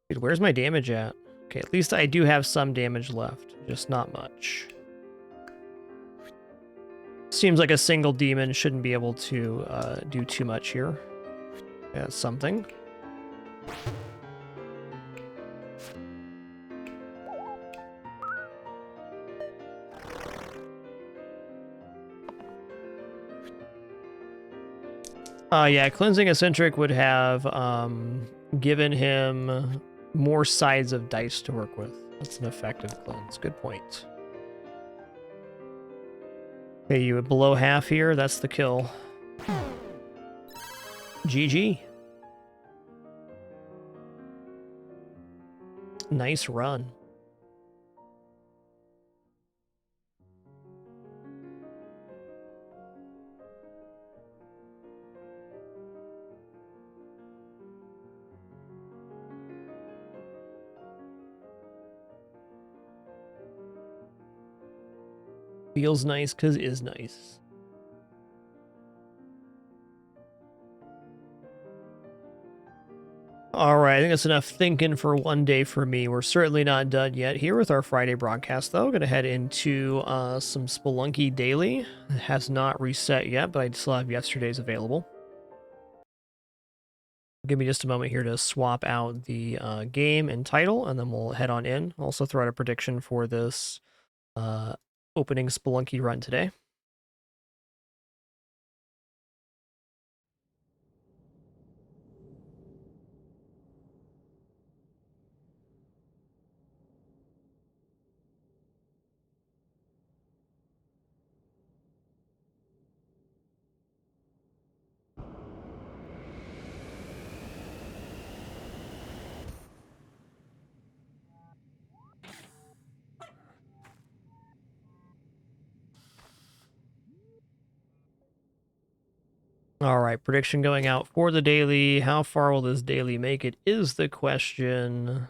Dude, where's my damage at? Okay, at least I do have some damage left. Just not much. Seems like a single demon shouldn't be able to do too much here. Yeah, something. Yeah, Cleansing Eccentric would have given him more sides of dice to work with. That's an effective cleanse. Good point. Okay, you were below half here. That's the kill. GG. Nice run. Feels nice because it is nice. All right, I think that's enough thinking for one day for me. We're certainly not done yet here with our Friday broadcast, though. Going to head into some Spelunky Daily. It has not reset yet, but I still have yesterday's available. Give me just a moment here to swap out the game and title, and then we'll head on in. Also throw out a prediction for this opening Spelunky run today. All right, prediction going out for the daily. How far will this daily make it is the question.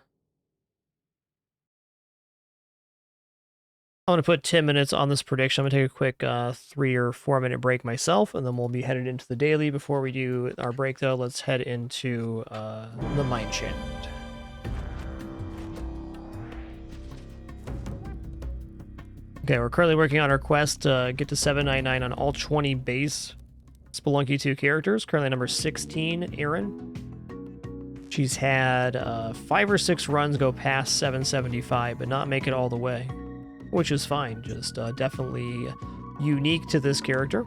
I'm going to put 10 minutes on this prediction. I'm going to take a quick 3 or 4 minute break myself, and then we'll be headed into the daily. Before we do our break, though, let's head into the mine shaft. Okay, we're currently working on our quest to get to 799 on all 20 base Spelunky 2 characters. Currently number 16, Erin. She's had 5 or 6 runs go past 775, but not make it all the way, which is fine. Just definitely unique to this character.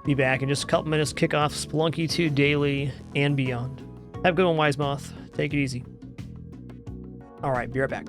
Be back in just a couple minutes, kick off Spelunky 2 Daily and beyond. Have a good one, Wise Moth. Take it easy. All right, be right back.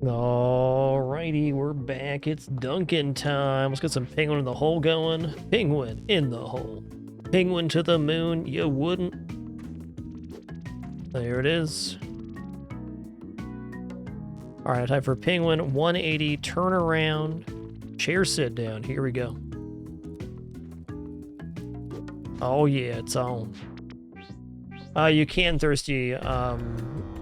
Alrighty, we're back. It's Duncan time. Let's get some penguin in the hole going. Penguin in the hole. Penguin to the moon, you wouldn't. There it is. Alright, time for penguin 180, turn around, chair sit down. Here we go. Oh yeah, it's on. You can, Thirsty.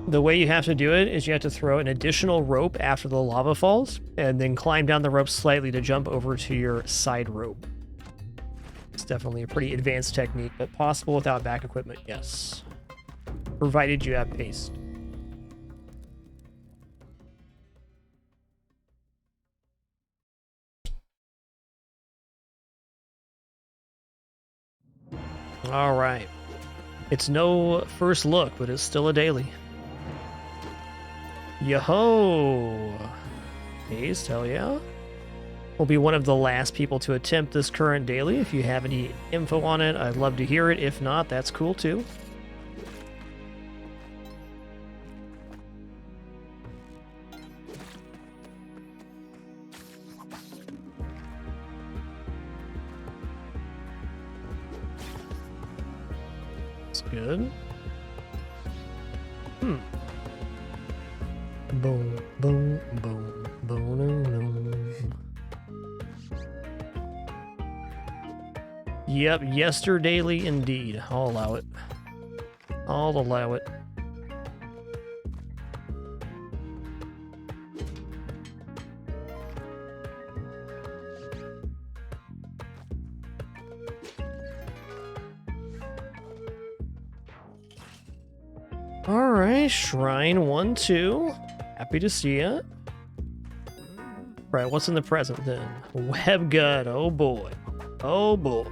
The way you have to do it is you have to throw an additional rope after the lava falls, and then climb down the rope slightly to jump over to your side rope. It's definitely a pretty advanced technique, but possible without back equipment, yes. Provided you have paste. Alright. It's no first look, but it's still a daily. Yo-ho! Paste, hell yeah. We'll be one of the last people to attempt this current daily. If you have any info on it, I'd love to hear it. If not, that's cool too. That's good. Boom, boom, boom, boom, boom. Yep, yesterdaily indeed. I'll allow it. I'll allow it. Alright, Shrine 1, 2. Happy to see ya. Right, what's in the present then? Web gut, oh boy. Oh boy.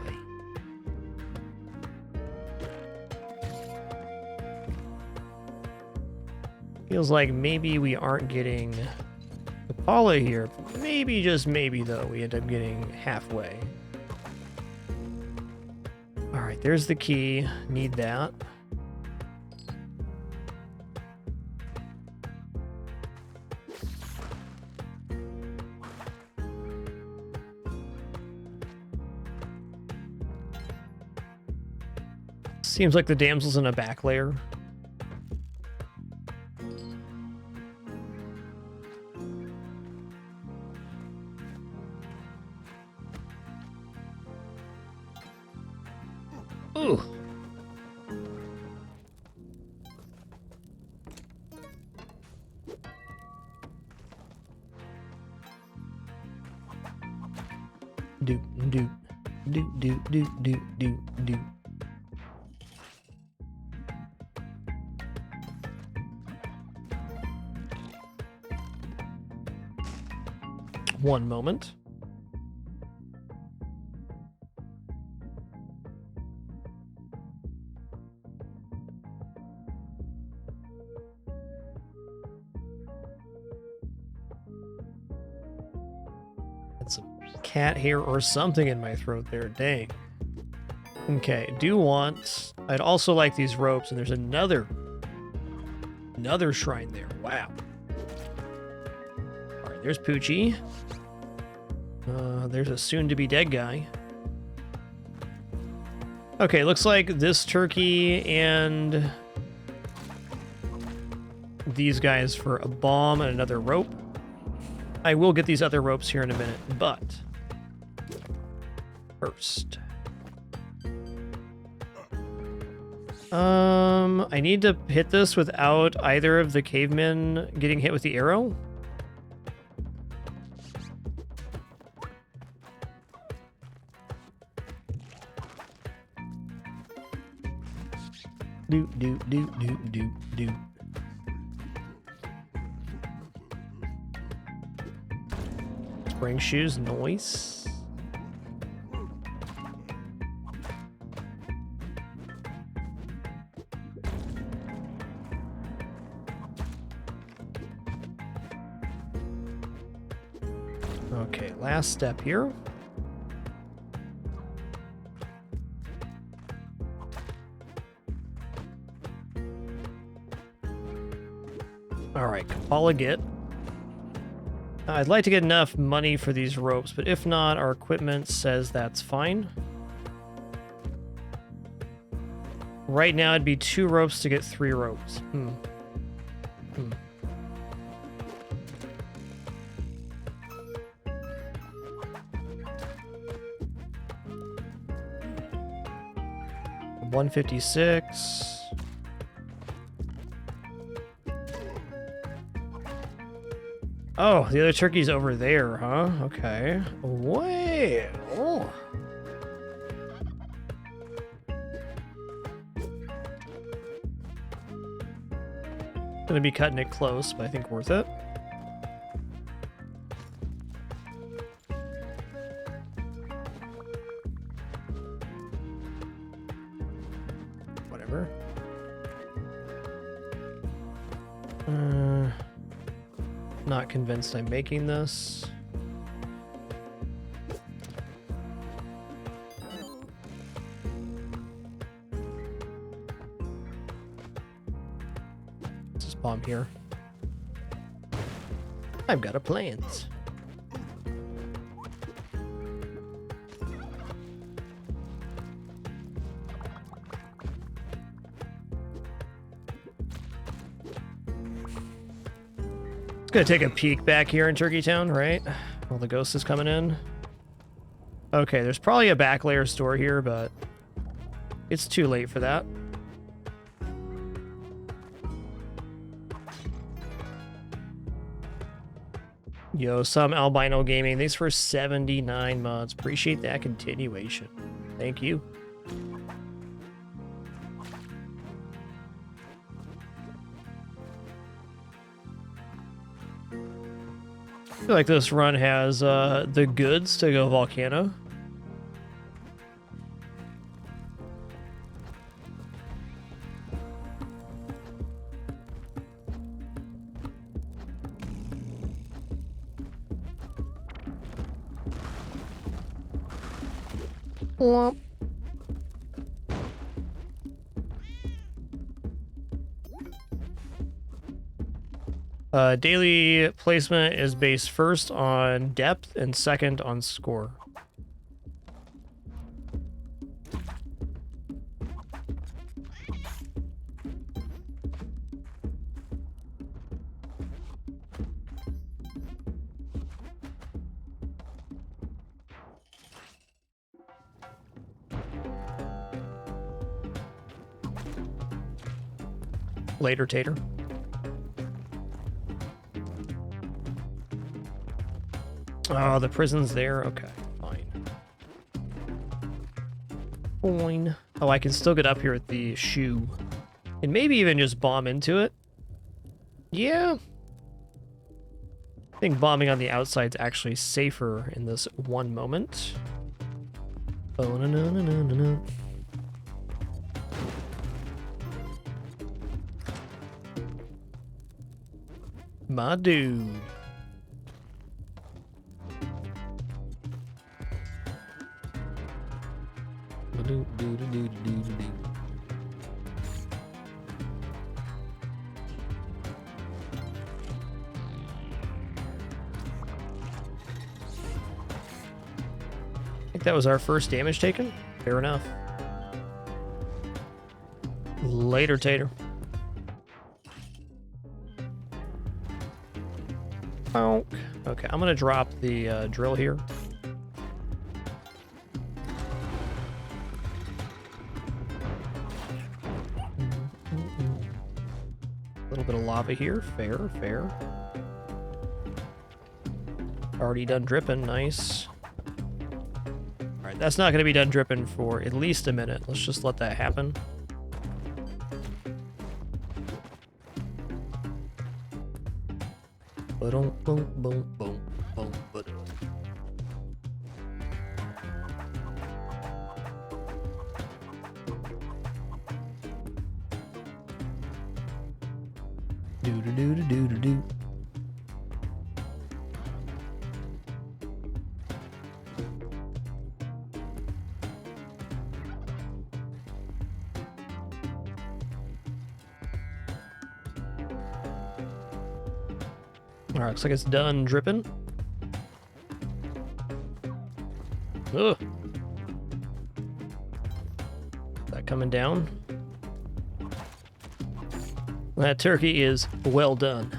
Feels like maybe we aren't getting Apollo here. Maybe, just maybe though, we end up getting halfway. Alright, there's the key. Need that. Seems like the damsel's in a back layer. Ooh. Doop, doop, doop, doop, doop, doop, doop, doop. One moment. Had some cat hair or something in my throat there, dang. Okay, I'd also like these ropes, and there's another shrine there. Wow. Alright, there's Poochie. There's a soon-to-be-dead guy. Okay, looks like this turkey and these guys for a bomb and another rope. I will get these other ropes here in a minute, but first. I need to hit this without either of the cavemen getting hit with the arrow. Do do do do do do. Spring shoes, noise. Okay, last step here. All right, Kapala get. I'd like to get enough money for these ropes, but if not, our equipment says that's fine. Right now, it'd be 2 ropes to get 3 ropes. $156. Oh, the other turkey's over there, huh? Okay. Well. Gonna be cutting it close, but I think worth it. Whatever. Not convinced I'm making this. Bomb here. I've got a plant. It's gonna take a peek back here in Turkey Town, right? While the ghost is coming in. Okay, there's probably a back layer store here, but it's too late for that. Yo, some albino gaming. Thanks for 79 months. Appreciate that continuation. Thank you. I feel like this run has the goods to go volcano. Daily placement is based first on depth and second on score. Later, Tater. Oh, the prison's there? Okay, fine. Fine. Oh, I can still get up here with the shoe. And maybe even just bomb into it. Yeah. I think bombing on the outside's actually safer in this one moment. Oh, no, no, no, no, no, no. My dude. I think that was our first damage taken. Fair enough. Later, Tater. Okay, I'm gonna drop the drill here. A little bit of lava here. Fair, fair. Already done dripping. Nice. Alright, that's not gonna be done dripping for at least a minute. Let's just let that happen. Boom, boom, boom, boom, boom, boom. Do do do do do do. Alright, looks like it's done dripping. Ugh. Is that coming down? That turkey is well done.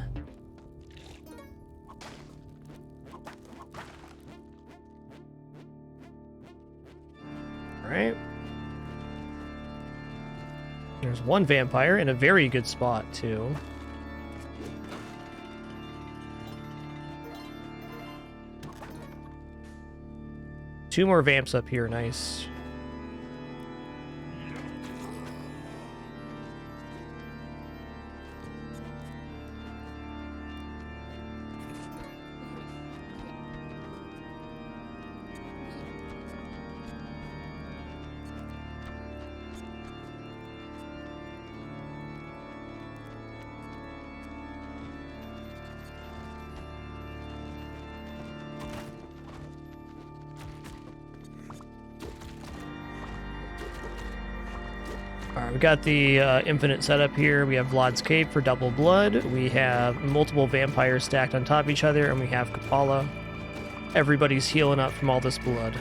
Alright. There's one vampire in a very good spot, too. Two more vamps up here, nice. Alright, we got the infinite setup here. We have Vlad's Cape for double blood. We have multiple vampires stacked on top of each other, and we have Kapala. Everybody's healing up from all this blood.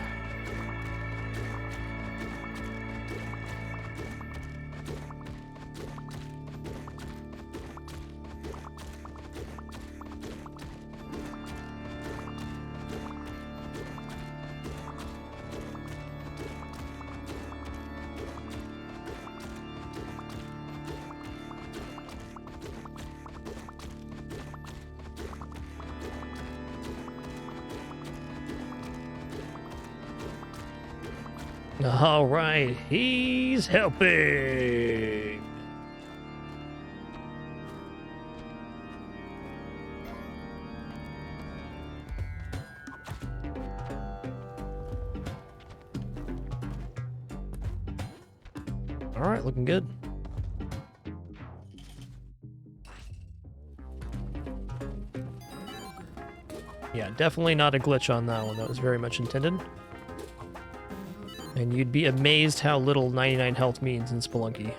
All right, he's helping. All right, looking good. Yeah, definitely not a glitch on that one. That was very much intended. And you'd be amazed how little 99 health means in Spelunky.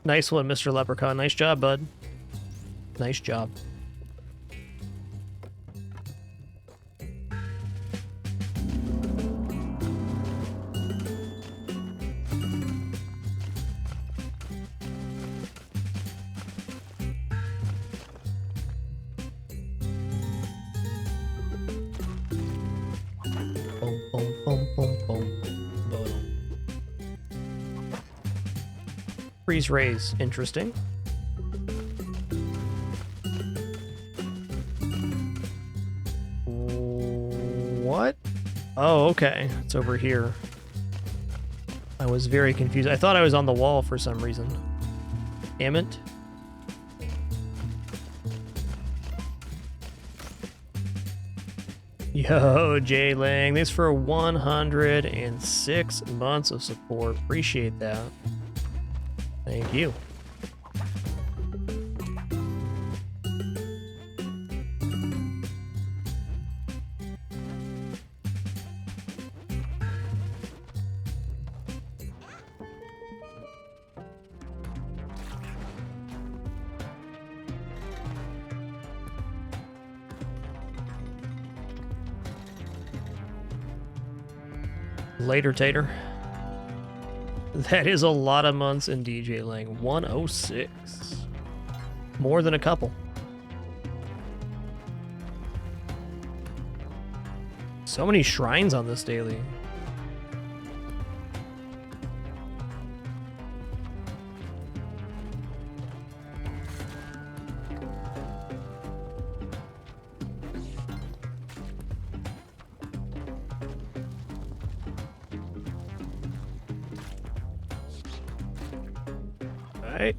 Nice one, Mr. Leprechaun. Nice job, bud. Nice job. Freeze rays, interesting. What? Oh, okay. It's over here. I was very confused. I thought I was on the wall for some reason. Damn it. Yo, Jay Lang, thanks for 106 months of support. Appreciate that. Thank you. Later, Tater. That is a lot of months in DJ Lang. 106. More than a couple. So many shrines on this daily. Alright.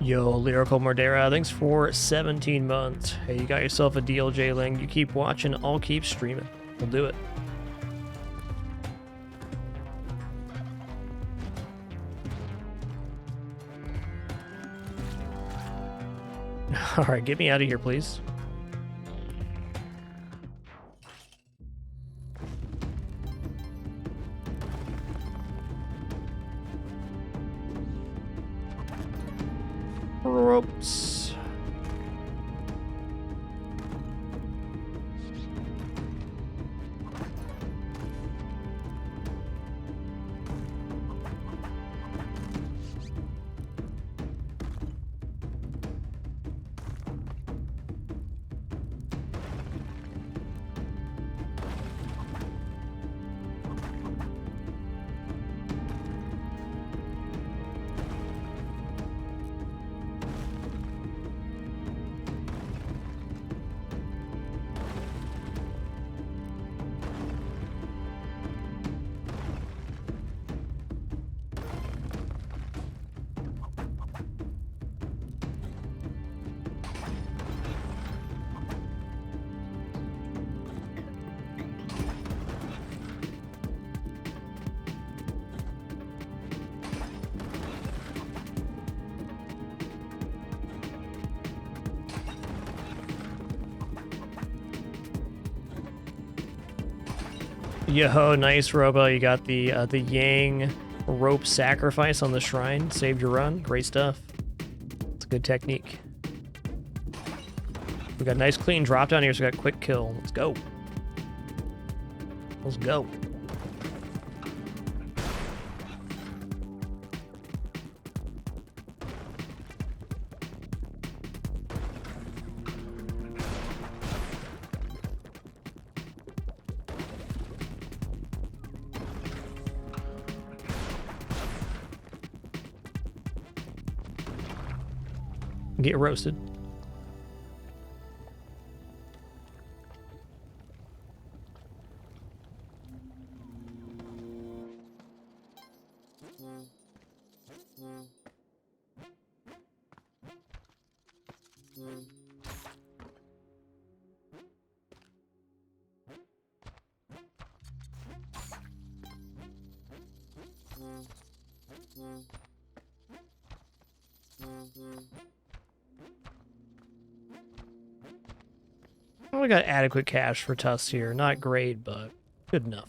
Yo, Lyrical Mordera, thanks for 17 months. Hey, you got yourself a deal, J-Ling. You keep watching, I'll keep streaming. We'll do it. Alright, get me out of here, please. Ropes. Yo, nice, Robo. You got the Yang rope sacrifice on the shrine. Saved your run. Great stuff. It's a good technique. We got a nice clean drop down here, so we got quick kill. Let's go. Let's go. Get roasted. We got adequate cash for Tusk here. Not great, but good enough.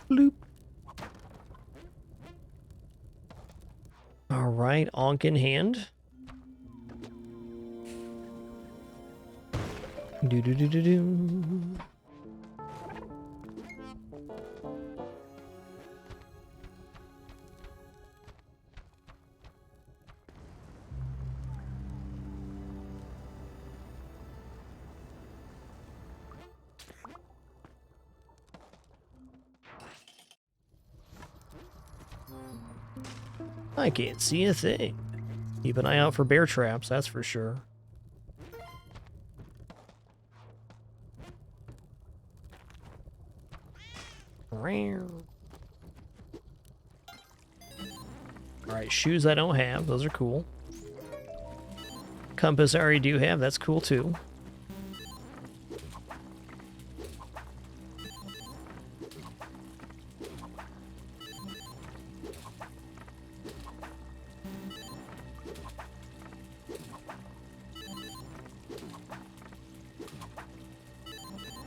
Bloop. All right, Ankh in hand. Do-do-do-do-do. I can't see a thing. Keep an eye out for bear traps, that's for sure. Alright, shoes I don't have. Those are cool. Compass I already do have. That's cool too.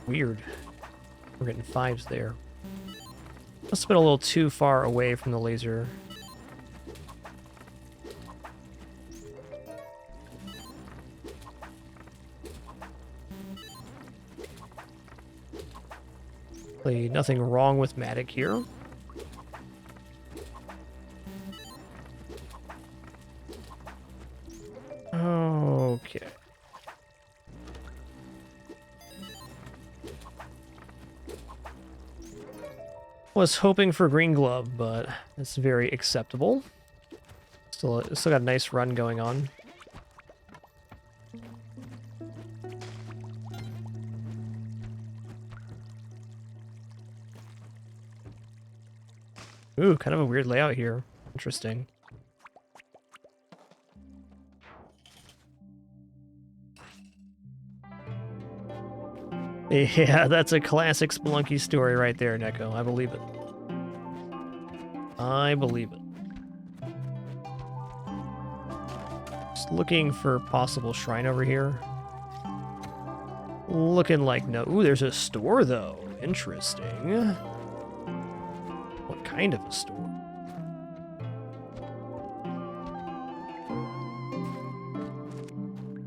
Weird. We're getting 5s there. Must have been a little too far away from the laser. Nothing wrong with Matic here. Okay. Was hoping for green glove, but it's very acceptable. Still got a nice run going on. Ooh, kind of a weird layout here. Interesting. Yeah, that's a classic Spelunky story right there, Neko. I believe it. I believe it. Just looking for possible shrine over here. Looking like no. Ooh, there's a store, though. Interesting. What kind of a store?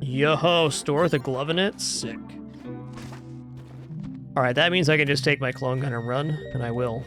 Yo-ho, store with a glove in it? Sick. Alright, that means I can just take my clone gun and run, and I will.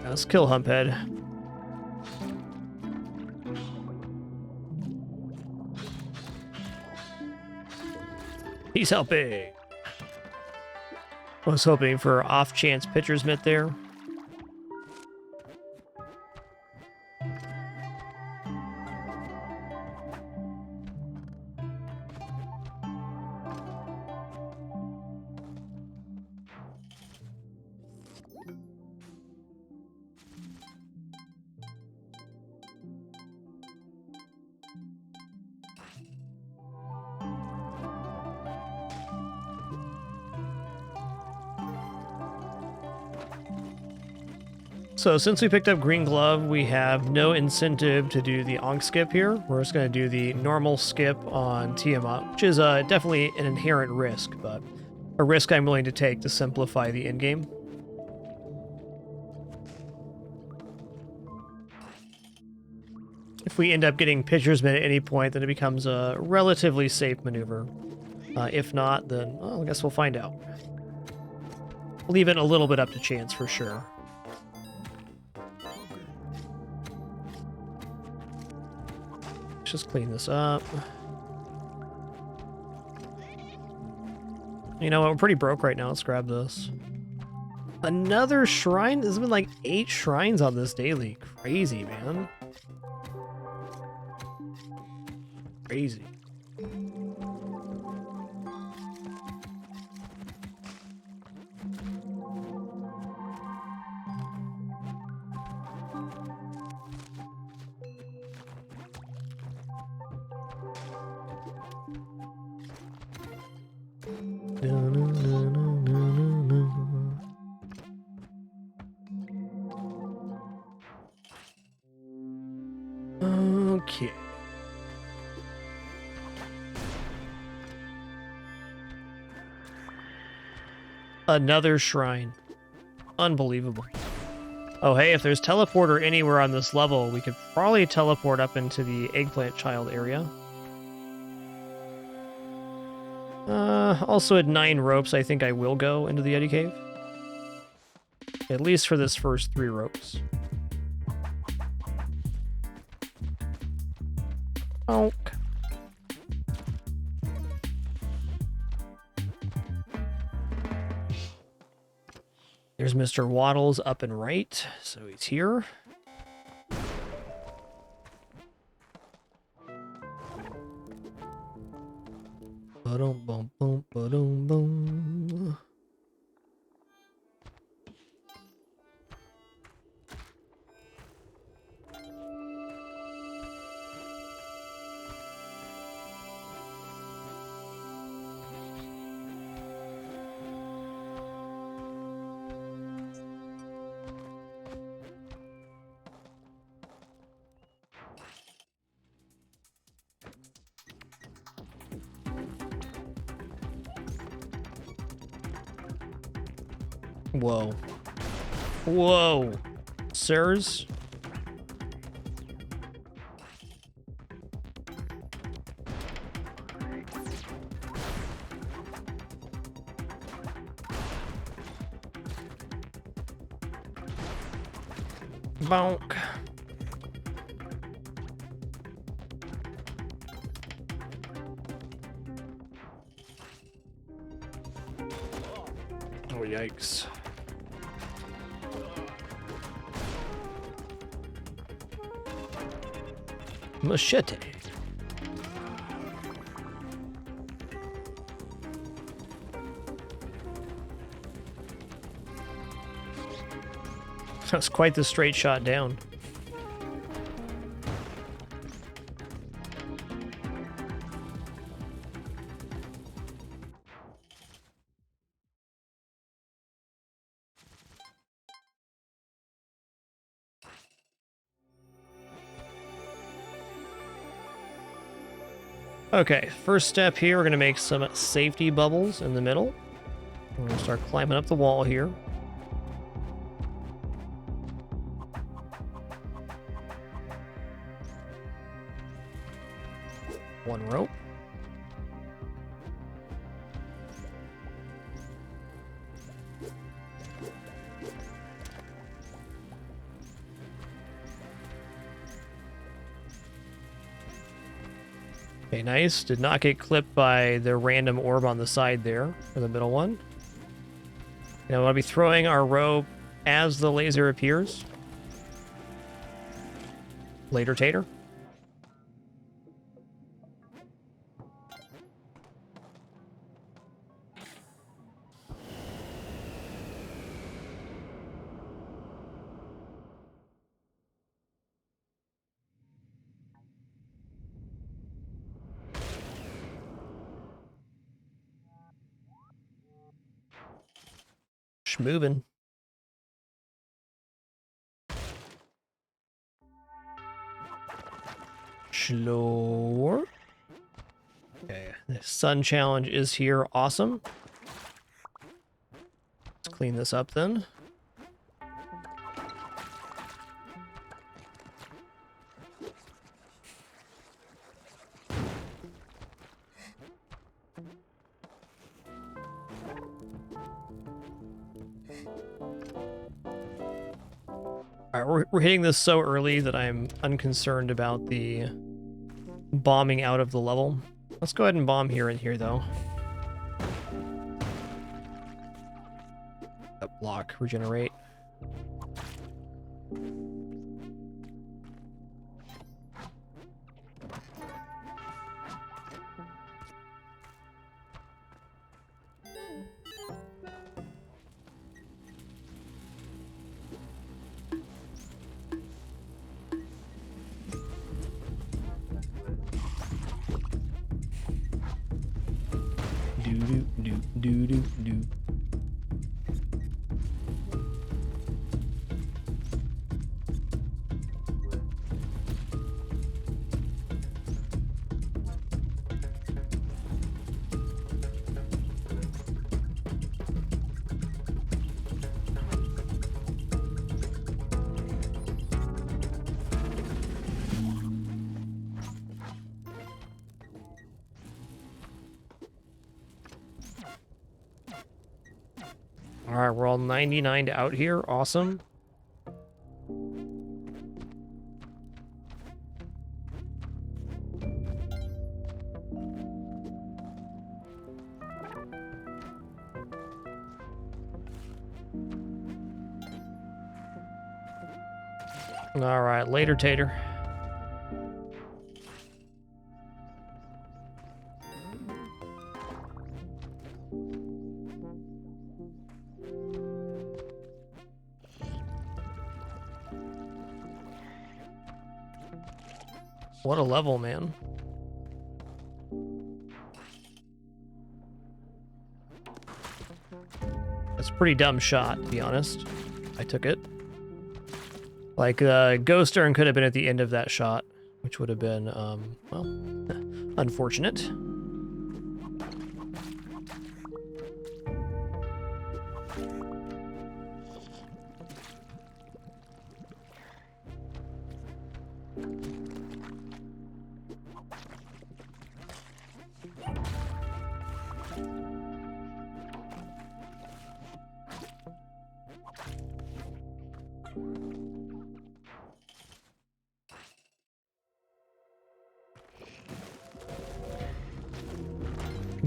Let's kill Humphead. He's helping. I was hoping for off-chance pitcher's mitt there. So since we picked up Green Glove, we have no incentive to do the Onk skip here. We're just going to do the normal skip on Tiamat, which is definitely an inherent risk, but a risk I'm willing to take to simplify the endgame. If we end up getting pitcher's mitt at any point, then it becomes a relatively safe maneuver. If not, then well, I guess we'll find out. Leave it a little bit up to chance for sure. Just clean this up. You know what? We're pretty broke right now. Let's grab this. Another shrine? There's been like 8 shrines on this daily. Crazy, man. Crazy. Okay. Another shrine. Unbelievable. Oh, hey, if there's teleporter anywhere on this level, we could probably teleport up into the eggplant child area. Also at 9 ropes, I think I will go into the Yeti Cave. At least for this first 3 ropes. Onk. There's Mr. Waddles up and right, so he's here. Ba-dum, bum, bum, ba-dum, bum. Whoa. Whoa. Sirs? Bonk. Oh, yikes. Machete. That's quite the straight shot down. Okay, first step here, we're going to make some safety bubbles in the middle. We're going to start climbing up the wall here. One rope. Okay, nice. Did not get clipped by the random orb on the side there, for the middle one. Now we'll be throwing our rope as the laser appears. Later, Tater. Schmovin'. Slower. Okay, the sun challenge is here. Awesome. Let's clean this up then. All right, we're hitting this so early that I'm unconcerned about the bombing out of the level. Let's go ahead and bomb here and here, though. That block, regenerate. Do. All right, we're all 99 out here. Awesome. All right, later, Tater. What a level, man. That's a pretty dumb shot, to be honest. I took it. Like, Ghost Urn could have been at the end of that shot, which would have been, well, unfortunate.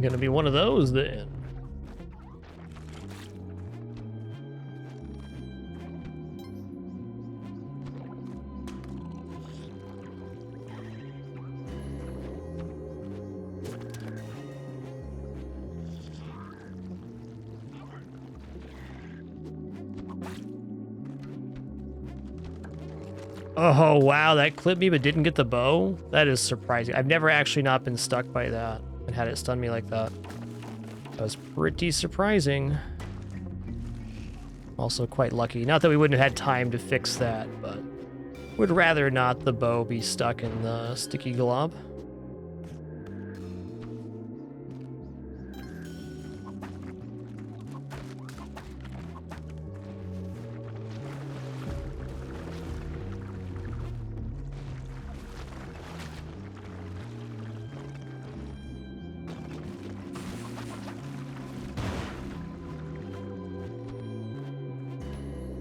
Gonna be one of those then. Oh, wow, that clipped me but didn't get the bow? That is surprising. I've never actually not been stuck by that and had it stun me like that. That was pretty surprising. Also quite lucky. Not that we wouldn't have had time to fix that, but would rather not the bow be stuck in the sticky glob.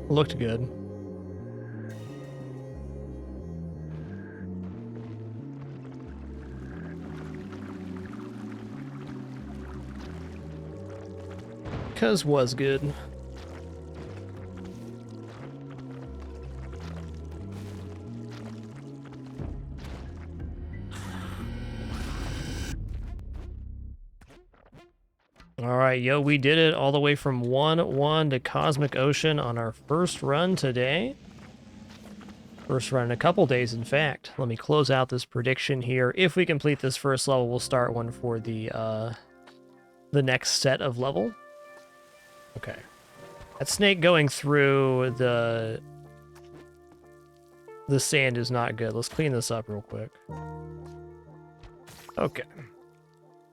Looked good. Cause was good. All right, yo, we did it all the way from 1-1 to Cosmic Ocean on our first run today. First run in a couple days, in fact. Let me close out this prediction here. If we complete this first level, we'll start one for the next set of level. Okay. That snake going through the sand is not good. Let's clean this up real quick. Okay.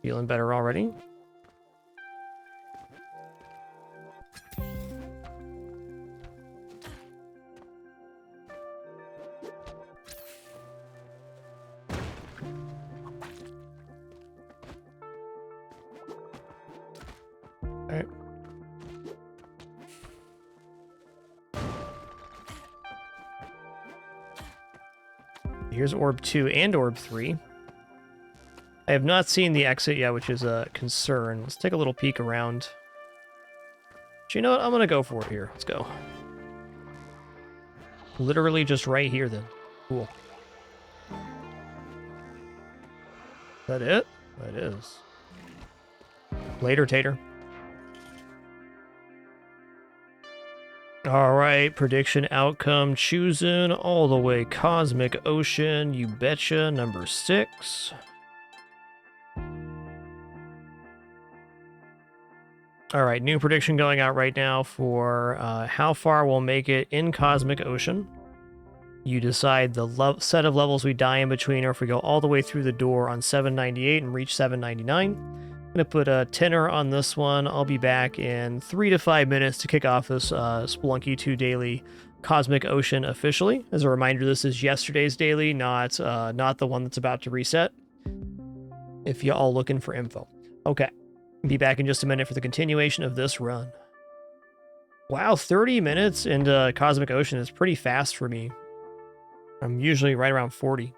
Feeling better already. Alright. Here's Orb 2 and Orb 3. I have not seen the exit yet, which is a concern. Let's take a little peek around. But you know what? I'm gonna go for it here. Let's go. Literally just right here, then. Cool. Is that it? That is. Later, Tater. Alright, prediction outcome chosen all the way. Cosmic Ocean, you betcha, number 6. Alright, new prediction going out right now for how far we'll make it in Cosmic Ocean. You decide the set of levels we die in between, or if we go all the way through the door on 798 and reach 799. I'm going to put a tenner on this one. I'll be back in 3 to 5 minutes to kick off this Spelunky 2 daily Cosmic Ocean officially. As a reminder, this is yesterday's daily, not the one that's about to reset. If you all looking for info. Okay. Be back in just a minute for the continuation of this run. Wow, 30 minutes into Cosmic Ocean is pretty fast for me. I'm usually right around 40.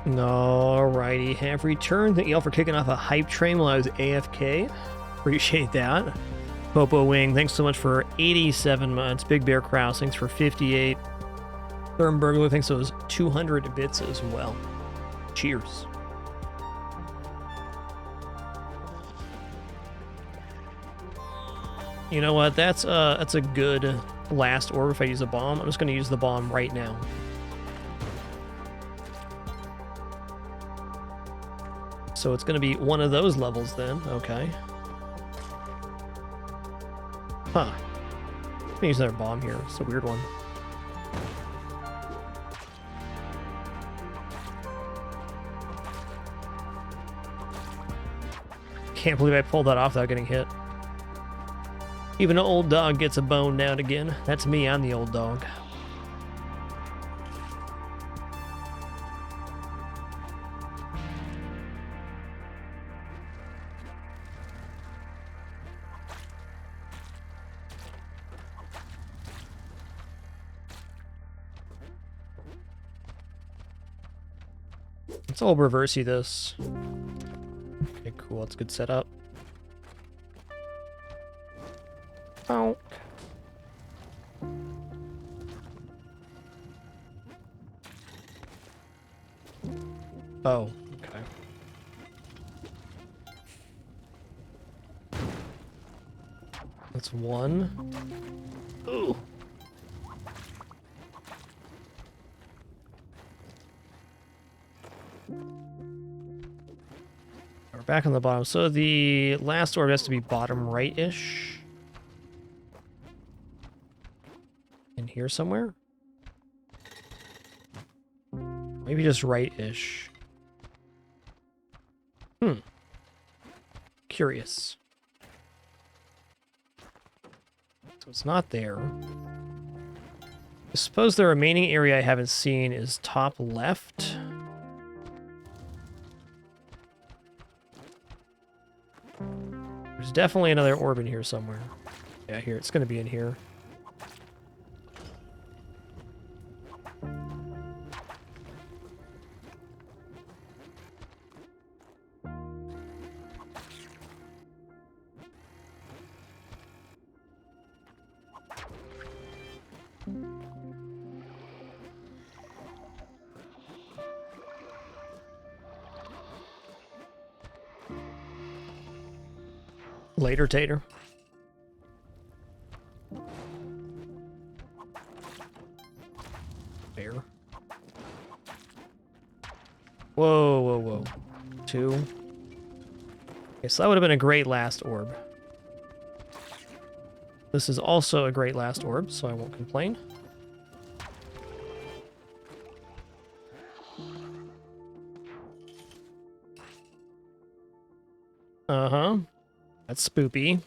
Alrighty, have returned. Thank you all for kicking off a hype train while I was AFK. Appreciate that. Popo Wing, thanks so much for 87 months. Big Bear Kraus, thanks for 58. Thurmburglar, thanks for those 200 bits as well. Cheers. You know what? That's a good last orb if I use a bomb. I'm just going to use the bomb right now. So it's going to be one of those levels then. Okay. Huh. I'm going to use another bomb here. It's a weird one. Can't believe I pulled that off without getting hit. Even an old dog gets a bone now and again. That's me, I'm the old dog. Let's all reversey this. Okay, cool. That's a good setup. Oh. Oh, okay. That's one. Ooh. We're back on the bottom. So the last orb has to be bottom right-ish. In here somewhere? Maybe just right-ish. Curious. So it's not there. I suppose the remaining area I haven't seen is top left. There's definitely another orb in here somewhere. Yeah, here. It's going to be in here. Later, Tater. There. Whoa, whoa, whoa. 2. Okay, so that would have been a great last orb. This is also a great last orb, so I won't complain. Uh-huh. That's spoopy.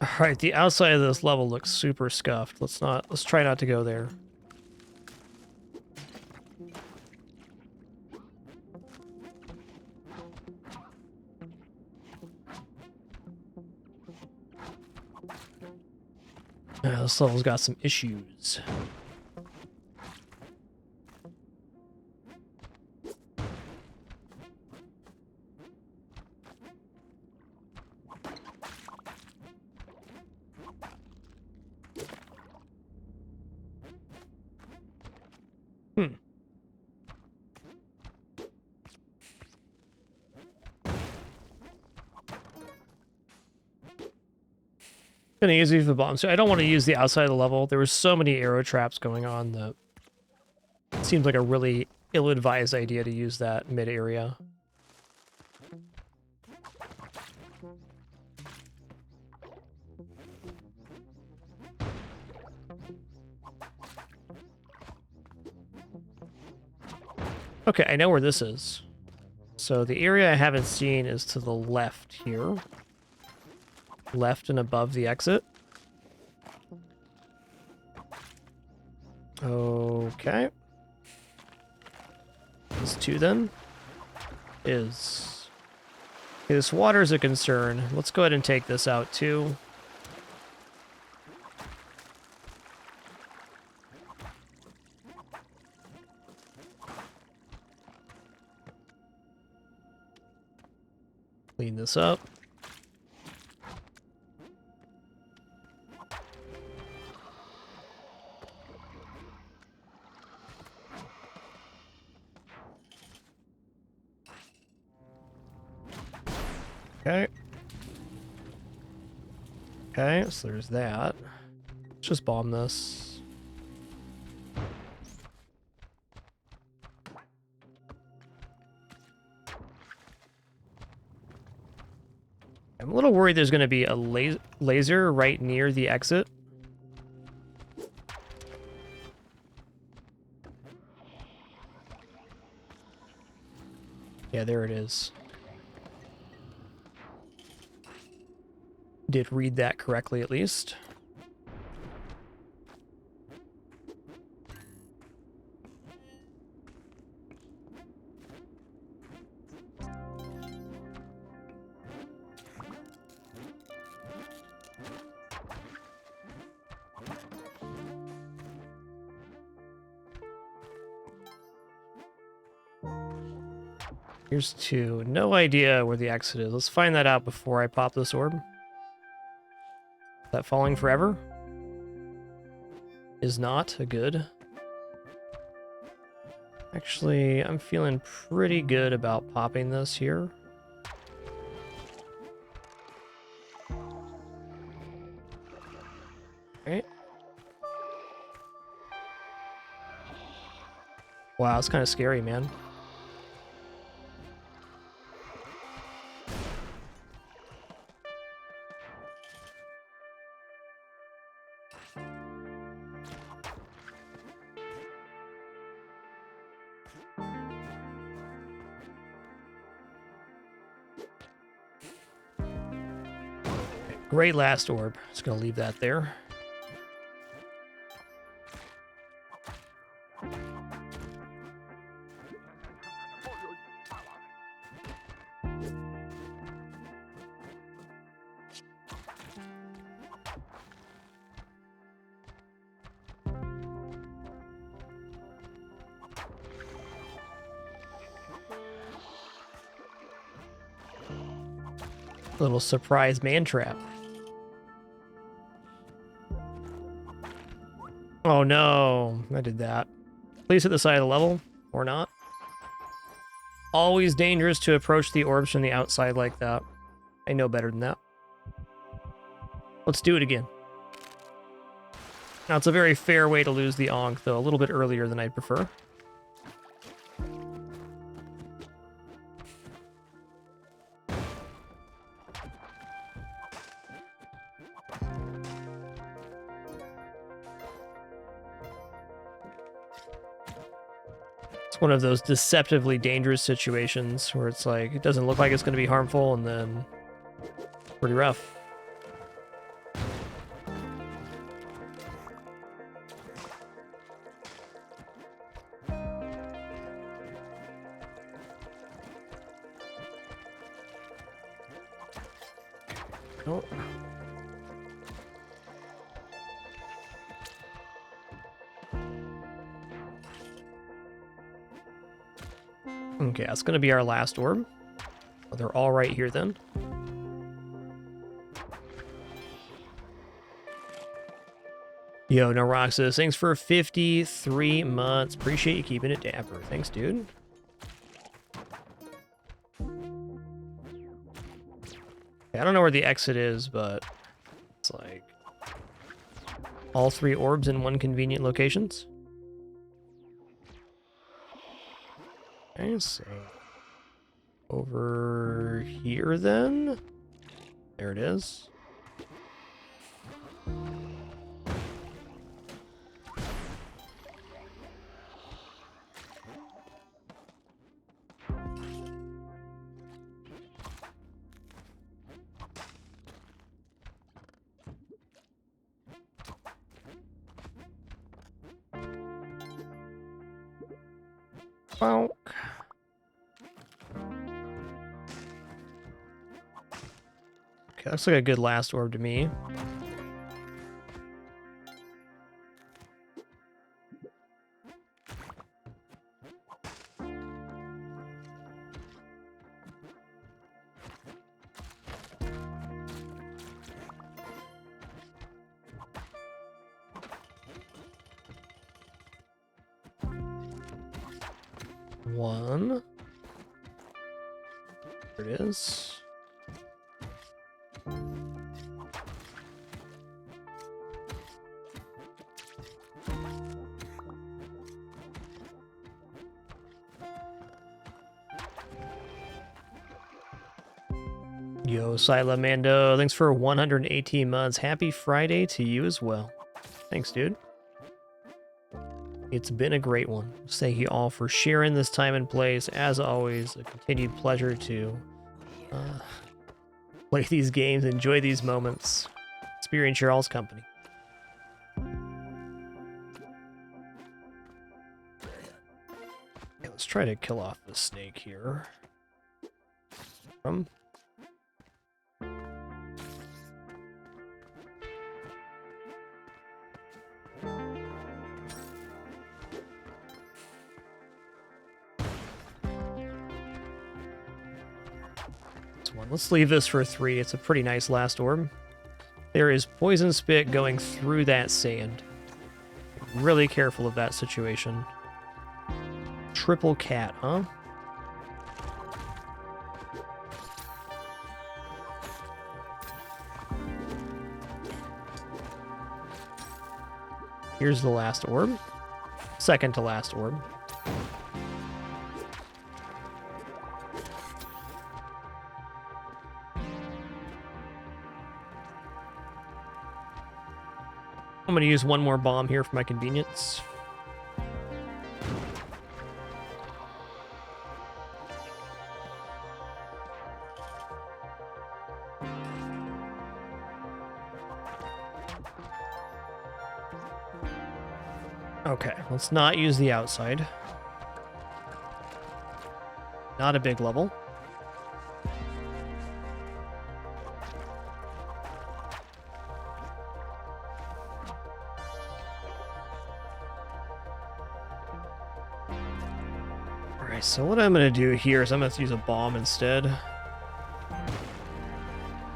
Alright, the outside of this level looks super scuffed. Let's try not to go there. This level's got some issues. Gonna use these for the bomb. So I don't want to use the outside of the level. There were so many arrow traps going on that it seems like a really ill-advised idea to use that mid-area. Okay, I know where this is. So the area I haven't seen is to the left here. Left and above the exit. Okay. This 2 then is... Okay, this water is a concern. Let's go ahead and take this out too. Clean this up. Okay. Okay, so there's that. Let's just bomb this. I'm a little worried there's going to be a laser right near the exit. Yeah, there it is. Did read that correctly, at least. Here's 2. No idea where the exit is. Let's find that out before I pop this orb. Is that falling forever? Is not a good. Actually, I'm feeling pretty good about popping this here. Okay. Wow, it's kind of scary, man. Great last orb. Just gonna leave that there. Little surprise man trap. Oh no, I did that. Please hit the side of the level, or not. Always dangerous to approach the orbs from the outside like that. I know better than that. Let's do it again. Now, it's a very fair way to lose the Ankh, though, a little bit earlier than I'd prefer. One of those deceptively dangerous situations where it's like, it doesn't look like it's going to be harmful, and then pretty rough. Oh. Okay, that's going to be our last orb. Oh, they're all right here then. Yo, no Roxas, thanks for 53 months. Appreciate you keeping it dapper. Thanks, dude. I don't know where the exit is, but it's like all 3 orbs in one convenient locations. Okay, so over here then. There it is. Bonk. Okay, looks like a good last orb to me. 1. There it is. Yo, Sila Mando, thanks for 118 months. Happy Friday to you as well. Thanks, dude. It's been a great one. Thank you all for sharing this time and place. As always, a continued pleasure to play these games, enjoy these moments, experience your all's company. Okay, let's try to kill off the snake here. Let's leave this for 3. It's a pretty nice last orb. There is poison spit going through that sand. Really careful of that situation. Triple cat, huh? Here's the last orb. Second to last orb. I'm going to use one more bomb here for my convenience. Okay, let's not use the outside. Not a big level. So what I'm going to do here is I'm going to use a bomb instead.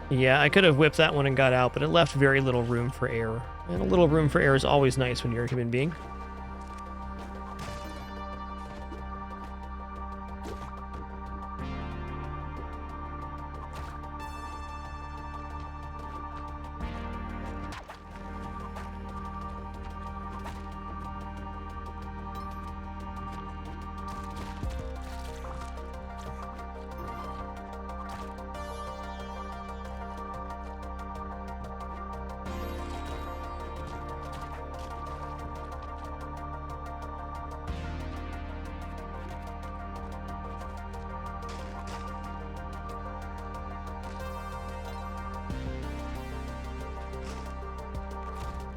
Yeah, I could have whipped that one and got out, but it left very little room for error. And a little room for error is always nice when you're a human being.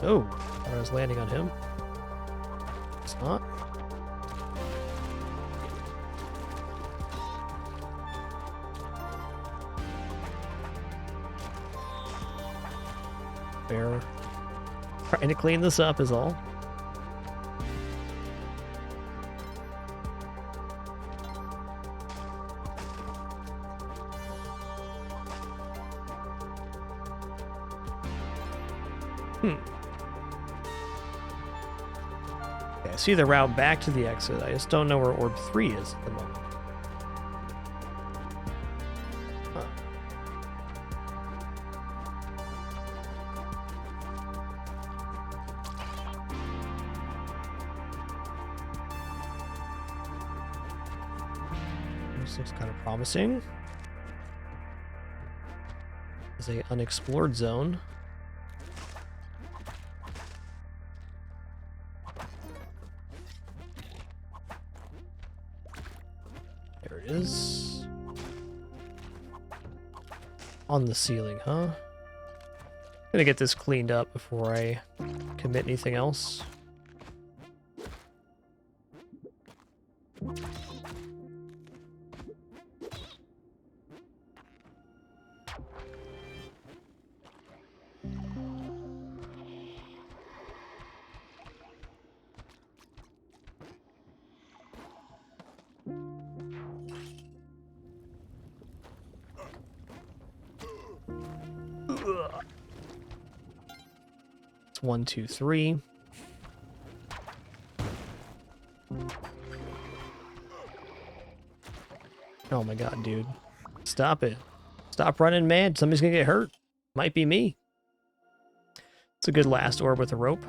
Oh, I was landing on him. It's not. Fair. Trying to clean this up is all. Okay, I see the route back to the exit. I just don't know where Orb 3 is at the moment. Huh. This looks kind of promising. It's an unexplored zone. There it is. On the ceiling, huh? Gonna get this cleaned up before I commit anything else. It's 1, 2, 3. Oh my god, dude. Stop it. Stop running, man. Somebody's gonna get hurt. Might be me. It's a good last orb with a rope.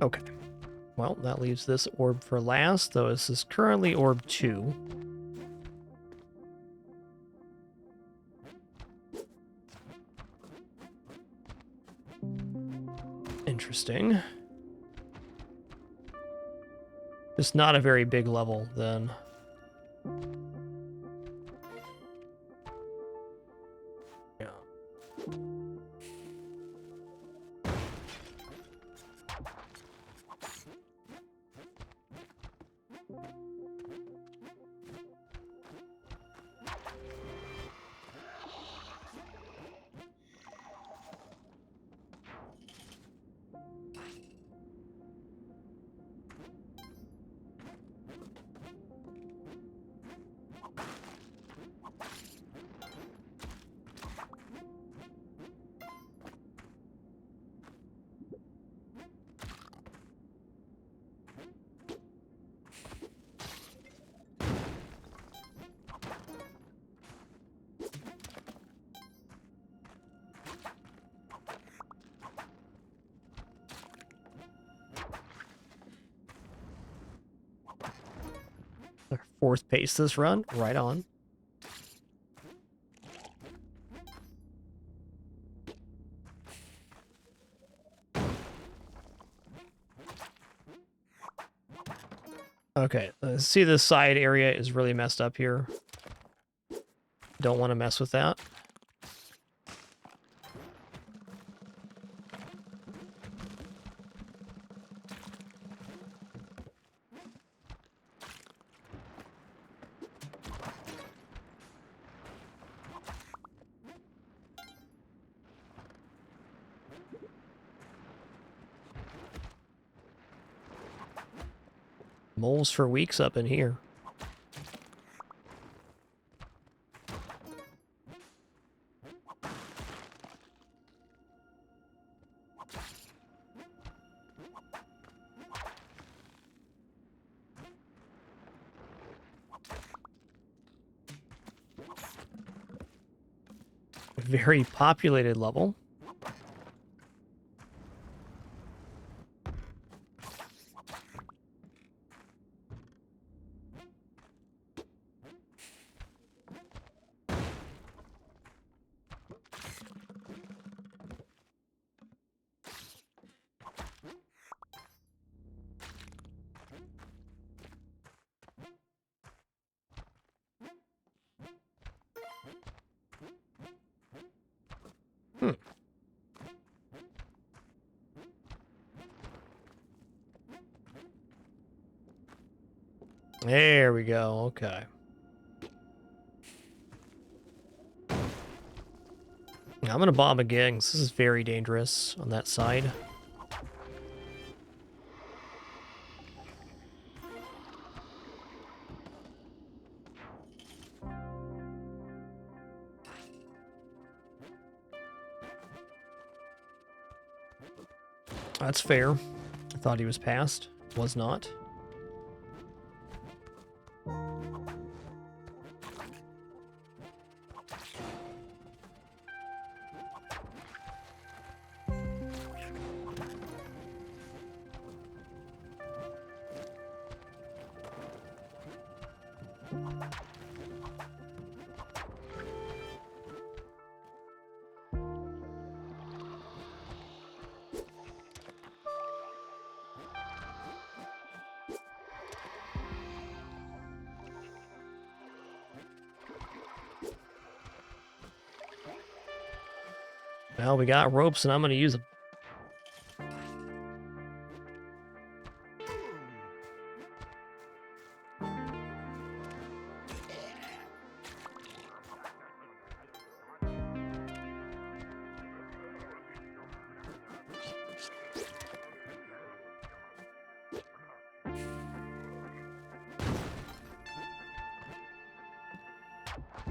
Okay. Well, that leaves this orb for last, though this is currently orb 2. Interesting. Just not a very big level, then. Yeah. Our 4th pace this run. Right on. Okay, see this side area is really messed up here. Don't want to mess with that. Moles for weeks up in here. Very populated level. There we go. Okay. I'm gonna bomb again, 'cause this is very dangerous on that side. That's fair. I thought he was past. Was not. Well, we got ropes and I'm going to use them.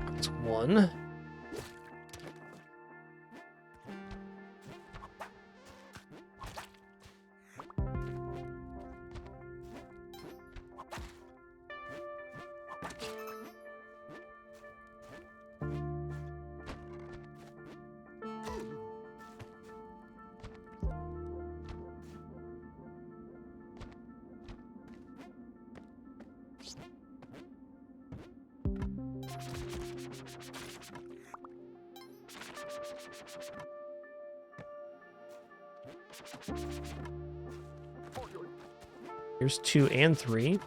That's one. Here's 2 and 3.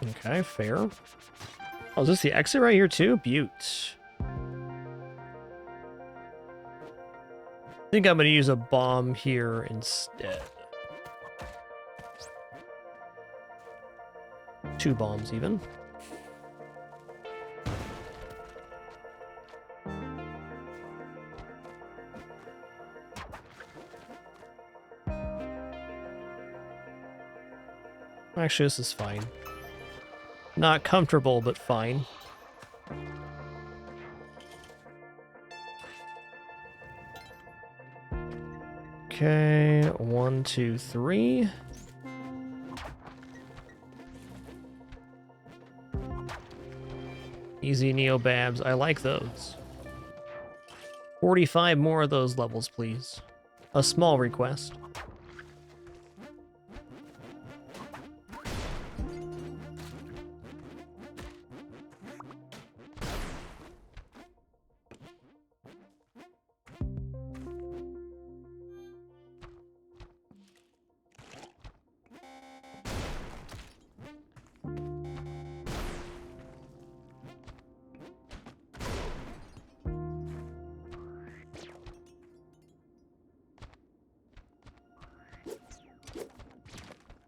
Okay, fair. Oh, is this the exit right here too? Butte. I think I'm going to use a bomb here instead. 2 bombs even. Actually, this is fine. Not comfortable, but fine. Okay, 1, 2, 3. Easy Neobabs, I like those. 45 more of those levels, please. A small request.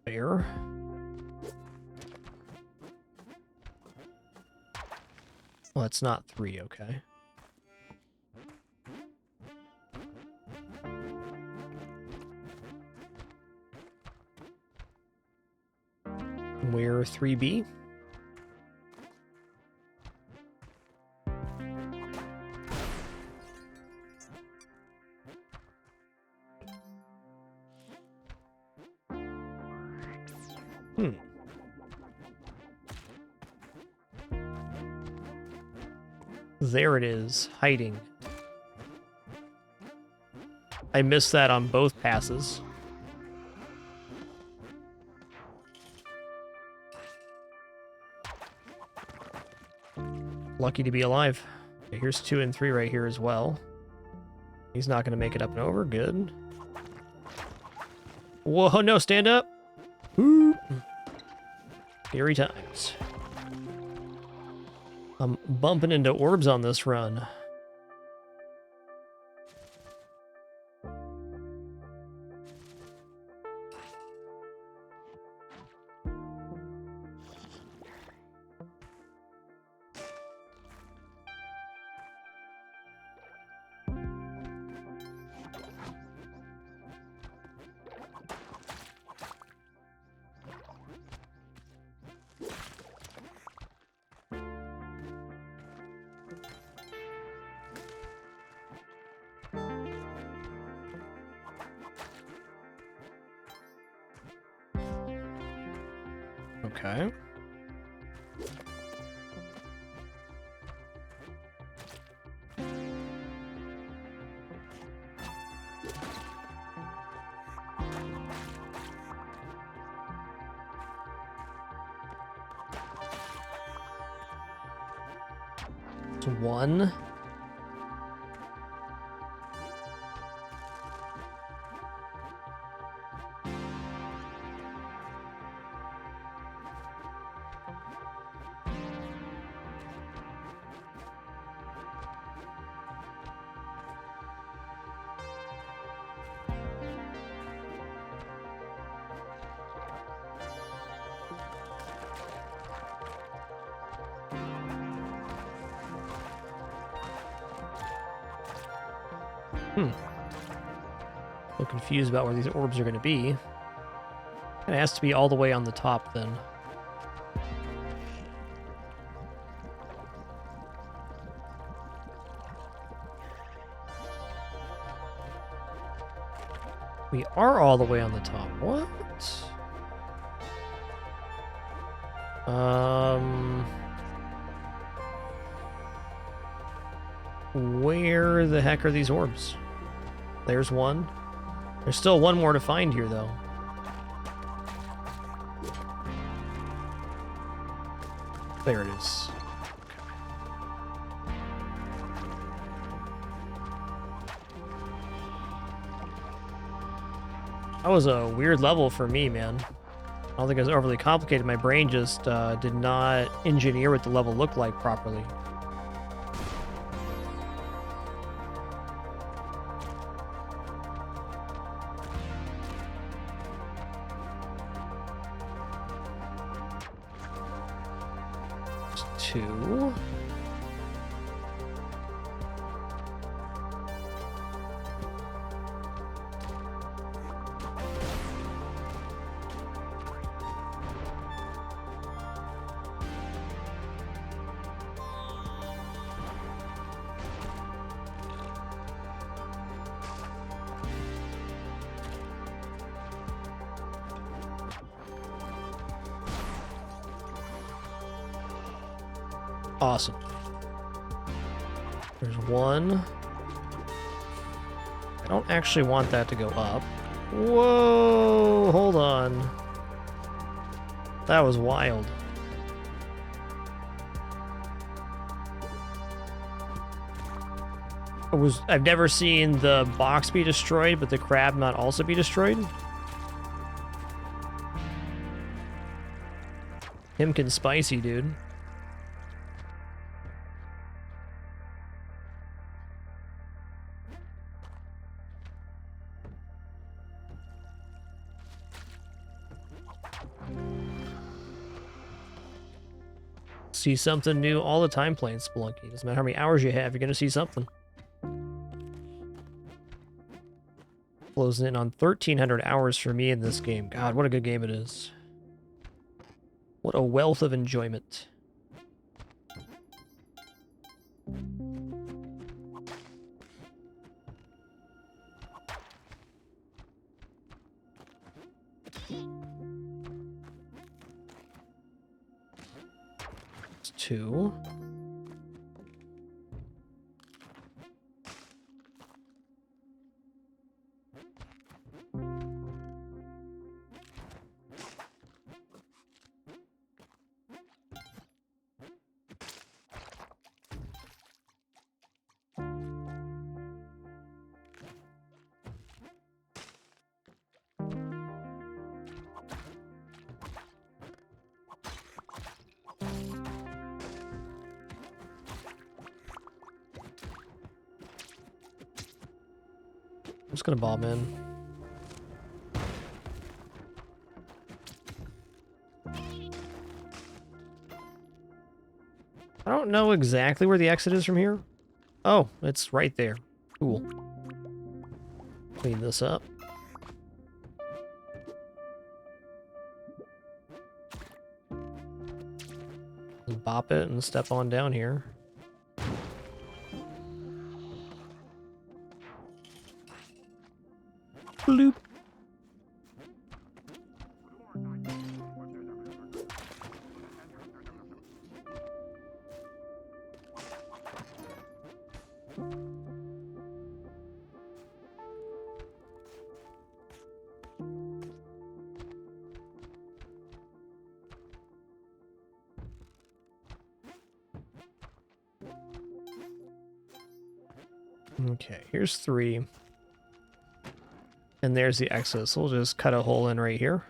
Fair. Well, it's not 3, okay. Where 3B? There it is, hiding. I missed that on both passes. Lucky to be alive. Okay, here's 2 and 3 right here as well. He's not going to make it up and over. Good. Whoa, no, stand up. Ooh. Scary times. I'm bumping into orbs on this run. Okay. It's 1. A little confused about where these orbs are going to be. It has to be all the way on the top then. We are all the way on the top. What? Where the heck are these orbs? There's one. There's still one more to find here, though. There it is. That was a weird level for me, man. I don't think it was overly complicated. My brain just did not engineer what the level looked like properly. Two. Awesome. There's one. I don't actually want that to go up. Whoa, hold on. That was wild. I've never seen the box be destroyed, but the crab not also be destroyed. Himkin spicy, dude. See something new all the time playing Spelunky. Doesn't matter how many hours you have, you're gonna see something. Closing in on 1,300 hours for me in this game. God, what a good game it is. What a wealth of enjoyment. It's two. I'm just gonna bomb in. I don't know exactly where the exit is from here. Oh, it's right there. Cool. Clean this up. Bop it and step on down here. Bloop. Okay, here's 3. And there's the exit, so we'll just cut a hole in right here.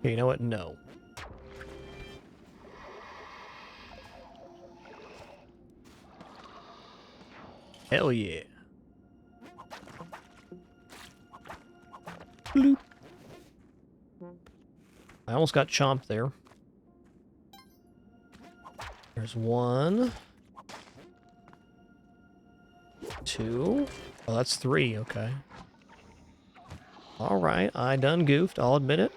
Okay, you know what? No. Hell yeah. Bloop. I almost got chomped there. There's 1. 2. Oh, that's 3, okay. Alright, I done goofed, I'll admit it.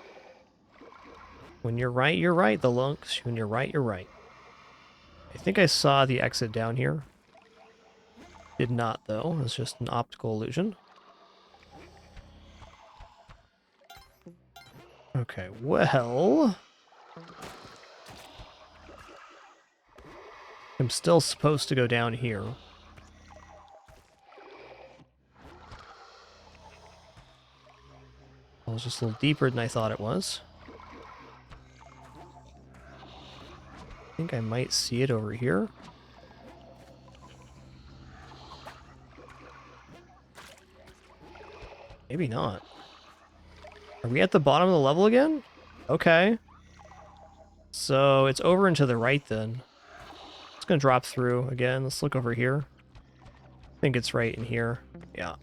When you're right, the lunks. When you're right, you're right. I think I saw the exit down here. Did not, though. It's just an optical illusion. Okay, well... I'm still supposed to go down here. I was just a little deeper than I thought it was. I think I might see it over here. Maybe not. Are we at the bottom of the level again? Okay. So it's over and to the right then. It's gonna drop through again. Let's look over here. I think it's right in here. Yeah.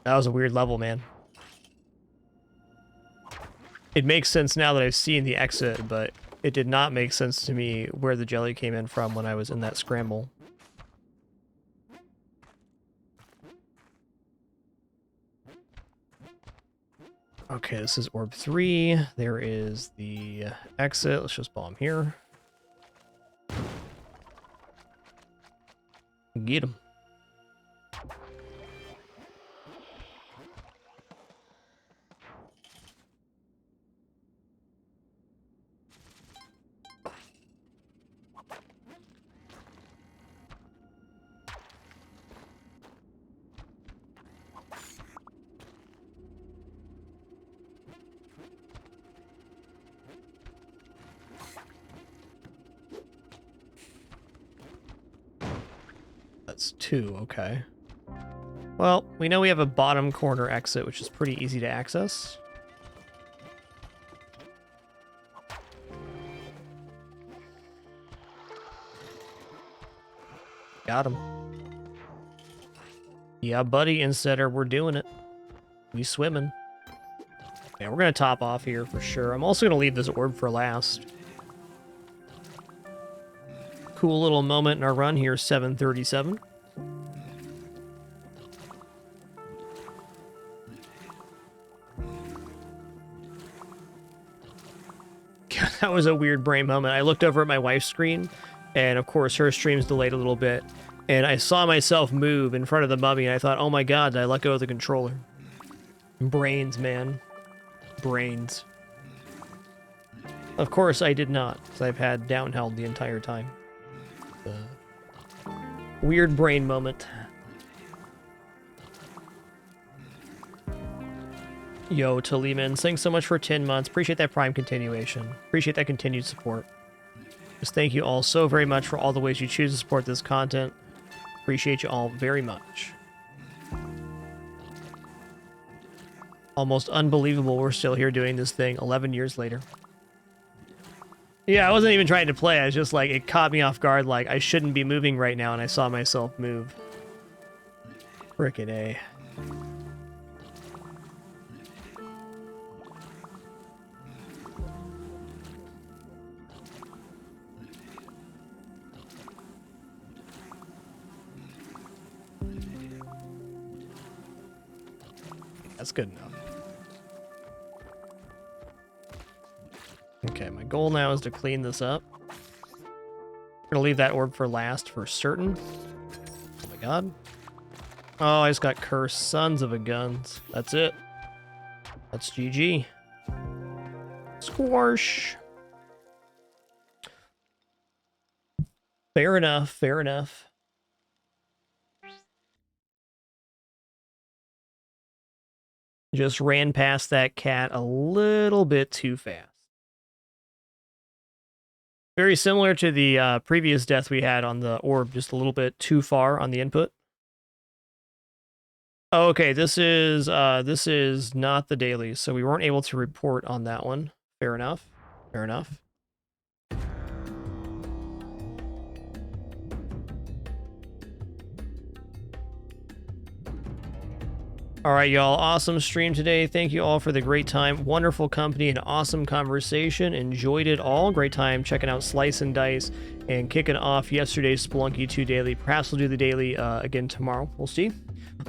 That was a weird level, man. It makes sense now that I've seen the exit, but it did not make sense to me where the jelly came in from when I was in that scramble. Okay, this is orb 3. There is the exit. Let's just bomb here. Get him. That's 2, okay. Well, we know we have a bottom corner exit, which is pretty easy to access. Got him. Yeah, buddy, Insetter, we're doing it. We swimming. Yeah, we're gonna top off here for sure. I'm also gonna leave this orb for last. Cool little moment in our run here, 737. That was a weird brain moment. I looked over at my wife's screen, and of course her stream's delayed a little bit, and I saw myself move in front of the mummy, and I thought, oh my god, did I let go of the controller? Brains, man. Brains. Of course I did not, because I've had down held the entire time. Weird brain moment. Yo, Taliman, thanks so much for 10 months. Appreciate that Prime continuation. Appreciate that continued support. Just thank you all so very much for all the ways you choose to support this content. Appreciate you all very much. Almost unbelievable we're still here doing this thing 11 years later. Yeah, I wasn't even trying to play. I was just like, it caught me off guard, like, I shouldn't be moving right now, and I saw myself move. Frickin' A. That's good enough. Okay, my goal now is to clean this up. I'm gonna leave that orb for last for certain. Oh my god. Oh, I just got cursed. Sons of a guns. That's it. That's GG. Squash. Fair enough, fair enough. Just ran past that cat a little bit too fast. Very similar to the previous death we had on the orb, just a little bit too far on the input. Oh, okay, this is not the daily, so we weren't able to report on that one. Fair enough. Fair enough. All right, y'all. Awesome stream today. Thank you all for the great time. Wonderful company and awesome conversation. Enjoyed it all. Great time checking out Slice and Dice and kicking off yesterday's Spelunky 2 daily. Perhaps we'll do the daily again tomorrow. We'll see.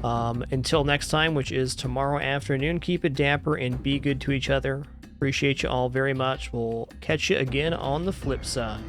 Until next time, which is tomorrow afternoon, keep it dapper and be good to each other. Appreciate you all very much. We'll catch you again on the flip side.